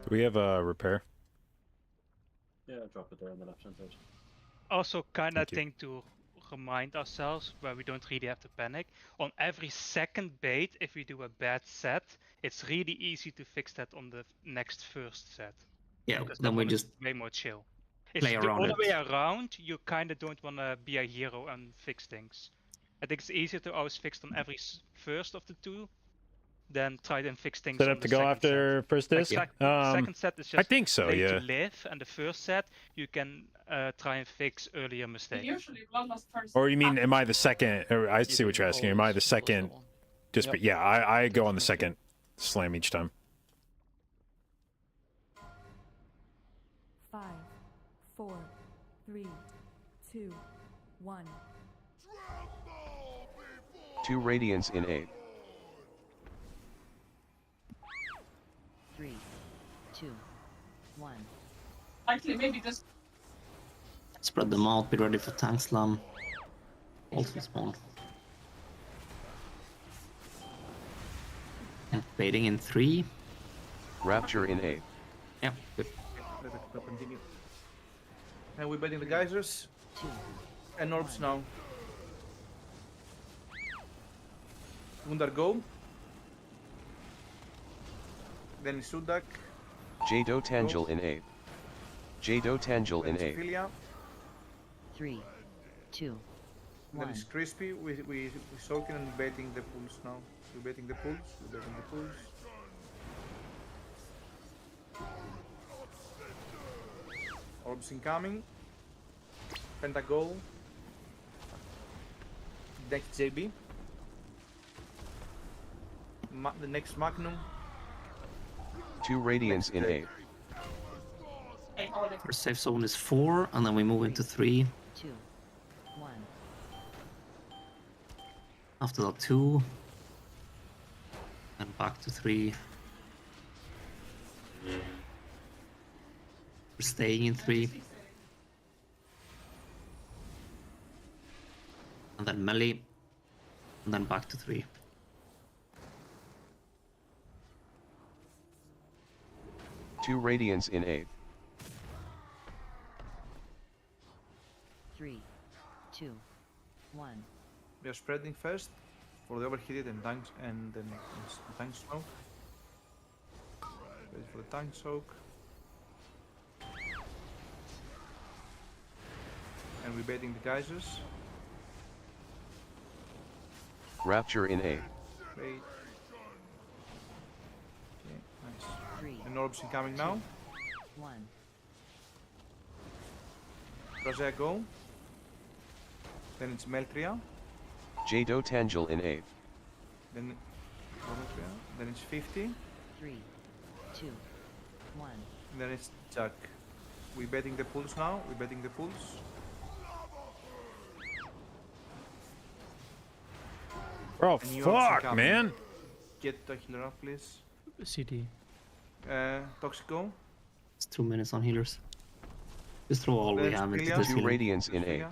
Do we have a repair? Yeah, I'll drop it there on the left hand side. Also, kind of Thank you. thing to remind ourselves where we don't really have to panic. On every second bait, if we do a bad set, it's really easy to fix that on the next first set. Yeah, Because then that we one is just way more chill. It's play the around other it. way around. You kind of don't want to be a hero and fix things. I think it's easier to always fix on every first of the two than try and fix things. Set on up the to go second after set. first disc? Second set is just I think so, play yeah. to live, and the first set you can try and fix earlier mistakes. Or you mean, am I the second? Or I see what you're asking. Am I the second? Just Yep. yeah, I go on the second slam each time. 3, 2, 1. 2 radiance in 8. 3, 2, 1. Actually, maybe just spread them out. Be ready for tank slam. Also spawn. And baiting in 3. Rapture in 8. Yeah, good. Let's continue. And we're betting the geysers. And orbs now. Gundar go. Then Sudak. Jado Tangel in 8. Jado Tangel in 8. Ophelia. 3, 2, Then 1. it's Crispy. We soaking and betting the pools now. We're betting the pools. We're betting the pools. Orbs incoming. Pentagoal. Next JB. The next Magnum. 2 radiance in 8. Our safe zone is 4, and then we move into 3. 2, 1. After that 2. And back to 3. We're staying in 3. And then melee. And then back to 3. Two radiance in 8. 3, 2, 1. We are spreading first for the overheated and tanks and then tank smoke. Wait for the tank soak. And we're baiting the geysers. Rapture in 8. Wait. Okay, nice. 3, And orbs incoming now. 1. Rosea go. Then it's Meltria. Jado Tangel in 8. Then Meltria. Then it's 50. 3, 2, 1. Then it's Jack. We're betting the pools now. We're betting the pools. Bro, And you orbs fuck, incoming. man. Get the healer up, please. CD. Toxico. It's 2 minutes on healers. Just throw all we Then have into Spilia. this 2 healer. radiance in 8.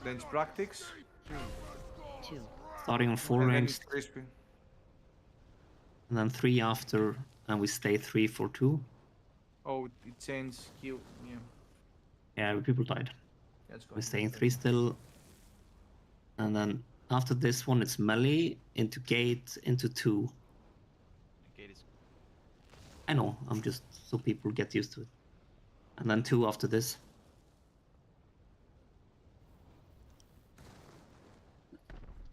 Then it's Practics. 3, 2. Starting on 4 And then ranged, it's Crispy. and then 3 after, and we stay 3 for 2. Oh, it changed Q. Yeah. Yeah, people died. Let's go. We're staying 3 still. And then after this one, it's melee, into gate, into 2. Gate is I know, I'm just so people get used to it. And then 2 after this.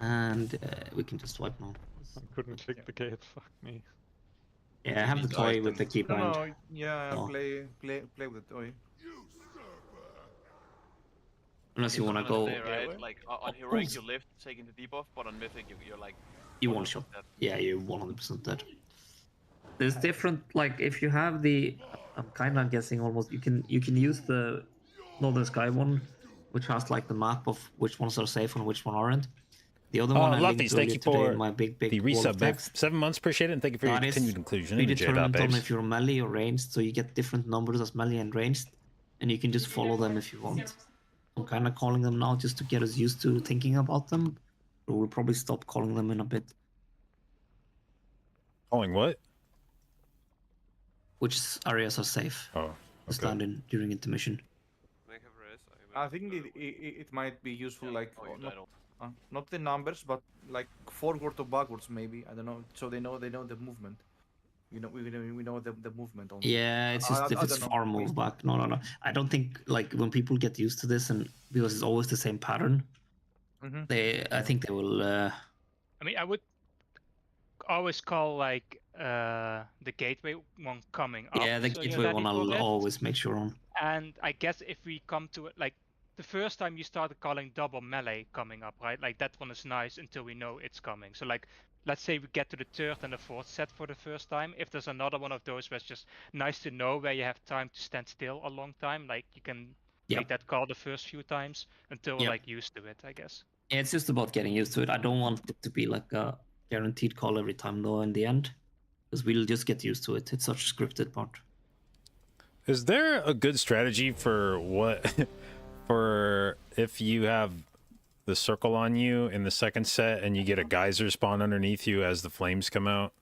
And we can just swipe now. I couldn't click the gate, fuck me. Yeah, I have the toy with the keybind. No, yeah, So, play with the toy. unless you want to go, right? Like on heroic you live taking the debuff, but on mythic you're like you one shot. Yeah, you're 100% dead. There's different, like if you have the, I'm kind of guessing almost, you can use the Northern Sky one, which has like the map of which ones are safe and which one aren't. The other one I linked Lefties, thank earlier you today for in my big the wall of resub, babe. text. 7 months, appreciate it, and thank you for your That is continued inclusion in the J-Dot, predetermined on babes. if you're melee or ranged, so you get different numbers as melee and ranged, and you can just follow them if you want. I'm kind of calling them now just to get us used to thinking about them, but we'll probably stop calling them in a bit. Calling what? Which areas are safe to stand in during intermission. I think it might be useful, like not the numbers, but like forward or backwards, maybe. I don't know. So they know the movement. We know the movement. Only. Yeah, it's just if it's far move back. No. I don't think like when people get used to this, and because it's always the same pattern, I think they will. I mean, I would always call like the gateway one coming up. Yeah, the so you're gateway ready one for I'll it. always make sure on. And I guess if we come to it, like the first time you started calling double melee coming up, right? Like that one is nice until we know it's coming. So like, let's say we get to the third and the fourth set for the first time. If there's another one of those where it's just nice to know where you have time to stand still a long time, like you can make that call the first few times until we're like used to it, I guess. Yeah, it's just about getting used to it. I don't want it to be like a guaranteed call every time though in the end, because we'll just get used to it. It's such a scripted part. Is there a good strategy for what for if you have the circle on you in the second set and you get a geyser spawn underneath you as the flames come out?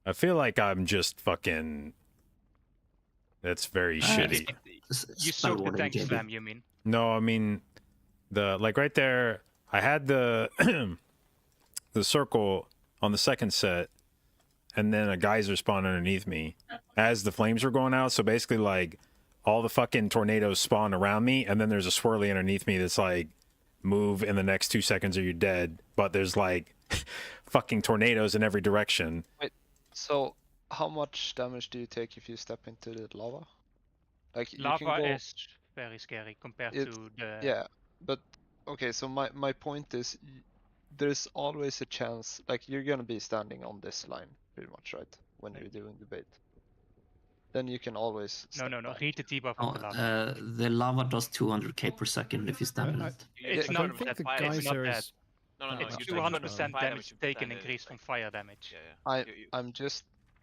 I feel like I'm just fucking... That's very shitty. You soak the tank slam, you mean? No, I mean the like right there. I had the the circle on the second set, and then a geyser spawn underneath me as the flames were going out. So basically, like all the fucking tornadoes spawn around me, and then there's a swirly underneath me that's like, move in the next 2 seconds or you're dead. But there's like fucking tornadoes in every direction. Wait, so how much damage do you take if you step into the lava? Like you Lava can go... is very scary compared to the... Yeah, but okay, so my point is there's always a chance, like you're gonna be standing on this line pretty much, right? When you're doing the bait. Then you can always No, read the debuff Oh, of the lava. the lava does 200k per second if you stand in it. It's not that. It's not that. No, It's you're 200% fire damage taken increased from fire damage.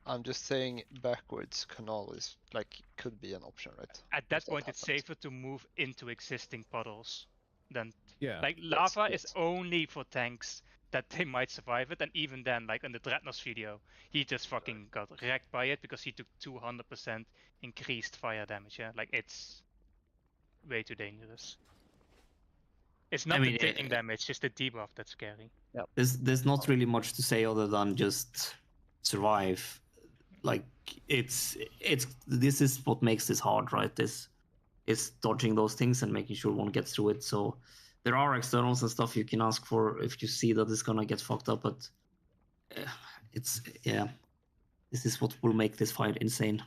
I'm just saying backwards can always, like, could be an option, right? At that point, it's safer to move into existing puddles than... Yeah. Like, lava is only for tanks that they might survive it, and even then, like in the Dreadnought's video, he just fucking got wrecked by it because he took 200% increased fire damage, yeah? Like, it's way too dangerous. It's not the taking damage, just the debuff that's scary. There's not really much to say other than just survive. Like this is what makes this hard, right? This is dodging those things and making sure one gets through it. So there are externals and stuff you can ask for if you see that it's gonna get fucked up, but this is what will make this fight insane.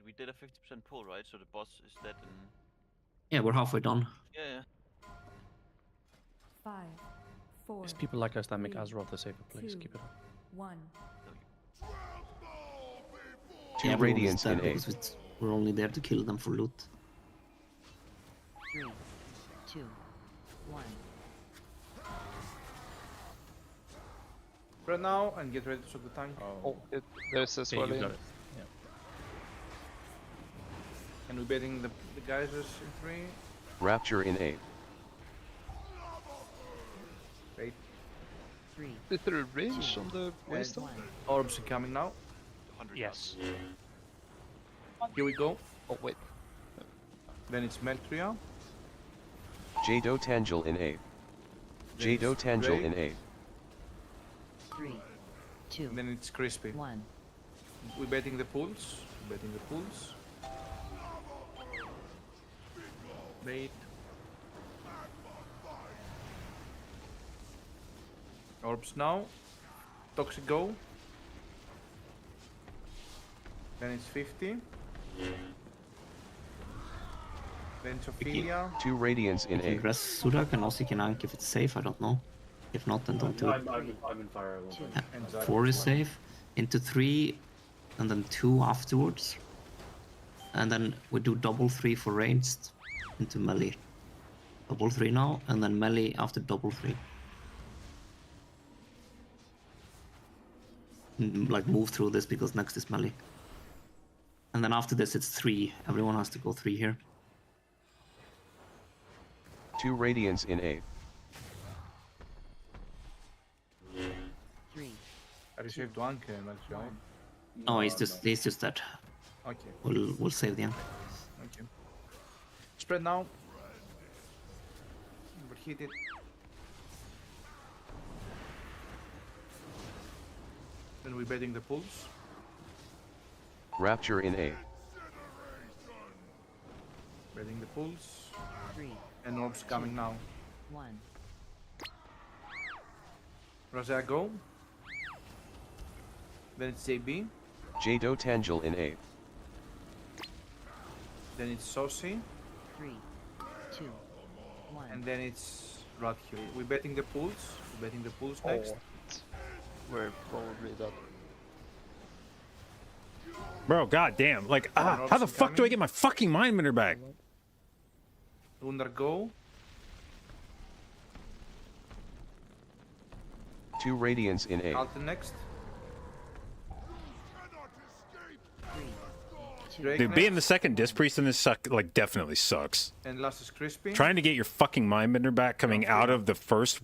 We did a 50% pull, right? So the boss is dead and... Yeah, we're halfway done. Yeah. 5, 4. It's people like us that make Azeroth a safer place. Keep it up. 1. Two radiance in A. Because we're only there to kill them for loot. 3, 2, 1. Right now and get ready to shoot the tank. Oh, there's a swirling. You got it. Yeah. And we're betting the geysers in 3. Rapture in A. Wait. 3. Is there a range on the wisdom? Orbs are coming now. Yes. Here we go. Oh wait. Then it's Meltria. Jado Tangel in A. Jado Tangel in A. 3, 2. And then it's Crispy. 1. We're betting the pools. We're betting the pools. Bait. Orbs now. Toxic go. Then it's 50. Then Sophia. 2 radiance in You can A. press Surak and also you can ank if it's safe, I don't know. If not, then don't do it. I'm in fire. Yeah, 4 is safe. Into 3, and then 2 afterwards. And then we do double 3 for ranged into melee. Double 3 now, and then melee after double 3. Like move through this because next is melee. And then after this it's 3. Everyone has to go 3 here. 2 radiance in A. 3. I received 1 Meltria. No, he's just dead. Okay. We'll save the end. Okay. Spread now. Overheat it. Then we're betting the pulls. Rapture in A. Betting the pulls. 3. And orbs coming now. 1. Razia go. Then it's JB. Jado Tangel in 8th. Then it's Saucy. 3, 2, 1. And then it's Radhill. We're betting the pools. We're betting the pools next. We're probably dead. Bro, goddamn! Like, how the fuck do I get my fucking mind minder back? Undergo. 2 Radiance in 8th. Alton next. Dude, being the second disc priest in this definitely sucks. And last is Crispy. Trying to get your fucking mind bender back coming out of the first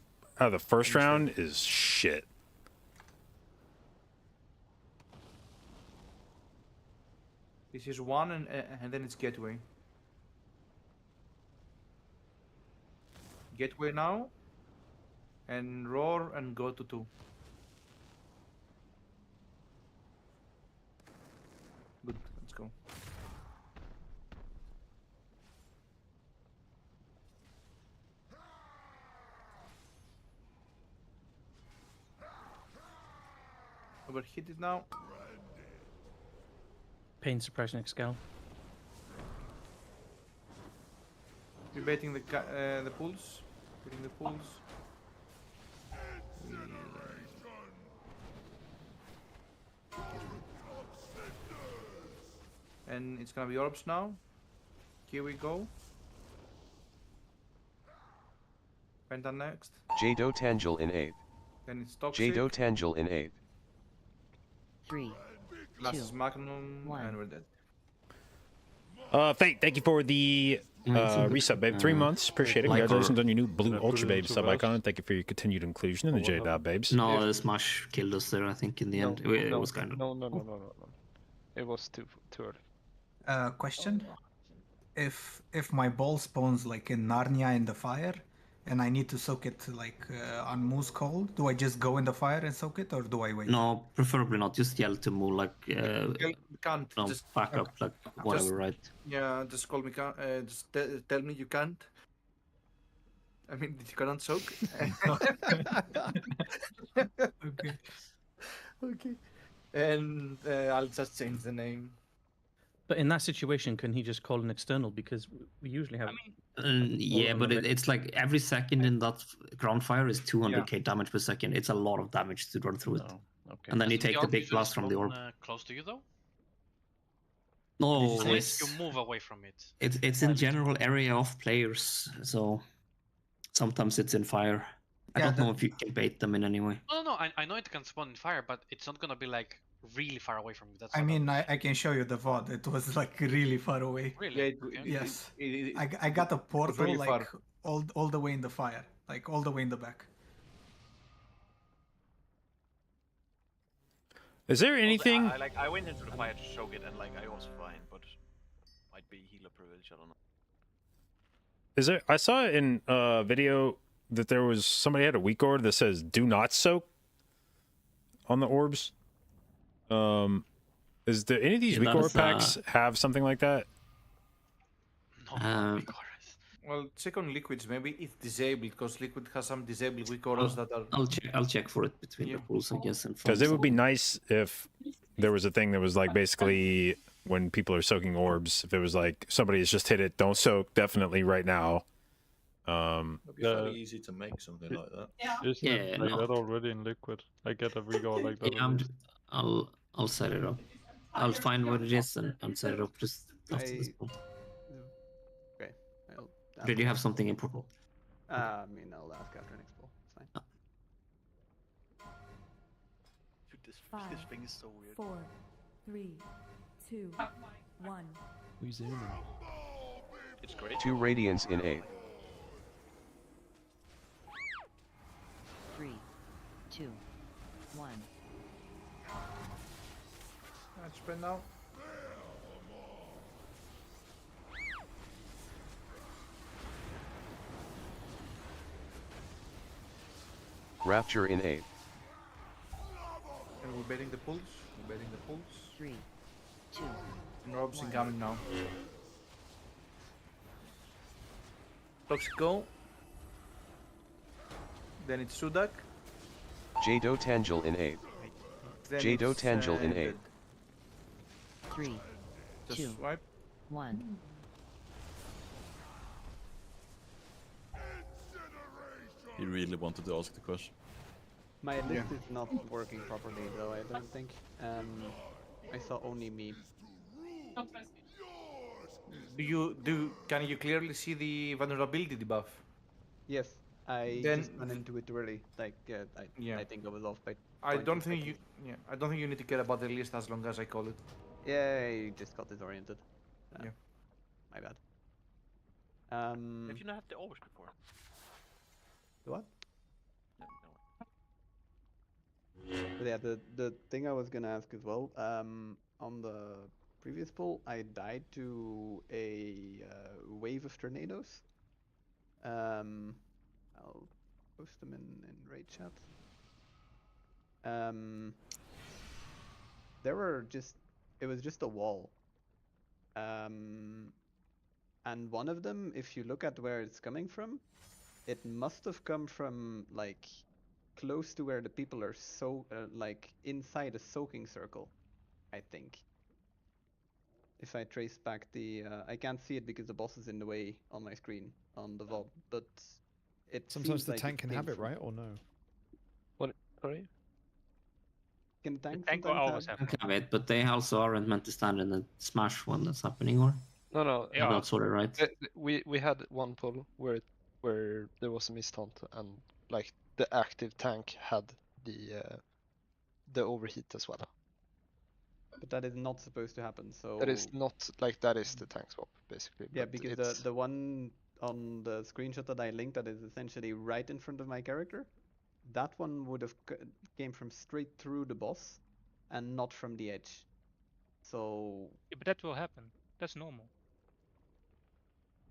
round is shit. This is 1 and then it's Gateway. Gateway now. And Roar and go to 2. Good, let's go. Overhit it now. Pain suppression Excel. Debating the pools. Getting the pools. And it's gonna be orbs now. Here we go. Penta next. Jado Tangel in 8th. Then it's Toxic. Jado Tangel in 8th. 3, Last 2, is Magnum, 1. and we're dead. Fate, thank you for the resub, babe. 3 months, appreciate it. Congratulations on your new blue ultra babe sub icon. Thank you for your continued inclusion in the J-Dab babes. No, the Smash killed us there, I think, in the end. It was kind of... No. It was too early. Question: If my ball spawns like in Narnia in the fire, and I need to soak it like on Moose Cold, do I just go in the fire and soak it, or do I wait? No, preferably not. Just yell to Moo, like, can't. no, Just back up, like, whatever, just, right? Yeah, just call me. Just tell me you can't. I mean, you cannot soak. Okay. Okay. And I'll just change the name. But in that situation, can he just call an external? Because we usually have. Yeah, but it's like every second in that ground fire is 200k damage per second. It's a lot of damage to run through it. Okay. And then you take the big blast from the orb. Close to you though? No, You it's move away from it. it's in general area of players, so sometimes it's in fire. I don't know if you can bait them in any way. No, I know it can spawn in fire, but it's not gonna be like really far away from you. That's I mean, I can show you the VOD. It was like really far away. Really? Yes. I got a portal really like far. all the way in the fire, like all the way in the back. Is there anything? I went into the fire to choke it, and like I was fine, but might be healer privilege. I don't know. Is there? I saw in a video that there was somebody had a weak order that says "Do not soak" on the orbs. Is there any of these weak orb packs have something like that? Well, check on liquids. Maybe it's disabled because liquid has some disabled weak orders that are. I'll check for it between the pools, I guess. Because it would be nice if there was a thing that was like basically when people are soaking orbs, if it was like somebody has just hit it, don't soak, definitely right now. It'd be fairly easy to make something like that. Isn't it like that already in liquid? I get a regal like that. Yeah, I'll set it up. I'll find what it is and set it up just after this pool. Okay. Did you have something in purple? I mean, I'll ask after next pool. It's fine. Dude, this thing is so weird. 4, 3, 2, 1. We zoom. It's great. 2 Radiance in 8th. 3, 2, 1. Let's spin now. Rapture in 8th. And we're betting the pulls. 3, 2. And Rob's incoming now. Toxic go. Then it's Sudak. Jado Tangel in 8th. Then Jado it's, Tangel in 8. dead. 3, Just 2, swipe. 1. He really wanted to ask the question. My list is not working properly though, I don't think. I saw only me. Can you clearly see the vulnerability debuff? Yes, I Then just ran into it early. Like, I think I was off by. I 20 don't think seconds. I don't think you need to care about the list as long as I call it. Yeah, I just got disoriented. Yeah. My bad. Have you not had the Orcs before? What? No, no. But yeah, the thing I was gonna ask as well, on the previous poll, I died to a wave of tornadoes. I'll post them in raid chat. There were it was just a wall. And one of them, if you look at where it's coming from, it must have come from like close to where the people are like inside a soaking circle, I think. If I trace back the, I can't see it because the boss is in the way on my screen on the VOD, but it Sometimes seems the like tank can came have it, from- right, or no? What? Sorry. Can the tank Tank will sometimes always have? have I have it, but they also aren't meant to stand in the smash when that's happening, or? No. I don't sort it right. We had one pull where there was a mist hunt and like the active tank had the overheat as well. But that is not supposed to happen. So That is not like that is the tank swap basically. yeah, but because it's, the one on the screenshot that I linked that is essentially right in front of my character, that one would have came from straight through the boss, and not from the edge. So Yeah, but that will happen. That's normal.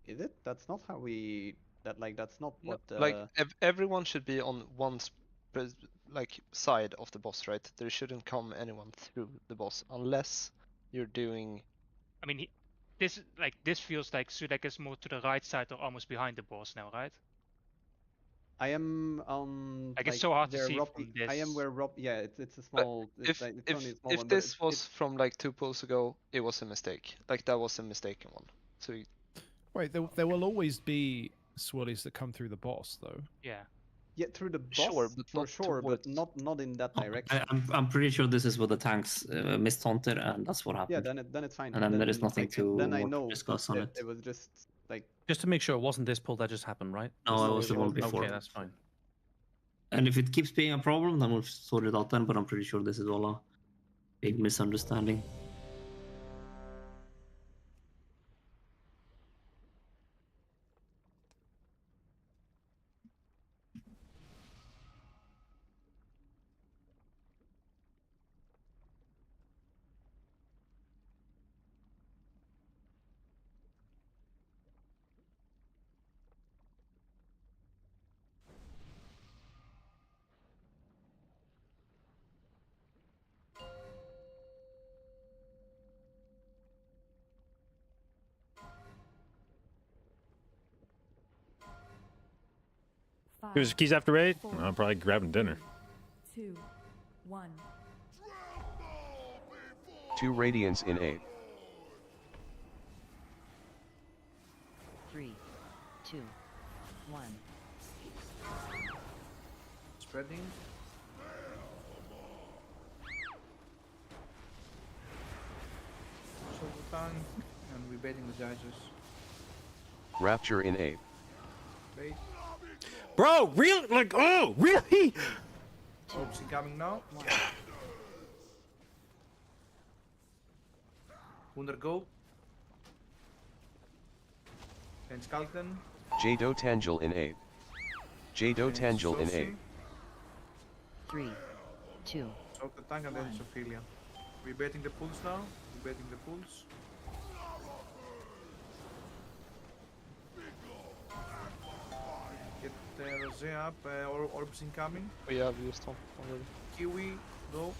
is it? That's not how we. That's not no, what. like everyone should be on one like side of the boss, right? There shouldn't come anyone through the boss unless you're doing. I mean, this feels like Sudek is more to the right side or almost behind the boss now, right? I am on. Like it's so hard to where see Rob, from this. I am where Rob. Yeah, it's a small. It's only a small If one. this but was from like 2 pulls ago, it was a mistake. Like that was a mistaken one. So Wait, there will always be swirlies that come through the boss, though. Yeah. Yeah, through the boss, Sure, but for not sure, but towards- not in that direction. I'm pretty sure this is what the tanks missed Haunter, and that's what happened. Yeah, then it's fine. And then there is nothing Then I more to know discuss on that it. it was just like. Just to make sure it wasn't this pull that just happened, right? No, it was the one before. Okay, that's fine. And if it keeps being a problem, then we'll sort it out then. But I'm pretty sure this is all a big misunderstanding. Here's keys after raid. I'm probably grabbing dinner. 2, 1. 2 Radiance in 8. 3, 2, 1. Spreading. So the tank, and we're baiting the Geysers. Rapture in 8. Bait. Bro, really? Like, oh, really? Orbs incoming now. Wunder go. And Skalken. Jado Tangel in 8. Jado Tangel in 8. 3, 2. Soak the tank and then Ophelia. We're baiting the pulls now. We're baiting the pulls. Get Rosé up. Orbs incoming. We have used one already. Kiwi, go.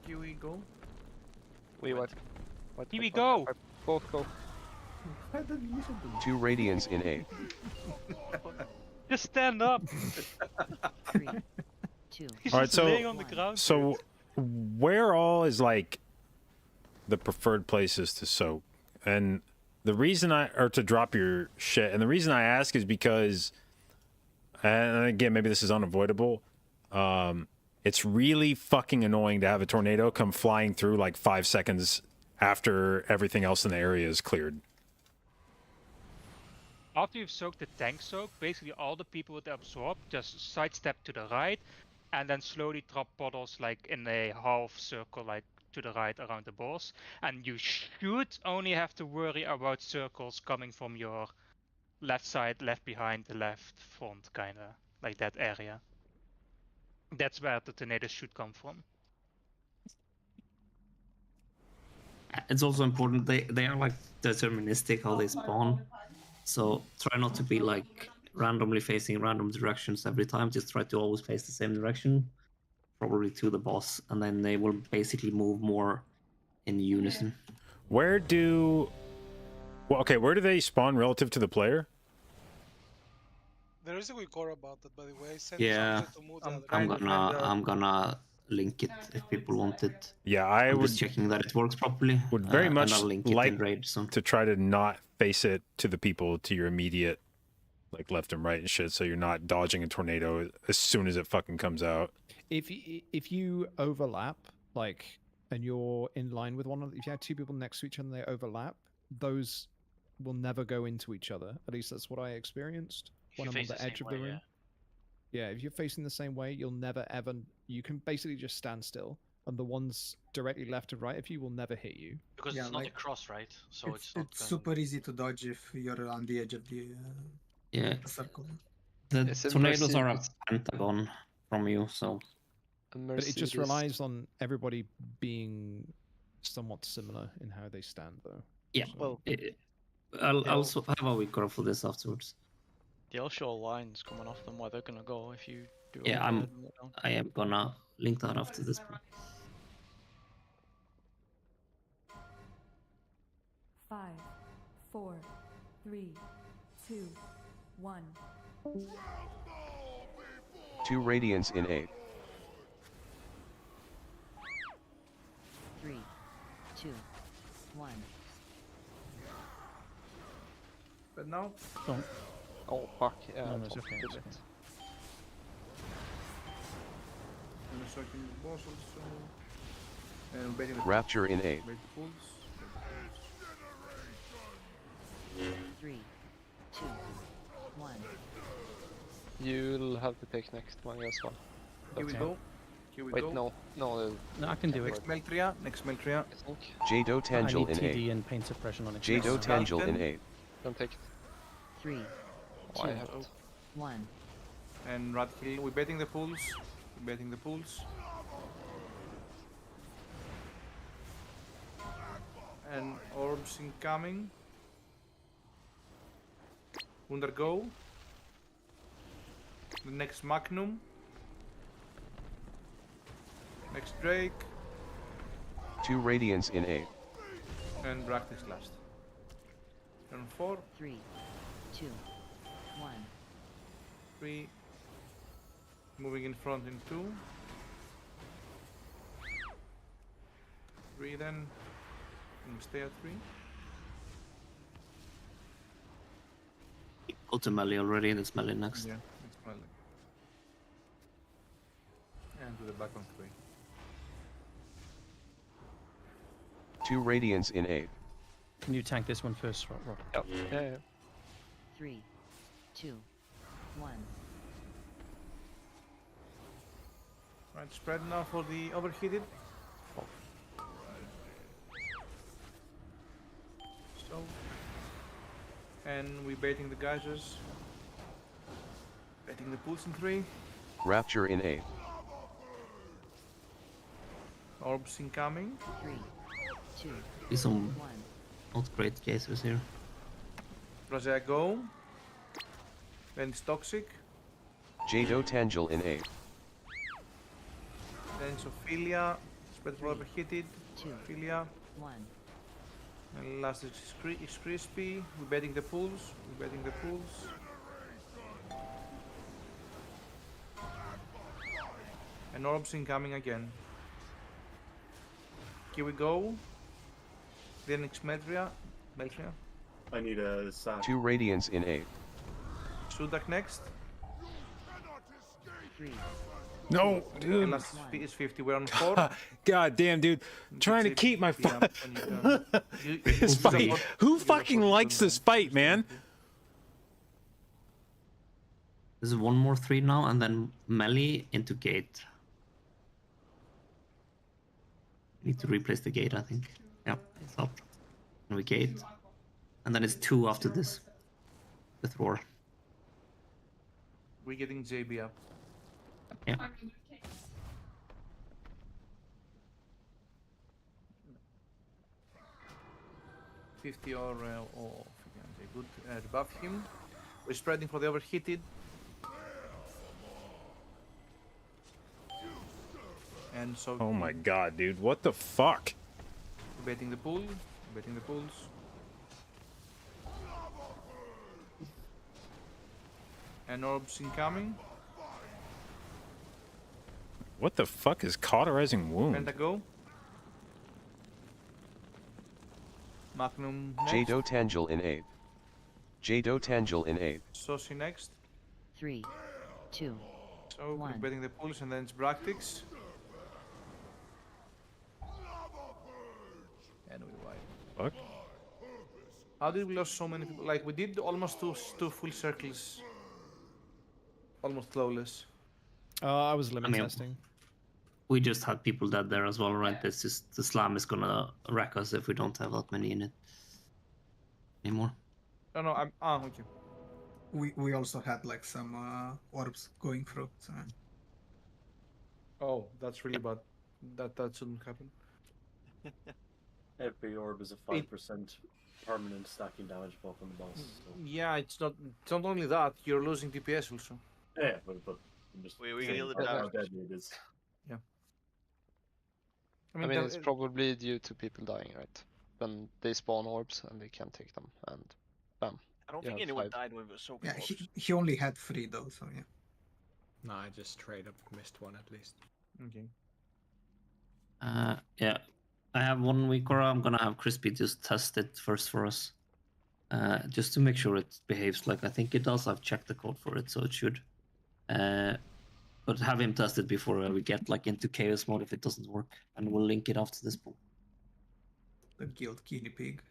Kiwi, go. We wipe. Kiwi, go! Both go. Why don't you listen to me? 2 Radiance in 8. Just stand up. 3, 2. He's All right, just so laying on the ground. so where all is like the preferred places to soak? And the reason or to drop your shit, and the reason I ask is because, and again, maybe this is unavoidable. It's really fucking annoying to have a tornado come flying through like 5 seconds after everything else in the area is cleared. After you've soaked the tank soak, basically all the people with the absorb just sidestep to the right, and then slowly drop bottles like in a half circle, like to the right around the boss. And you should only have to worry about circles coming from your left side, left behind, the left front, kinda like that area. That's where the tornadoes should come from. It's also important they are like deterministic how they spawn, so try not to be like randomly facing random directions every time. Just try to always face the same direction, probably to the boss, and then they will basically move more in unison. Where do they spawn relative to the player? There is a quick core about that, by the way. Yeah, I'm gonna link it if people want it. Yeah, I'm just checking that it works properly. Would very much and I'll link it like in raid soon. to try to not face it to the people to your immediate, like left and right and shit, so you're not dodging a tornado as soon as it fucking comes out. If you overlap, like, and you're in line with one another, if you have two people next to each other and they overlap, those will never go into each other. At least that's what I experienced when I'm on the edge of the room. Yeah, if you're facing the same way, you'll never ever. You can basically just stand still, and the ones directly left and right of you will never hit you. Because it's not a cross, right? So it's not going... super easy to dodge if you're on the edge of the circle. The tornadoes are a pentagon from you, so. But it just relies on everybody being somewhat similar in how they stand, though. Yeah, so. I'll also have a week for this afterwards. They'll show lines coming off them where they're gonna go if you do. Yeah, I am gonna link that after this point. 5, 4, 3, 2, 1. 2 radiance in 8. 3, 2, 1. But now. Don't. Oh fuck! Yeah, no, it's okay. It's okay. Rapture in 8. 3, 2, 1. You'll have to take next one as well. Here we go. Here we Wait, go. no, I can do next it. Meltria, next Meltria. Jado Tangel I need in 8. TD and paint suppression on it. Jado Tangel in 8. Don't take it. 3, 2, 1. And Radhill, we're betting the pools. We're betting the pools. And orbs incoming. Undergo. The next Magnum. Next Drake. 2 radiance in 8. And Bractis last. Turn 4. 3, 2, 1. 3. Moving in front in 2. 3 then. And stay at 3. Go to melee already, and it's melee next. Yeah, it's melee. And to the back on 3. 2 radiance in 8. Can you tank this one first, Rob? Yep. Yeah. 3, 2, 1. Right, spread now for the overheated. So, and we're baiting the geysers. Baiting the pools in 3. Rapture in 8. Orbs incoming. 3, 2, See some 1. not great cases here. Razia go. Then it's toxic. Jado Tangel in 8. Then Sophilia. Spread for overheated. 2, Sophilia. 1. And last is crispy. We're betting the pools. We're betting the pools. And orbs incoming again. Here we go. Then Xmetria. I need a sack. 2 Radiance in 8. Sudak next. No, And dude. last is 50. We're on 4. God damn, dude. Trying to keep my this fight. Who fucking likes this fight, man? There's one more 3 now, and then melee into gate. Need to replace the gate, I think. Yeah, it's up. And we gate. And then it's 2 after this. With roar. We're getting JB up. Yeah. $50 or good. Rebuff him. We're spreading for the overheated. And so. Oh my god, dude. What the fuck? Betting the pool. Betting the pools. And orbs incoming. What the fuck is cauterizing wound? Pentago. Magnum next. Jado Tangel in 8. Jado Tangel in 8. Sosi next. 3, 2, So we're betting the pools and then it's Bractix. And we wipe. Fuck. How did we lose so many people? Like we did almost two full circles. Almost flawless. I was limit I mean, testing. We just had people dead there as well, right? It's just the slam is gonna wreck us if we don't have that many in it anymore. No, I'm okay. We also had like some orbs going through. So. Oh, that's really bad. That shouldn't happen. Every orb is a 5% permanent stacking damage buff on the boss. So. Yeah, it's not only that, you're losing DPS also. Yeah, but I'm just We saying feel the how damage. deadly it is. Yeah. I mean, it's probably due to people dying, right? When they spawn orbs and they can't take them, and bam. I don't you think have anyone 5. died when we were soaking Yeah, orbs. he only had 3 though, so yeah. No, I just straight up missed one at least. Okay. Yeah. I have 1 week, or I'm gonna have Crispy just test it first for us. Just to make sure it behaves like I think it does. I've checked the code for it, so it should. But have him test it before we get like into chaos mode if it doesn't work, and we'll link it after this pool. The guild guinea pig.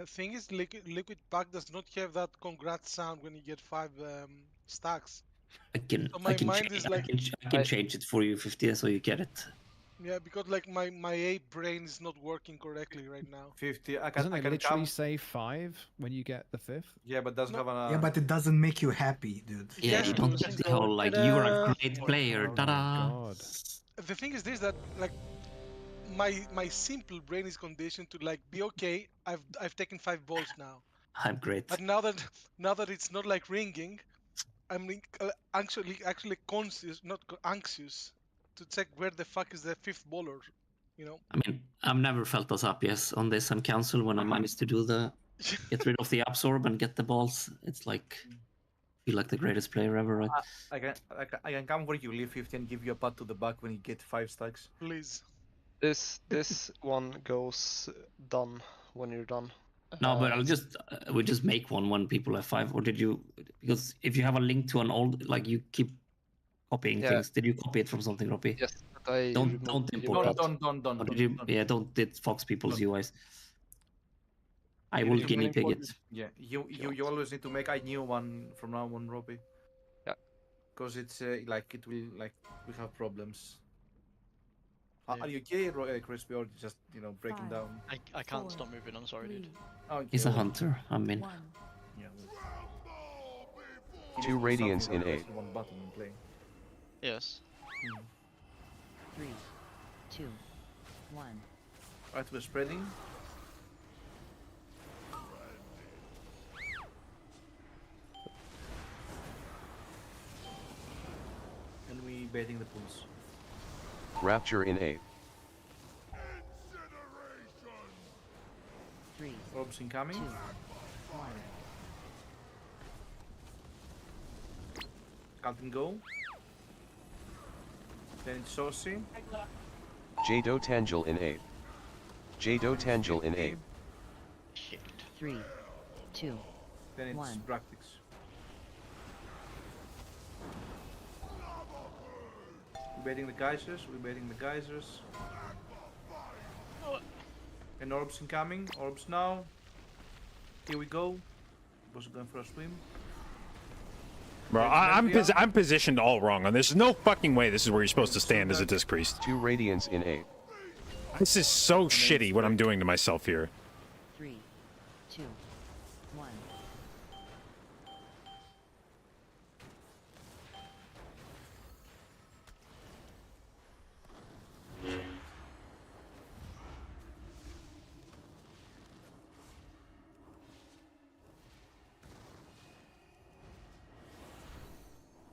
Thing is, liquid pack does not have that congrats sound when you get 5 stacks. I can So my mind is like, I can change it for you 50 so you get it. yeah, because like my A brain is not working correctly right now. 50. Doesn't it literally say 5 when you get the 5th? Yeah, but doesn't have a. Yeah, but it doesn't make you happy, dude. Yeah, you don't get the whole like you're a great player. Ta-da! God. The thing is this, that like my simple brain is conditioned to like be okay. I've taken 5 balls now. I'm great. But now that it's not like ringing, I'm actually conscious, not anxious, to check where the fuck is the 5th baller, you know. I mean, I've never felt as happy as on this on council when I managed to do the get rid of the absorb and get the balls. It's like feel like the greatest player ever, right? I can come for you, leave 50 and give you a pat to the back when you get 5 stacks. Please. This one goes done when you're done. No, but I'll just we just make one when people have 5. Or did you? Because if you have a link to an old, like you keep copying things. Did you copy it from something, Robbie? Yes, but I don't import that. Don't. Or did you? Yeah, don't did Fox people's UIs. I will guinea pig it. Yeah, you always need to make a new one from now on, Robbie. Yeah. Because it's like it will like we have problems. Are you okay, Crispy, or just breaking down? I can't stop moving. I'm sorry, dude. Okay. He's a hunter. I mean. Yeah. 2 Radiance in 8. One button and play. Yes. 3, 2, 1. Right, we're spreading. And we baiting the pools. Rapture in 8. 3, Orbs incoming. 2, 1. Cult and go. Then it's Saucy. Jado Tangel in A. Jado Tangel in A. 3, 2, Then it's 1. Bractix. We're baiting the geysers, And orbs incoming, orbs now. Here we go. Was going for a swim. Bro, I'm positioned all wrong on this. There's no fucking way this is where you're supposed to stand as a disc priest. 2 Radiance in A. This is so shitty what I'm doing to myself here. 3, 2, 1.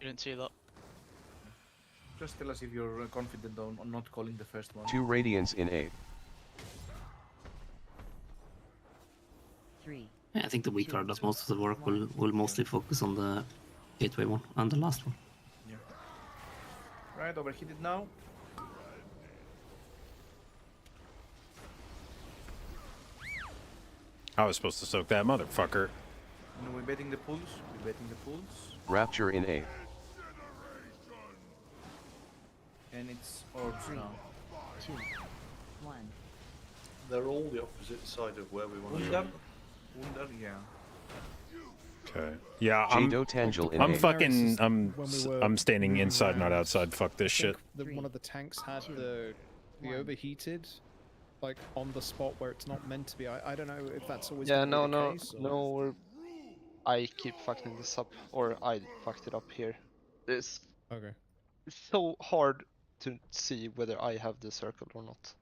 You didn't see that. Just tell us if you're confident on not calling the first one. 2 Radiance in A. 3. Yeah, I think the weak card does most of the work. We'll mostly focus on the gateway one and the last one. Yeah. Right, overheated now. I was supposed to soak that motherfucker. And we're betting the pulls. Rapture in A. And it's orbs 3, now. 2, 1. They're all the opposite side of where we want to Wunder. go. Wunder, yeah. Okay. Yeah, Jado Tangel in I'm A. fucking, When we were I'm standing moving inside, not around, outside. Fuck this shit. One of the tanks had the overheated, like on the spot where it's not meant to be. I don't know if that's always Yeah, gonna be no, the no, case, or... no. I keep fucking this up, or I fucked it up here. It's okay. It's so hard to see whether I have the circle or not.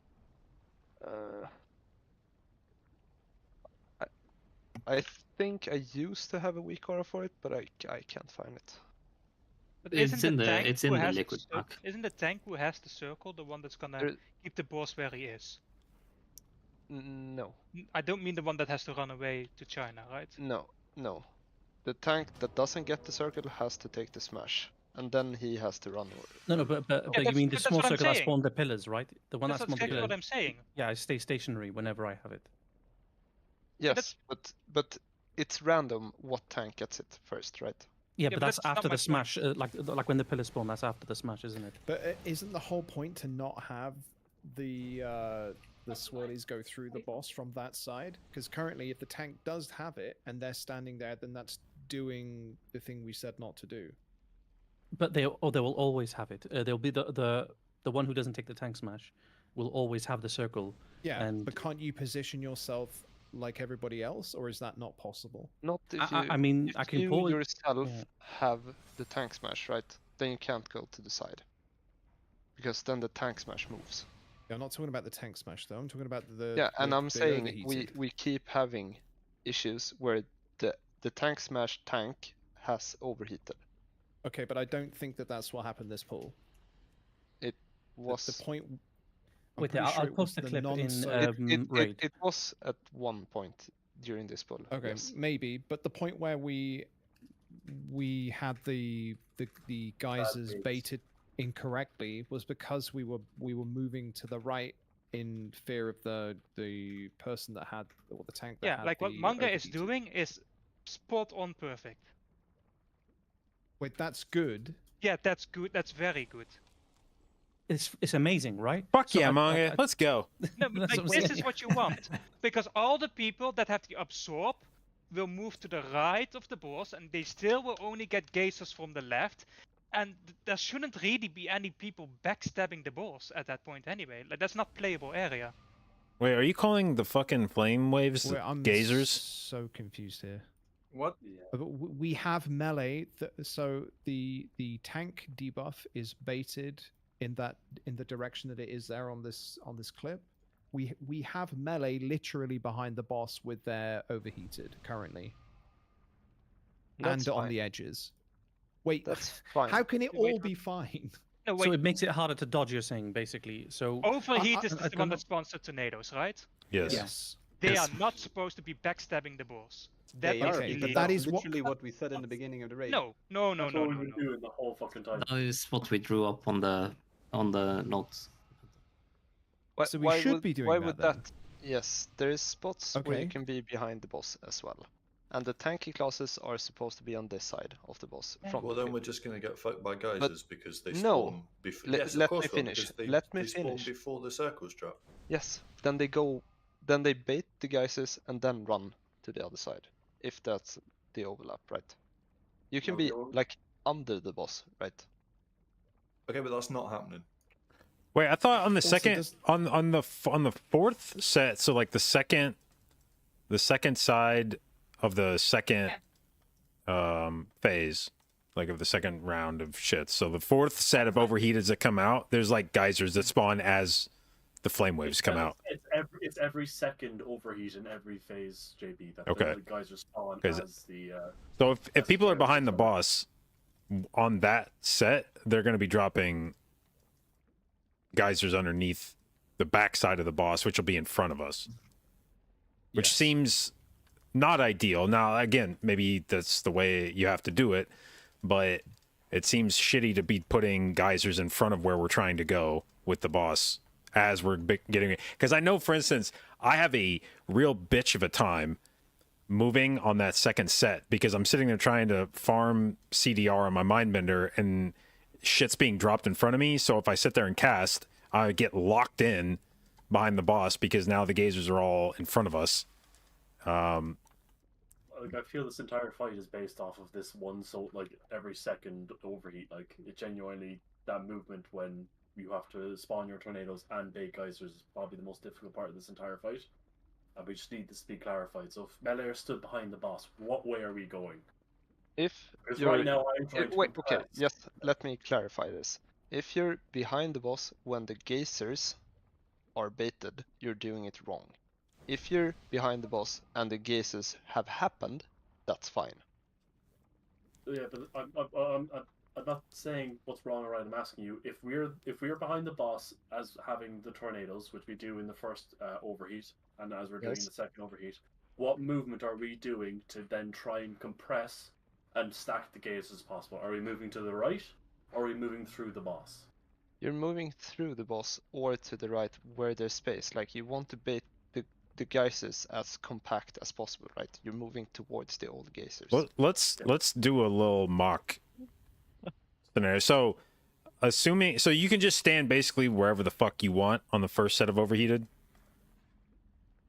I think I used to have a weak aura for it, but I can't find it. But It's in the has liquid the pack. Isn't the tank who has the circle the one that's gonna keep the boss where he is? No. I don't mean the one that has to run away to China, right? No, no. The tank that doesn't get the circle has to take the smash, and then he has to run. No, but you mean the small circle that spawned the pillars, right? The one That's that spawned the exactly pillars. what I'm saying. Yeah, I stay stationary whenever I have it. Yes, but it's random what tank gets it first, right? Yeah, but that's after the smash. Like when the pillars spawn, that's after the smash, isn't it? But isn't the whole point to not have the swirlies go through the boss from that side? Because currently, if the tank does have it and they're standing there, then that's doing the thing we said not to do. But they will always have it. They'll be the one who doesn't take the tank smash will always have the circle. Yeah, and but can't you position yourself like everybody else, or is that not possible? Not if you. I mean, if I can you pull it. yourself have the tank smash, right? Then you can't go to the side, because then the tank smash moves. Yeah, I'm not talking about the tank smash though. I'm talking about the. Yeah, and I'm the saying overheated. we keep having issues where the tank smash tank has overheated. Okay, but I don't think that that's what happened this pull. It was the point. I'm Wait, pretty I'll sure it was post the the clip in non-circle- raid. It was at one point during this pull. Okay, yes. maybe, but the point where we had the geysers baited incorrectly was because we were moving to the right in fear of the person that had, or the tank that Yeah, had like what the Manga is overheated. doing is spot on perfect. Wait, that's good. Yeah, that's good. That's very good. It's amazing, right? Fuck So yeah, I- Manga. I- Let's go. No, but That's like, what I'm this is saying. what you want, because all the people that have the absorb will move to the right of the boss, and they still will only get geysers from the left. And there shouldn't really be any people backstabbing the boss at that point anyway. Like that's not playable area. Wait, are you calling the fucking flame waves Wait, I'm gazers? so confused here. What? We have melee, so the tank debuff is baited in the direction that it is there on this clip. We have melee literally behind the boss with their overheated currently, That's and on fine. the edges. Wait, That's fine. how can it all be fine? No, So wait. it makes it harder to dodge. You're saying basically. So Overheat is I the don't one know. that spawns the tornadoes, right? Yes. Yes. They Yes. are not supposed to be backstabbing the boss. That They is are, okay, because but illegal. that is what- literally what we said in the beginning of the raid. No. That's what we've been doing the whole fucking time. That is what we drew up on the notes. So we should be doing why that would then. that? Yes, there is spots where you Okay. can be behind the boss as well, and the tanky classes are supposed to be on this side of the boss. From Well, the then field. we're just going to get fucked by geysers because they no. spawn before. Le- Yes, of let course me we are, finish. because Let me they spawn finish. before the circles drop. Yes. Then they bait the geysers and then run to the other side. If that's the overlap, right? You can No, be you're- like under the boss, right? Okay, but that's not happening. Wait, I thought on the Also, second does- on the fourth set, so like the second side of the second phase, like of the second round of shits. So the fourth set of overheateds that come out, there's like geysers that spawn as the flame waves come out. It's every second overheat in every phase, JB. That Okay. the geysers spawn 'Cause- as the. So if people are behind the boss on that set, they're going to be dropping geysers underneath the backside of the boss, which will be in front of us, which seems not ideal. Now, again, maybe that's the way you have to do it, but it seems shitty to be putting geysers in front of where we're trying to go with the boss as we're getting. Because I know, for instance, I have a real bitch of a time moving on that second set because I'm sitting there trying to farm CDR on my Mindbender and shit's being dropped in front of me. So if I sit there and cast, I get locked in behind the boss because now the geysers are all in front of us. Like, I feel this entire fight is based off of this one, so like every second overheat. Like it genuinely, that movement when you have to spawn your tornadoes and bait geysers is probably the most difficult part of this entire fight. And we just need this to be clarified. So if Melair stood behind the boss, what way are we going? If Because you're right now I'm trying to wait, okay, compress. yes, let me clarify this. If you're behind the boss when the geysers are baited, you're doing it wrong. If you're behind the boss and the geysers have happened, that's fine. Yeah, but I'm not saying what's wrong or right. I'm asking you if we're behind the boss as having the tornadoes, which we do in the first overheat, and as we're doing in Yes. the second overheat, what movement are we doing to then try and compress and stack the geysers as possible? Are we moving to the right, or are we moving through the boss? You're moving through the boss or to the right where there's space. Like you want to bait the geysers as compact as possible, right? You're moving towards the old geysers. Let's do a little mock scenario. So assuming, so you can just stand basically wherever the fuck you want on the first set of overheated,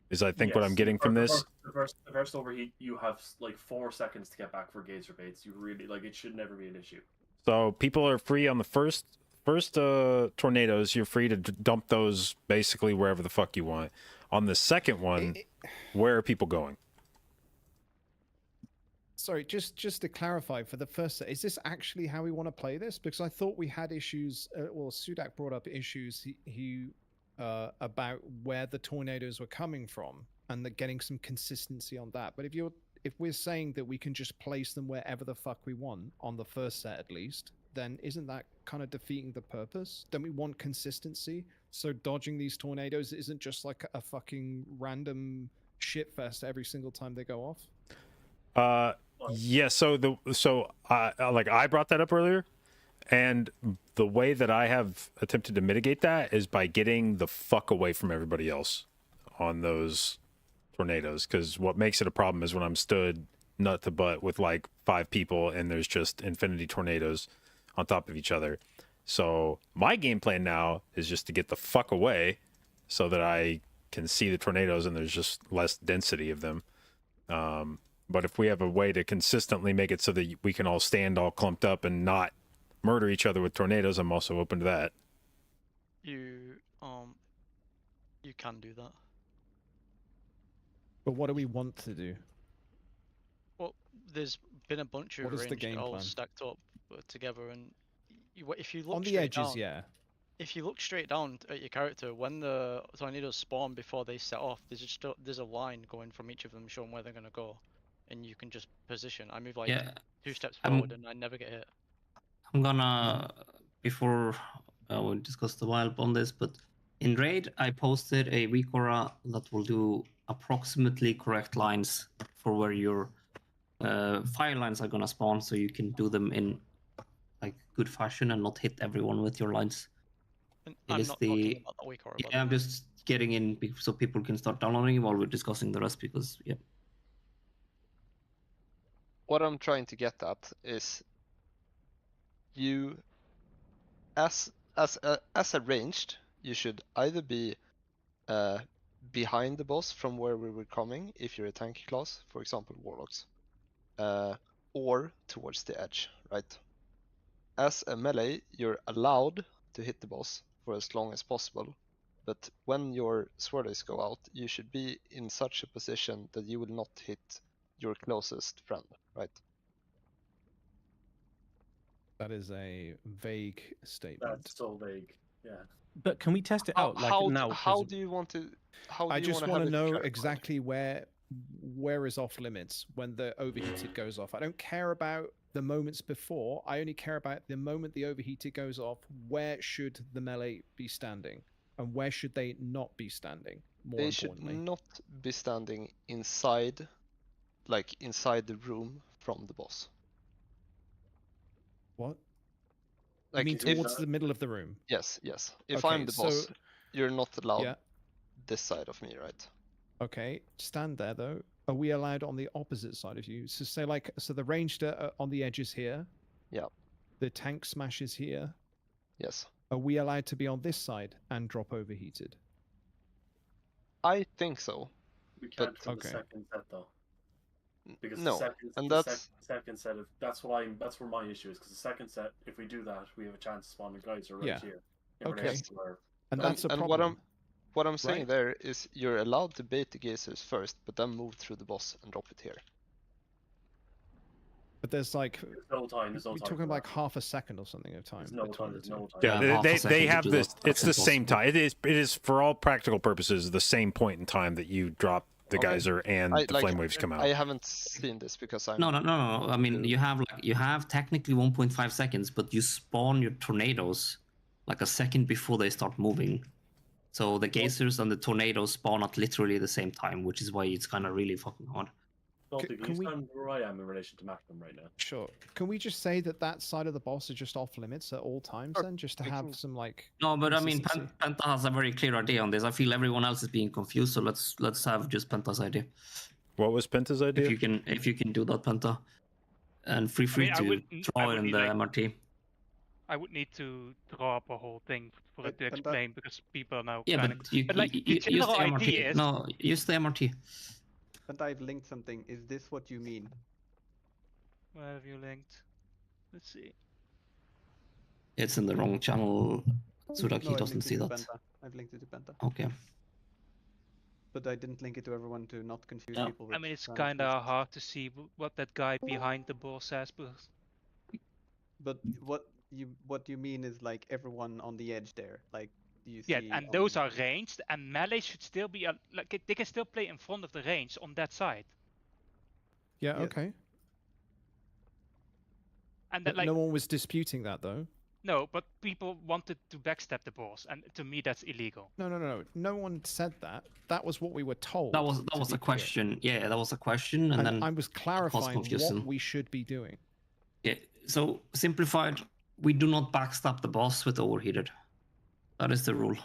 is I think what Yes, I'm getting from this. The first overheat, you have like 4 seconds to get back for geyser baits. You really like it should never be an issue. So people are free on the first tornadoes. You're free to dump those basically wherever the fuck you want. On the second one, where are people going? Sorry, just to clarify for the first set, is this actually how we want to play this? Because I thought we had issues. Well, Sudak brought up issues about where the tornadoes were coming from and getting some consistency on that. But if we're saying that we can just place them wherever the fuck we want on the first set at least, then isn't that kind of defeating the purpose? Don't we want consistency? So dodging these tornadoes isn't just like a fucking random shitfest every single time they go off? Yeah, so I brought that up earlier, and the way that I have attempted to mitigate that is by getting the fuck away from everybody else on those tornadoes, because what makes it a problem is when I'm stood nut to butt with like 5 people and there's just infinity tornadoes on top of each other. So my game plan now is just to get the fuck away so that I can see the tornadoes and there's just less density of them. But if we have a way to consistently make it so that we can all stand all clumped up and not murder each other with tornadoes, I'm also open to that. You can do that. But what do we want to do? Well, there's been a bunch of What is the ranged game all plan? stacked up together, and if you look On the straight edges, down, yeah. If you look straight down at your character, when the tornadoes spawn before they set off, there's a line going from each of them showing where they're gonna go, and you can just position. I move like Yeah, 2 steps I'm- forward, and I never get hit. I'm gonna, before we'll discuss the wild on this, but in Raid, I posted a weak aura that will do approximately correct lines for where your fire lines are gonna spawn, so you can do them in like good fashion and not hit everyone with your lines. And It I'm is not the talking about the week or about yeah. I'm just getting in so people can start downloading while we're discussing the rest because yeah. What I'm trying to get at is you as arranged, you should either be behind the boss from where we were coming if you're a tanky class, for example warlocks, or towards the edge, right? As a melee, you're allowed to hit the boss for as long as possible, but when your swirlies go out, you should be in such a position that you will not hit your closest friend, right? That is a vague statement. That's so vague. Yeah. But can we test it out like now? How 'Cause do you want to? How do I you just want want to have it know clarified? exactly where is off limits when the overheated goes off. I don't care about the moments before. I only care about the moment the overheated goes off. Where should the melee be standing, and where should they not be standing? More They should importantly, not be standing inside, like inside the room from the boss. what? Like you mean towards the middle of the room? Yes, yes. If Okay, I'm the boss, so- you're not allowed Yeah. this side of me, right? Okay, stand there though. Are we allowed on the opposite side of you? So say like, so the ranged are on the edges here. Yeah. The tank smash is here. Yes. Are we allowed to be on this side and drop overheated? I think so. We can't for okay. the second set though. Because No, the second, and the that's second set of that's where my issue is because the second set, if we do that, we have a chance to spawn a geyser right Yeah. here. In Okay. relation to where- And that's a and problem. what I'm saying right? there is you're allowed to bait the geysers first, but then move through the boss and drop it here. But there's like, There's no time. There's no we're time. talking for like that. half a second or something of time. There's no between time. the There's two. no time. Yeah, half a they second have to do this. that. It's the That's same impossible. time. It is for all practical purposes the same point in time that you drop the Okay. geyser and the flame waves come out. I haven't seen this because I'm No. I mean, you have technically 1.5 seconds, but you spawn your tornadoes like a second before they start moving. So the geysers and the tornadoes spawn at literally the same time, which is why it's kind of really fucking hard. Salty, can can you we- stand where I am in relation to Maximum right now? Sure. Can we just say that that side of the boss is just off limits at all times then, just to have some like? No, but I mean, consistency? Penta has a very clear idea on this. I feel everyone else is being confused, so let's have just Penta's idea. What was Penta's idea? If you can do that, Penta, and feel free I to would throw it in need, the like, MRT. I would need to draw up a whole thing for it to explain because people are now Yeah, kind but you, but like you, the use the general MRT. idea is No, use the MRT. But I've linked something. Is this what you mean? where have you linked? Let's see. It's in the wrong channel, so that No, he I've doesn't linked it see to that. Penta. I've linked it to Penta. Okay. But I didn't link it to everyone to not confuse Yeah. people. I with mean, it's random kind of places. hard to see what that guy behind the boss says, but But what you mean is like everyone on the edge there, like you yeah, see. and those are ranged, and melee should still be like they can still play in front of the range on that side. Yeah. Yes. Okay. And But that like no one was disputing that though. no, but people wanted to backstab the boss, and to me that's illegal. No. No one said that. That was what we were told. That was to a be clear. question. Yeah, that was a question, and then I was caused clarifying confusion. what we should be doing. Yeah. So simplified, we do not backstab the boss with overheated. That is the rule.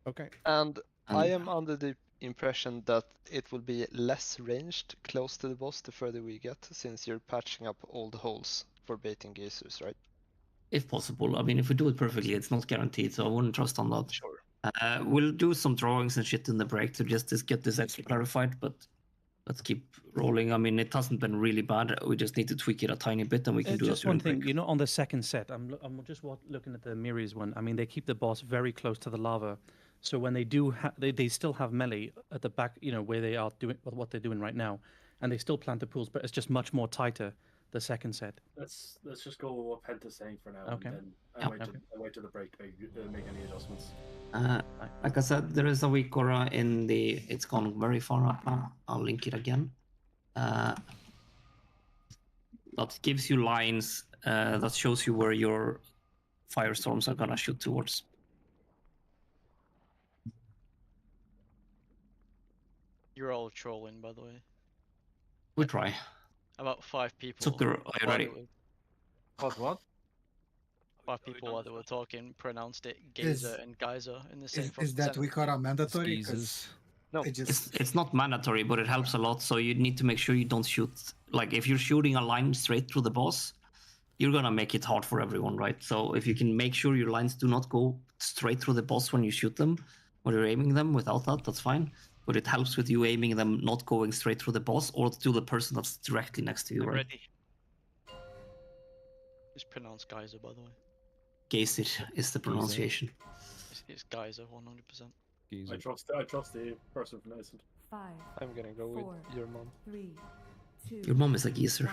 Okay. And I And- am under the impression that it will be less ranged close to the boss the further we get, since you're patching up all the holes for baiting geysers, right? If possible. I mean, if we do it perfectly, it's not guaranteed, so I wouldn't trust on that. Sure. We'll do some drawings and shit in the break to just get this extra clarified, but let's keep rolling. I mean, it hasn't been really bad. We just need to tweak it a tiny bit, and we can do that Just during one thing, break. you know, on the second set, I'm just looking at the Miris one. I mean, they keep the boss very close to the lava, so when they do, they still have melee at the back, you know, where they are doing what they're doing right now, and they still plant the pools, but it's just much more tighter. The second set. Let's just go with what Penta's saying for now, Okay. and then I wait to the break to make any adjustments. Like I said, there is a weak aura in the. It's gone very far up now. I'll link it again. That gives you lines that shows you where your firestorms are gonna shoot towards. You're all trolling, by the way. We try. About 5 people. Zucker, are you ready? What? 5 people while they were talking pronounced it Is- Gazer and Geyser in the same Is fucking that sentence. Wikara mandatory? Skeezers. No, I just It's not mandatory, but it helps a lot. So you need to make sure you don't shoot. Like if you're shooting a line straight through the boss, you're gonna make it hard for everyone, right? So if you can make sure your lines do not go straight through the boss when you shoot them, or you're aiming them without that, that's fine. But it helps with you aiming them not going straight through the boss or to the person that's directly next to you, right? Ready. it's pronounced Geyser by the way. Geyser is the pronunciation. It's Geyser 100%. I trust the person from Iceland. 5. I'm gonna go with your mom. 3, 2. Your mom is a geezer.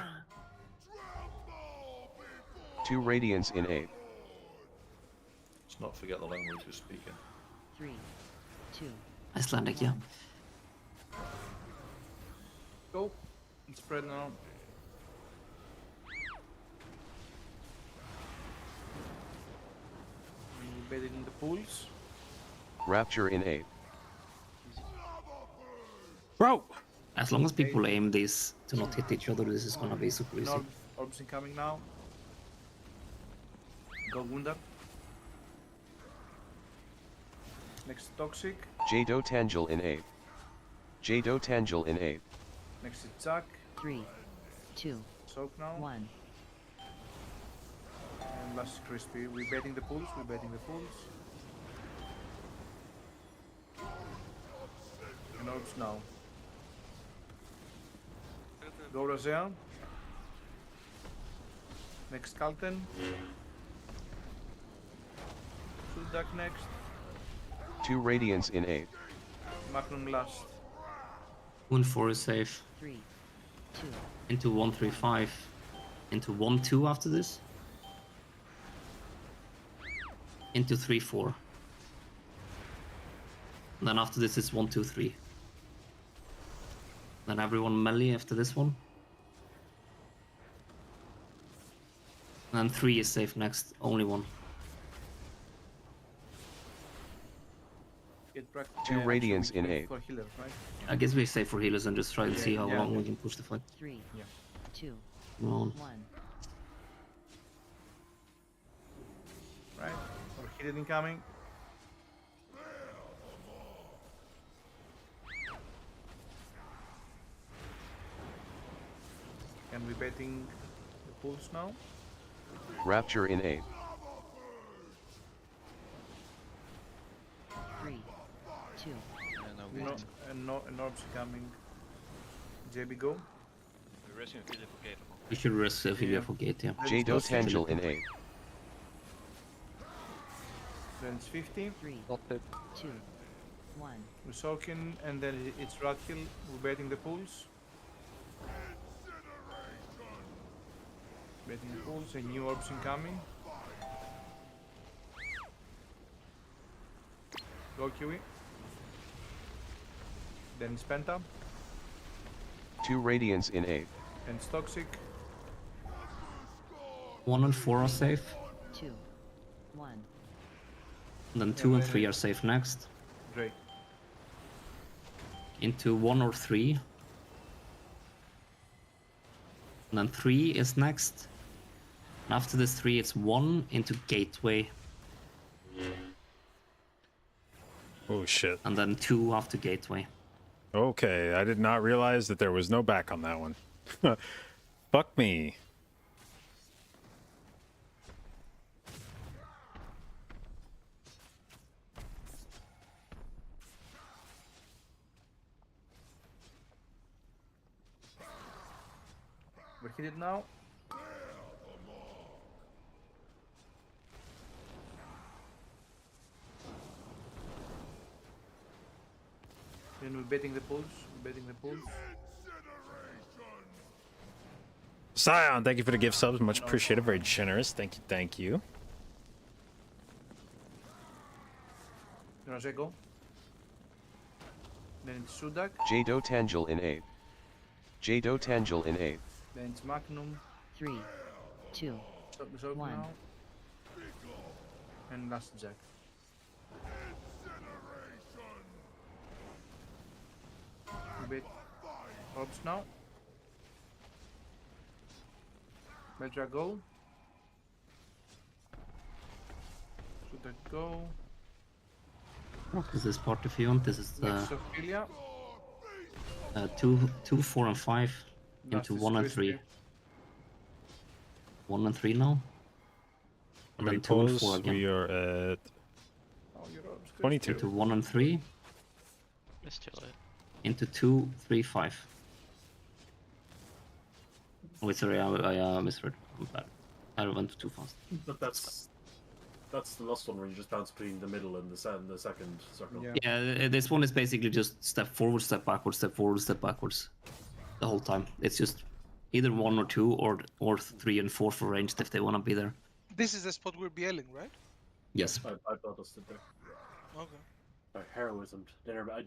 2 Radiance in 8. Let's not forget the language we're speaking. 3, 2. Icelandic, yeah. Go. Let's spread now. Embedded in the pools. Rapture in 8. Bro! As long as people aim these to not hit each other, this is gonna be super easy. Orbs incoming now. Go Gundar. Next Toxic. Jado Tangel in 8. Jado Tangel in 8. Next is Zack. 3, 2, Soak now. 1. And last is Crispy. We're betting the pools. And Orbs now. Go Razea. Next Kalten. Suldak next. 2 Radiance in 8. Magnum last. 1-4 is safe. 3, 2. Into 1-3-5. Into 1-2 after this. Into 3-4. Then after this is 1-2-3. Then everyone melee after this one. And 3 is safe next, only 1. Get back, 2 Radiance in 8. for healers, right? I guess we save for healers and just try and see how yeah. long we can push the fight. 3, 2, Come on. 1. Right. Or healer incoming. And we're betting the pools now. Rapture in 8. 3, 2. And Orbs coming. JB go. We're resting Philly for Gate. You should risk Ophelia for gate, yeah. Jado Tangel in 8. Then it's 50. 3, 2, 1. We're soaking, and then it's Radkill. We're betting the pools. Betting the pools, and new orbs incoming. Go Kiwi. Then it's Penta, 2 Radiance in 8. and it's Toxic. 1 and 4 are safe. 2, 1. And then 2 and 3 are safe next. Great. Into 1 or 3. And then 3 is next. And after this 3, it's 1 into Gateway. Oh shit. And then 2 after Gateway. Okay, I did not realize that there was no back on that one. Fuck me. We're hit now. Then we're betting the pools. We're betting the pools. Scion, thank you for the gift subs. Much appreciated. Very generous. Thank you. Thank you. Razego. Then it's Sudak. Jado Tangel in 8. Jado Tangel in 8. Then it's Magnum. 3, 2, Soak 1. now. And last Jack. Bet orbs now. Beltra go. Should I go? What is this part if you want? This is Next Ophelia. 2, 4, and 5 Last into is 1 and 3. Crispy. 1 and 3 now. How many Then 2 and 4 pulls? again. We are at Oh, you're up, Crispy. 22. Into 1 and 3. It's too late. Into 2, 3, 5. Oh, wait, sorry, I misread. I'm bad. I went too fast. But that's the last one where you just bounce between the middle and the second circle. Yeah, this one is basically just step forward, step backwards, step forward, step backwards. The whole time. It's just either 1 or 2 or 3 and 4 for ranged if they want to be there. This is the spot we're BLing, right? Yes. I thought I stood there. Okay. Heroism. Dinner bell.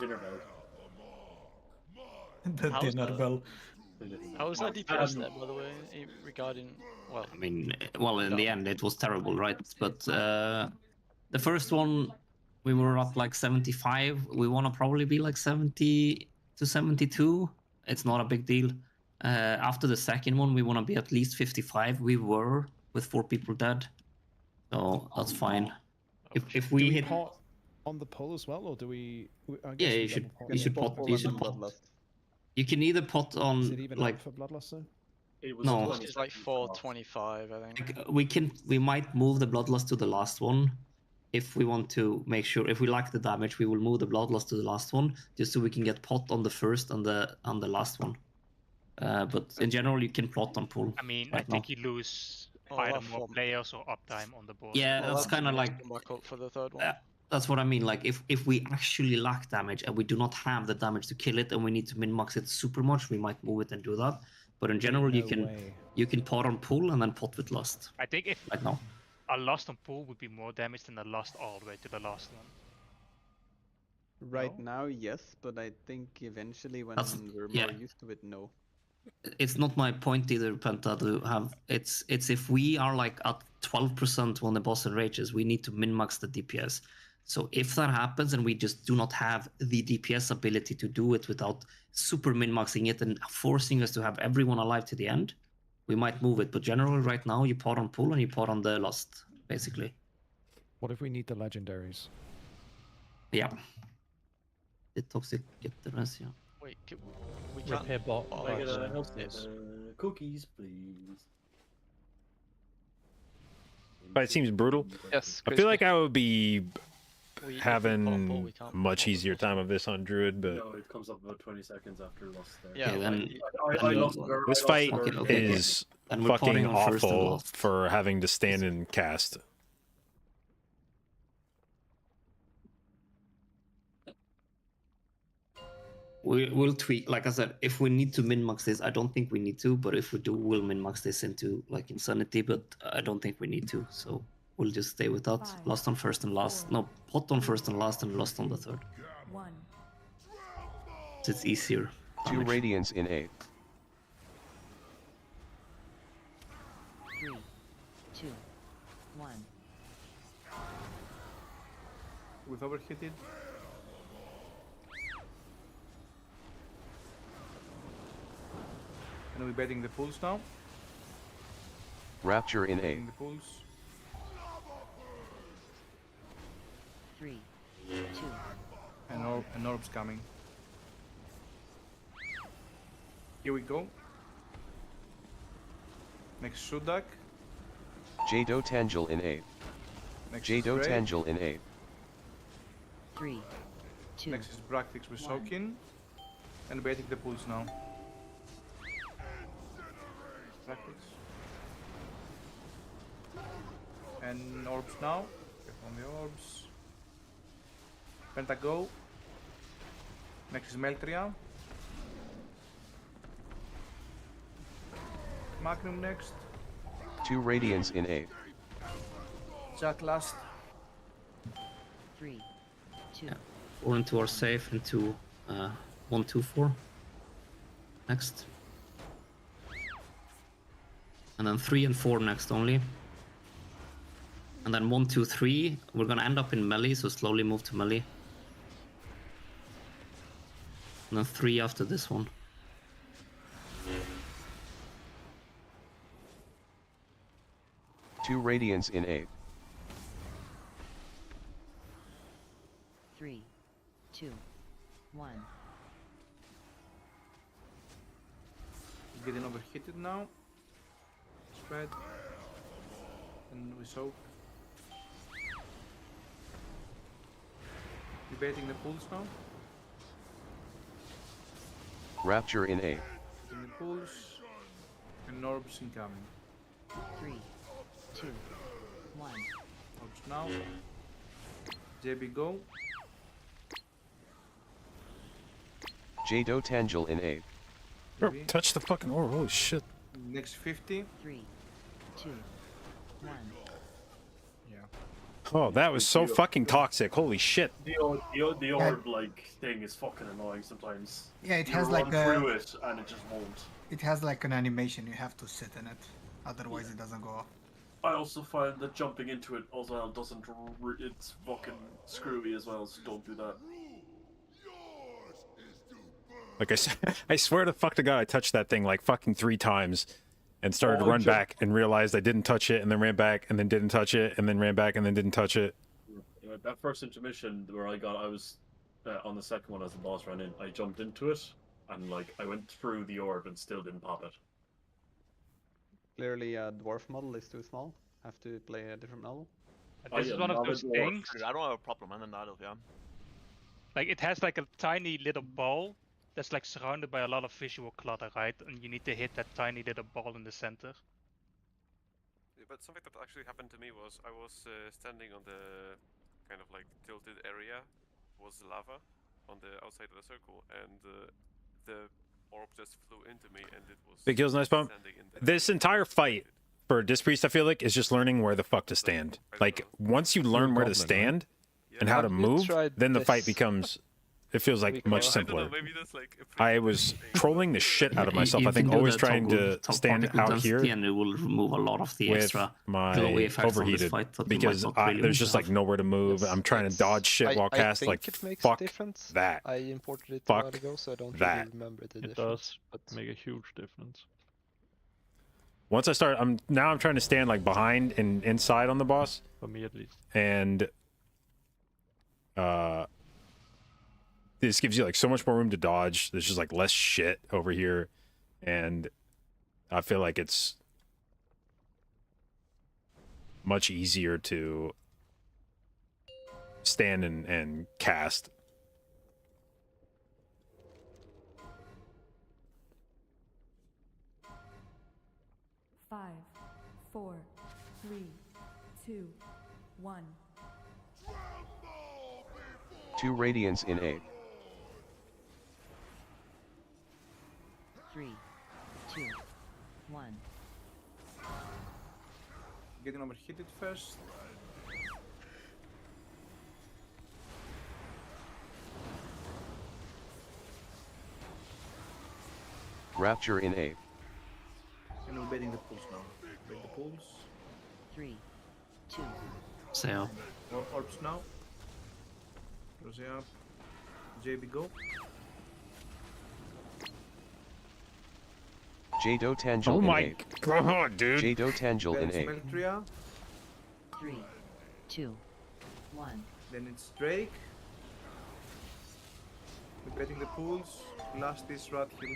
The How's dinner that? bell. How was that DPS there, by the way, regarding, well... I mean, well, in the end, it was terrible, right? But the first one, we were up like 75. We want to probably be like 70 to 72. It's not a big deal. After the second one, we want to be at least 55. We were with 4 people dead, so that's fine. If we do we hit, pot on the pull as well, or do we? I guess yeah, we you should. double pot. You should pot. You should pot. You can either pot Is on it even like up for Bloodlust though? It was no. It's like 425, I think. Like, we might move the Bloodlust to the last one if we want to make sure. If we like the damage, we will move the Bloodlust to the last one just so we can get pot on the first and the last one. But in general, you can plot on pull. I mean, right I think you lose either more players or uptime on the board. Yeah, that's kind of like Back up for the third one. that's what I mean. Like if we actually lack damage and we do not have the damage to kill it and we need to min max it super much, we might move it and do that. But in general, you can pot on pull and then pot with lust. I think if right now a lust on pull would be more damage than a lust all the way to the last one. Right now, yes, but I think eventually when we're yeah. more used to it, no. It's not my point either, Penta, to have it's if we are like at 12% when the boss enrages, we need to min max the DPS. So if that happens and we just do not have the DPS ability to do it without super min-maxing it and forcing us to have everyone alive to the end, we might move it. But generally right now you pot on pull and you pot on the lust, basically. What if we need the legendaries? Yeah. The toxic get the rest, yeah. Wait, we can't... Repair bot. Oh, Can I get sorry. a health cookies, please? But it seems brutal. Yes, I feel like I would be We- having we can't a much easier time of this on Druid, but No, it comes up about 20 seconds after lost there. Yeah, then, I lost this fight okay. is Then we're potting fucking on first and awful last. for having to stand and cast. We'll tweak, like I said, if we need to min-max this, I don't think we need to, but if we do, we'll min-max this into like Insanity, but I don't think we need to, so we'll just stay with that. Last on first and last. No, pot on first and last and lost on the third. So it's easier. 2 radiance in 8. 3, 2, 1. We've overhit it. And we're betting the pulls now. Rapture in 8. Betting the pulls. 3, 2. And orb's coming. Here we go. Next Sudak. Jado Tangel in 8. Next Jado is Ray. Tangel in 8. 3, 2. Next is Bractix with Soakin. And betting the pulls now. Bractix. And orbs now. Get on the orbs. Pentago. Next is Meltria. Magnum next. 2 radiance in 8. Jack last. 3, 2. 4 into our safe into 1, 2, 4. Next. And then 3 and 4 next only. And then 1, 2, 3. We're gonna end up in melee, so slowly move to melee. And then 3 after this one. Two radiance in 8. 2, 1. Getting overheated now. Spread. And we soak. Debating the pools now. Rapture in A. In the pools. And orbs incoming. 3, 2, 1. Orbs now. JB go. Jado Tangel in A. Bro, touch the fucking orb. Holy shit. Next 50. 3, 2, 1. Yeah. Oh, that was so fucking toxic. Holy shit. The orb like thing is fucking annoying sometimes. Yeah, it You has run like through it and it just won't. It has like an animation. You have to sit in it, otherwise it doesn't go off. I also find that jumping into it as well doesn't. It's fucking screwy as well, so don't do that. Like I said, I swear to fuck to God, I touched that thing like fucking 3 times and started to run back and realized I didn't touch it and then ran back and then didn't touch it and then ran back and then didn't touch it. That first intermission where I was on the second one as the boss ran in, I jumped into it and like I went through the orb and still didn't pop it. Clearly, a dwarf model is too small. Have to play a different model. This is one of those things. I don't have a problem, and neither, yeah. Like it has like a tiny little ball that's like surrounded by a lot of visual clutter, right? And you need to hit that tiny little ball in the center. But something that actually happened to me was I was standing on the kind of like tilted area, was lava on the outside of the circle, and the orb just flew into me, and it was Big Heels, nice bump. This entire fight for Disc Priest, I feel like, is just learning where the fuck to stand. Like, once you learn where to stand and how to move, then the fight becomes... It feels like much simpler. I was trolling the shit out of myself. I think always trying to stand out here and it will remove a lot of the with extra my glowy effects on this overheated fight that you because might not really there's want just to like have. nowhere to move. I'm trying to dodge shit while cast. Like it makes fuck a difference. that. I imported it a Fuck while ago, so I don't that. really remember the It difference. does make a huge difference. Once I start, I'm trying to stand like behind and inside on the boss. For me at least. And this gives you like so much more room to dodge. There's just like less shit over here, and I feel like it's much easier to stand and cast. Five, 4, 3, 2, 1. 2 Radiance in A. 3, 2, 1. Getting overheated first. Rapture in A. And we're betting the pools now. Bet the pools. 3, 2. So. Orbs now. Close up. JB go. Jado Tangel Oh in my A. god, dude. Jado Tangel in A. Meltria. 3, 2, 1. Then it's Drake. We're betting the pools. Last is Rathill.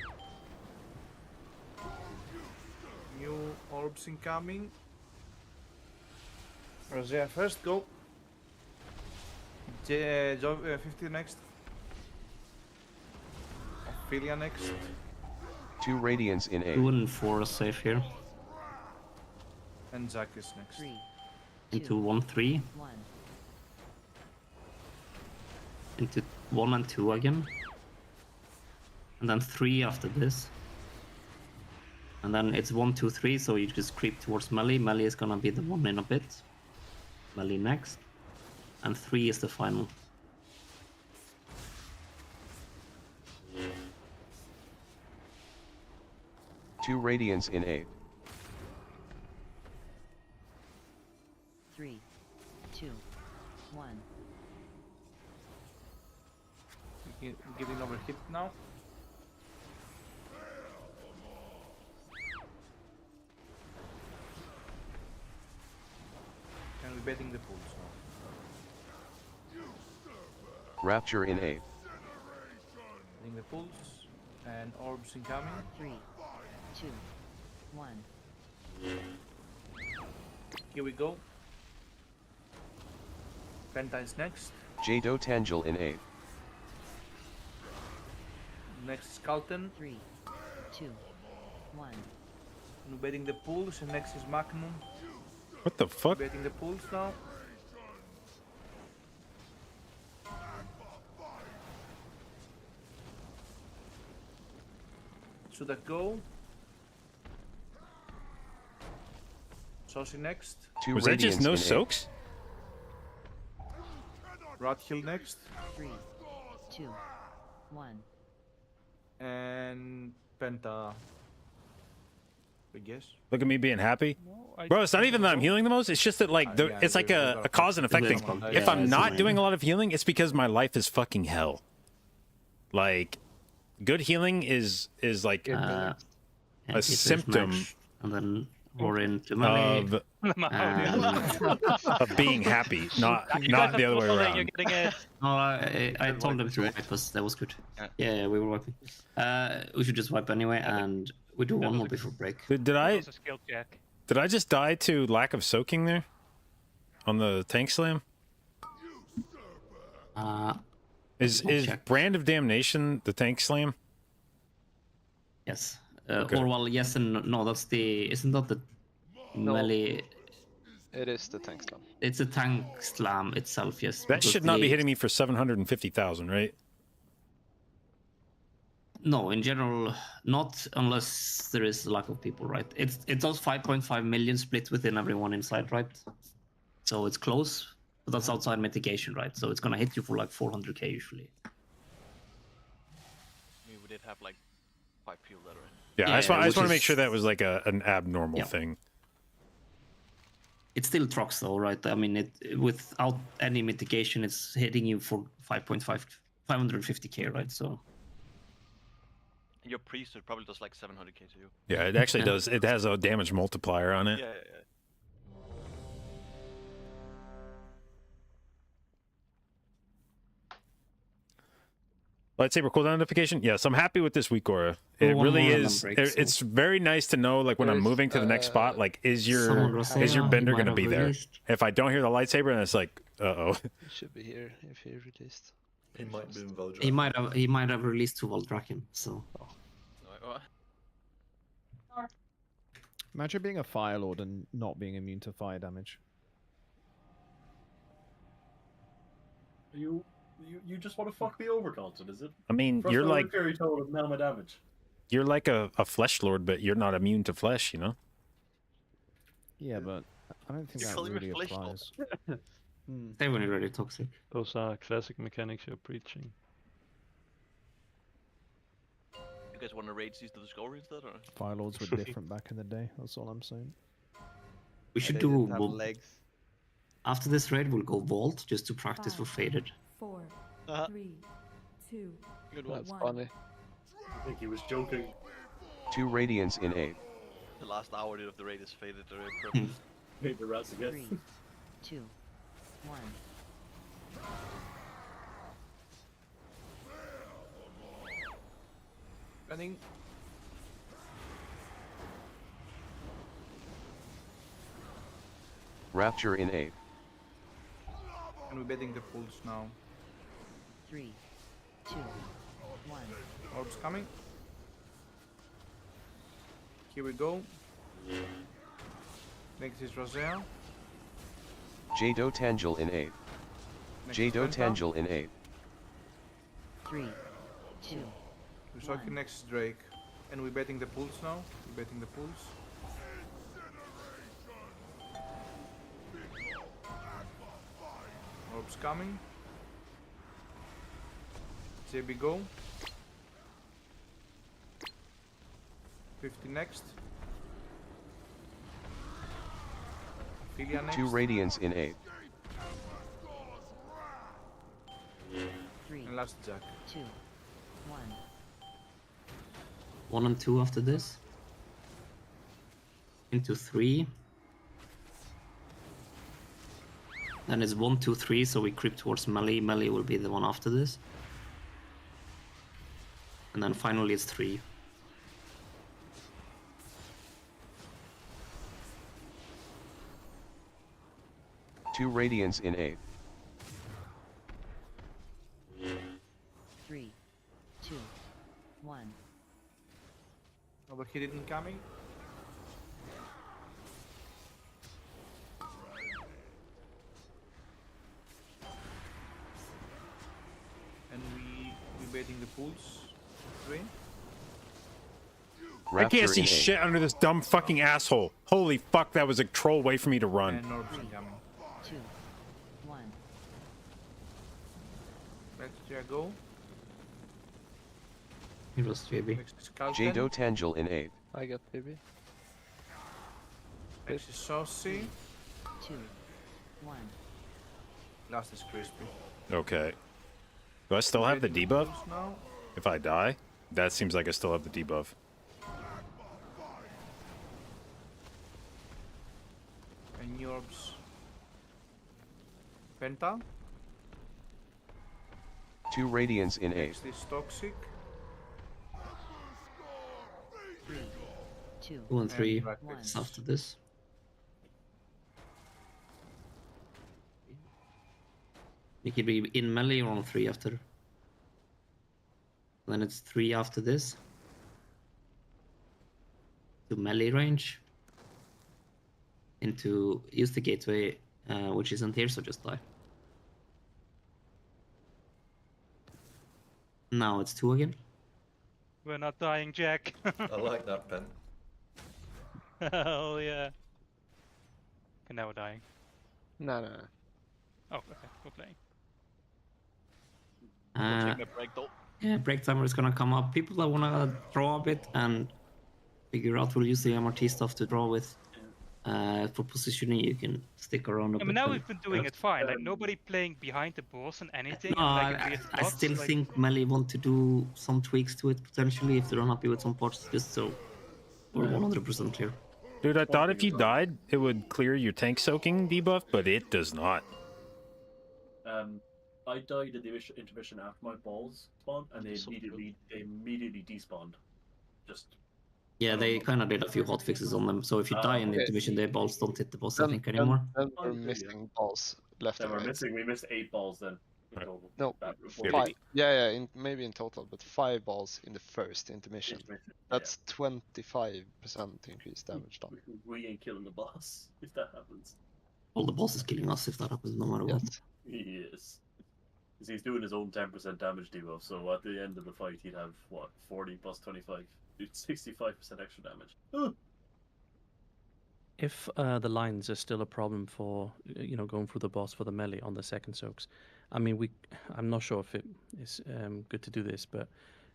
New orbs incoming. Rosea first, go. 50 next. Ophelia next. 2 Radiance in A. 2 and 4 are safe here. And Zack is next. 3, Into 1, 3. 1. Into 1 and 2 again. And then 3 after this. And then it's 1, 2, 3, so you just creep towards melee. Melee is gonna be the one in a bit. Melee next. And 3 is the final. Two Radiance in A. 3, 2, 1. Getting overhit now. And we're betting the pools now. Rapture in A. Betting the pulse. And orbs incoming. 3, 2, 1. Here we go. Penta is next. Jado Tangel in 8. Next is Kalten. 3, 2, 1. And betting the pulse. And next is Magnum. What the fuck? Betting the pulse now. Should I go? Saucy next. Was that just no soaks? Rathill next. 3, 2, 1. And Penta. I guess. Look at me being happy. Bro, it's not even that I'm healing the most. It's just that, like, yeah, it's like a cause and effect thing. If I'm not doing a lot of healing, it's because my life is fucking hell. Like, good healing is like a symptom and then roar into melee. of being happy, not the other way around. No, I told them to wipe because that was good. Yeah, we were wiping. We should just wipe anyway, and we do one more before break. Did I just die to lack of soaking there on the tank slam? Is Brand of Damnation the tank slam? Yes. Okay. Or well, yes and no. That's the. Isn't that the melee? It is the tank slam. It's a tank slam itself. Yes. That should not be hitting me for 750,000, right? No, in general, not unless there is a lack of people, right? It does 5.5 million split within everyone inside, right? So it's close, but that's outside mitigation, right? So it's gonna hit you for like 400k usually. We did have like 5 people that are in. Yeah, I just want to make sure that was like an abnormal thing. It still trucks though, right? I mean, without any mitigation, it's hitting you for 550k, right? So. Your priesthood probably does like 700k to you. Yeah, it actually does. It has a damage multiplier on it. Yeah. Lightsaber cooldown notification. Yes, I'm happy with this week, Aura. It really is. It's very nice to know, like when I'm moving to the next spot, like is your bender going to be there? If I don't hear the lightsaber, then it's like, uh-oh. It should be here if he released. He might be in Voldrak. He might have released to Voldraken, so. Imagine being a Fire Lord and not being immune to fire damage. You just want to fuck me over, Content, is it? I mean, First you're I like repair each other with now my damage. you're like a flesh lord, but you're not immune to flesh, you know? Yeah, but I don't think that really applies. They were really toxic. Those are classic mechanics you're preaching. You guys want to raid Seas to the Discovery instead, or? Fire Lords were different back in the day. That's all I'm saying. We should do. After this raid, we'll go Vault just to practice for Faded. 4, 3, 2, Good one. That's 1. funny. I think he was joking. 2 Radiance in 8. The last hour of the raid is faded. The purpose. Made the rats again. 3, 2, 1. Running. Rapture in 8. And we're betting the pulse now. 3, 2, 1. Orbs coming. Here we go. Next is Rosea. Jado Tangel in 8. Jado Tangel in 8. 3, 2. We're talking next is Drake. And we're betting the pulse now. We're betting the pulse. Orbs coming. JB go. 50 next. Philia next. 2 Radiance in 8. 3, And last Jack. 2, 1. 1 and 2 after this. Into 3. Then it's 1, 2, 3, so we creep towards melee. Melee will be the one after this. And then finally it's 3. Two radiance in 8. 3, 2, 1. Overheated incoming. And we baiting the pools. 3. I can't see in 8. shit under this dumb fucking asshole. Holy fuck, that was a troll way for me to run. And orbs incoming. 2, 1. Let's go. It was JB. Jado Tangel in 8. I got baby. Next is Saucy. 2, 1. Last is Crispy. Okay. Do I still have the debuff? Now. If I die? That seems like I still have the debuff. And Yorbs. Penta. Two radiance in 8. Next is Toxic. 3, 2, 2 and 3 And is after this. You could be in melee or on 3 after. Then it's 3 after this. To melee range. Into use the gateway, which isn't here, so just die. Now it's 2 again. We're not dying, Jack. I like that, Ben. Hell yeah. And now we're dying. No. Oh, okay, we're playing. Take a break though. Yeah, break timer is gonna come up. People that wanna draw a bit and figure out will use the MRT stuff to draw with. For positioning, you can stick around a I bit. mean, now and- we've been doing it fine. Like nobody playing behind the boss and anything. No, and, like, I, weird I spots, still like- think melee want to do some tweaks to it potentially if they're unhappy with some parts, just so we're 100% clear. Dude, I thought if you died, it would clear your tank soaking debuff, but it does not. I died in the intermission after my balls spawned, and they immediately despawned. Just Yeah, they kind of did a few hotfixes on them, so if you die in the okay. intermission, their balls don't hit the boss, I Then- think, anymore. Then we're missing balls left Then and we're right. we missed 8 balls then. In total. No, That- 5. Yeah, maybe in total, but 5 balls in the first intermission. That's 25% increased damage done. We ain't killing the boss if that happens. All the boss is killing us if that happens, no matter what. Yes. Because he's doing his own 10% damage debuff, so at the end of the fight he'd have, what, 40 plus 25? 65% extra damage. If the lines are still a problem for going through the boss for the melee on the second soaks, I mean I'm not sure if it is good to do this, but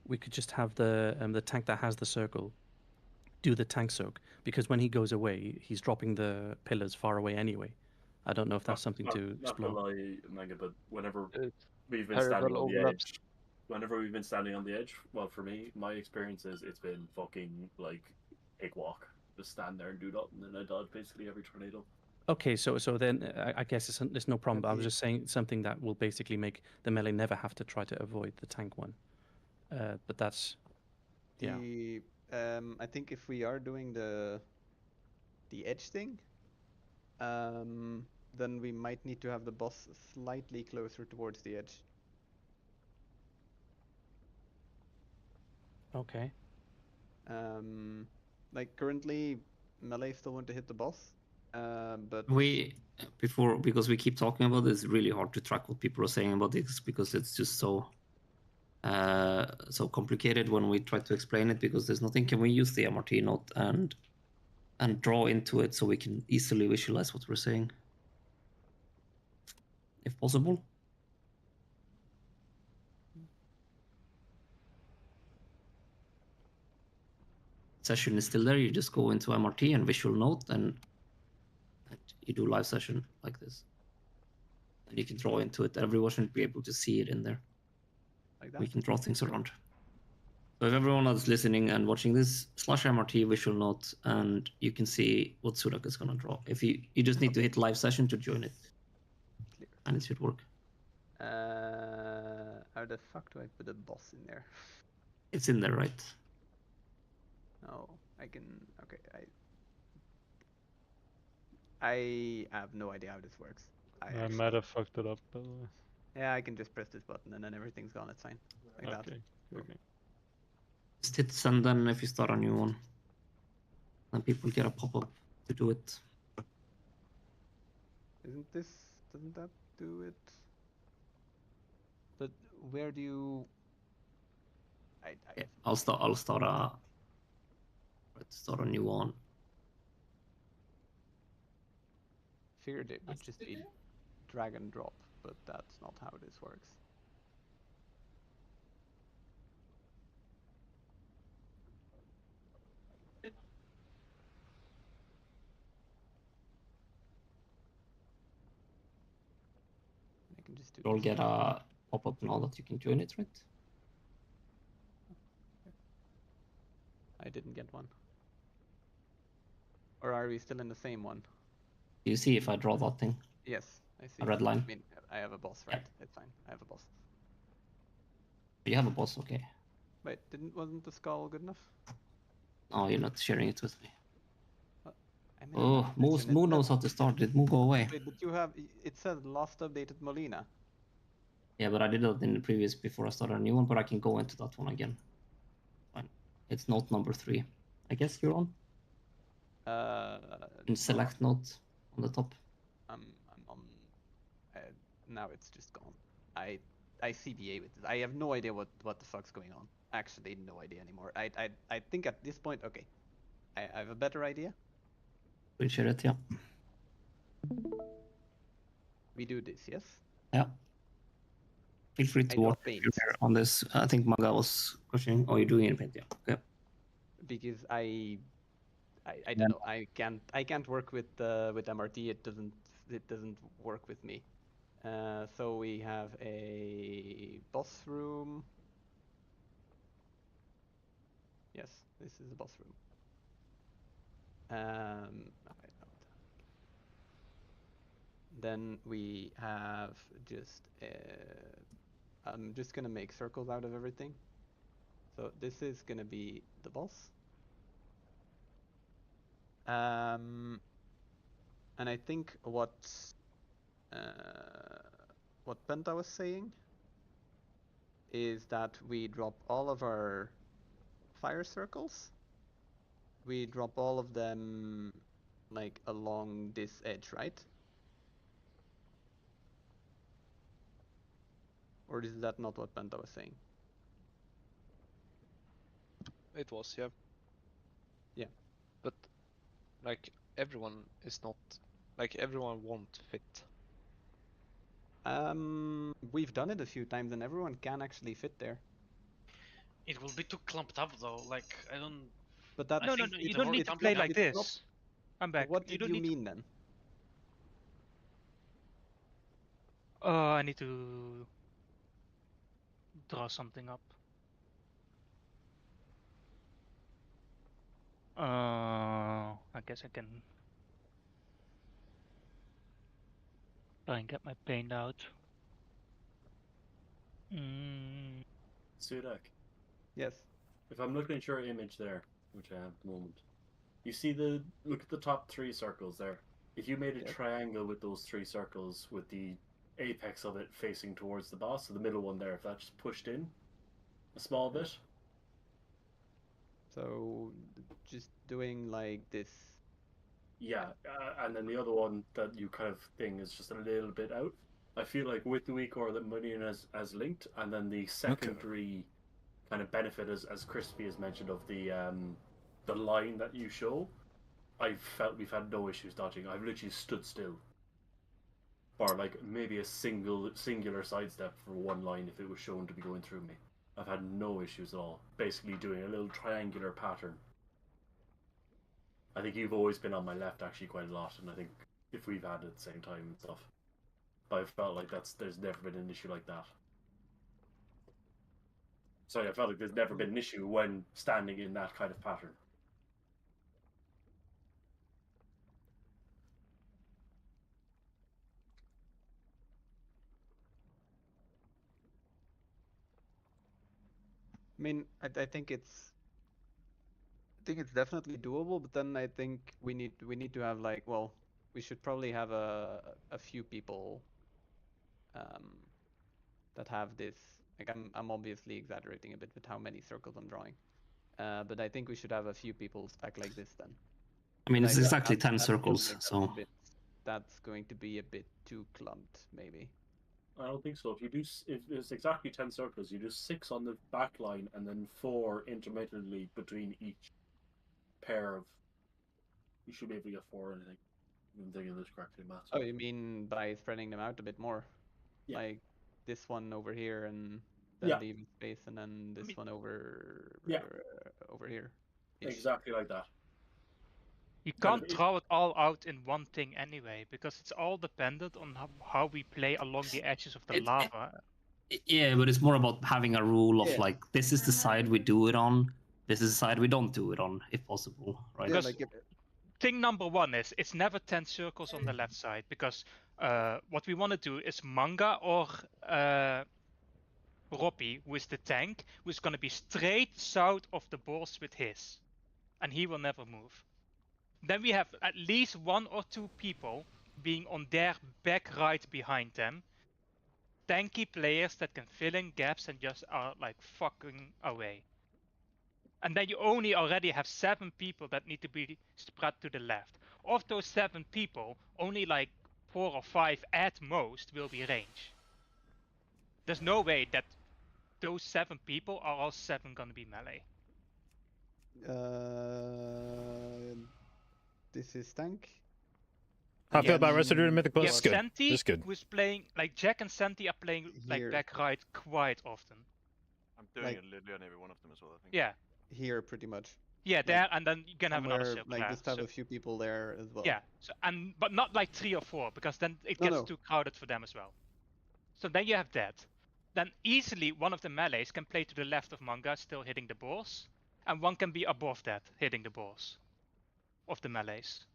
we could just have the tank that has the circle do the tank soak, because when he goes away he's dropping the pillars far away anyway. I don't know if that's something to explore. Not gonna lie, Manga, but whenever we've been terrible standing on the overlaps. edge, well, for me, my experience is it's been fucking like cakewalk. Just stand there and do that, and then I dodge basically every tornado. Okay, so then I guess it's no problem. But I was just saying something that will basically make the melee never have to try to avoid the tank one. But that's yeah. I think if we are doing the edge thing, then we might need to have the boss slightly closer towards the edge. Okay. Like currently, melee still want to hit the boss, but Because we keep talking about it, it's really hard to track what people are saying about this because it's just so complicated when we try to explain it, because there's nothing. Can we use the MRT note and draw into it so we can easily visualize what we're saying, if possible? Session is still there. You just go into MRT and visual note, and you do live session like this, and you can draw into it. Everyone should be able to see it in there. Like that? We can draw things around. So if everyone that's listening and watching this, /MRT visual note, and you can see what Sudak is gonna draw. If you just need to hit live session to join it, and it should work. how the fuck do I put a boss in there? It's in there, right? No, I can. Okay, I have no idea how this works. I might have fucked it up, by the way. Yeah, I can just press this button and then everything's gone. It's fine. Like that. Okay, okay. Just hit send then if you start a new one. Then people get a pop-up to do it. Doesn't that do it? But where do you? Yeah, I'll start a new one. Figured it would just be drag and drop, but that's not how this works. I can just do You'll this. get a pop-up now that you can join it, right? I didn't get one. Or are we still in the same one? Do you see if I draw that thing? Yes, I see. A red line? I mean, I have a boss, right? It's fine. I have a boss. You have a boss, okay. Wait, wasn't the skull good enough? No, you're not sharing it with me. I'm in Oh, another section. Moo It knows says- how to start. Did Moo go away? Wait, but you have. It says last updated Molina. Yeah, but I did that in the previous before I started a new one, but I can go into that one again. Fine. It's note number 3. I guess you're on? In select note on the top. I'm on. Now it's just gone. I CBA with this. I have no idea what the fuck's going on. Actually, no idea anymore. I think at this point, okay, I have a better idea. We share it, yeah. We do this, yes. Yeah. Feel free I to watch don't paint. on this. I think Maga was questioning. Oh, you're doing it in paint, yeah. Okay. Because I don't know. I can't work with MRT. It doesn't work with me. So we have a boss room. Yes, this is the boss room. Okay, no. Then we have just. I'm just gonna make circles out of everything. So this is gonna be the boss. And I think what Penta was saying is that we drop all of our fire circles. We drop all of them like along this edge, right? Or is that not what Penta was saying? It was, yeah. Yeah. But like everyone is not like everyone won't fit. We've done it a few times and everyone can actually fit there. It will be too clumped up though. Like I don't. But that No, you don't need to play like this. I'm back. What did you mean then? I need to draw something up. I guess I can try and get my paint out. Sudak. Yes. If I'm looking at your image there, which I have at the moment, you see look at the top 3 circles there. If you made a triangle with those 3 circles with the apex of it facing towards the boss, so the middle one there, if that's just pushed in a small bit. So just doing like this. Yeah, and then the other one that you kind of thing is just a little bit out. I feel like with the weak or that Munien as linked, and then the secondary kind of benefit as Crispy has mentioned of the line that you show, I felt we've had no issues dodging. I've literally stood still. Or like maybe a singular sidestep for one line if it was shown to be going through me. I've had no issues at all. Basically doing a little triangular pattern. I think you've always been on my left actually quite a lot, and I think if we've had it at the same time and stuff. But I felt like there's never been an issue like that. Sorry, I felt like there's never been an issue when standing in that kind of pattern. I mean, I think it's definitely doable, but then I think we need to have like, well, we should probably have a few people that have this. Like I'm obviously exaggerating a bit with how many circles I'm drawing, but I think we should have a few people stack like this then. I mean, But it's exactly that 10 feels circles, like so that's going to be a bit too clumped, maybe. I don't think so. If you do, if it's exactly 10 circles, you do 6 on the back line and then 4 intermittently between each pair of. You should be able to get 4, I think. I'm thinking of this correctly, Matt. Oh, you mean by spreading them out a bit more? Yeah. Like this one over here and then Yeah. leaving space, and then this one over over here. Exactly like that. You Kind of can't draw it all out in one thing anyway, because it's all dependent on how we play along the edges of the lava. yeah, but it's more about having a rule of Yeah. like, this is the side we do it on, this is the side we don't do it on, if possible, right? Because thing number one is it's never 10 circles on the left side, because what we want to do is Manga or Roppy, who is the tank, who's going to be straight south of the boss with his, and he will never move. Then we have at least 1 or 2 people being on their back right behind them. Tanky players that can fill in gaps and just are like fucking away. And then you only already have 7 people that need to be spread to the left. Of those 7 people, only like 4 or 5 at most will be range. There's no way that those 7 people are all 7 gonna be melee. This is tank. How I feel about Resident Evil Mythic Plus? Yeah, It's good. Senti It's good. was playing, like Jack and Senti are playing like Here. back right quite often. I'm doing Like- it literally on every one of them as well, I think. Yeah. Here, pretty much. Yeah, there, and then you can have another somewhere, circle like there, just have so- a few people there as well. Yeah, so, but not like 3 or 4, because then it No, gets no. too crowded for them as well. So then you have that. Then easily one of the melees can play to the left of Manga, still hitting the boss, and one can be above that, hitting the boss of the melees.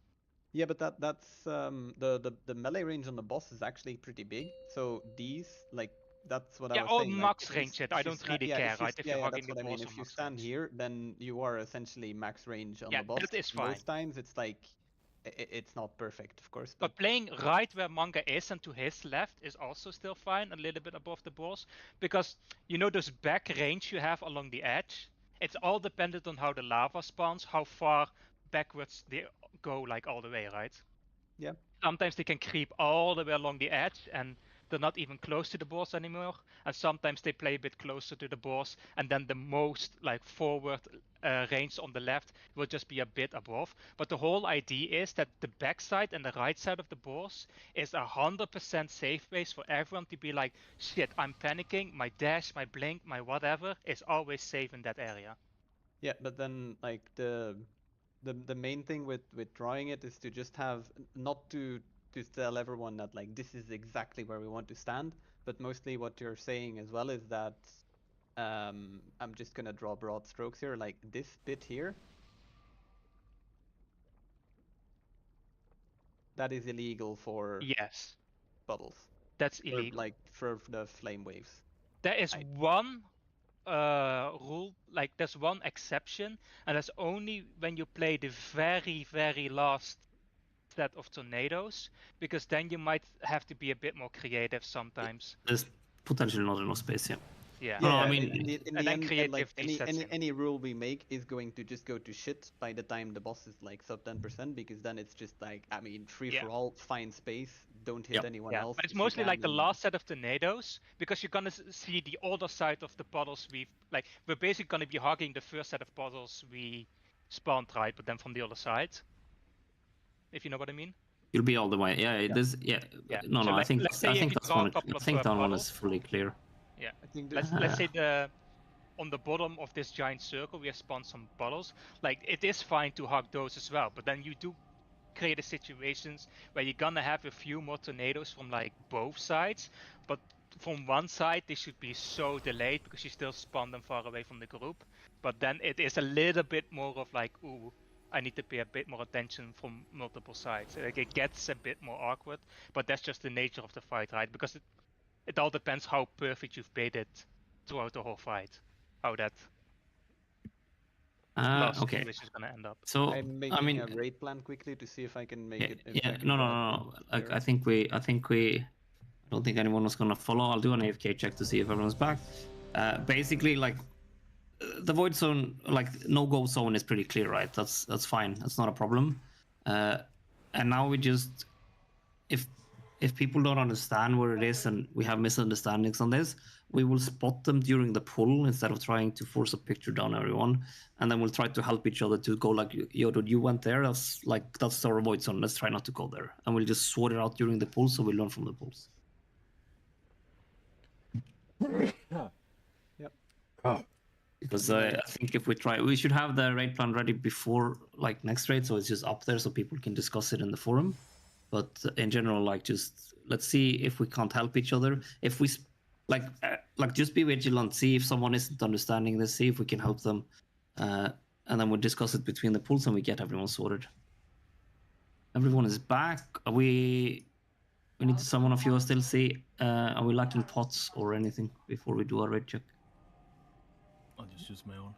Yeah, but that's the melee range on the boss is actually pretty big. So these like that's what I Yeah, was all saying. max if range you- it, I if you don't sta- really yeah, care, if you, right, if yeah, you're yeah, hugging that's the what I mean. boss If on you max stand here, then you are essentially max range on Yeah, the boss. that is fine. Most times it's like it's not perfect, of course, But playing right where Manga is and to his left is also still fine, a little bit above the boss, because you know those back range you have along the edge? It's all dependent on how the lava spawns, how far backwards they go, like all the way, right? Yeah. Sometimes they can creep all the way along the edge and they're not even close to the boss anymore. And sometimes they play a bit closer to the boss, and then the most like forward range on the left will just be a bit above. But the whole idea is that the backside and the right side of the boss is 100% safe space for everyone to be like, shit, I'm panicking, my dash, my blink, my whatever is always safe in that area. Yeah, but then like the main thing with drawing it is to just have not to tell everyone that like this is exactly where we want to stand, but mostly what you're saying as well is that I'm just gonna draw broad strokes here, like this bit here. That is illegal for Yes. bubbles. That's Or, illegal. like for the flame waves. There is one rule, like there's one exception, and that's only when you play the very, very last set of tornadoes, because then you might have to be a bit more creative sometimes. There's potentially not enough space, yeah. Yeah. No, I in mean, the, in and the then end, and, like creativity sets in. any rule we make is going to just go to shit by the time the boss is like sub 10%, because then it's just like, I mean, free for all, find space, don't hit anyone Yeah, else. but it's if you mostly can, like the and- last set of tornadoes, because you're gonna see the other side of the puddles we're basically gonna be hogging the first set of puddles we spawned, right, but then from the other side. If you know what I mean? You'll be all the way. Yeah, this. Yeah. Yeah. No, So no. let's say I if think you that's draw a one. couple I of think that one puddles. is fully clear. Yeah. I think Let's say on the bottom of this giant circle we have spawned some puddles. Like it is fine to hog those as well, but then you do create situations where you're gonna have a few more tornadoes from like both sides, but from one side they should be so delayed because you still spawn them far away from the group. But then it is a little bit more of like, ooh, I need to pay a bit more attention from multiple sides. Like it gets a bit more awkward, but that's just the nature of the fight, right? Because it all depends how perfect you've played it throughout the whole fight. How that last Okay. game this is gonna end up. So I'm making I mean, a raid plan quickly to see if I can make yeah, it. If I yeah, can no, no, go no, out no. and Like clear I it. think we, I don't think anyone was gonna follow. I'll do an AFK check to see if everyone's back. Basically, like the void zone, like no-go zone, is pretty clear, right? That's fine. That's not a problem. And now we just, if people don't understand where it is and we have misunderstandings on this, we will spot them during the pull instead of trying to force a picture down everyone, and then we'll try to help each other to go like, yo, dude, you went there. That's our void zone. Let's try not to go there, and we'll just sort it out during the pull, so we learn from the pulls. Yep. Because I think if we try, we should have the raid plan ready before like next raid, so it's just up there so people can discuss it in the forum. But in general, like just let's see if we can't help each other. If we like just be vigilant, see if someone isn't understanding this, see if we can help them, and then we'll discuss it between the pools and we get everyone sorted. Everyone is back. We need to summon a few. Still see. Are we lacking pots or anything before we do our raid check? I'll just use my own.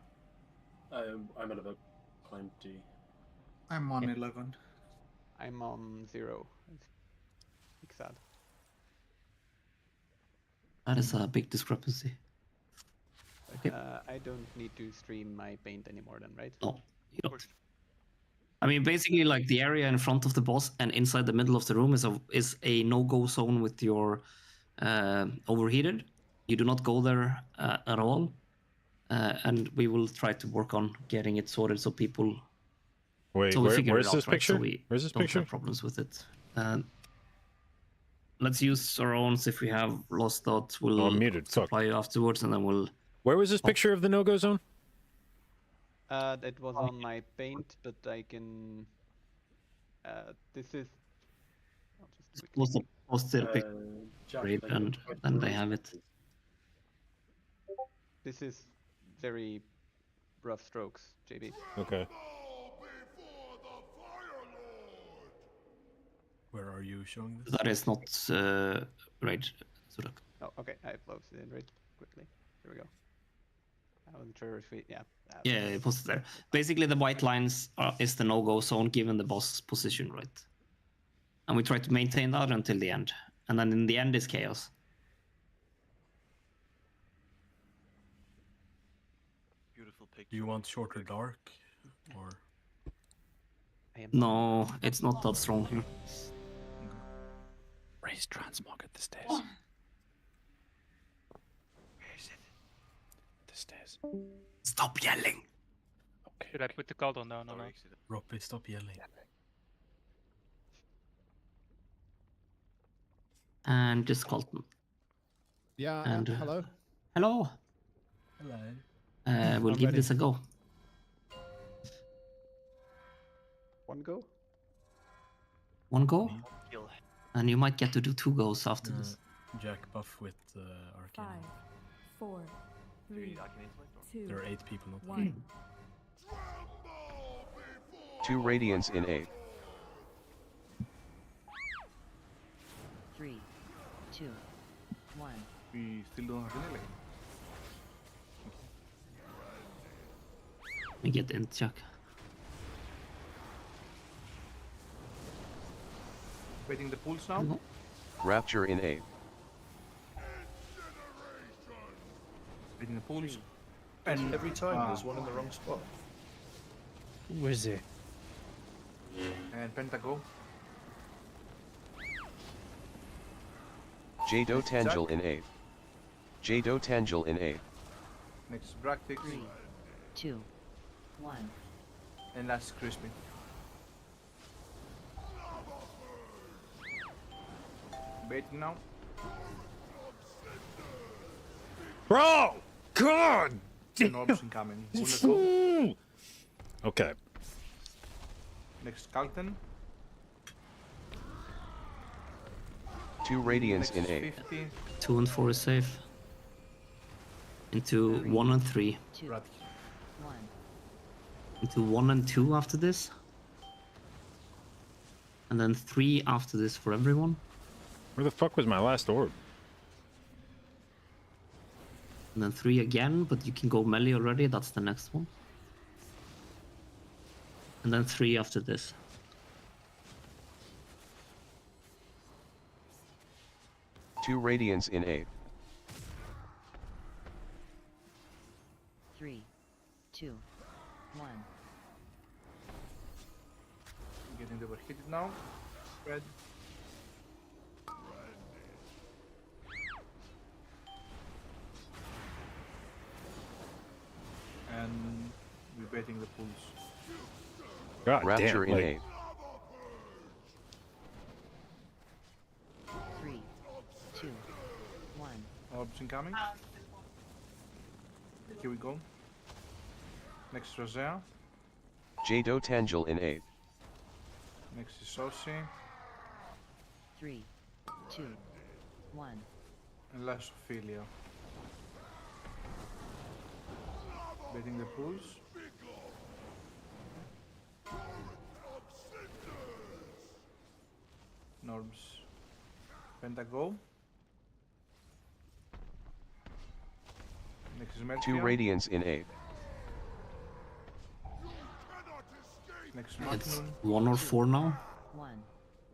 I'm at about 20. I'm on 11. I'm on 0. Big sad. That is a big discrepancy. But, I don't need to stream my paint anymore then, right? No, you don't. I mean, basically, like the area in front of the boss and inside the middle of the room is a no-go zone with your overheated. You do not go there at all, and we will try to work on getting it sorted so people. Wait, so we figure where's it out, this right? picture? So we Where's this don't picture? have problems with it. Let's use our own. If we have lost out, we'll I'm muted. supply you afterwards, and then we'll. Where was this picture of the no-go zone? It was on my paint, but I can. This is. I'll just quickly. Post it, pic, Jack, raid, like, and what then they raid have it. This is very rough strokes, JB. Okay. Where are you showing this? That is not right. Oh, okay. I posted it right quickly. Here we go. I wasn't sure if we. Yeah. Yeah, it was there. Basically, the white lines is the no-go zone given the boss position, right? And we try to maintain that until the end. And then in the end is chaos. Beautiful picture. Do you want shorter dark? Or No, it's not that strong here. Raise transmog at the stairs. Oh. Where is it? The stairs. Stop yelling. Okay. Should I put the cauldron down or not? Roppy, stop yelling. And just Colton. Yeah, And hello. Hello. Hello. We'll I'm give ready. this a go. One go. One go. And you might get to do 2 goes after this. Jack buff with Arcane. 5, 4, 3, 2, There are 8 people, not 1. 2 radiance in 8. 3, 2, 1. We still don't have any. We get in, Jack. Waiting the pulse now. Rapture in 8. Waiting the pulse. And every time there's one in the wrong spot. Where is it? And Pentago. Jado Tangel in 8. Jado Tangel in 8. Next Bractix. 3, 2, 1. And last Crispy. Waiting now. Bro! God! An option coming. Wunderco. Okay. Next Kalten. 2 radiance in Next 8. 50. 2 and 4 is safe. Into 1 and 3. 2, 1. Into 1 and 2 after this. And then 3 after this for everyone. Where the fuck was my last orb? And then 3 again, but you can go melee already. That's the next one. and then 3 after this. Two radiance in 8. 3, 2, 1. Getting overheated now. Red. And we're baiting the pools. God Rapture damn, in like, 8. 3, 2, 1. Orbs incoming. Here we go. Next Rosea. Jado Tangel in 8. Next is Sosi. 3, 2, 1. And last Ophelia. Baiting the pools. Norbs. Pentago. Next is Mercia. Two radiance in 8. Next It's Magnum. 1 or 4 now. 1.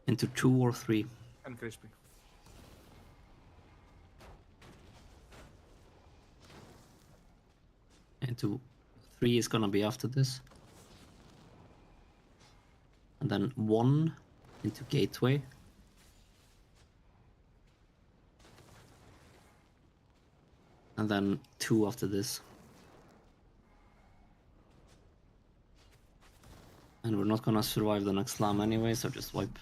Into 2 or 3. And Crispy. Into 3 is gonna be after this. And then 1 into Gateway. And then 2 after this. And we're not gonna survive the next slam anyway, so just wipe.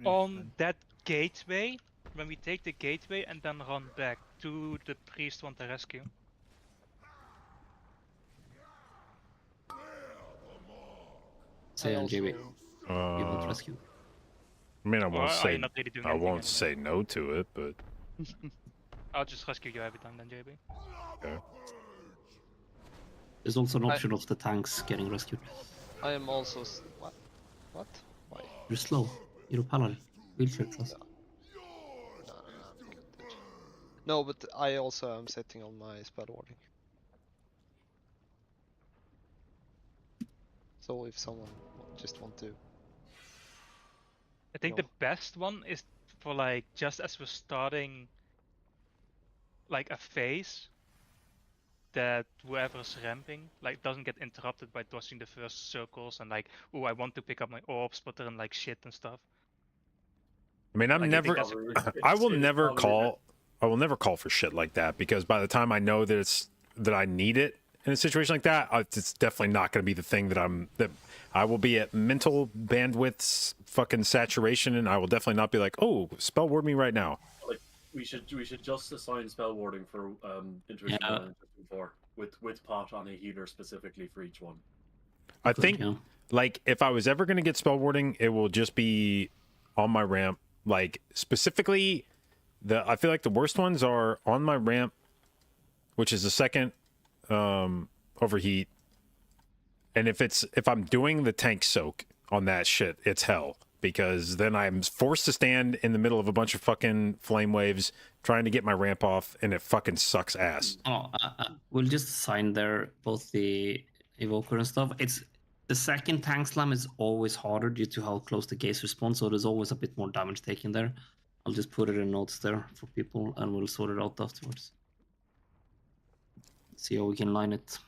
On that gateway, when we take the gateway and then run back, do the priest want to rescue? Say on JB. You want Uh, rescue. I mean, I Or won't are say you not really doing I anything won't anyway? say no to it, but I'll just rescue you every time then, JB. okay. There's also an option of the tanks getting rescued. I am also what? What? Why? You're slow. You're a paladin. Wheelchair class. No, but I also am setting on my spell warding. So if someone just want to, I think No. the best one is for like just as we're starting like a phase, that whoever's ramping like doesn't get interrupted by dodging the first circles and like, oh, I want to pick up my orbs, but they're in like shit and stuff. I mean, I'm Like, I think never. that's I will never call. I will never call for shit like that because by the time I know that I need it in a situation like that, it's definitely not going to be the thing that I will be at mental bandwidth fucking saturation, and I will definitely not be like, oh, spell ward me right now. Like we should just assign spell warding for Intuition 1 and Intuition 4 with pot on a healer specifically for each one. I think like if I was ever going to get spell warding, it will just be on my ramp. Like specifically, I feel like the worst ones are on my ramp, which is the second overheat, and if I'm doing the tank soak on that shit, it's hell because then I'm forced to stand in the middle of a bunch of fucking flame waves trying to get my ramp off, and it fucking sucks ass. Oh, we'll just assign there both the evoker and stuff. It's the second tank slam is always harder due to how close the gaze responds, so there's always a bit more damage taken there. I'll just put it in notes there for people, and we'll sort it out afterwards. See how we can line it.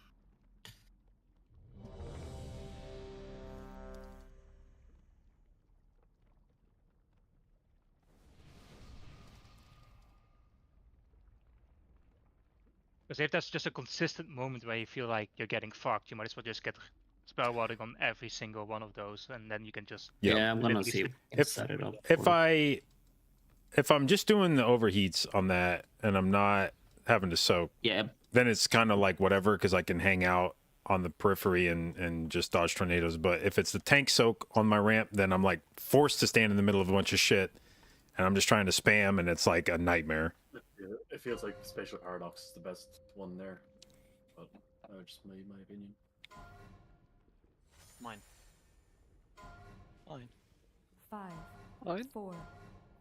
Because if that's just a consistent moment where you feel like you're getting fucked, you might as well just get spell warding on every single one of those, and then you can just Yeah, I'm gonna literally see skip- if set it up. If I'm just doing the overheats on that and I'm not having to soak, then it's kind of like whatever because I can hang out on the periphery and just dodge tornadoes. But if it's the tank soak on my ramp, then I'm like forced to stand in the middle of a bunch of shit, and I'm just trying to spam, and it's like a nightmare. It feels like Spatial Paradox is the best one there, but just my opinion. Mine. 5, 4,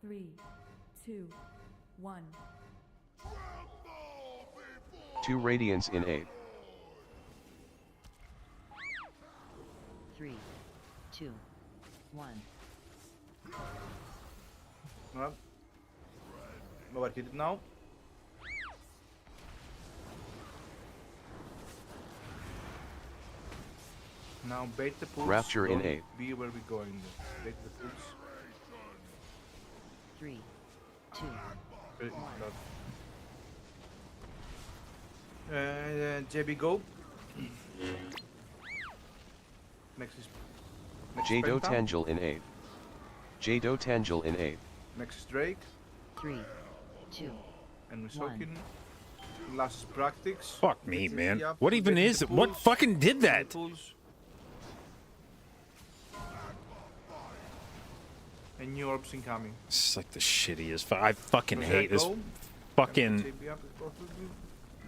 3, 2, 1. Two radiance in 8. 3, 2, 1. Well, overhit it now. Now bait the pulse. Rapture in don't 8. Be where we're going. Bait the pulse. 3, 2, Very 1. good. JB go. Next is Jado Penta. Tangel in 8. Jado Tangel in 8. Next is Drake. 3, 2, And we're 1. soaking. Last is Practice. Fuck me, man. Yeah, What even baiting is the it? What pulse. fucking did Baiting that? the pulse. And new orbs incoming. It's like the shittiest. I fucking Does hate that this go? fucking. JB up with both of you.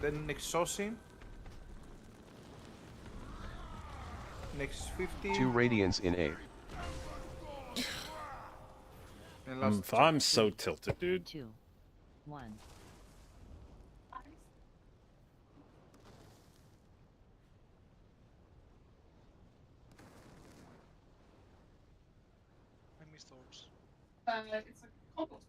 Then next Saucy. Next 50. 2 Radiance in 8. And last I'm so tilted, dude. 2, 1. I missed orbs. It's a compost.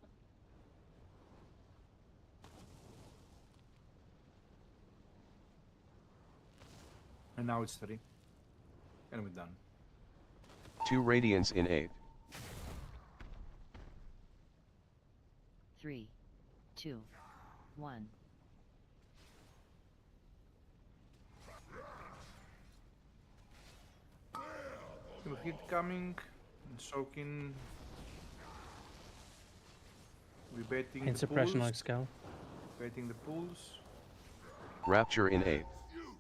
And now it's 3. And we're done. 2 Radiance in 8. 3, 2, 1. New hit coming. And soaking. We're baiting In the suppression pulse. like Scowl. Baiting the pulse. Rapture in 8.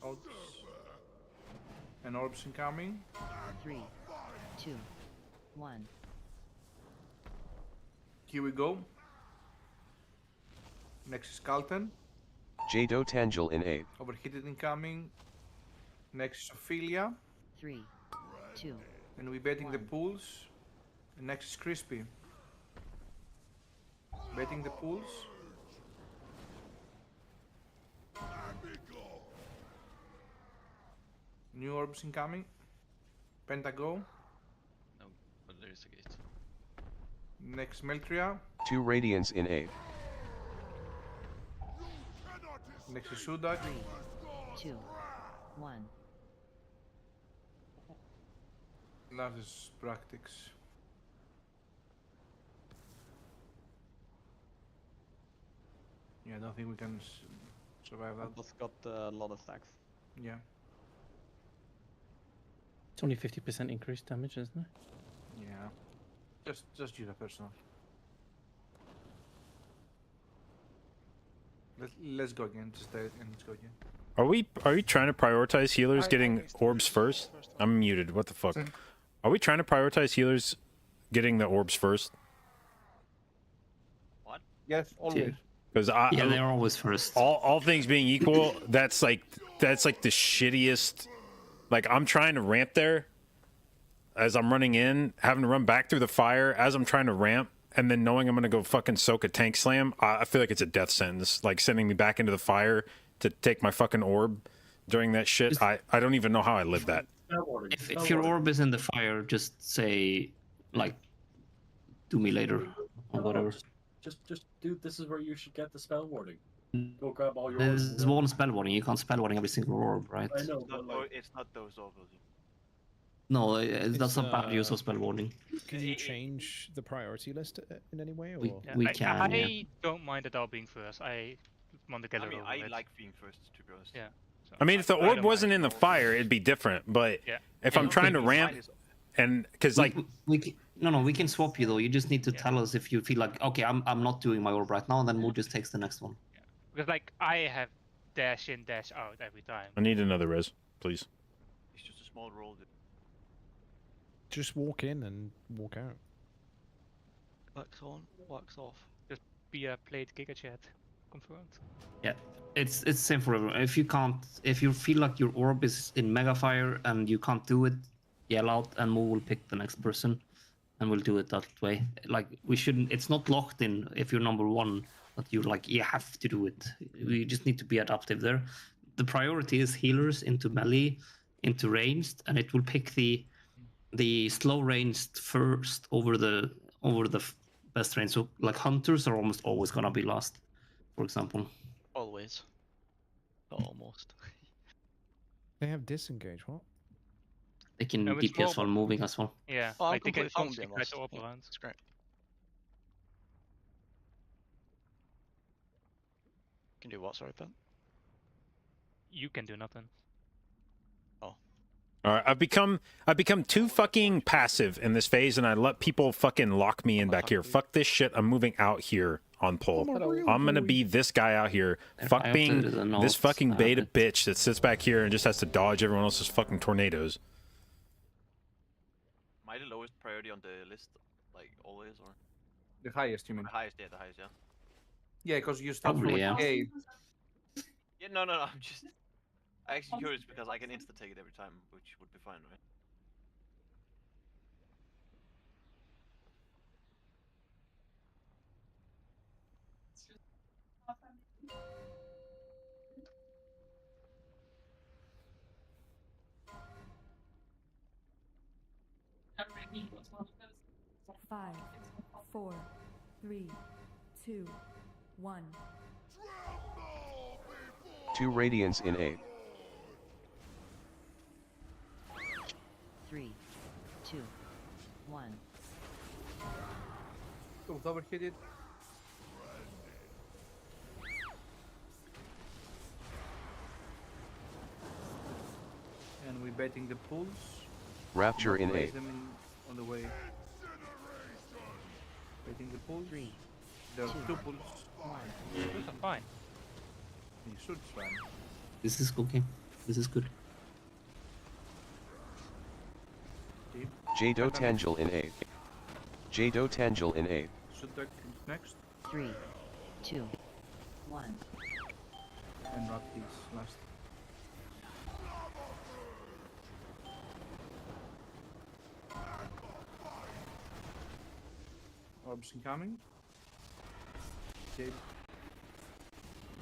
Orbs. And orbs incoming. 3, 2, 1. Here we go. Next is Calton. Jado Tangel in 8. Overheated incoming. Next is Ophelia. 3, 2. And we're betting the pools. And next is Crispy. Betting the pools. New orbs incoming. Pentago. No, but there is a gate. Next Meltria. 2 Radiance in 8. Next is Sudak. 3, 2, 1. Last is Practice. Yeah, I don't think we can survive that. Both got a lot of stacks. Yeah. It's only 50% increased damage, isn't it? Yeah. Just use a personal. Let's go again. Just and let's go again. Are we trying to prioritize healers getting orbs first? I'm muted. What the fuck? Are we trying to prioritize healers getting the orbs first? What? Yes, always. Because Yeah, they're always first. All things being equal, that's like the shittiest. Like I'm trying to ramp there, as I'm running in, having to run back through the fire as I'm trying to ramp, and then knowing I'm gonna go fucking soak a tank slam. I feel like it's a death sentence. Like sending me back into the fire to take my fucking orb during that shit. I don't even know how I lived that. If your orb is in the fire, just say, like, do me later, or whatever. Just dude, this is where you should get the spell warding. Go grab all your There's orbs. one spell warning. You can't spell warning every single orb, right? I know, It's but not, like, it's not those orbs. No, that's not bad use of spell warning. Can you change the priority list in any way? Or? We can, I yeah. don't mind it all being first. I want to get I it mean, over I with. like being first, to be honest. Yeah. So I mean, if the I orb don't wasn't mind. in the fire, it'd be different. But Yeah. if I'm trying to ramp, and because like we can swap you though. You just need to tell us if you feel like, okay, I'm not doing my orb right now, and then Mo just takes the next one. Because like I have dash in, dash out every time. I need another res, please. It's just a small roll. Just walk in and walk out. Wax on, wax off. Just be a played Giga Chat. Confirmed. Yeah, it's the same for everyone. If you feel like your orb is in Mega Fire and you can't do it, yell out, and Mo will pick the next person, and we'll do it that way. Like we shouldn't. It's not locked in if you're number one, but you have to do it. We just need to be adaptive there. The priority is healers into melee, into ranged, and it will pick the the slow ranged first over the best range. So like hunters are almost always gonna be last, for example. Always. Almost. They have disengage. What? They can No, it's DPS while more- moving as well. Yeah, Oh, I'm like they can completely fine with constantly being try to lost. open around. It's great. Can do what? Sorry, Ben. You can do nothing. Oh. All right, I've become too fucking passive in this phase, and I let people fucking lock me in back here. Fuck this shit. I'm moving out here on pole. I'm gonna be this guy out here. Fuck being this fucking beta bitch that sits back here and just has to dodge everyone else's fucking tornadoes. Am I the lowest priority on the list, like always, or? The highest, you mean? The highest, yeah, the highest, yeah. Yeah, because you start Probably, from yeah. A. Yeah, no, I'm just. I actually curious because I can insta take it every time, which would be fine, right? Five, 4, 3, 2, 1. 2 radiance in 8. 3, 2, 1. Both overheated. And we're betting the pulls. Rapture in Place 8. them on the way. Betting the pulls. 3. There are 2 pulls. Those are fine. You should run. This is okay. This is good. Jado Tangel in 8. Jado Tangel in 8. Should duck next. 3, 2, 1. And not these last. Orbs incoming.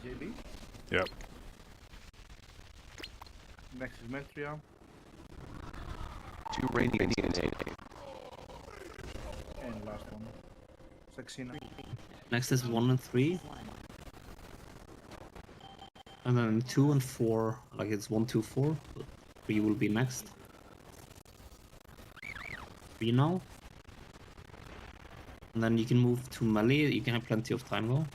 JB. Yep. Next is Metria. 2 radiance in 8. And last one. Saxina. Next is 1 and 3. And then 2 and 4, like it's 1, 2, 4. 3 will be next. 3 now. And then you can move to melee, you can have plenty of time though.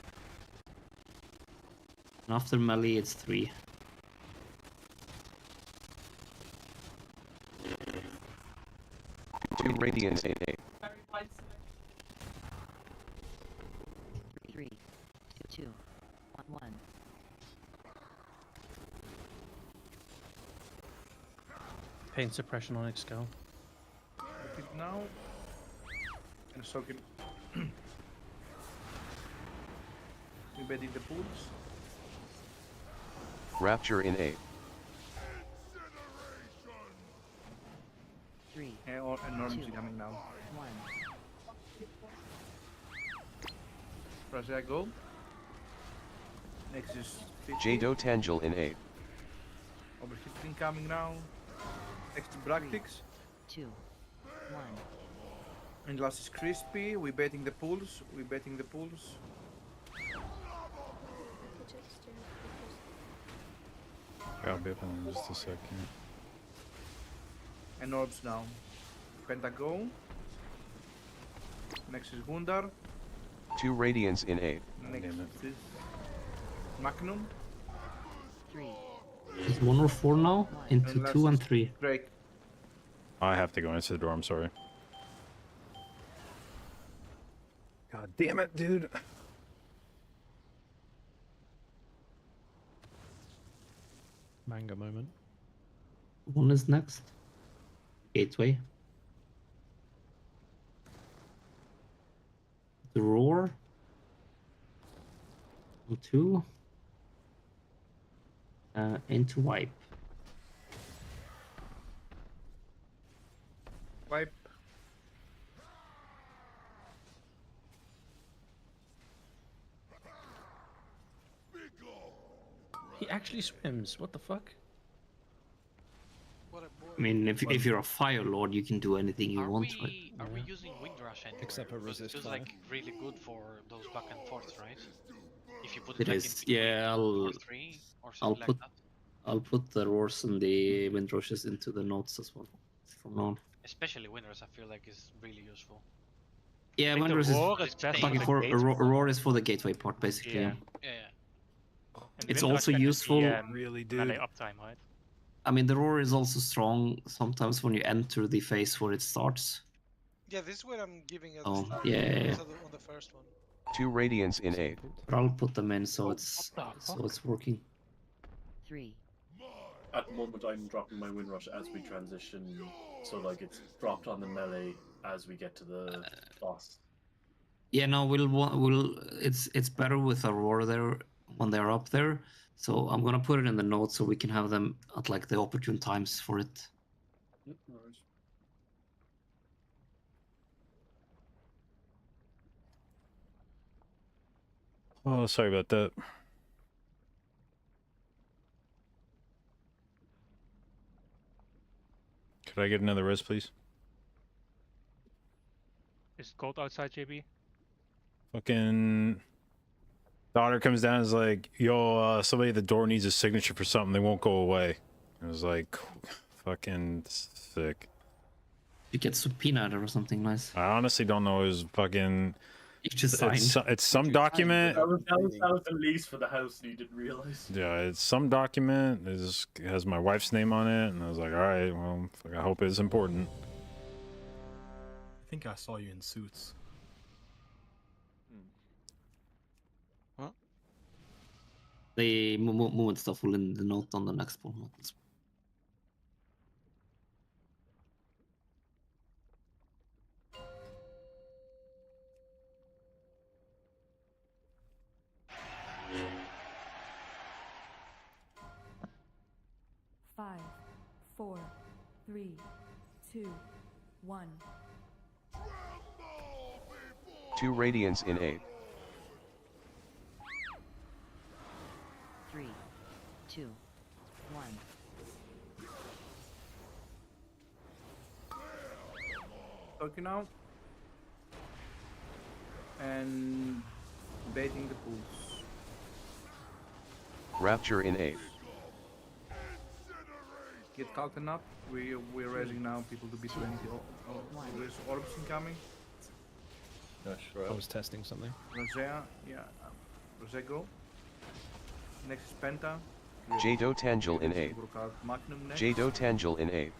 And after melee it's 3. Two radiance in 8. 3, 2, 1. Pain suppression on Excel. Repeat now. And soak him. Embedding the pools. Rapture in 8. 3. And Norm's coming now. 1. Press I go. Next is 50. Jado Tangel in 8. Overheating coming now. Next to Bractix. 2, 1. And last is Crispy. We're betting the pools. We're betting the pools. I'll be up in just a second. And Orbs now. Pentago. Next is Gundar. 2 radiance in 8. Next is Magnum. 3. It's 1 or 4 now, into 2 and 3. Drake. I have to go into the door, I'm sorry. God damn it, dude. Manga moment. 1 is next. Gateway. The roar. 2. Into wipe. Wipe. He actually swims. What the fuck? What I mean, if you're a Fire Lord, you can do anything you want, right? Are we using Windrush anywhere? Except for Because it resist feels fire. like really good for those back and forth, right? If you put it It like is. in between Yeah, 2 or 3 or something like that. I'll put the roars and the windrushes into the notes as well from now on. Especially Windrush, I feel like is really useful. Yeah, think the windrush is roar is best fucking for the roar is for the gateway part, basically. Yeah. And It's Windrush also can be, useful. Really, melee dude. uptime, right? I mean, the roar is also strong sometimes when you enter the phase where it starts. Yeah, this is where I'm giving it a Oh, start. yeah. Also on the first one. 2 radiance in 8. But I'll put them in so it's working. 3. At the moment, I'm dropping my Windrush as we transition, so like it's dropped on the melee as we get to the boss. Yeah, no, we'll it's better with a roar there when they're up there. So I'm gonna put it in the notes so we can have them at like the opportune times for it. Yep, no worries. Oh, sorry about that. Could I get another res, please? Is it cold outside, JB? Fucking daughter comes down and is like, yo, somebody at the door needs a signature for something. They won't go away. I was like, fucking sick. You get subpoenaed or something nice. I honestly don't know. It was fucking... You just it's some document. That was the lease for the house and you didn't realize. Yeah, it's some document. It has my wife's name on it. And I was like, all right, well, I hope it's important. I think I saw you in suits. What? The movement stuff will in the note on the next one. 5, 4, 3, 2, 1. 2 radiance in 8. 3, 2, 1. Talking out. And baiting the pools. Rapture in 8. Get Calton up. We're raising now people to be 20. There's orbs incoming. I was testing something. Rosea, yeah. Rosea go. Next is Penta. Jado Tangel in 8. Magnum next. Jado Tangel in 8.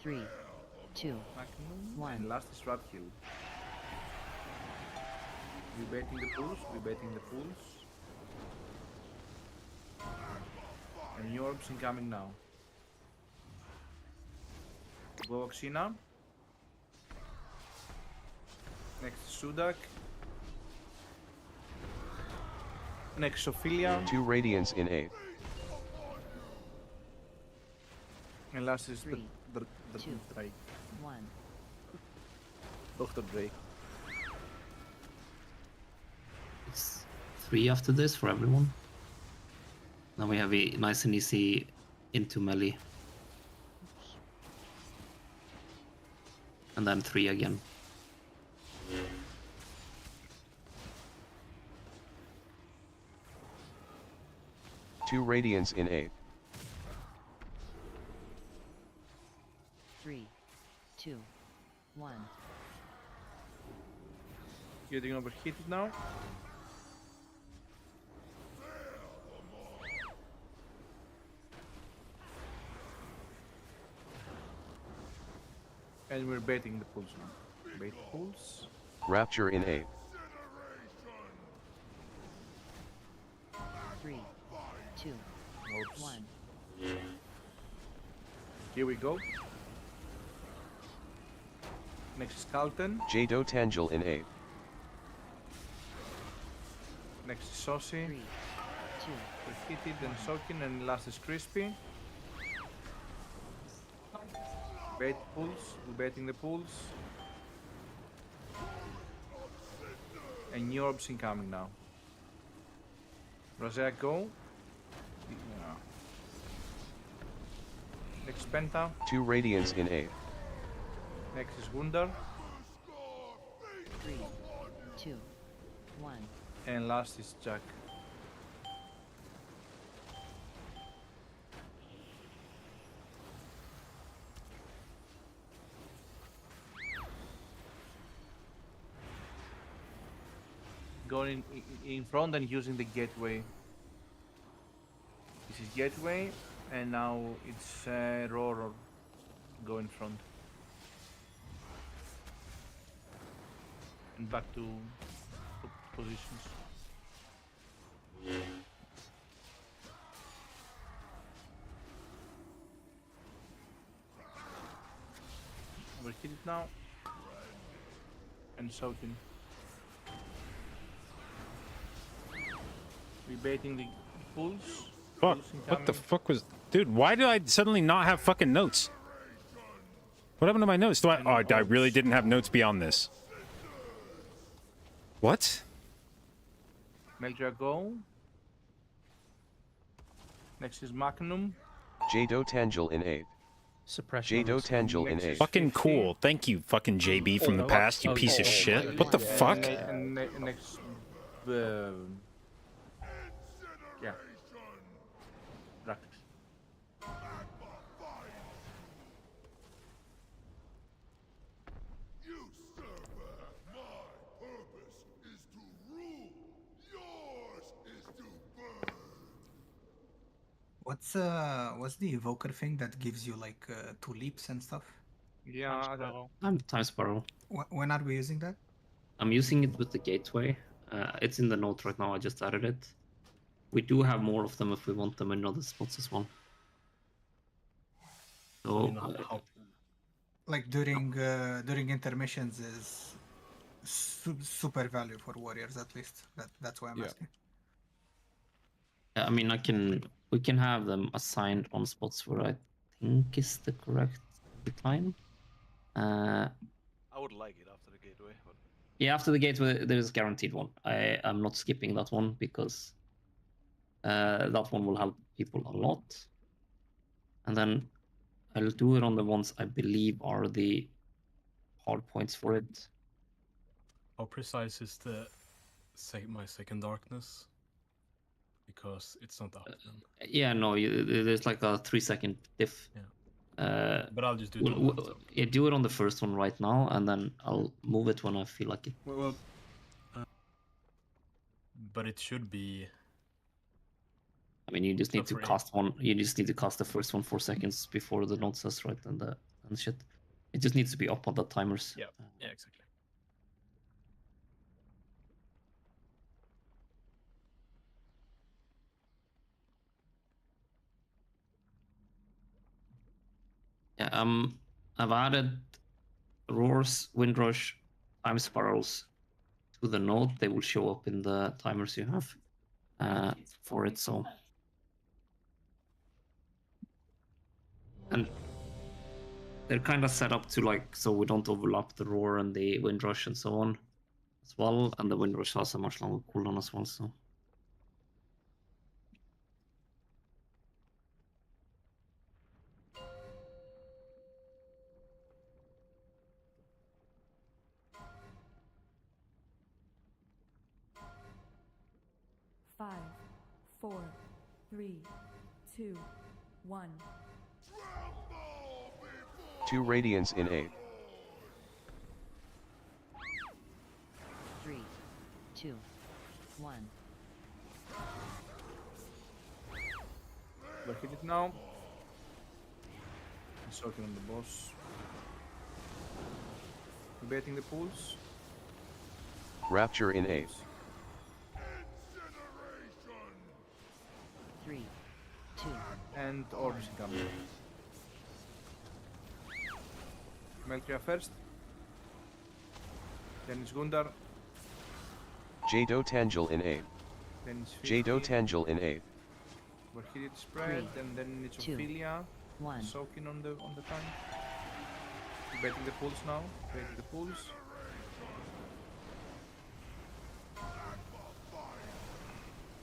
3, 2, Magnum. 1. And last is Rat Hill. We're baiting the pools. We're baiting the pools. And new orbs incoming now. Go Oxina. Next is Sudak. Next Ophelia. 2 radiance in 8. And last is 3, the 2, Drake. 1. Dr. Drake. It's 3 after this for everyone. Now we have a nice and easy into melee. And then 3 again. Two radiance in 8. 3, 2, 1. Getting overheated now. And we're baiting the pools now. Bait pools. Rapture in 8. 3, 2, Oops. 1. Here we go. Next is Calton. Jado Tangel in 8. Next is Saucy. 3, 2. Overheated and soaking, and last is Crispy. Bait pools. We're baiting the pools. And new orbs incoming now. Rosea go. Yeah. Next Penta. 2 Radiance in 8. Next is Gundar. 3, 2, 1. And last is Jack. Going in front and using the gateway. This is gateway, and now it's Roar go in front. And back to positions. We'll hit it now. And soaking. Rebaiting the pulse. Fuck. What the fuck was... Dude, why did I suddenly not have fucking notes? What happened to my notes? Do I... Oh, I really didn't have notes beyond this. What? Meltra go. Next is Magnum. Jado Tangel in 8. Suppression. Jado Tangel in 8. Fucking cool. Thank you, fucking JB from the past, you piece of shit. What the fuck? And next... yeah. Practice. What's the evoker thing that gives you like 2 leaps and stuff? Yeah, I'm Time Sparrow. When are we using that? I'm using it with the gateway. It's in the note right now. I just added it. We do have more of them if we want them in other spots as well. So, Like during intermissions is super value for warriors at least. That's why I'm asking. yeah, I mean, we can have them assigned on spots where I think is the correct time. I would like it after the gateway. But... Yeah, after the gateway, there's a guaranteed one. I'm not skipping that one because that one will help people a lot. And then I'll do it on the ones I believe are the hard points for it. How precise is the my second darkness? Because it's not up then. Yeah, no, there's like a 3-second diff. Yeah. But I'll just do it. Yeah, do it on the first one right now, and then I'll move it when I feel like it. Well, but it should be. I mean, you just need to cast one. You just need to cast the first one 4 seconds before the note says right and shit. It just needs to be up on the timers. Yeah. Yeah, exactly. Yeah, I've added roars, windrush, time spirals to the node. They will show up in the timers you have for it. So, and they're kind of set up to like so we don't overlap the roar and the windrush and so on as well. And the windrush has a much longer cooldown as well. So. Five, 4, 3, 2, 1. 2 Radiance in 8. 3, 2, 1. We'll hit it now. Soaking on the boss. Betting the pulse. Rapture in 8. 3, 2. And orbs coming. Meltria first. Then it's Gundar. Jado Tangel in 8. Then it's Jado 50. Tangel in 8. We'll hit it spread, and then it's 2, Ophelia. 1. Soaking on the tank. Betting the pulse now. Betting the pulse.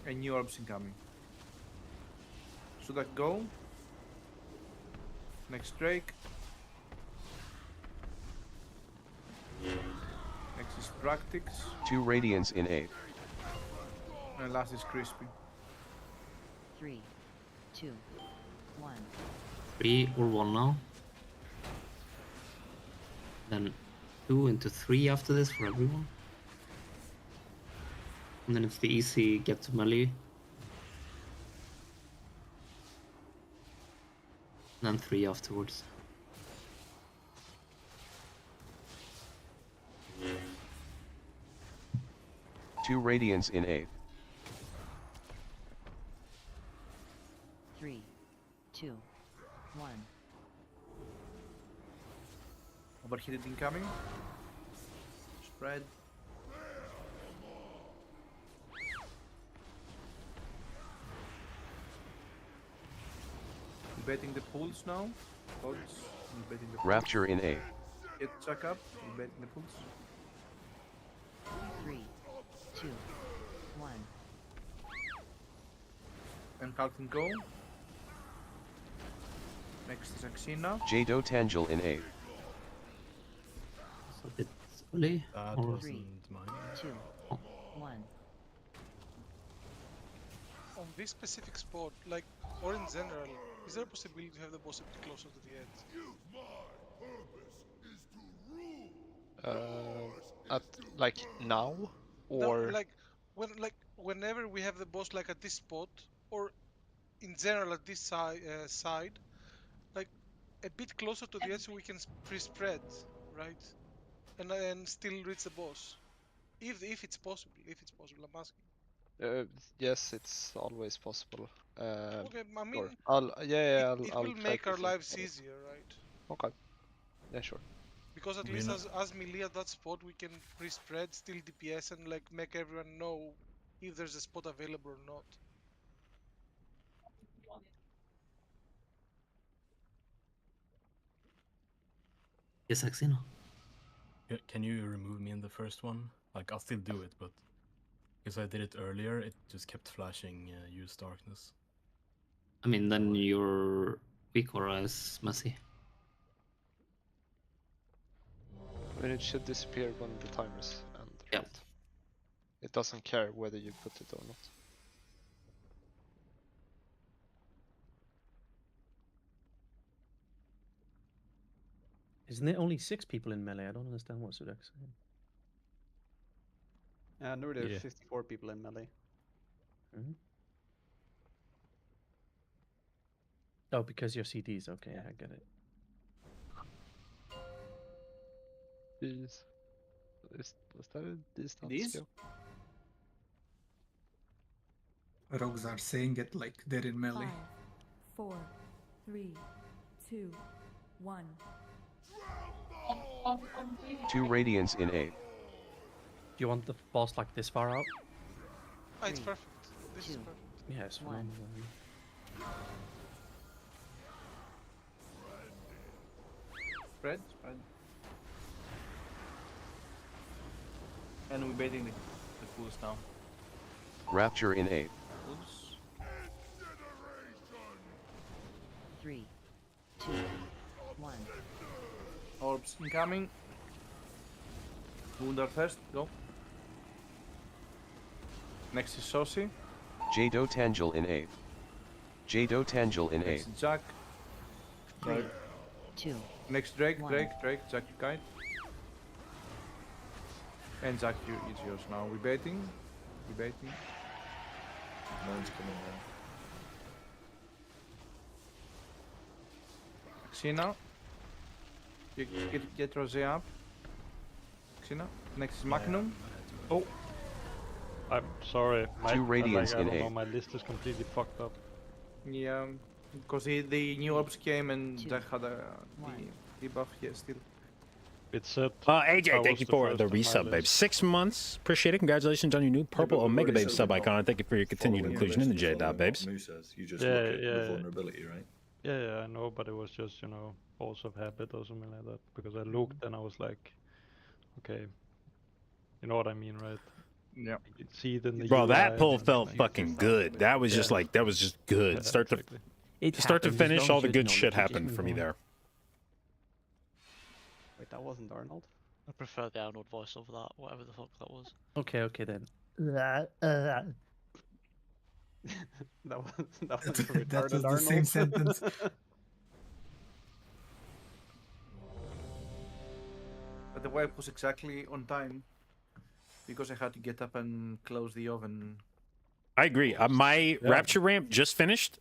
And new orbs incoming. Should I go? Next Drake. Next is Practice. 2 Radiance in 8. And last is Crispy. 3, 2, 1. 3 or 1 now. Then 2 into 3 after this for everyone. And then it's the easy get to melee. And then 3 afterwards. Two Radiance in 8. 3, 2, 1. Overheated incoming. Spread. Betting the pools now. Pods. Betting the pools. Rapture in 8. Get Jack up. Betting the pools. 3, 2, 1. And Calvin go. Next is Axina. Jado Tangel in 8. So it's early. That Or... wasn't 3, mine. 2, 1. On this specific spot, like, or in general, is there a possibility to have the boss a bit closer to the edge? At like now, No, or like whenever we have the boss like at this spot, or in general at this side, like a bit closer to the edge so we can pre-spread, right? And still reach the boss, if it's possible. If it's possible, I'm asking. yes, it's always possible. Okay, I mean, Sure. I'll it I'll will try make to our think lives about it. easier, right? Okay. Yeah, sure. Because at We least know- as melee at that spot, we can pre-spread, still DPS, and like make everyone know if there's a spot available or not. Yes, Axina. Can you remove me in the first one? Like, I'll still do it, but because I did it earlier, it just kept flashing use darkness. I mean, then your weak aura is messy. I mean, it should disappear when the timers end. Yeah. Right? It doesn't care whether you put it or not. Isn't there only 6 people in melee? I don't understand what Sudek's saying. No, there's Yeah. 54 people in melee. Oh, because you're CDs. Okay, I get it. Jeez. Was that a distance These? skill? Rogues are saying it like they're in melee. 5, 4, 3, 2, 1. 2 Radiance in 8. Do you want the boss like this far out? Ah, it's perfect. This is 2, perfect. Yeah, it's fine. Spread. And we're baiting the pools now. Rapture in 8. Pools. 3, 2, 1. Orbs incoming. Woundar first, go. Next is Saucy. Jado Tangel in 8. Jado Tangel in 8. Next is Jack. 3, 2. Next Drake, One. Drake, Jack guide. And Jack, it's yours now. We're baiting. No one's coming now. Xena. You get Rosé up. Xena. Next is Magnum. Oh. I'm sorry. Two Radiance I in don't know, 8. my list is completely fucked up. Yeah, because the new orbs came and Jack had the debuff here still. It said. AJ, thank you for the resub, babe. 6 months. Appreciate it. Congratulations on your new purple Omega Babe sub icon. Thank you for your continued inclusion in the J-Dot, babes. You just look at the vulnerability, right? Yeah, I know, but it was just, force of habit or something like that. Because I looked and I was like, okay. You know what I mean, right? Yeah. You could see it in the Bro, UI that pull and felt like- fucking good. That was just like, that was just good. Yeah, Start exactly. It Start to happens, as finish, long all as the you good acknowledge shit it, just happened move for me on. there. Wait, that wasn't Arnold. I prefer the Arnold voice over that, whatever the fuck that was. Okay, then. that was a retarded That was the Arnold. same sentence. But the wipe was exactly on time because I had to get up and close the oven. I agree. My rapture ramp just finished.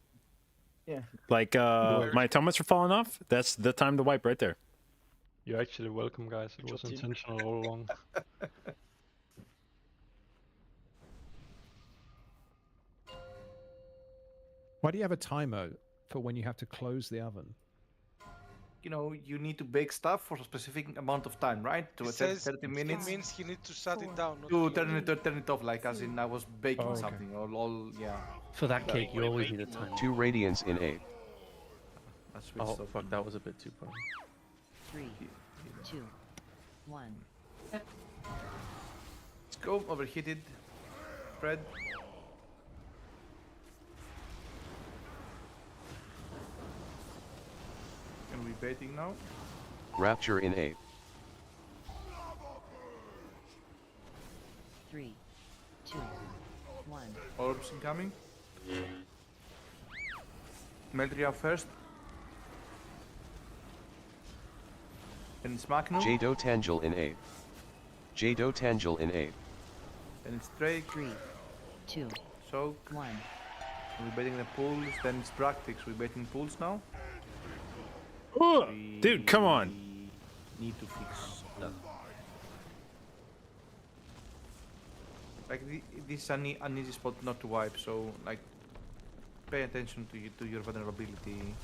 Yeah. Like my atonements are falling off. That's the time to wipe right there. You're actually welcome, guys. It was intentional all along. Why do you have a timer for when you have to close the oven? You know, you need to bake stuff for a specific amount of time, right? To It 30 says 30 minutes. It means you need to shut it down. Not To close. turn it off, like as in I was baking Oh, okay. something. All yeah. For that cake, you always need a timer. 2 radiance in 8. That's Oh, fuck, that was a bit too far. 3, 2, 1. Let's go. Overheated. Spread. Can we baiting now? Rapture in 8. 3, 2, 1. Orbs incoming. Meltria first. And it's Magnum. Jado Tangel in 8. Jado Tangel in 8. Then it's Drake. 3, 2, Soak. 1. We're baiting the pools. Then it's Bractix. We're baiting pools now. Dude, come on. Need to fix that. Like this is an easy spot not to wipe, so like pay attention to your vulnerability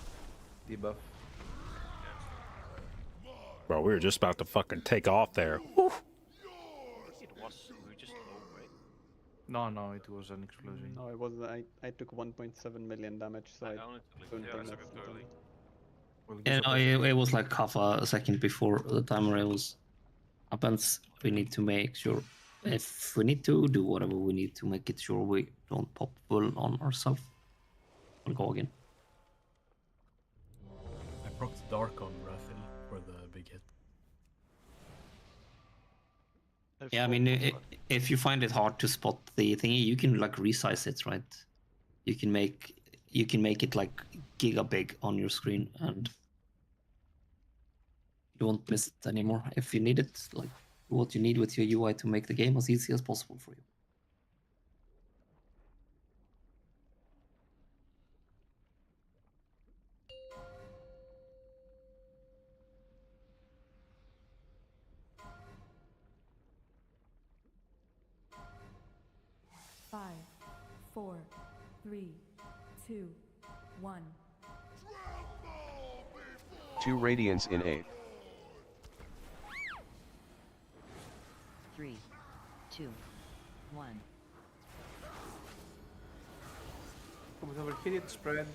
debuff. Bro, we were just about to fucking take off there. It was. We were just low, right? No, it was an explosion. No, it wasn't. I took 1.7 million damage, so I only took don't like think 2 that's seconds early. Yeah, no, it was like half a second before the timer was up, and we need to make sure if we need to do whatever we need to make it sure we don't pop full on ourselves. I'll go again. I procced Dark on Raphael for the big hit. Yeah, I mean, if you find it hard to spot the thingy, you can like resize it, right? You can make it like giga big on your screen, and you won't miss it anymore. If you need it, like what you need with your UI to make the game as easy as possible for you. Five, 4, 3, 2, 1. 2 radiance in 8. 3, 2, 1. With overheated spread.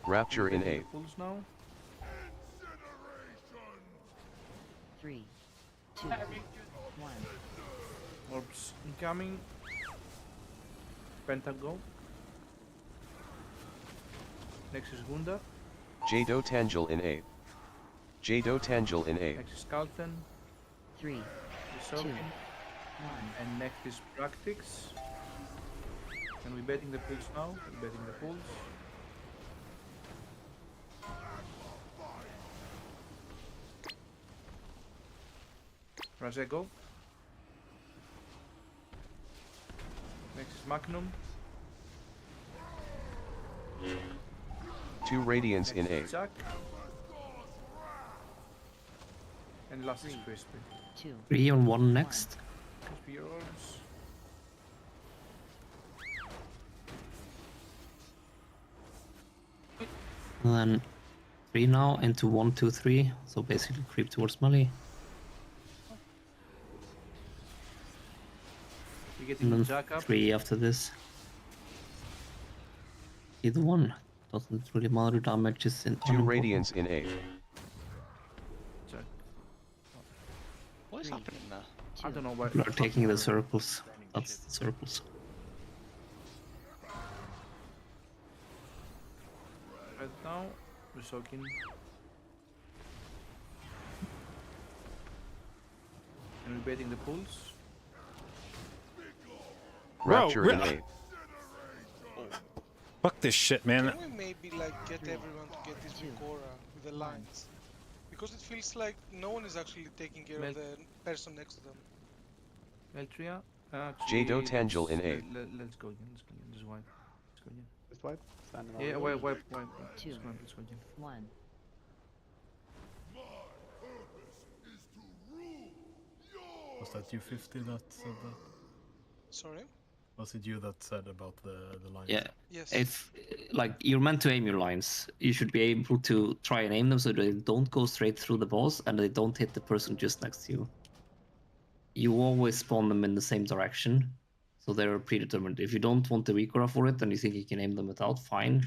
Rapture in 8. Pools now. 3, 2, 1. Orbs incoming. Pentago. Next is Gunda. Jado Tangel in 8. Jado Tangel in 8. Next is Kalten. 3, 2, 1. and next is Bractix. And we're betting the pools now. We're betting the pools. Razego. Next is Magnum. 2 radiance in Next 8. is Jack. And last is Crispy. 2. 3 on 1 next. Crispy orbs. And then 3 now into 1, 2, 3. So basically creep towards melee. We're getting And the Jack then up. 3 after this. Either one. Doesn't really matter, damage is in 2 radiance in 8. Jack. What is happening there? I don't know why. People are taking the circles. That's the circles. Right now, we're soaking. And we're baiting the pools. Rapture in A. Fuck this shit, man. Can we maybe like get everyone to get this Vikora with the lines? Because it feels like no one is actually taking care of the person next to them. Meltria. Jado Tangel in A. Let's go again. Let's go again. Just wipe. Let's go again. Just wipe. Stand in Yeah, order. wipe. Two. Let's go again. 1. Was that you 50 that said that? Sorry? Was it you that said about the lines? Yeah. Yes. If like you're meant to aim your lines, you should be able to try and aim them so they don't go straight through the boss and they don't hit the person just next to you. You always spawn them in the same direction, so they're predetermined. If you don't want the Vikora for it and you think you can aim them without, fine.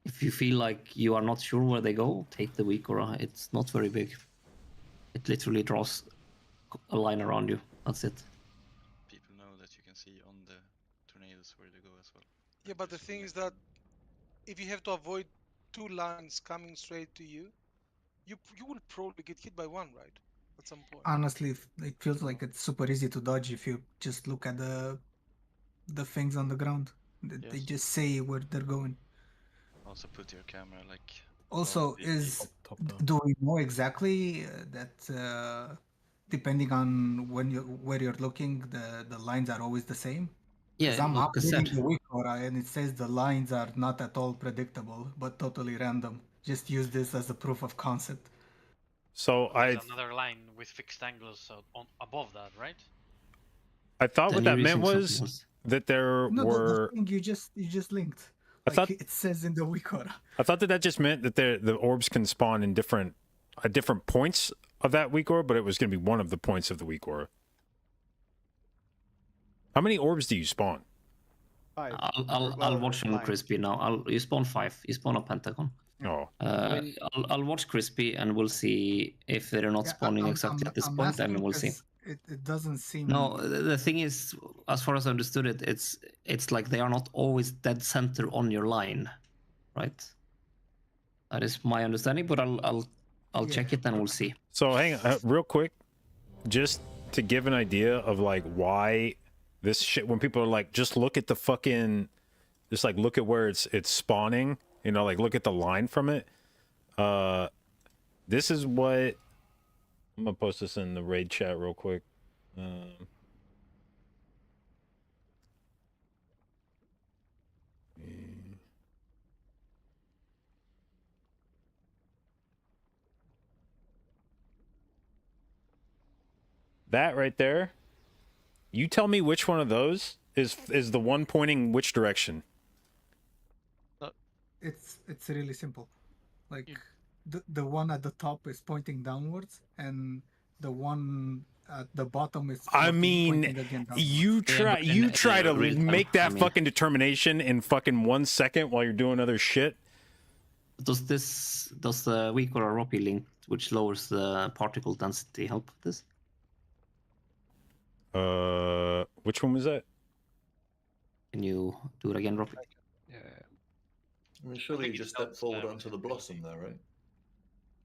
If you feel like you are not sure where they go, take the Vikora. It's not very big. It literally draws a line around you. That's it. People know that you can see on the tornadoes where they go as well. Yeah, but the thing is that if you have to avoid 2 lines coming straight to you, you will probably get hit by one, right? At some point. Honestly, it feels like it's super easy to dodge if you just look at the things on the ground. They just say where they're going. Also put your camera like. Also, do we know exactly that depending on where you're looking, the lines are always the same? Yeah, I'm like I uploading said. the Vikora and it says the lines are not at all predictable, but totally random. Just use this as a proof of concept. So There's another line with fixed angles on above that, right? I thought Then what you're that meant using was something else. that there No, were. the thing you just linked. I Like thought it says in the Vikora. I thought that just meant that the orbs can spawn in different points of that Vikora, but it was going to be one of the points of the Vikora. How many orbs do you spawn? 5. I'll watch on Crispy now. You spawn 5. You spawn a pentagon. Oh. I'll watch Crispy and we'll see if they're not spawning exactly at this point, and we'll see. It doesn't seem. No, the thing is, as far as I understood it, it's like they are not always dead center on your line, right? That is my understanding, but I'll check it and we'll see. So hang on, real quick, just to give an idea of like why this shit. When people are like, just look at the fucking, just like look at where it's spawning. You know, like look at the line from it. This is what I'm gonna post this in the raid chat real quick. That right there. You tell me which one of those is the one pointing which direction. It's really simple. Like the one at the top is pointing downwards, and the one at the bottom is. I pointing mean, again downwards. you try to real time, make that I mean- fucking determination in fucking 1 second while you're doing other shit. Does the Vikora Roppy link, which lowers the particle density, help with this? Which one was that? Can you do it again, Roppy? Yeah. I mean, surely you just step forward onto the blossom there, right?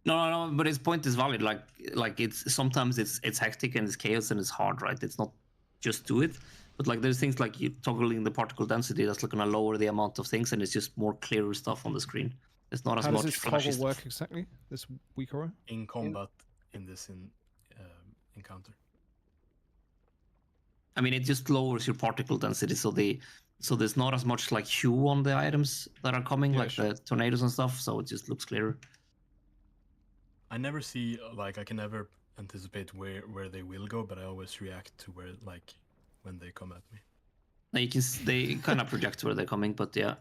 No, but his point is valid. Like it's sometimes it's hectic and it's chaos and it's hard, right? It's not just do it, but like there's things like you toggling the particle density that's gonna lower the amount of things, and it's just more clearer stuff on the screen. It's not as How much does this flashy toggle work stuff. exactly? This Vikora? In combat, in this encounter. I mean, it just lowers your particle density, so there's not as much like hue on the items that are coming, like the tornadoes and stuff. So it just looks clearer. I never see, like, I can never anticipate where they will go, but I always react to where, like, when they come at me. Now they kind of project where they're coming, but yeah.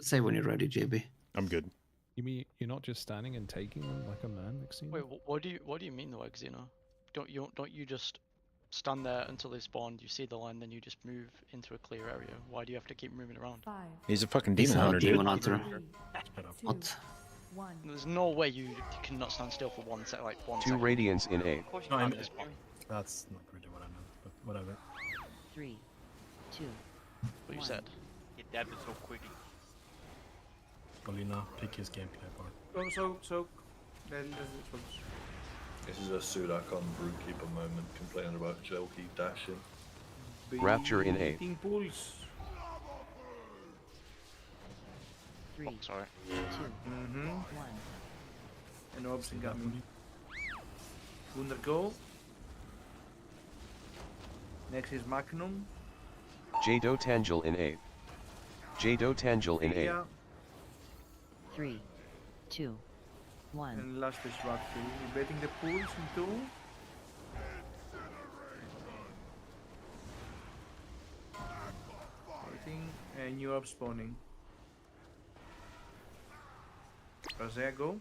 Say when you're ready, JB. I'm good. You mean you're not just standing and taking them like a man, Xeno? Wait, what do you mean though, Xeno? Don't you just stand there until they spawn? You see the line, then you just move into a clear area. Why do you have to keep moving around? 5. He's a fucking He's demon not hunter, a demon dude. hunter. What? 1. There's no way you cannot stand still for 1 second, like 1 2 second. radiance in A. No, I mean, that's not really what I whatever. 3, 2, What you 1. said. He dabbed it so quickly. Polina, pick his gameplay apart. Oh, so. Then this one's. This is a Sudakan Broodkeeper moment, complaining about Joe keep dashing. Rapture in 8. Beating pools. 3, sorry. 2, 1. And Robson got me. Wunder go. Next is Magnum. Jado Tangel in 8. Jado Tangel in 8. Yeah. 3, 2, 1. And last is Rapture. We're betting the pools in 2. Waiting. And Europe spawning. Razea go.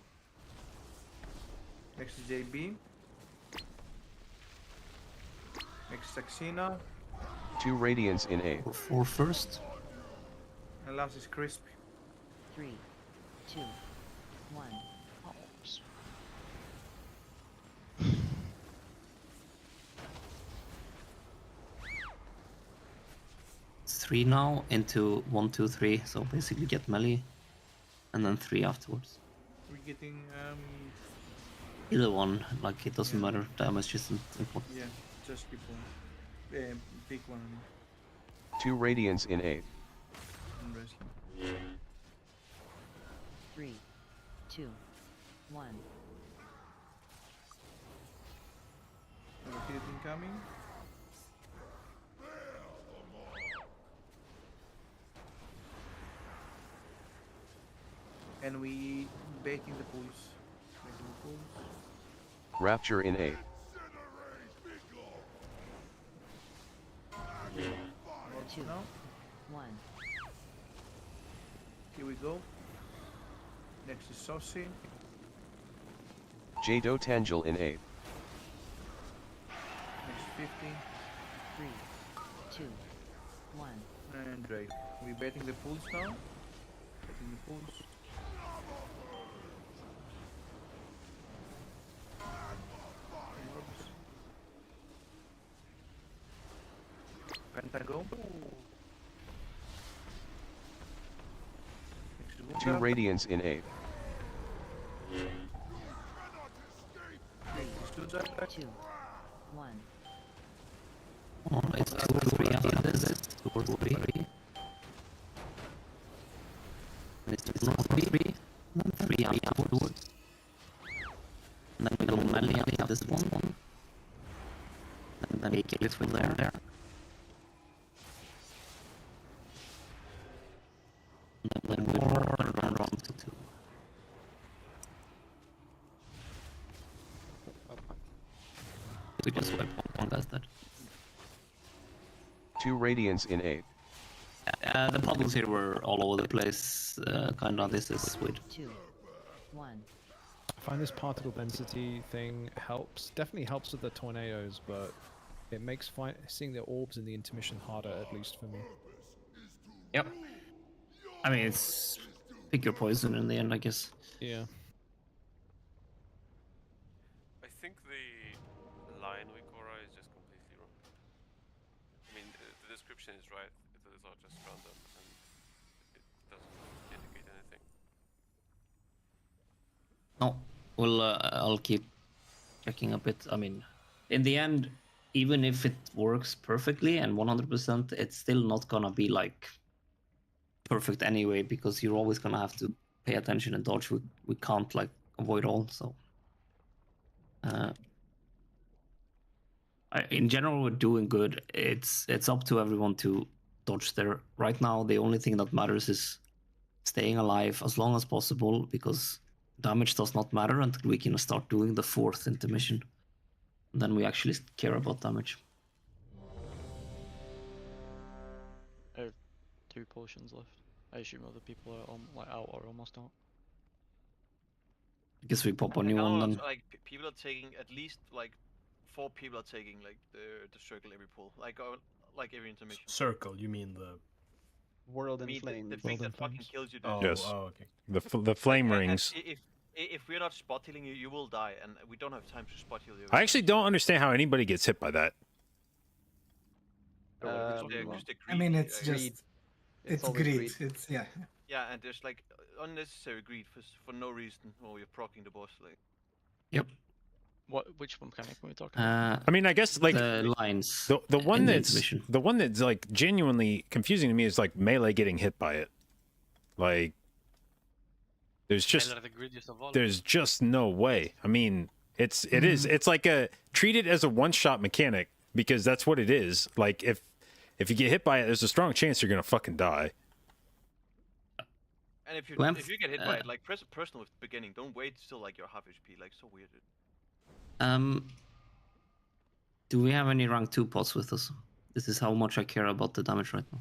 Next is JB. Next is Axina. 2 Radiance in 8. 4 first. And last is Crisp. 3, 2, 1. Oops. It's 3 now into 1, 2, 3. So basically get melee, and then 3 afterwards. We're getting Either one, like it doesn't matter. Damage isn't important. yeah, just keep on. Big one 2 Radiance in 8. and rescue. 3, 2, 1. Overheat incoming. And we baking the pools. Baking the pools. Rapture in 8. Two. Now, 1. here we go. Next is Saucy. Jado Tangel in 8. Next 50. 3, 2, 1. And Drake. We're betting the pools now. Betting the pools. Pentagon. 2 Radiance in 8. 2, 1. Oh, it's 2 or 3 after this. 2 or 3. It's not 3. And then 3 afterwards. And then we go melee after this one. And then we get it from there. And then we run to 2. We just wipe one guy's dead. 2 Radiance in 8. The bubbles here were all over the place. Kinda, this is weird. 2, 1. I find this particle density thing helps. Definitely helps with the tornadoes, but it makes seeing the orbs in the intermission harder, at least for me. Yep. I mean, it's pick your poison in the end, I guess. Yeah. I think the line with Cora is just completely wrong. I mean, the description is right. It is all just random and it doesn't indicate anything. No, well, I'll keep checking a bit. I mean, in the end, even if it works perfectly and 100%, it's still not gonna be like perfect anyway, because you're always gonna have to pay attention and dodge. We can't like avoid all. So, in general, we're doing good. It's up to everyone to dodge there. Right now, the only thing that matters is staying alive as long as possible, because damage does not matter until we can start doing the 4th intermission. Then we actually care about damage. I have 2 potions left. I assume other people are out or almost out. I guess we pop a Like, new I one know, then. like people are taking at least like 4 people are taking like the circle every pool, like every intermission. Circle, you mean the World in I mean, flames. the thing that fucking kills you. Dude. Oh, Yes. oh, okay. The flame And rings. if we're not spot healing you, you will die, and we don't have time to spot heal you. I actually don't understand how anybody gets hit by that. Just I mean, it's greed. just it's greed. It's yeah. Yeah, and there's like unnecessary greed for no reason while you're proccing the boss. Like. Yep. Which mechanic are we talking about? I mean, I guess like the lines. The one in the that's intermission. the one that's like genuinely confusing to me is like melee getting hit by it. Like there's just no way. I mean, it's like treat it as a one-shot mechanic because that's what it is. Like if you get hit by it, there's a strong chance you're gonna fucking die. And if you get hit by it, like press personal with the beginning. Don't wait till like you're half HP. Like so weird. Do we have any rank 2 pots with us? This is how much I care about the damage right now.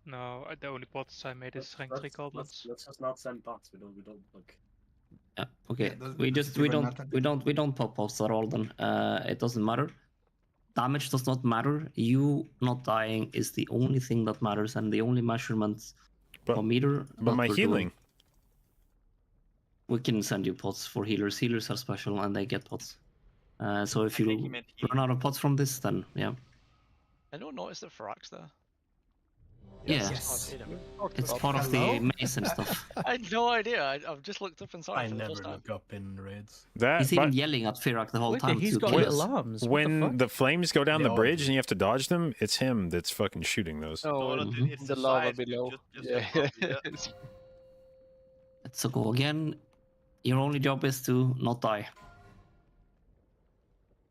No, the only pots I made is rank 3 goblins. Let's just not send pots. We don't like. Yeah. Okay. Yeah, we don't pop pots at all. Then it doesn't matter. Damage does not matter. You not dying is the only thing that matters, and the only measurements per meter. But my healing. We can send you pots for healers. Healers are special, and they get pots. So if you run out of pots from this, then yeah. I don't notice the Farax there. Yeah. Yes. It's part of the maze and stuff. I had no idea. I've just looked up and saw it I for the never first time. look up in raids. He's even yelling at Firak the whole time. He's to got kill little us. alarms. When the flames go down the bridge and you have to dodge them, it's him that's fucking shooting those. Oh, it's the lava below. So go again. Your only job is to not die.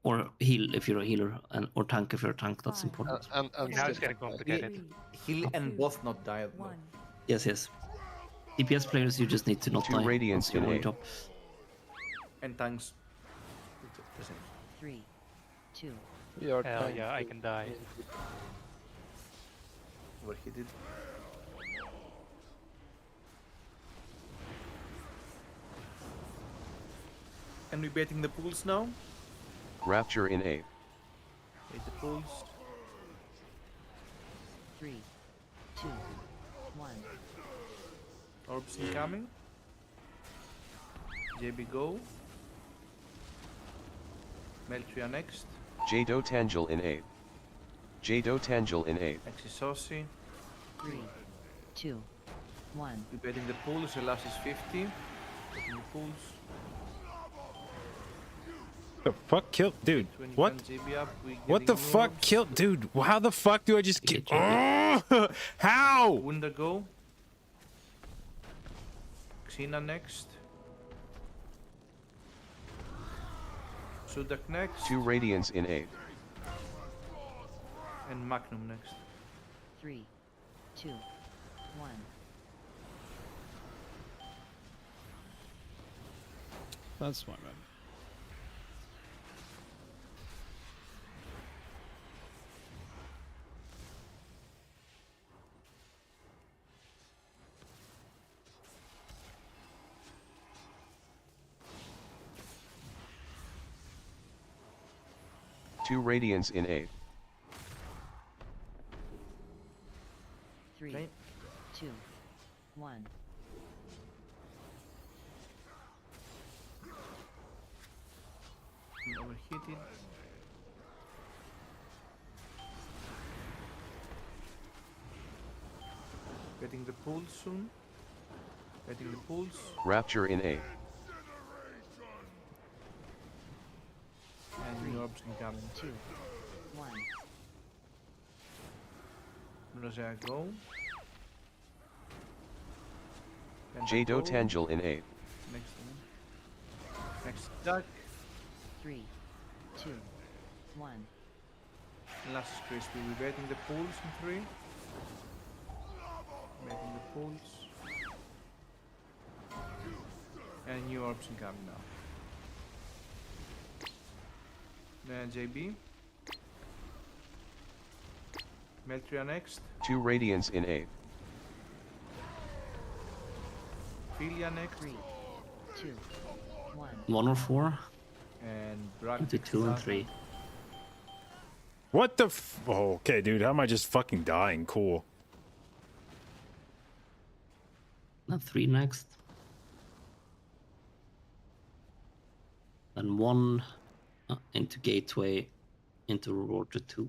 Or heal if you're a healer, or tank if you're a tank. That's important. Now it's getting complicated. Heal and both not die. Yes. DPS players, you just need to not 2 die. radiance That's your in only A. job. And tanks. 3, 2. Hell yeah, I can die. Overheated. And we're betting the pools now. Rapture in A. Hit the pools. 3, 2, 1. Orbs incoming. JB go. Meltria next. Jado Tangel in A. Jado Tangel in A. Exisossi. 3, 2, 1. We're betting the pools. The last is 50. Betting the pools. The fuck killed, dude? What? JB up. What the fuck killed, dude? How the fuck do I just get? How? Wunder go. Xena next. Sudak next. 2 radiance in A. And Magnum next. 3, 2, 1. That's my man. Two radiance in A. 3, 2, 1. Overheated. Getting the pools soon. Getting the pools. Rapture in A. And the orbs incoming. 2, 1. Rosea go. Jado Tangel in A. Next one. Next duck. 3, 2, 1. Last is crispy. We're betting the pools in 3. Betting the pools. And new orbs incoming now. Then JB. Meltria next. 2 radiance in A. Philia next. 3, 2, 1. 1 or 4. And Brack. 2 and 3. What the oh, okay, dude. How am I just fucking dying? Cool. Not 3 next. And 1 into Gateway, into Roger 2.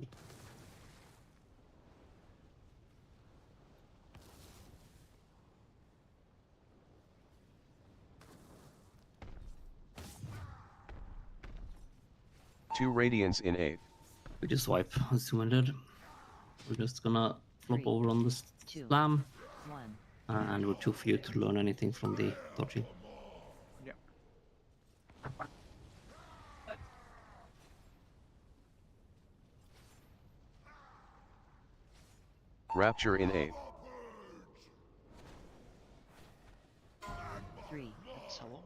2 radiance in 8. We just wipe as 200. We're just gonna flop over on the slam. And we're too few to learn anything from the dodging. Yeah. Rapture in 8. 3. Hello.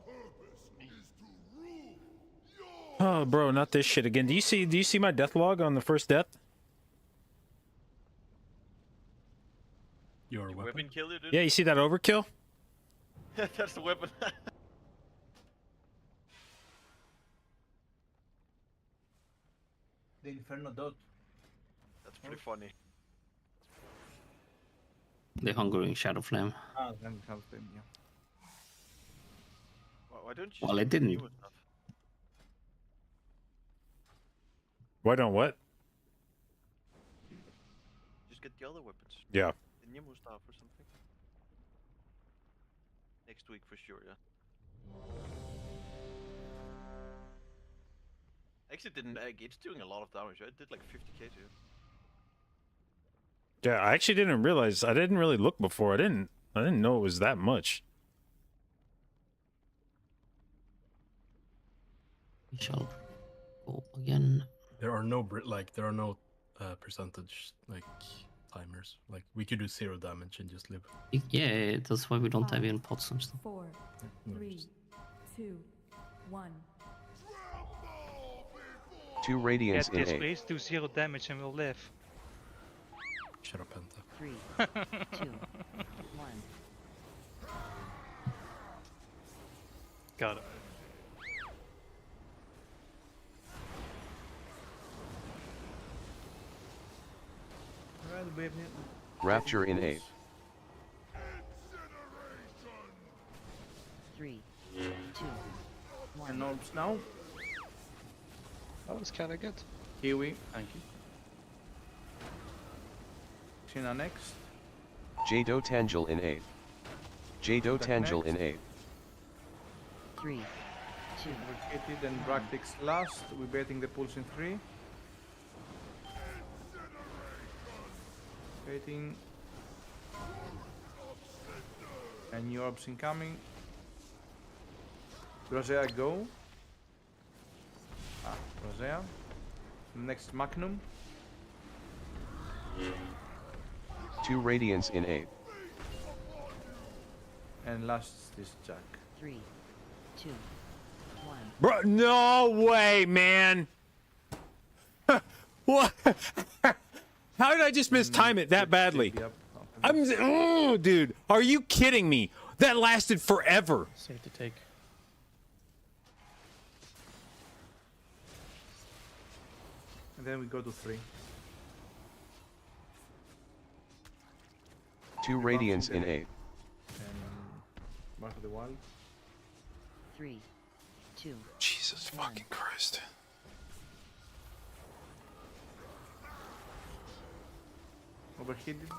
Oh, bro, not this shit again. Do you see my death log on the first death? Your Weapon kill you, dude? Yeah, you see that overkill? That's the weapon. The Inferno dot. That's pretty funny. The Hungering Shadow Flame. Ah, then have them, yeah. Why don't you? Well, it just get the didn't. newer stuff? Why don't what? Just get the other weapons. Yeah. The Nemo stuff or something. Next week for sure, yeah. Actually, didn't it's doing a lot of damage. Right? It did like 50k to you. Yeah, I actually didn't realize. I didn't really look before. I didn't know it was that much. We shall go again. There are no percentage timers. Like we could do 0 damage and just live. Yeah, that's why we don't have even pots and stuff. 4, 3, 2, 1. 2 radiance Get in this, 8. please. Do 0 damage and we'll live. Shut up, Penta. 3, 2, 1. Got it. Rapture in 8. 3, 2, 1. And orbs now. That was kind of good. Kiwi. Thank you. Xena next. Jado Tangel in 8. Jado Back Tangel next. in 8. 3, 2. We're hit it and Bractix last. We're betting the pulse in 3. Waiting. And new orbs incoming. Rosea go. Rosea. Next Magnum. 2 radiance in 8. And last is Jack. 3, 2, 1. Bro, no way, man. What? How did I just mistime it that badly? Oh, dude, are you kidding me? That lasted forever. Safe to take. And then we go to 3. 2 radiance in 8. And Mark of the Wild. 3, 2. Jesus fucking Christ. Overheated.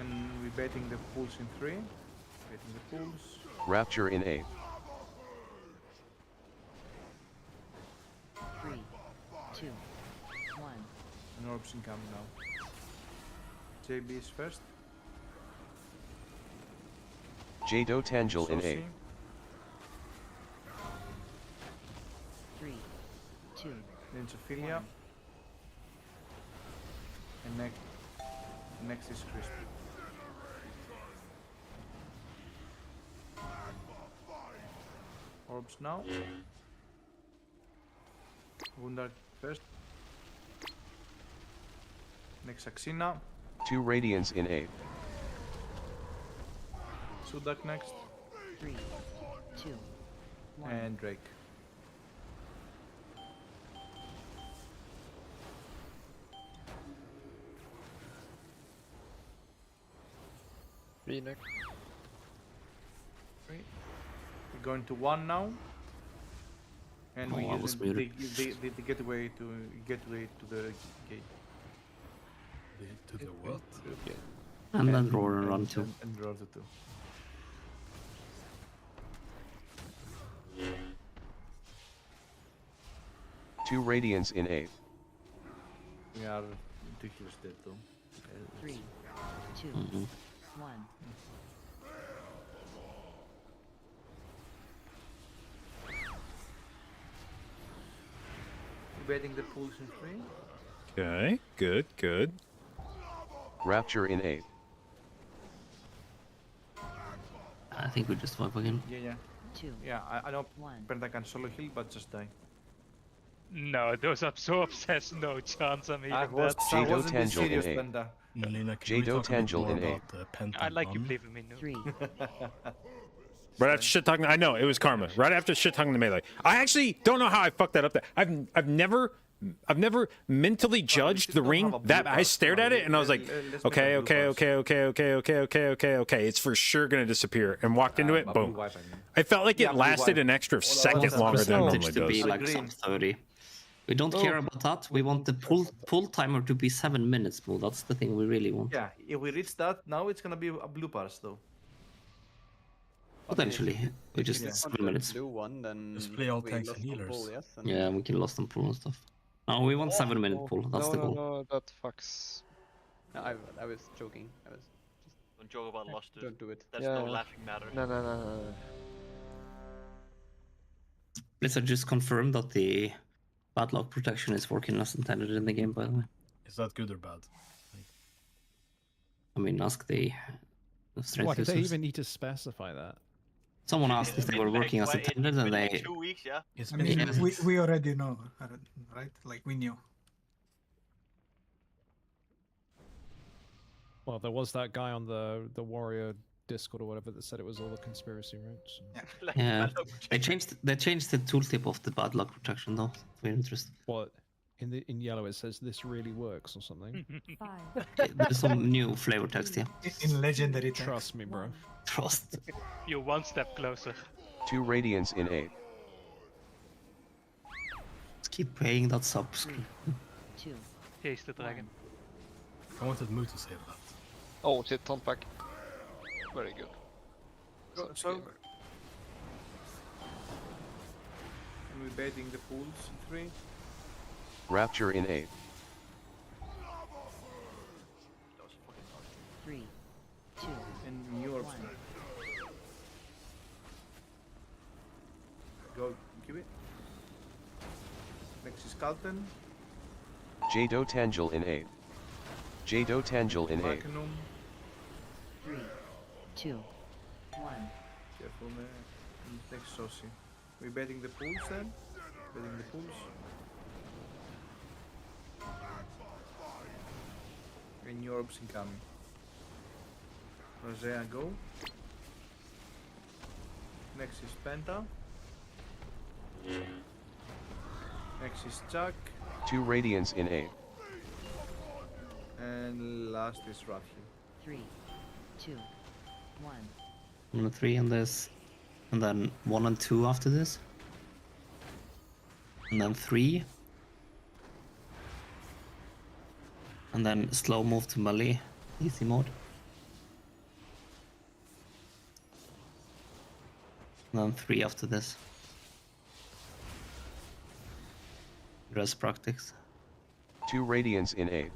And we're betting the pulse in 3. Betting the pulse. Rapture in 8. 3, 2, 1. And orbs incoming now. JB is first. Jado Tangel in 8. Saucy. 3, 2. Then Sophilia. And next is Crispy. Orbs now. Woundard first. Next Axina. 2 radiance in 8. Sudak next. 3, 2, 1. And Drake. Phoenix. Great. We're going to 1 now. And we Oh, I was use muted. the gateway to the gate. To the what? And then roar and run too. And roar the 2. Two Radiance in 8th. We are ridiculous dead though. 3, 2, Mhm. 1. Betting the pools in 3. Okay, good, good. Rapture in 8th. I think we just wipe again. Yeah. 2. Yeah, I know 1. Penta can solo heal, but just die. No, those are so obsessed. No chance I'm I healing was, that. I Jado wasn't being Tangel in serious, 8th. Penta. Melina, can we Jado talk a bit Tangel more in about 8th. the Penta I like you Bun? believing me. No. 3. Right after shit talking, I know it was karma. Right after shit talking the melee, I actually don't know how I fucked that up. I've never mentally judged the ring. That I stared at it and I was like, okay. It's for sure gonna disappear, and walked into it. Boom. I felt like it lasted an extra second longer than it normally to be does. like sub 30. We don't care about that. We want the pull timer to be 7 minutes, Mo. That's the thing we really want. Yeah, if we reach that, now it's gonna be a blue pass though. Potentially, we just If 7 we minutes. blue one, then Just play all we tanks lost and on healers. pull, yes, and Yeah, we can lost on pull and stuff. No, we want 7 minute pull. That's the goal. No, that fucks. No, I was joking. I was just Don't joke about lost, dude. don't do it. That's Yeah. no laughing matter. No. Blizzard just confirmed that the bad luck protection is working as intended in the game, by the way. Is that good or bad? I mean, ask the strength Why did they users. even need to specify that? Someone asked if they were working as intended, and Like they 2 weeks, yeah. It's I mean, Yeah. we already know, right? Like we knew. Well, there was that guy on the warrior Discord or whatever that said it was all a conspiracy, right? So. Like, Yeah, I don't- they changed the tooltip of the bad luck protection though. Very interesting. What? In yellow it says this really works or something. 5. There's some new flavor text here. In legendary text. Trust me, bro. Trust. You're one step closer. Two Radiance in 8th. Let's keep paying that sub. 2. Chase the dragon. I wanted Mu to say that. Oh shit, taunt back. Very good. So we're betting the pools in 3. Rapture in 8th. 3, 2. And New York. Go, give it. Next is Calton. Jado Tangel in 8th. Jado Tangel in 8th. Magnum. 3, 2, 1. Careful, man. And next Saucy. We're betting the pools then. Betting the pools. And New Orbs incoming. Rosea, go. Next is Penta. Next is Chuck. Two Radiance in 8th. And last is Rathi. 3, 2, 1. 1 and 3 on this, and then 1 and 2 after this, and then 3, and then slow move to melee, easy mode, and then 3 after this. Rest practice. Two Radiance in 8th.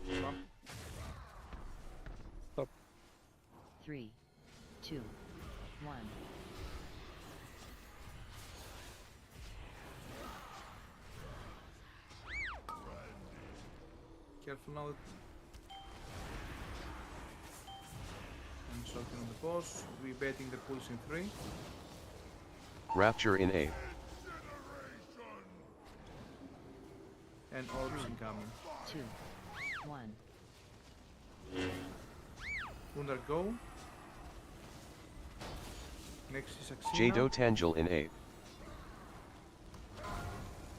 3, 2, 1. Careful now. I'm shocking on the boss. We're betting the pulse in 3. Rapture in 8th. And orbs incoming. 2, 1. Wunder go. Next is Jado Axina. Tangel in 8th.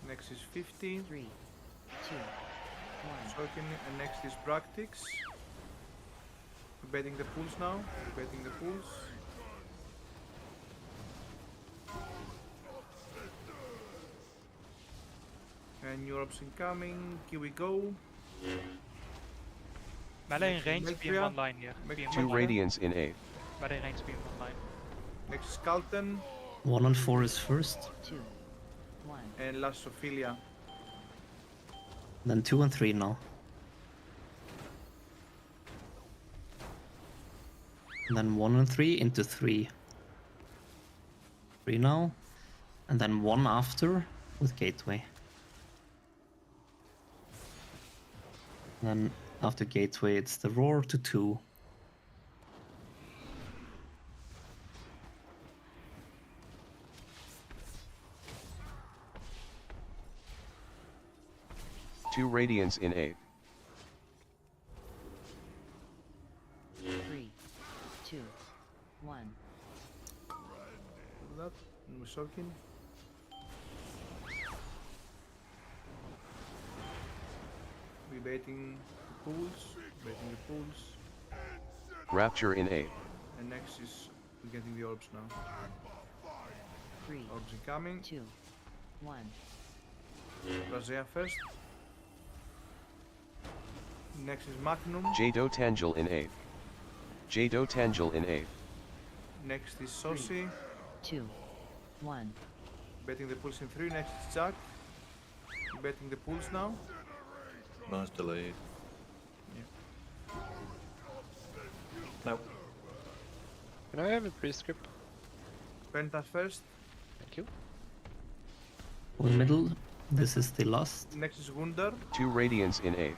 Next is 50. 3, 2, 1. Shocking. And next is Bractix. We're betting the pulse now. We're betting the pulse. And Europe's incoming. Here we go. Melee in range, be in Meltria. one line here. Be in Two one line. Radiance in 8th. Melee in range, be in one line. Next is Calton. 1 and 4 is first. 2, 1. And last Ophelia. Then 2 and 3 now. And then 1 and 3 into 3. 3 now. And then 1 after with Gateway. Then after Gateway it's the Roar to 2. Two Radiance in 8. 3, 2, 1. That, we're soaking. We're baiting the pools, Rapture in 8. and next is we're getting the orbs now. 3, Orbs incoming. 2, 1. Razia first. Next is Magnum. Jado Tangel in 8. Jado Tangel in 8. Next is Sosi. 2, 1. Betting the pools in 3. Next is Jack. Betting the pools now. Nice delay. No. Can I have a pre-script? Penta first. Thank you. In middle, this is the last. Next is Wunder. Two Radiance in 8.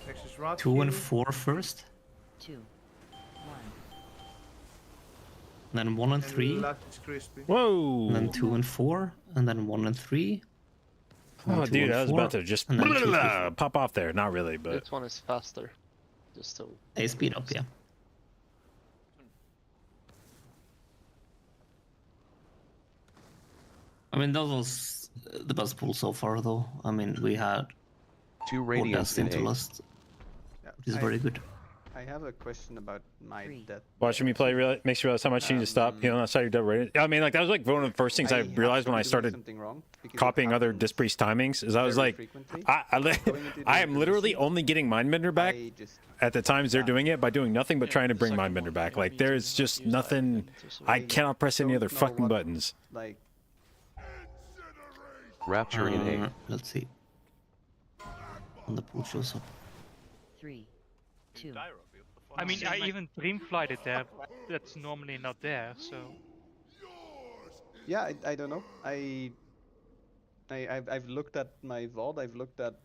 Next is Rat. 2 and 4 first. 2, 1. Then 1 and And 3. last is Crispy. Whoa! And then 2 and 4. And then 1 and 3. Oh, Two dude, and I was 4, about to just and then 2, 3, 4. pop off there. Not really, but This one is faster. Just so. They speed up, yeah. I mean, that was the best pull so far, though. I mean, we had Two 4 Radiance deaths in into 8. Lust, Yeah, which is very good. I have a question about my death. watching me play makes you realize how much you need to stop. You know, outside your dead rating. I mean, like that was like one of the first things I have realized to when be I doing started something wrong, because it copying other happens Dispriest timings. Is I was very like, frequently. I am literally only getting Mindbender back I just at the times they're doing it by doing nothing but trying to bring Mindbender back. Like there's just nothing. I cannot press any don't other know fucking what, buttons. Like, Rapture in 8. Let's see. When the pool shows up. 3, 2. I mean, I even dreamflighted there. That's normally not there, so. yeah, I don't know. I've looked at my VOD. I've looked at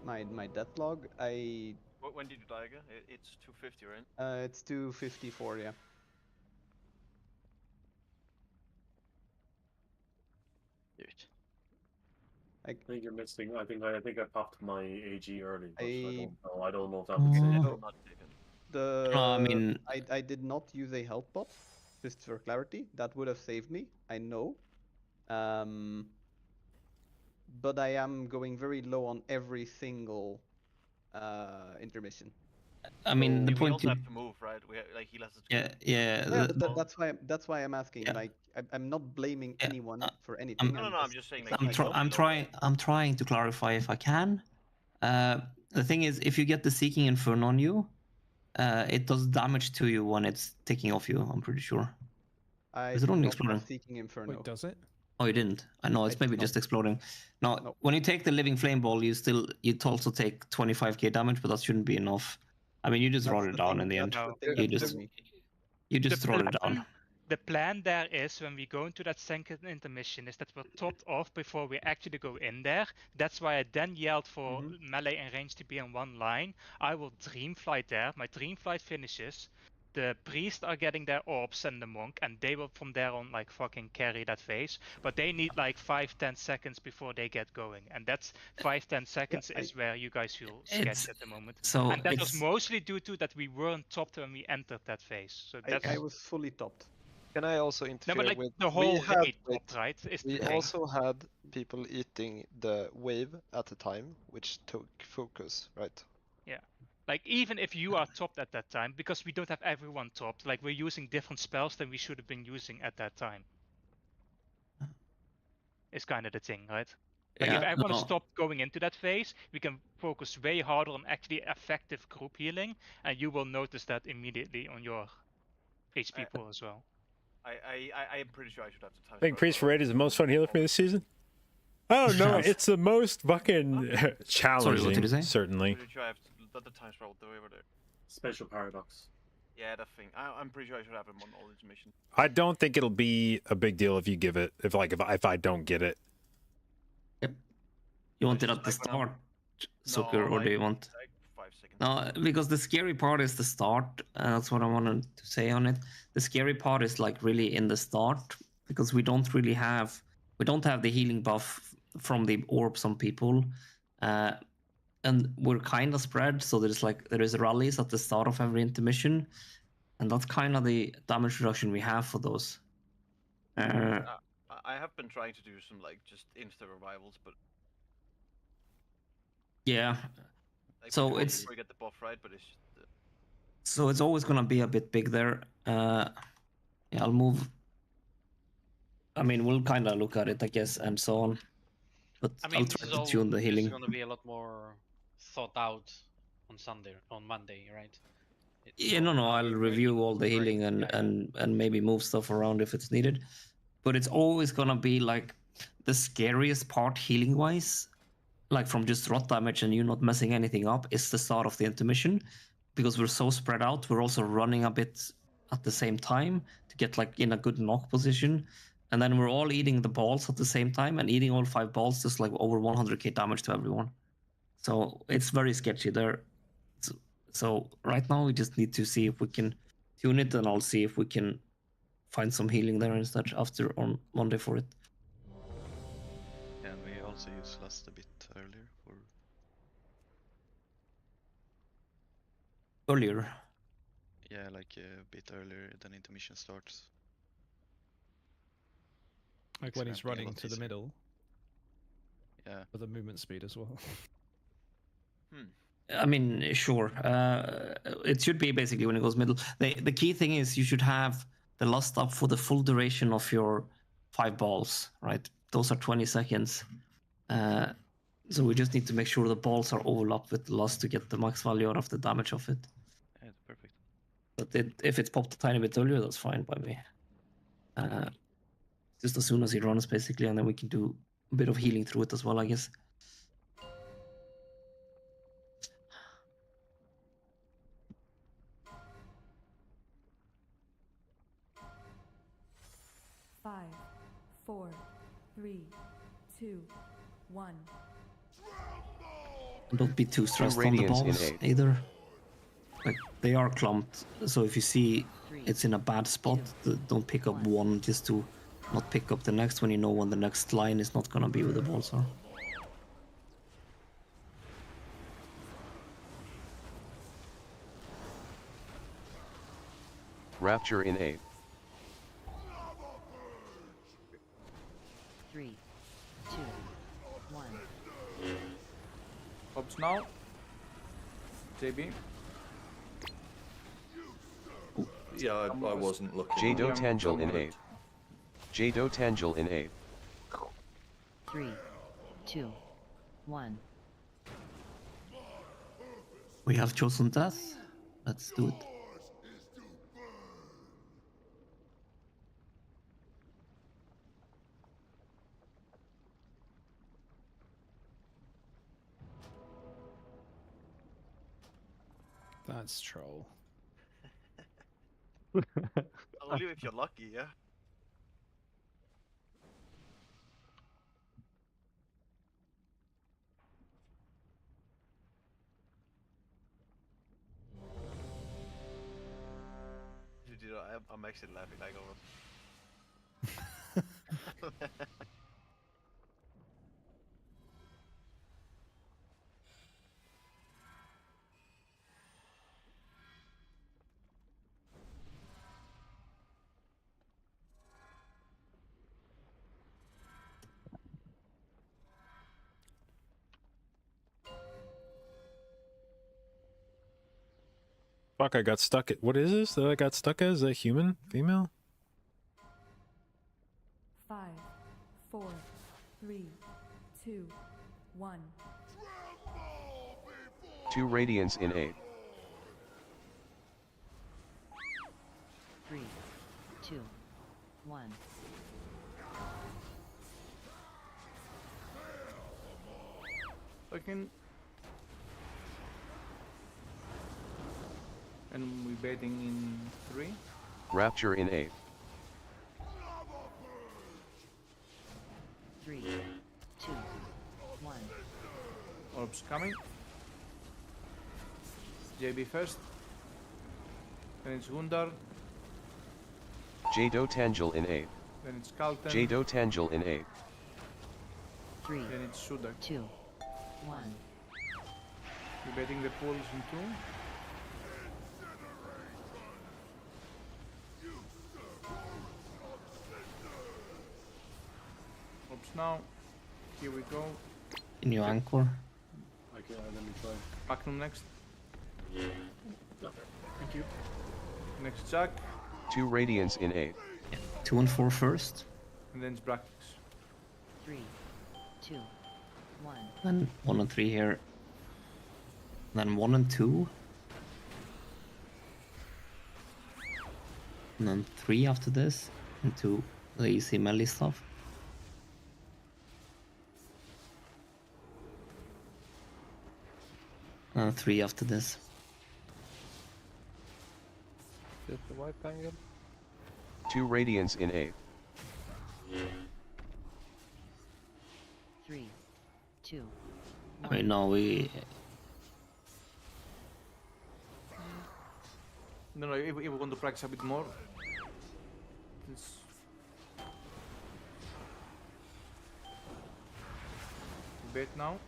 my death log. When did you die again? It's 250, right? It's 254. Yeah. I think you're missing. I think I popped my AG early, but I I- don't know. I don't know if that was it. So, the I mean- I did not use a health bot, just for clarity. That would have saved me. I know. But I am going very low on every single intermission. I mean, the we point also you... have to move, right? We have, like heal has to. Yeah, yeah. Yeah, but that's why I'm asking. Yeah. Like, I'm not blaming anyone for anything. No, I'm just saying. Like, I'm trying to clarify if I can. The thing is, if you get the Seeking Inferno on you, it does damage to you when it's taking off you. I'm pretty sure. I Is it did only not have exploding? Seeking Inferno. Wait, does it? Oh, you didn't. I know it's maybe just exploding. No, when you take the Living Flame Ball, you'd also take 25k damage, but that shouldn't be enough. I mean, you just roll it down in the end. You just roll it down. The plan there is when we go into that second intermission is that we're topped off before we actually go in there. That's why I then yelled for melee and range to be on one line. I will dream flight there. My dream flight finishes. The priests are getting their orbs and the monk, and they will from there on like fucking carry that phase. But they need like 5-10 seconds before they get going, and that's 5-10 seconds is where you guys feel sketchy at the moment. So and that was mostly due to that we weren't topped when we entered that phase. So that's I was fully topped. Can I also interfere but like with the whole raid wait, topped, right? Is we the thing. also had people eating the wave at the time, which took focus, right? Yeah. Like even if you are topped at that time, because we don't have everyone topped, like we're using different spells than we should have been using at that time. It's kind of the thing, right? Like if Yeah, everyone no. stopped going into that phase, we can focus way harder on actually effective group healing, and you will notice that immediately on your HP pool as well. I'm pretty sure I should have the time. I think Priest for Raid is the most fun healer for me this season. I don't know. It's the most fucking challenging. did you say? Certainly. I'm pretty sure I have the time scroll the way over there. Spatial paradox. Yeah, that thing. I'm pretty sure I should have him on all intermission. I don't think it'll be a big deal if you give it. If I don't get it. You want it at the start, Zucker, or do you want? Like 5 seconds. No, because the scary part is the start. That's what I wanted to say on it. The scary part is like really in the start because we don't have the healing buff from the orbs on people, and we're kind of spread. So there is rallies at the start of every intermission, and that's kind of the damage reduction we have for those. I have been trying to do some like just insta revivals, but Yeah. like, So before it's you get the buff right, but it's just, so it's always gonna be a bit big there. Yeah, I'll move. I mean, we'll kind of look at it, I guess, and so on. But I mean, I'll try to tune the This healing. is going to be a lot more thought out on Monday, right? Yeah, no, I'll review all the healing and maybe move stuff around if it's needed. But it's always gonna be like the scariest part healing wise, like from just rot damage and you not messing anything up, is the start of the intermission. Because we're so spread out, we're also running a bit at the same time to get like in a good knock position. And then we're all eating the balls at the same time, and eating all 5 balls just like over 100k damage to everyone. So it's very sketchy there. So right now we just need to see if we can tune it, and I'll see if we can find some healing there instead after on Monday for it. And we also use Lust a bit earlier for Earlier. yeah, like a bit earlier than intermission starts. Like when he's It's gonna be a running lot to the easier. middle. Yeah. For the movement speed as well. I mean, sure. It should be basically when it goes middle. The key thing is you should have the lust up for the full duration of your 5 balls, right? Those are 20 seconds. So we just need to make sure the balls are overlapped with the lust to get the max value out of the damage of it. Yeah, it's perfect. But if it's popped a tiny bit earlier, that's fine by me. Just as soon as he runs, basically, and then we can do a bit of healing through it as well, I guess. Five, 4, 3, 2, 1. And don't be too stressed on the radiance in balls 8. either. Like, they are clumped, so if you see it's in a bad spot, don't pick up one just to not pick up the next when you know when the next line is not gonna be where the balls are. Rapture in 8. 3, 2, 1. Pops now. JB. Yeah, I wasn't looking. Jado Tangel in 8. Jado Tangel in 8. 3, 2, 1. We have chosen death. Let's do it. That's troll. only if you're lucky, yeah. Dude, I'm actually laughing like over. Fuck, I got stuck at... What is this that I got stuck as? A human? Female? 5, 4, 3, 2, 1. 2 radiance in 8. 3, 2, 1. Token. And we're betting in 3. Rapture in 8. 3, 2, 1. Orbs coming. JB first. Then it's Gundar. Jado Tangel in 8. Then it's Kalten. Jado Tangel in 8. 3, Then it's Sudak. 2, 1. We're betting the pools in 2. Orbs now. Here we go. Can you anchor? Okay, let me try. Magnum next. Thank you. Next Jack. 2 radiance in 8. 2 and 4 first. And then it's Brackix. 3, 2, 1. Then 1 and 3 here. Then 1 and 2. And then 3 after this. Into the easy melee stuff. And 3 after this. Just the white angle. 2 radiance in 8. 3, 2, Right now we... No, if we want to practice a bit more. It's... Bet now.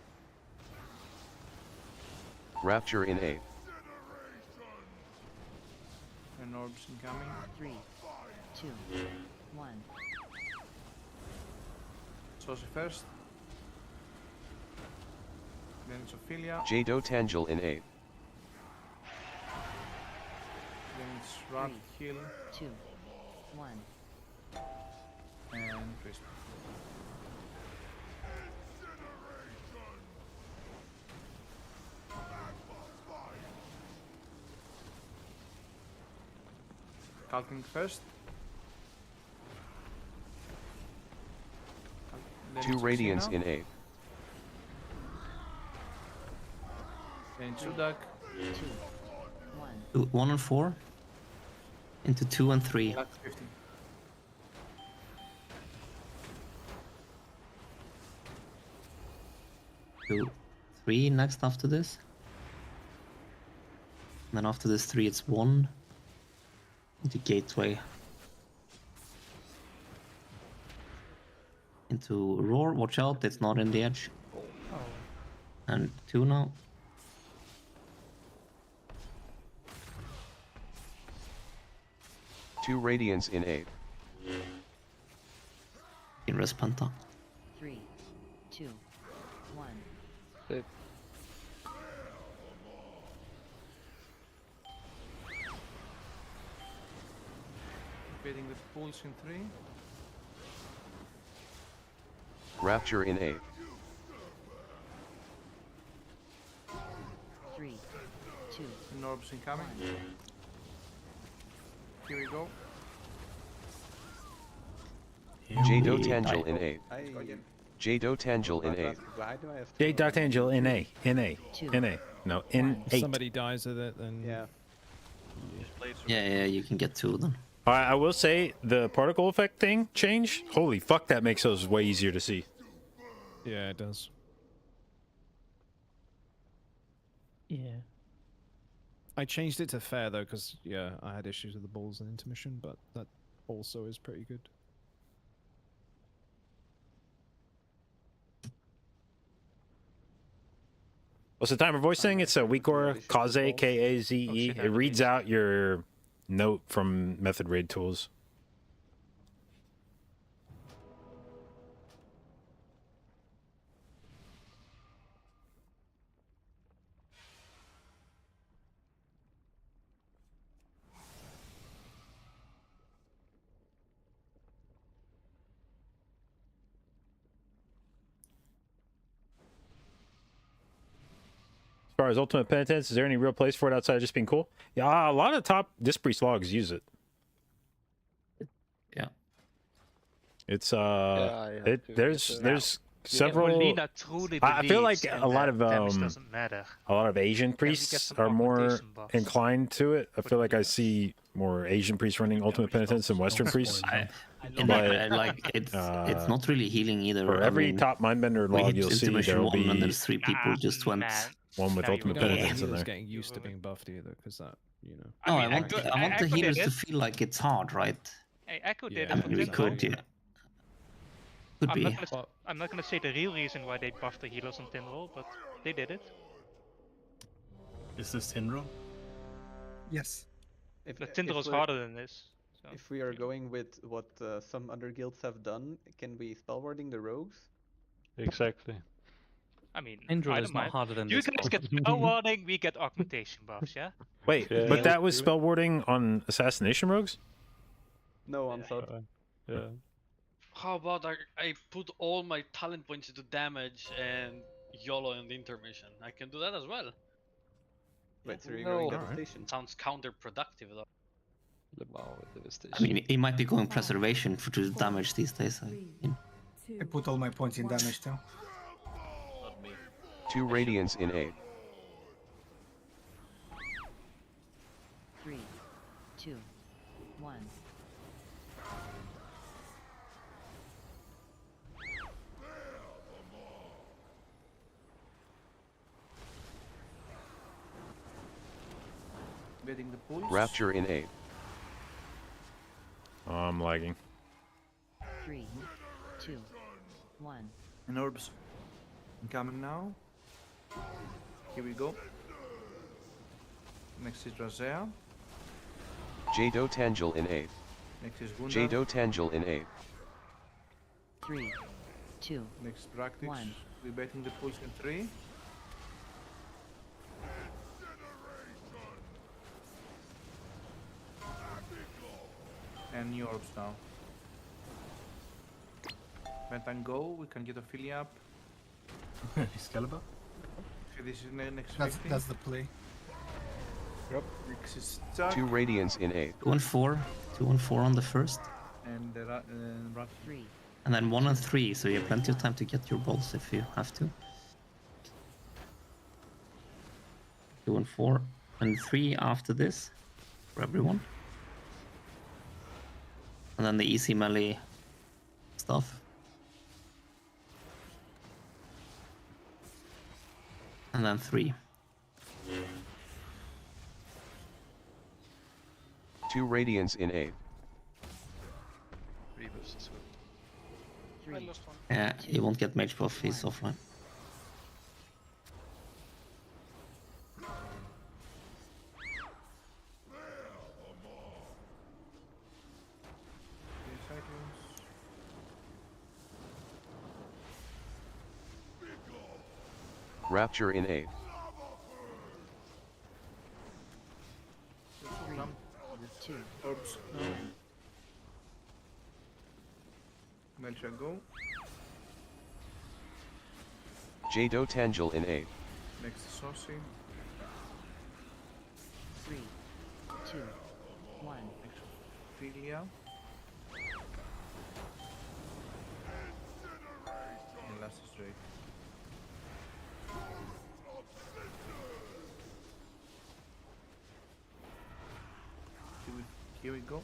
Rapture in 8. And orbs incoming. 3, 2, 1. Saucy first. Then it's Ophelia. Jado Tangel in 8. Then it's Rat, Hill. 2, 1. And Crisp. Calking first. 2 radiance in 8. And Sudak. 2, 1. 1 and 4. Into 2 and 3. That's 15. 2, 3 next after this. And then after this 3 it's 1. Into gateway. Into roar, watch out, it's not in the edge. And 2 now. Two radiance in 8. In Respenta. 3, 2, 1. Save. Betting the pools in 3. Rapture in 8. 3, 2, And orbs incoming. Here we go. Jado Tangel in 8. Jado Tangel in 8. Why do I have J. Dot Angel in A. In A. In A. No, in If 8. somebody dies with it, then yeah. Yeah, you can get 2 of them. I will say the particle effect thing changed. Holy fuck, that makes those way easier to see. yeah, it does. Yeah. I changed it to fair though, because yeah, I had issues with the balls in intermission, but that also is pretty good. What's the timer voice thing? It's a Weakor Kaze, K-A-Z-E. It reads out your note from Method Raid Tools. As far as ultimate penitence, is there any real place for it outside of just being cool? Yeah, a lot of top Disc Priest logs use it. Yeah. It's Now, there's if several. Molina truly I feel like believes a lot of damage doesn't matter. a lot of Asian get priests some are more augmentation buffs. inclined to it. I feel like I see more Asian priests running ultimate penitence than Western priests. It's not really healing either. For every top mindbender we log hit you'll see, intermission there'll one, be and there's 3 people just went. one with ultimate You don't want the penitence in healers there. getting used to being buffed either, because that, you know. No, I want the healers to feel like it's hard, right? Hey, Echo did I it for mean, we Tinderol. could, yeah. Could be. I'm not gonna say the real reason why they buffed the healers on Tinderol, but they did it. Is this Tinderol? Yes. The Tinderol's harder than this. So. If we are going with what some other guilds have done, can we spellwarding the rogues? Exactly. I mean, Tinderol I is don't not mind. harder than you this. guys get spell warding, we get augmentation buffs, yeah? Wait, Yeah, but yeah. that was spell warding on assassination rogues? No, on Sod. Yeah. How about I put all my talent points into damage and YOLO in the intermission? I can do that as well. Wait, so you're going No. devastation? Sounds counterproductive though. Lemao with devastation. I mean, he might be going preservation for the damage these days. I mean. I put all my points in damage too. Not me. 2 radiance in 8. 3, 2, 1. Getting the pulse. Rapture in 8. Oh, I'm lagging. 3, 2, 1. And orbs. Coming now. Here we go. Next is Razea. Jado Tangel in 8. Next is Gunda. Jado Tangel in 8. 3, 2, Next practice. 1. We're betting the pulse in 3. And new orbs now. Ventan go, we can get Ophelia up. Excalibur? Okay, this is next That's 50. that's the play. Yep. Next is Chuck. 2 radiance in 8. 2 and 4. 2 and 4 on the first. And Rat. 3. And then 1 and 3, so you have plenty of time to get your balls if you have to. 2 and 4. And 3 after this for everyone. And then the easy melee stuff. And then 3. 2 radiance in 8. Rebuffs as well. 3. Yeah, he won't get mage buff, he's offline. Rapture in 8. Two. Orbs. Melcha go. Jado Tangel in 8. Next is Saucy. 3, 2, 1. Next Ophelia. And last is Drake. Here we go.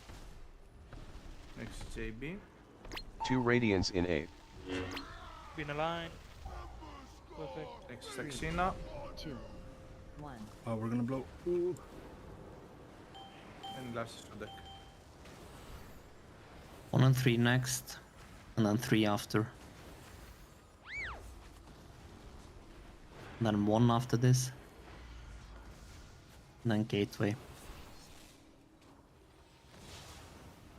Next JB. 2 radiance in 8. Been aligned. Perfect. Next Saxena. 2, 1. Oh, we're gonna blow. Ooh. And last is Rudek. 1 and 3 next. And then 3 after. And then 1 after this. And then gateway.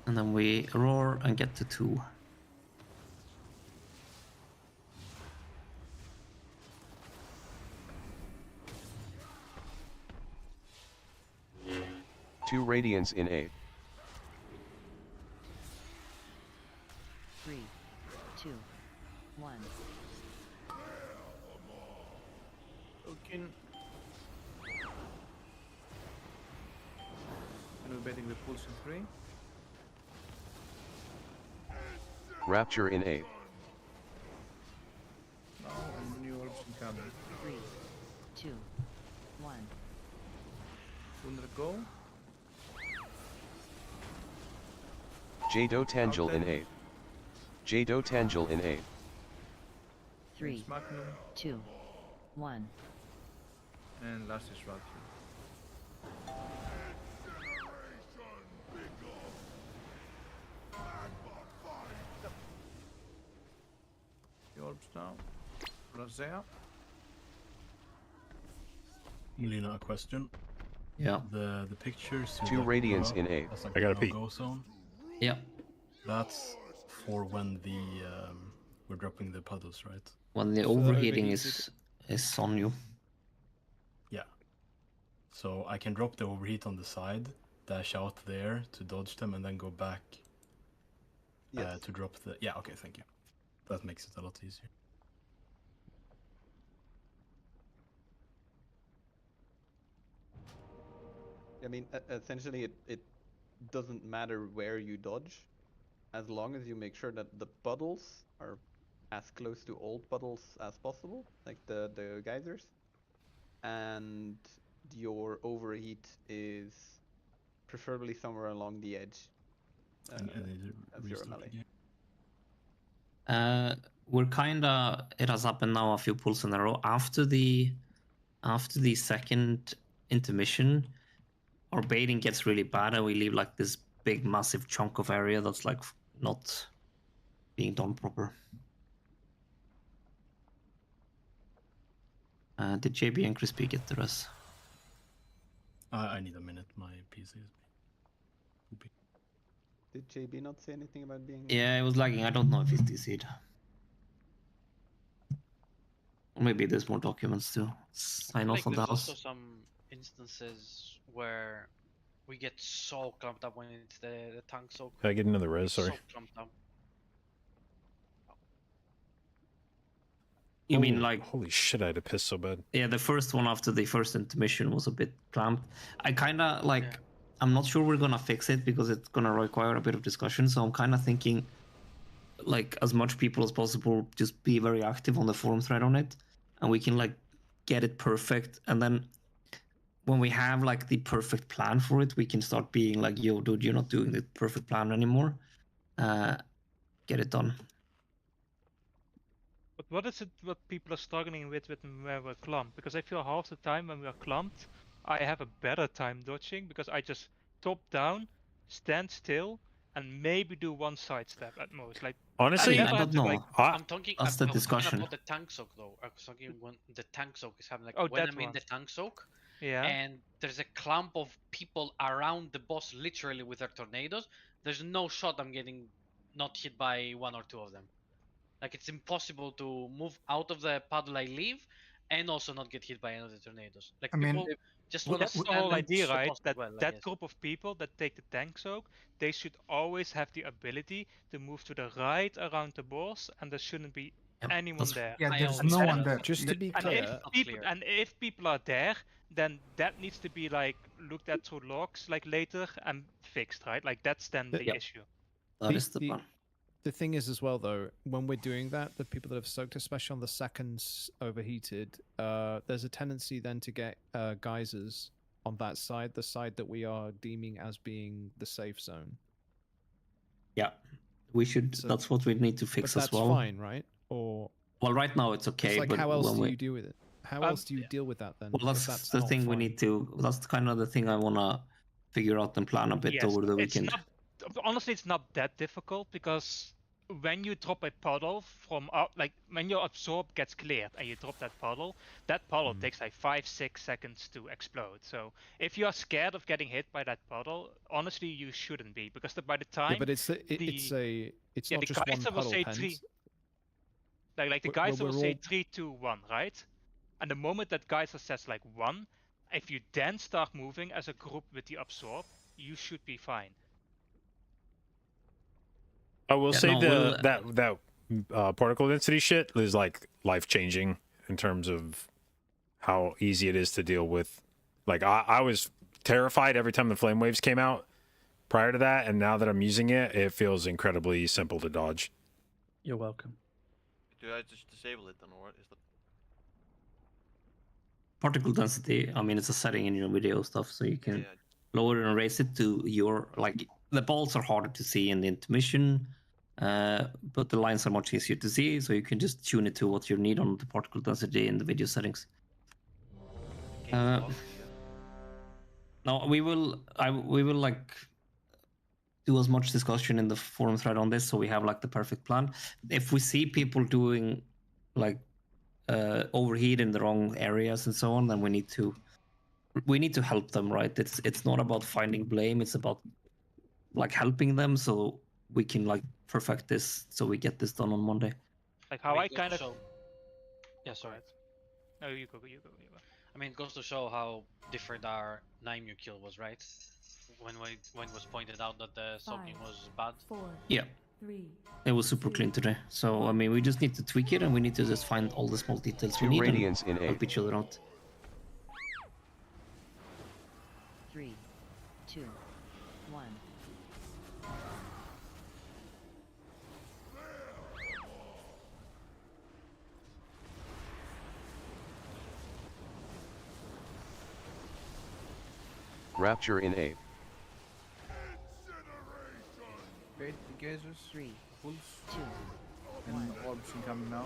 And then we roar and get to 2. Two radiance in 8. 3, 2, 1. Token. No baiting the pulse in 3. Rapture in 8. Now and new orbs incoming. 3, 2, 1. Thunder go. Jado Tangel in 8. Jado Tangel in 8. 3, 2, 1. And last is Rapture. The orbs now. Rosea. Melina, a question. Yeah. The pictures. you Two got radiance up in 8. as, like, I gotta the pee. no-go zone. Yeah. That's for when the we're dropping the puddles, right? When the For overheating overheated. is on you. Yeah. So I can drop the overheat on the side, dash out there to dodge them, and then go back to drop the. Yeah. Okay. Thank you. That makes it a lot easier. I mean, essentially, it doesn't matter where you dodge, as long as you make sure that the puddles are as close to old puddles as possible, like the geysers, and your overheat is preferably somewhere along the edge. As your melee. We're kinda, it has happened now a few pulls in a row. After the second intermission, our baiting gets really bad and we leave like this big massive chunk of area that's like not being done proper. Did JB and Crispy get the rest? I need a minute. My PC is. Did JB not say anything about being? Yeah, it was lagging. I don't know if he's DC'd. Or maybe there's more documents too. Sign off on the there's house. also some instances where we get so clumped up when it's the tank soak. Can I get another res? Sorry. So clumped up. You mean Oh, like? Holy shit! I had to piss so bad. Yeah, the first one after the first intermission was a bit clamped. I kind of like. Yeah. I'm not sure we're gonna fix it because it's gonna require a bit of discussion. So I'm kind of thinking, like, as much people as possible, just be very active on the forum thread on it, and we can like get it perfect. And then when we have like the perfect plan for it, we can start being like, "Yo, dude, you're not doing the perfect plan anymore. Get it done." But what is it what people are struggling with when we're clumped? Because I feel half the time when we're clumped, I have a better time dodging because I just top down, stand still, and maybe do one sidestep at most. Like honestly, I don't know. Like, I'm talking that's the discussion about the tank soak though. I'm talking when the tank soak is happening. Like oh, when that I'm in one. the tank soak, yeah, and there's a clump of people around the boss, literally with their tornadoes. There's no shot I'm getting not hit by one or two of them. Like it's impossible to move out of the puddle I leave, and also not get hit by any of the tornadoes. Like I mean, people just want to that's the stand whole and idea, push the right? boss That well, I that guess. group of people that take the tank soak, they should always have the ability to move to the right around the boss, and there shouldn't be anyone there. Yeah, there's no one there. Just to be And clear, if people are there, then that needs to be like looked at through logs like later and fixed, right? Like that's then the issue. That is the plan. The thing is as well though, when we're doing that, the people that have soaked, especially on the seconds overheated, there's a tendency then to get geysers on that side, the side that we are deeming as being the safe zone. Yeah, we should. So, that's what we need to fix as well. That's fine, right? Or well, right now it's okay. It's like, but how else do you deal with it? How else do you deal with that then? Well, that's the thing we need to. That's kind of the thing I wanna figure out and plan a bit over the weekend. Honestly, it's not that difficult because when you drop a puddle from up, like when your absorb gets cleared and you drop that puddle takes like 5-6 seconds to explode. So if you are scared of getting hit by that puddle, honestly, you shouldn't be because by the time but it's not just one puddle. Will say three, like the geyser will say 3, 2, 1, right? And the moment that geyser says like 1, if you then start moving as a group with the absorb, you should be fine. I will say that particle density shit is like life changing in terms of how easy it is to deal with. Like I was terrified every time the flame waves came out prior to that, and now that I'm using it, it feels incredibly simple to dodge. You're welcome. Do I just disable it then, or what is that? Particle density, I mean, it's a setting in your video stuff, so you can lower and raise it to your, like, the balls are harder to see in the intermission, but the lines are much easier to see, so you can just tune it to what you need on the particle density in the video settings. No, we will like do as much discussion in the forum thread on this, so we have like the perfect plan. If we see people doing like overheat in the wrong areas and so on, then we need to help them, right? It's not about finding blame, it's about like helping them so we can like perfect this, so we get this done on Monday. Like how I goes kind to of. show- Yeah, sorry. No, you go. I mean, it goes to show how different our Naimyu kill was, right? When it was pointed out that the soaking was bad. 4, Yeah. 3, It was super clean today. So, I mean, we just need to tweak it and we need to just find all the small details we 2 need radiance and in help 8. each other out. 3, 2, 1. Rapture in 8. Wait, the gazers. 3, Pulse. 2, And 1. orbs incoming now.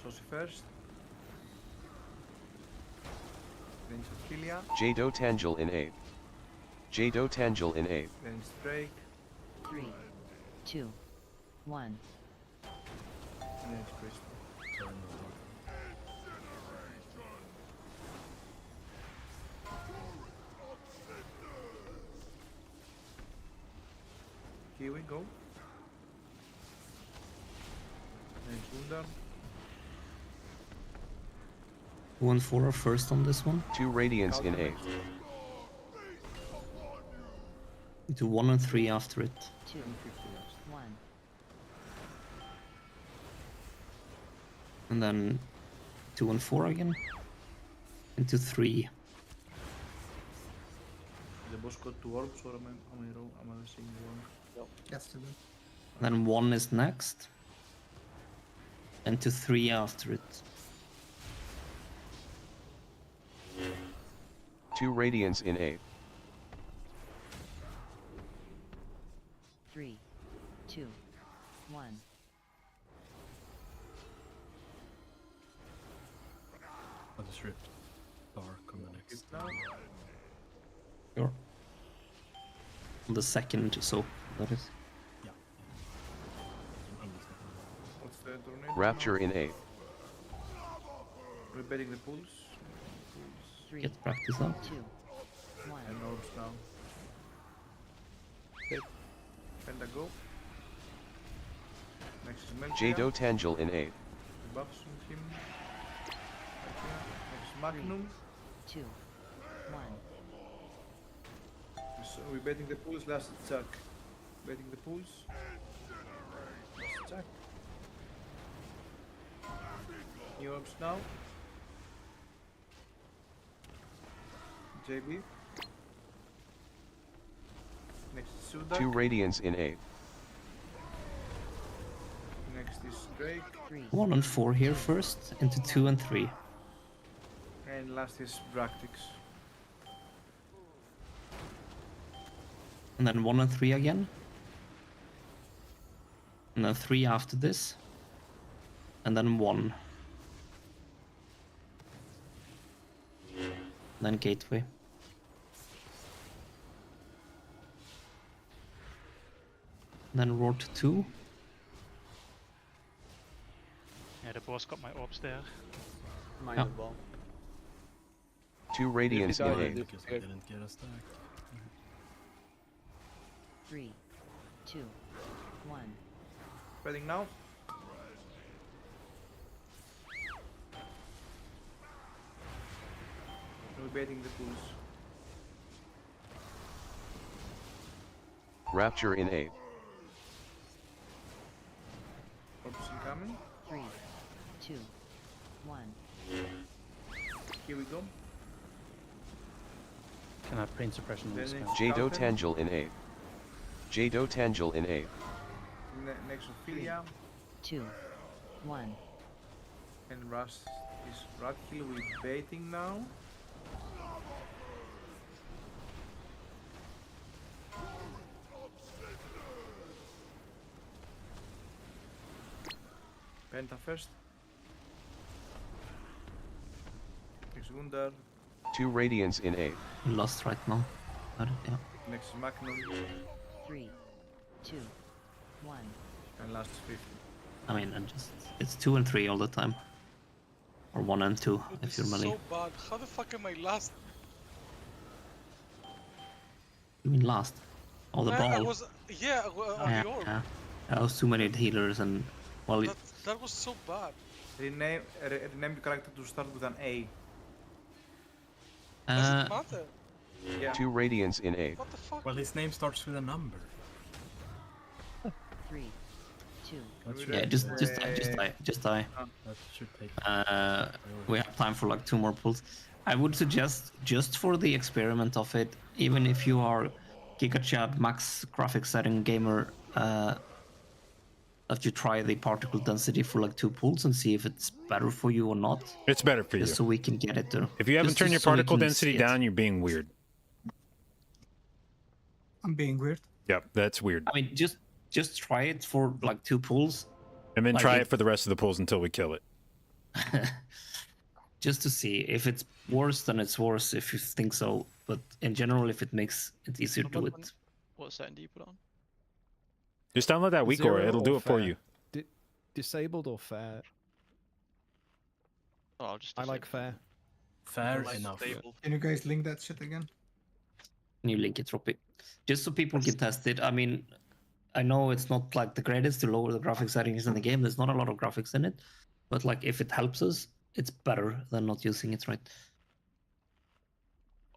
Saucy first. Range of Philia. Jado Tangel in 8. Jado Tangel in 8. Range Drake. 3, 2, 1. Range Crystal. Here we go. Range Wundar. 2 and 4 are first on this one. 2 radiance in 8. Into 1 and 3 after it. 2, 1. And then 2 and 4 again. Into 3. The boss got 2 orbs, or am I seeing wrong? Yes, to do. Then 1 is next. And to 3 after it. 2 radiance in 8. 3, 2, 1. Oh, the stripped bar coming next. Sure. On the second, so that is. Yeah. What's the tornado? Rapture in 8. We're betting the pulse. 3, Get practice out. 2, 1. And orbs now. Penta go. Next is Melchior. Jado Tangel in 8. Buffs on him. Next Magnum. 2, 1. So we're betting the pulse, last attack. Betting the pulse. Last attack. New orbs now. JB. Next is Sudak. 2 radiance in 8. Next is Drake. 1 and 4 here first. Into 2 and 3. And last is Bractix. And then 1 and 3 again. And then 3 after this. And then 1. Then gateway. Then roar to 2. Yeah, the boss got my orbs there. Mine Yeah. as well. 2 radiance in 8. Because I didn't get a stack. 3, 2, 1. Betting now. We're betting the pulse. Rapture in 8. Orbs incoming. 3, 2, 1. Here we go. Can I paint suppression on this guy? Jado Tangel in 8. Jado Tangel in 8. Next Ophelia. 2, 1. And Rust is Radkill with baiting now. Penta first. Next Wunder. 2 Radiance in 8. Lost right now. Got it, yeah. Next Magnum. 3, 2, 1. And last 50. I mean, it's 2 and 3 all the time. Or 1 and 2 if you're melee. So bad. How the fuck am I last? You mean last? Oh, the ball. I was, yeah, on Yeah, the orb. yeah. There was too many healers and well. That was so bad. Rename your character to start with an A. Doesn't matter. Yeah. 2 Radiance in 8. What the fuck? Well, his name starts with a number. 3, 2. Yeah, just die. That should take. We have time for like 2 more pulls. I would suggest, just for the experiment of it, even if you are GigaChad max graphics setting gamer, that you try the particle density for like 2 pulls and see if it's better for you or not. It's better for you. Just so we can get it to. If you haven't turned your particle density down, you're being weird. I'm being weird. Yep, that's weird. I mean, just try it for like 2 pulls. And then like try it for the rest of the pulls until we kill it. Just to see if it's worse, then it's worse if you think so. But in general, if it makes it easier to do it. What setting do you put on? Just download that weak aura, it'll do it for you. Disabled or fair? Oh, I'll just I like fair. Fair enough. Can you guys link that shit again? New link it, drop it. Just so people can test it. I mean, I know it's not like the greatest to lower the graphics settings in the game. There's not a lot of graphics in it. But like if it helps us, it's better than not using it, right?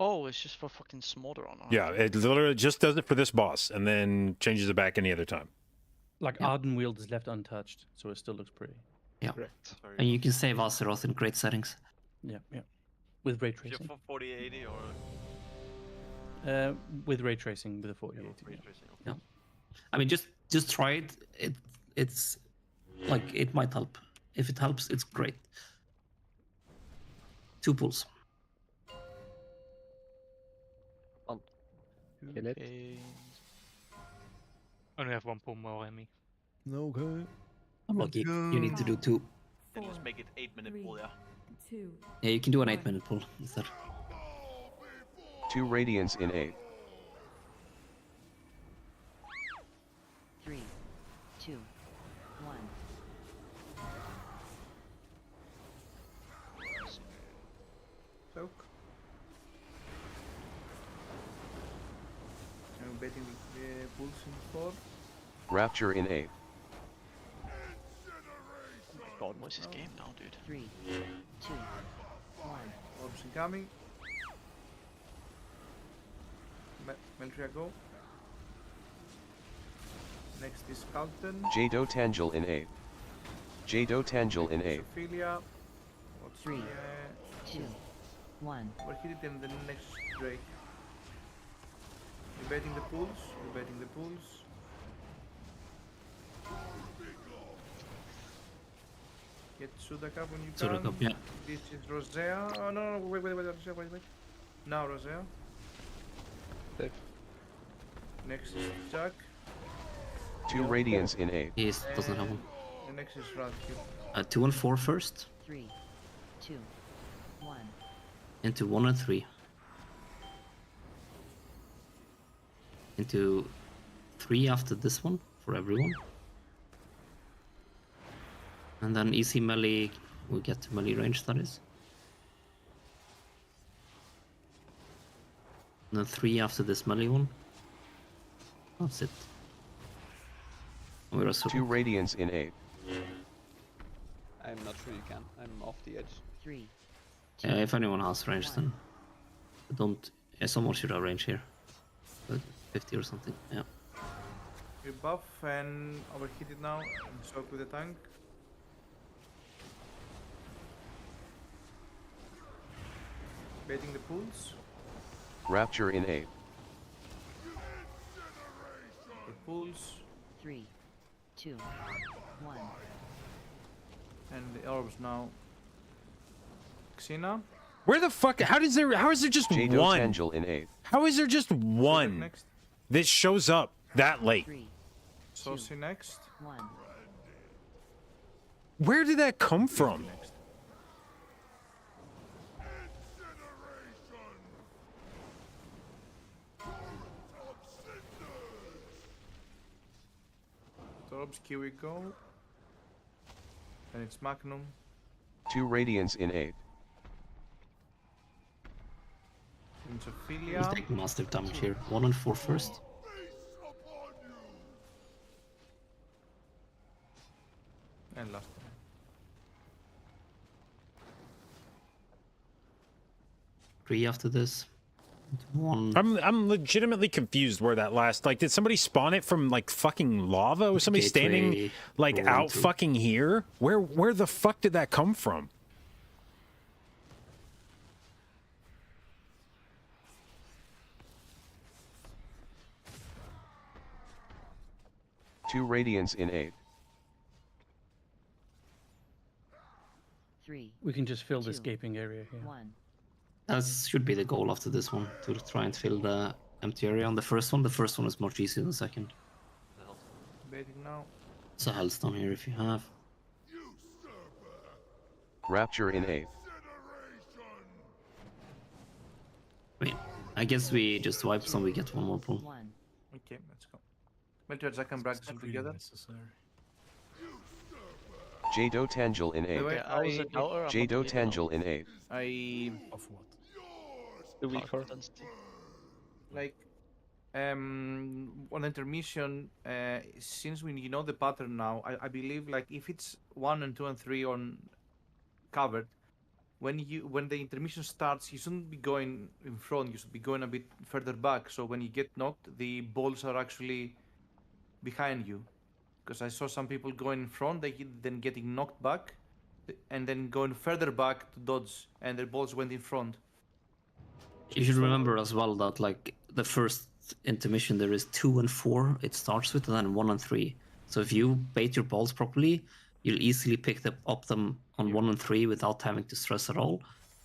Oh, it's just for fucking smolder on. Yeah, it literally just does it for this boss and then changes it back any other time. Like Arden Wield is left untouched, so it still looks pretty. Yeah. And you can save Azeroth in great settings. Yeah, yeah. With ray tracing. For 4080 or with ray tracing with a 4080. Yeah. I mean, just try it. It's like it might help. If it helps, it's great. 2 pulls. Kill it. Only have 1 pull more in me. Okay. I'm lucky. You need to do 2. then just make it 8-minute pull, yeah. 2. Yeah, you can do an 8-minute pull instead. 2 Radiance in 8. 3, 2, 1. Soak. I'm betting the pulls in 4. Rapture in 8. Oh my god, what's this game now, dude? 3, 2, 1. Orbs incoming. Meltria go. Next is Calton. Jado Tangel in 8. Jado Tangel in 8. Ophelia. What's 3, 2, 1. We're hitting them the next Drake. Debating the pools. Debating the pools. Get Sudaka when you Sudaka, can. yeah. This is Rosea. Oh no, wait, Rosea, wait. Now Rosea. Safe. Next is Jack. 2 Radiance in 8. He doesn't have one. The next is Radkill. 2 and 4 first. 3, 2, 1. Into 1 and 3. Into 3 after this one for everyone. And then easy melee, we get to melee range, that is. And then 3 after this melee one. That's it. We're also 2 Radiance in 8. I'm not sure you can. I'm off the edge. 3. if anyone has range, then don't. Yeah, someone should have range here. 50 or something. Yeah. We buff and overheat it now and soak with the tank. Baiting the pools. Rapture in 8. The pools. 3, 2, 1. And the orbs now. Xena. Where the fuck? How is there just one? Tangel in 8. How is there just one next. that shows up that late? Saucy next. 1. Where did that come from? Orbs, here we go. And it's Magnum. 2 Radiance in 8. We'll Insophilia. take massive damage here. 1 and 4 first. And last one. 3 after this. 1. I'm legitimately confused where that last, like, did somebody spawn it from like fucking lava? Was somebody standing Gateway, like roll out 2. fucking here? Where the fuck did that come from? Two Radiance in 8. 3. We can just fill this 2, gaping area here. 1. That should be the goal after this one, to try and fill the empty area on the first one. The first one is much easier than the second. Baiting now. It's a hellstone here if you have. Rapture in 8. Wait, I guess we just wipe some, we get one more pull. Okay, let's go. Melted Zack and Braxton together. Jado Tangel in 8. Wait, I was a doubter. Jado Tangel in 8. Of what? The weak for like on intermission, since you know the pattern now, I believe like if it's 1 and 2 and 3 on covered, when the intermission starts, you shouldn't be going in front. You should be going a bit further back. So when you get knocked, the balls are actually behind you. Because I saw some people going in front, then getting knocked back, and then going further back to dodge, and their balls went in front. You should remember as well that like the first intermission there is 2 and 4 it starts with, and then 1 and 3. So if you bait your balls properly, you'll easily pick up them on 1 and 3 without having to stress at all,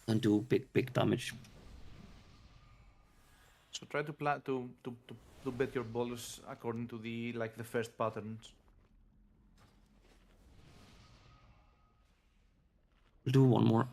and do big damage. So try to plan to bet your balls according to the first patterns. We'll do one more.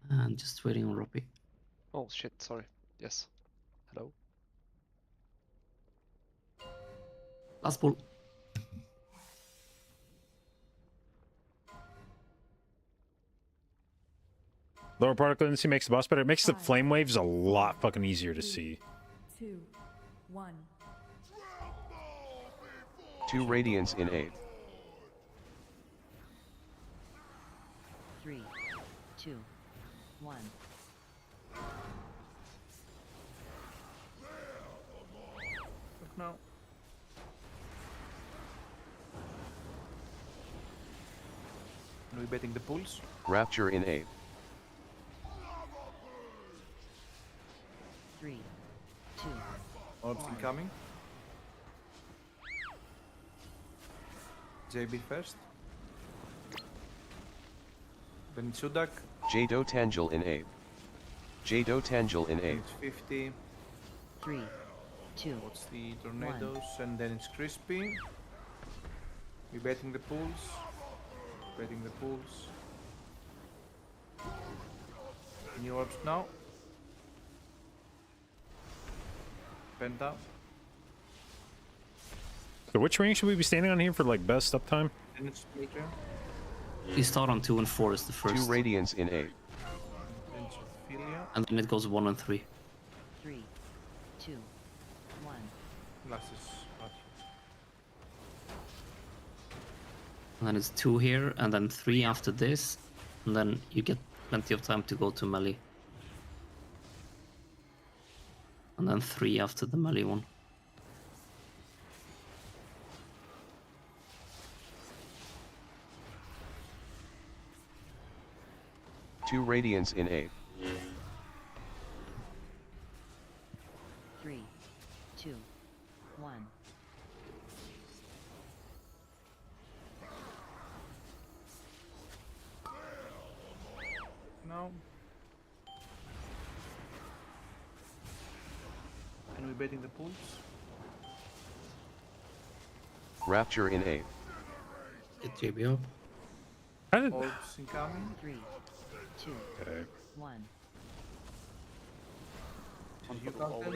And just waiting on Robbie. Oh shit, sorry. Yes. Hello. Last ball. Lower particle density makes the boss better. It makes the flame waves a lot fucking easier to see. 2, 1. 2 Radiance in 8. 3, 2, 1. Look now. Are we betting the pools? Rapture in 8. 3, 2, Orbs incoming. JB first. Then Sudak. Jado Tangel in 8. Jado Tangel in 8. It's 50. 3, 2. What's the tornadoes? And then it's Crispy. We're betting the pools. Betting the pools. New orbs now. Penta. So which ring should we be standing on here for like best uptime? And it's later. You start on 2 and 4 is the first. 2 Radiance in 8. Then Sophia. And then it goes 1 and 3. 3, 2, 1. Last is And then it's 2 here, and then 3 after this. And then you get plenty of time to go to melee. And then 3 after the melee one. Two radiance in 8. 3, 2, 1. No. And we're betting the pools. Rapture in 8. Get JB up. Orbs incoming. 3, 2, Okay. 1. You got them.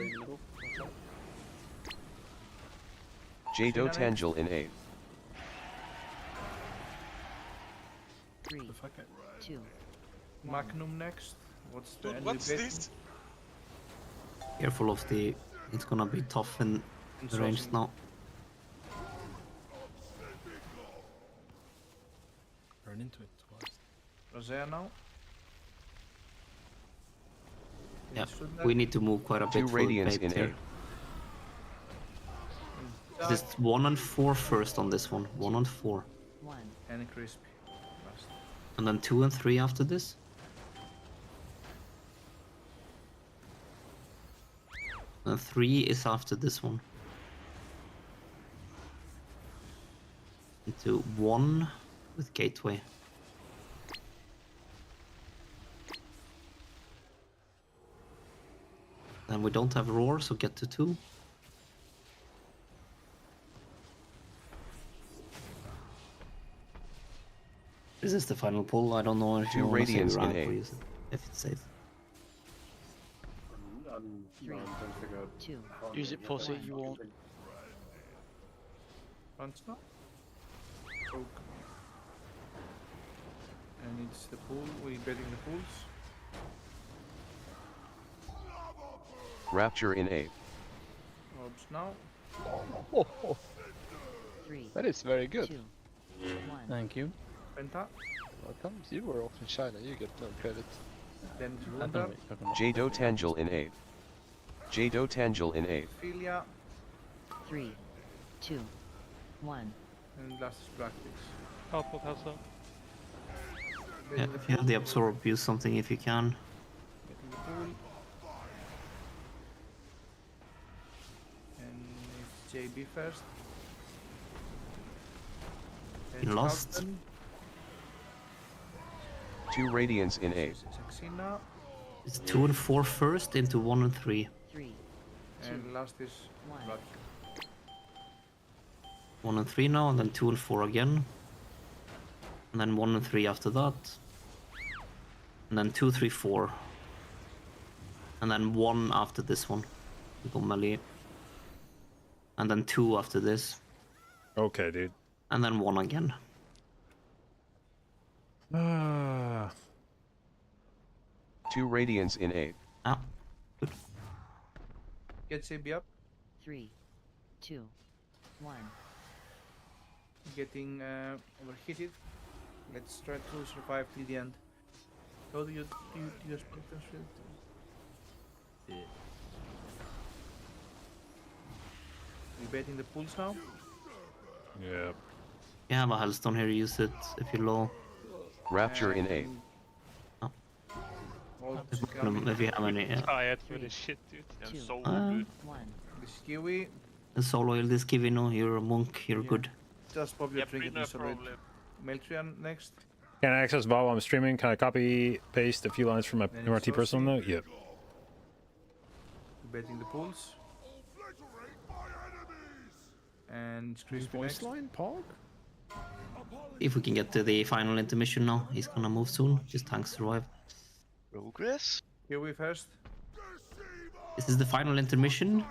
Jado Tangel in 8. 3, 2. Magnum next. What's the Dude, end what's betting? this? Careful of the... It's gonna be tough in the range now. Run into it twice. Rosea now. Yeah, we need to move quite a bit Two for radiance bait in here. 8. Just 1 and 4 first on this one. 1 and 4. 1. And crispy. Last. And then 2 and 3 after this. And 3 is after this one. Into 1 with gateway. Then we don't have roar, so get to 2. This is the final pull. I don't know if you Two want to save radiance in rank or 8. use it, if it's safe. I'm trying to figure out 2. Use it, pussy, you won't. Once now. Choke. And it's the pool. We're betting the pools. Rapture in 8. Orbs now. Oh, 3, that is very good. 2, 1. Thank you. Penta. Welcome. You were off in China. You get no credit. Then I don't know Runda. what you're talking about. Jado Tangel in 8. Jado Tangel in 8. Philia. 3, 2, 1. And last is Practice. Help, help. Yeah, if you have the absorb, use something if you can. Getting the pool. And it's JB first. You Then lost. Charlton. Two radiance in 8. Saxina. It's 2 and 4 first into 1 and 3. 3, And last is 1. Practice. 1 and 3 now, and then 2 and 4 again. And then 1 and 3 after that. And then 2, 3, 4. And then 1 after this one. We go melee. And then 2 after this. Okay, dude. And then 1 again. Two radiance in 8. Ah, Get JB up. 3, 2, 1. Getting overheated. Let's try to survive till the end. How do you spot the shield? Yeah. We betting the pools now? Yeah. you have a hellstone here, use it if you're low. Rapture in 8. If you have any, yeah. Tired for this shit, dude. Two, so good. 1. This Kiwi. The solo heal this Kiwi, no, you're a monk, you're good. Just pop your Yeah, trinket no and surrender. problem. Meltrian next. Can I access VOD while I'm streaming? Can I copy paste a few lines from my Then MRT it's personal note? Yep. Betting the pools. And it's crispy Voice next. line, Pog? If we can get to the final intermission now, he's gonna move soon. Just tanks survive. Progress. Kiwi first. This is the final intermission.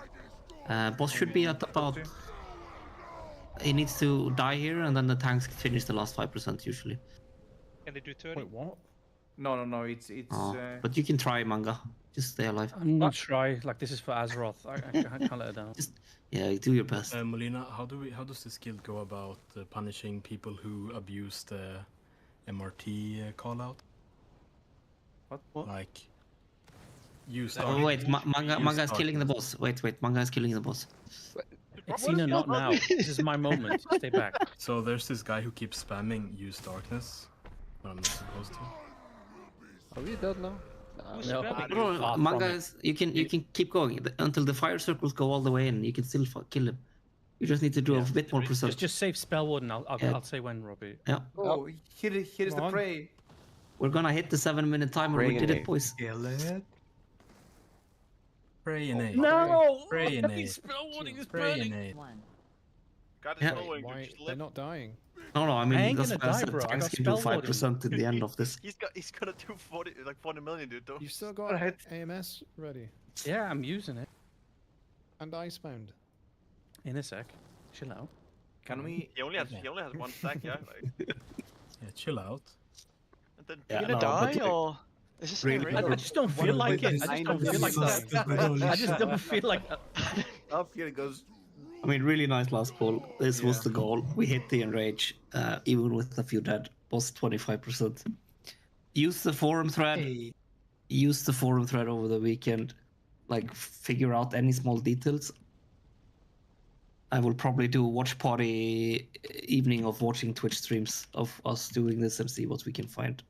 Boss should be at about... He needs to die here, and then the tanks finish the last 5% usually. Can they do 30? Wait, what? No, it's But you can try, Manga. Just stay alive. I'm not shy. Like this is for Azeroth. I can't let it down. Yeah, do your best. Molina, how does this guild go about punishing people who abuse the MRT call out? What? Like, use. Oh wait, Manga is killing the boss. Wait, Manga is killing the boss. It's Cena, not now. This is my moment. Stay back. So there's this guy who keeps spamming use darkness, but I'm not supposed to. Are we dead now? No, Manga is. You can keep going until the fire circles go all the way, and you can still kill him. You just need to do a bit more percent. Just save spell ward, and I'll say when, Robbie. Yeah. Oh, here is the prey. We're gonna hit the 7-minute timer. We did it, boys. Kill it. Pray in A. No! Pray in A. Spell warding is Pray in burning. A. God is Yeah. following you. Why Just they're live. not dying? No, I I mean ain't that's gonna why I die, said bro. I tanks got can do spell warding. 5% in the end of this. He's gonna do 40 million, dude. Don't. You've still got AMS ready Yeah, I'm using it. and Icebound. In a sec. Chill out. Can we? He only has one stack, yeah. Like, Yeah, chill out. and then Are you gonna die or is this Really real? I just don't feel like it. I just don't feel like that. I just don't feel like. Up here it goes. I mean, really nice last call. This was the goal. We hit the enrage, even with a few dead. Was 25%. Use the forum thread. Hey. Use the forum thread over the weekend. Like, figure out any small details. I will probably do a watch party evening of watching Twitch streams of us doing this and see what we can find.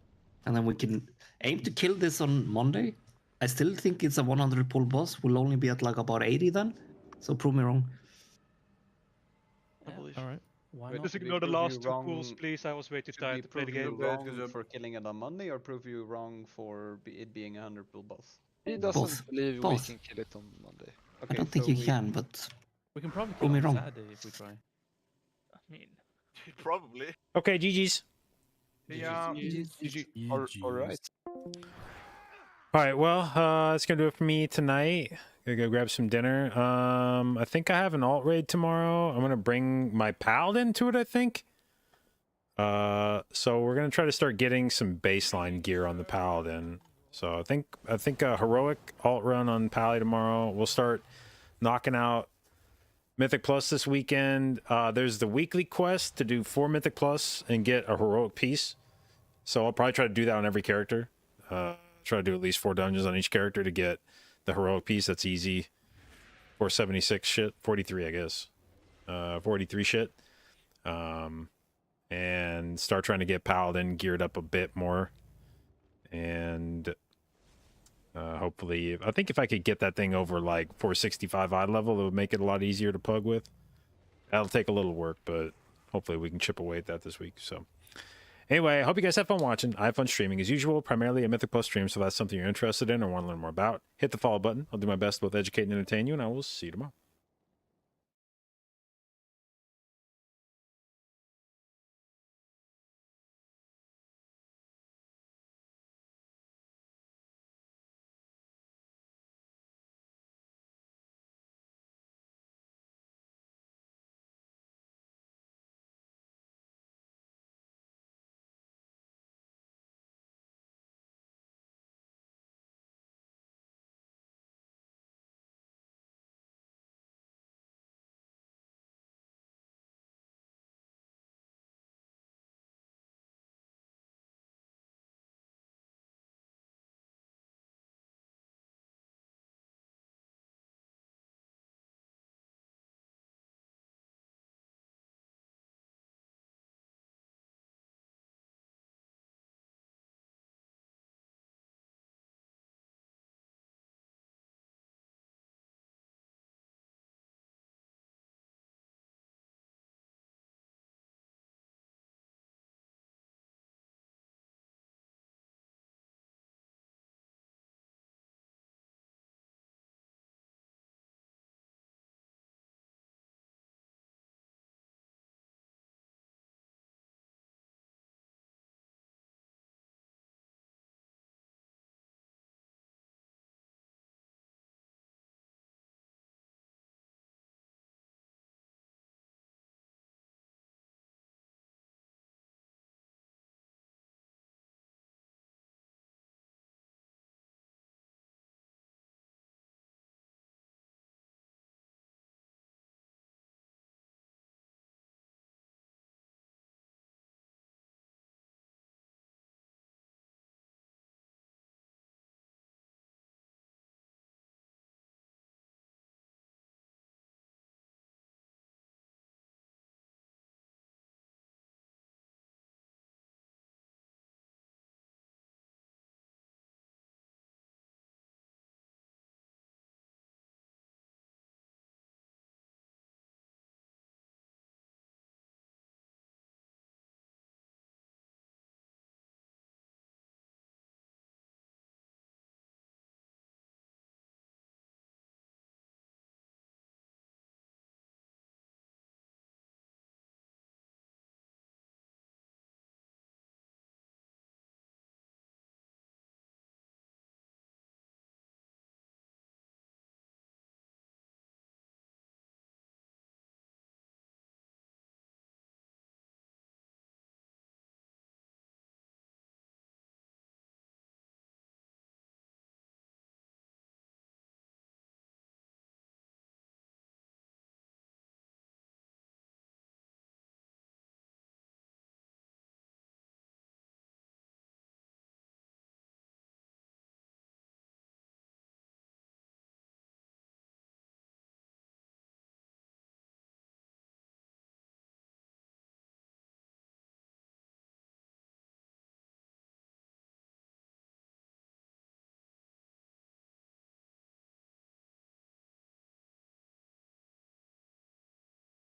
And then we can aim to kill this on Monday. I still think it's a 100 pull boss. We'll only be at like about 80 then. So prove me wrong. I believe. All right. Why Wait, not? Just should we ignore the prove you last two wrong- pools, please. I was way too Should we tired to play the prove you game. wrong for killing it on Monday, or prove you wrong for it being a 100 pull boss? He doesn't Both. believe Both. we can kill it on Monday. I don't think so you we- can, but We can probably Prove kill me it on wrong. Saturday if we try. I mean, probably. Okay, GG's. Yeah. All right. All right, well, that's gonna do it for me tonight. Gonna go grab some dinner. I think I have an alt raid tomorrow. I'm gonna bring my paladin to it, I think. So we're gonna try to start getting some baseline gear on the paladin. So I think a heroic alt run on Pally tomorrow. We'll start knocking out Mythic Plus this weekend. There's the weekly quest to do 4 Mythic Plus and get a heroic piece. So I'll probably try to do that on every character. Try to do at least 4 dungeons on each character to get the heroic piece. That's easy. 476 shit, 43 I guess. 43 shit. And start trying to get Paladin geared up a bit more. And hopefully, I think if I could get that thing over like 465 eye level, it would make it a lot easier to pug with. That'll take a little work, but hopefully we can chip away at that this week. So anyway, I hope you guys have fun watching. I have fun streaming as usual, primarily a Mythic Plus stream. So if that's something you're interested in or want to learn more about, hit the follow button. I'll do my best to both educate and entertain you, and I will see you tomorrow.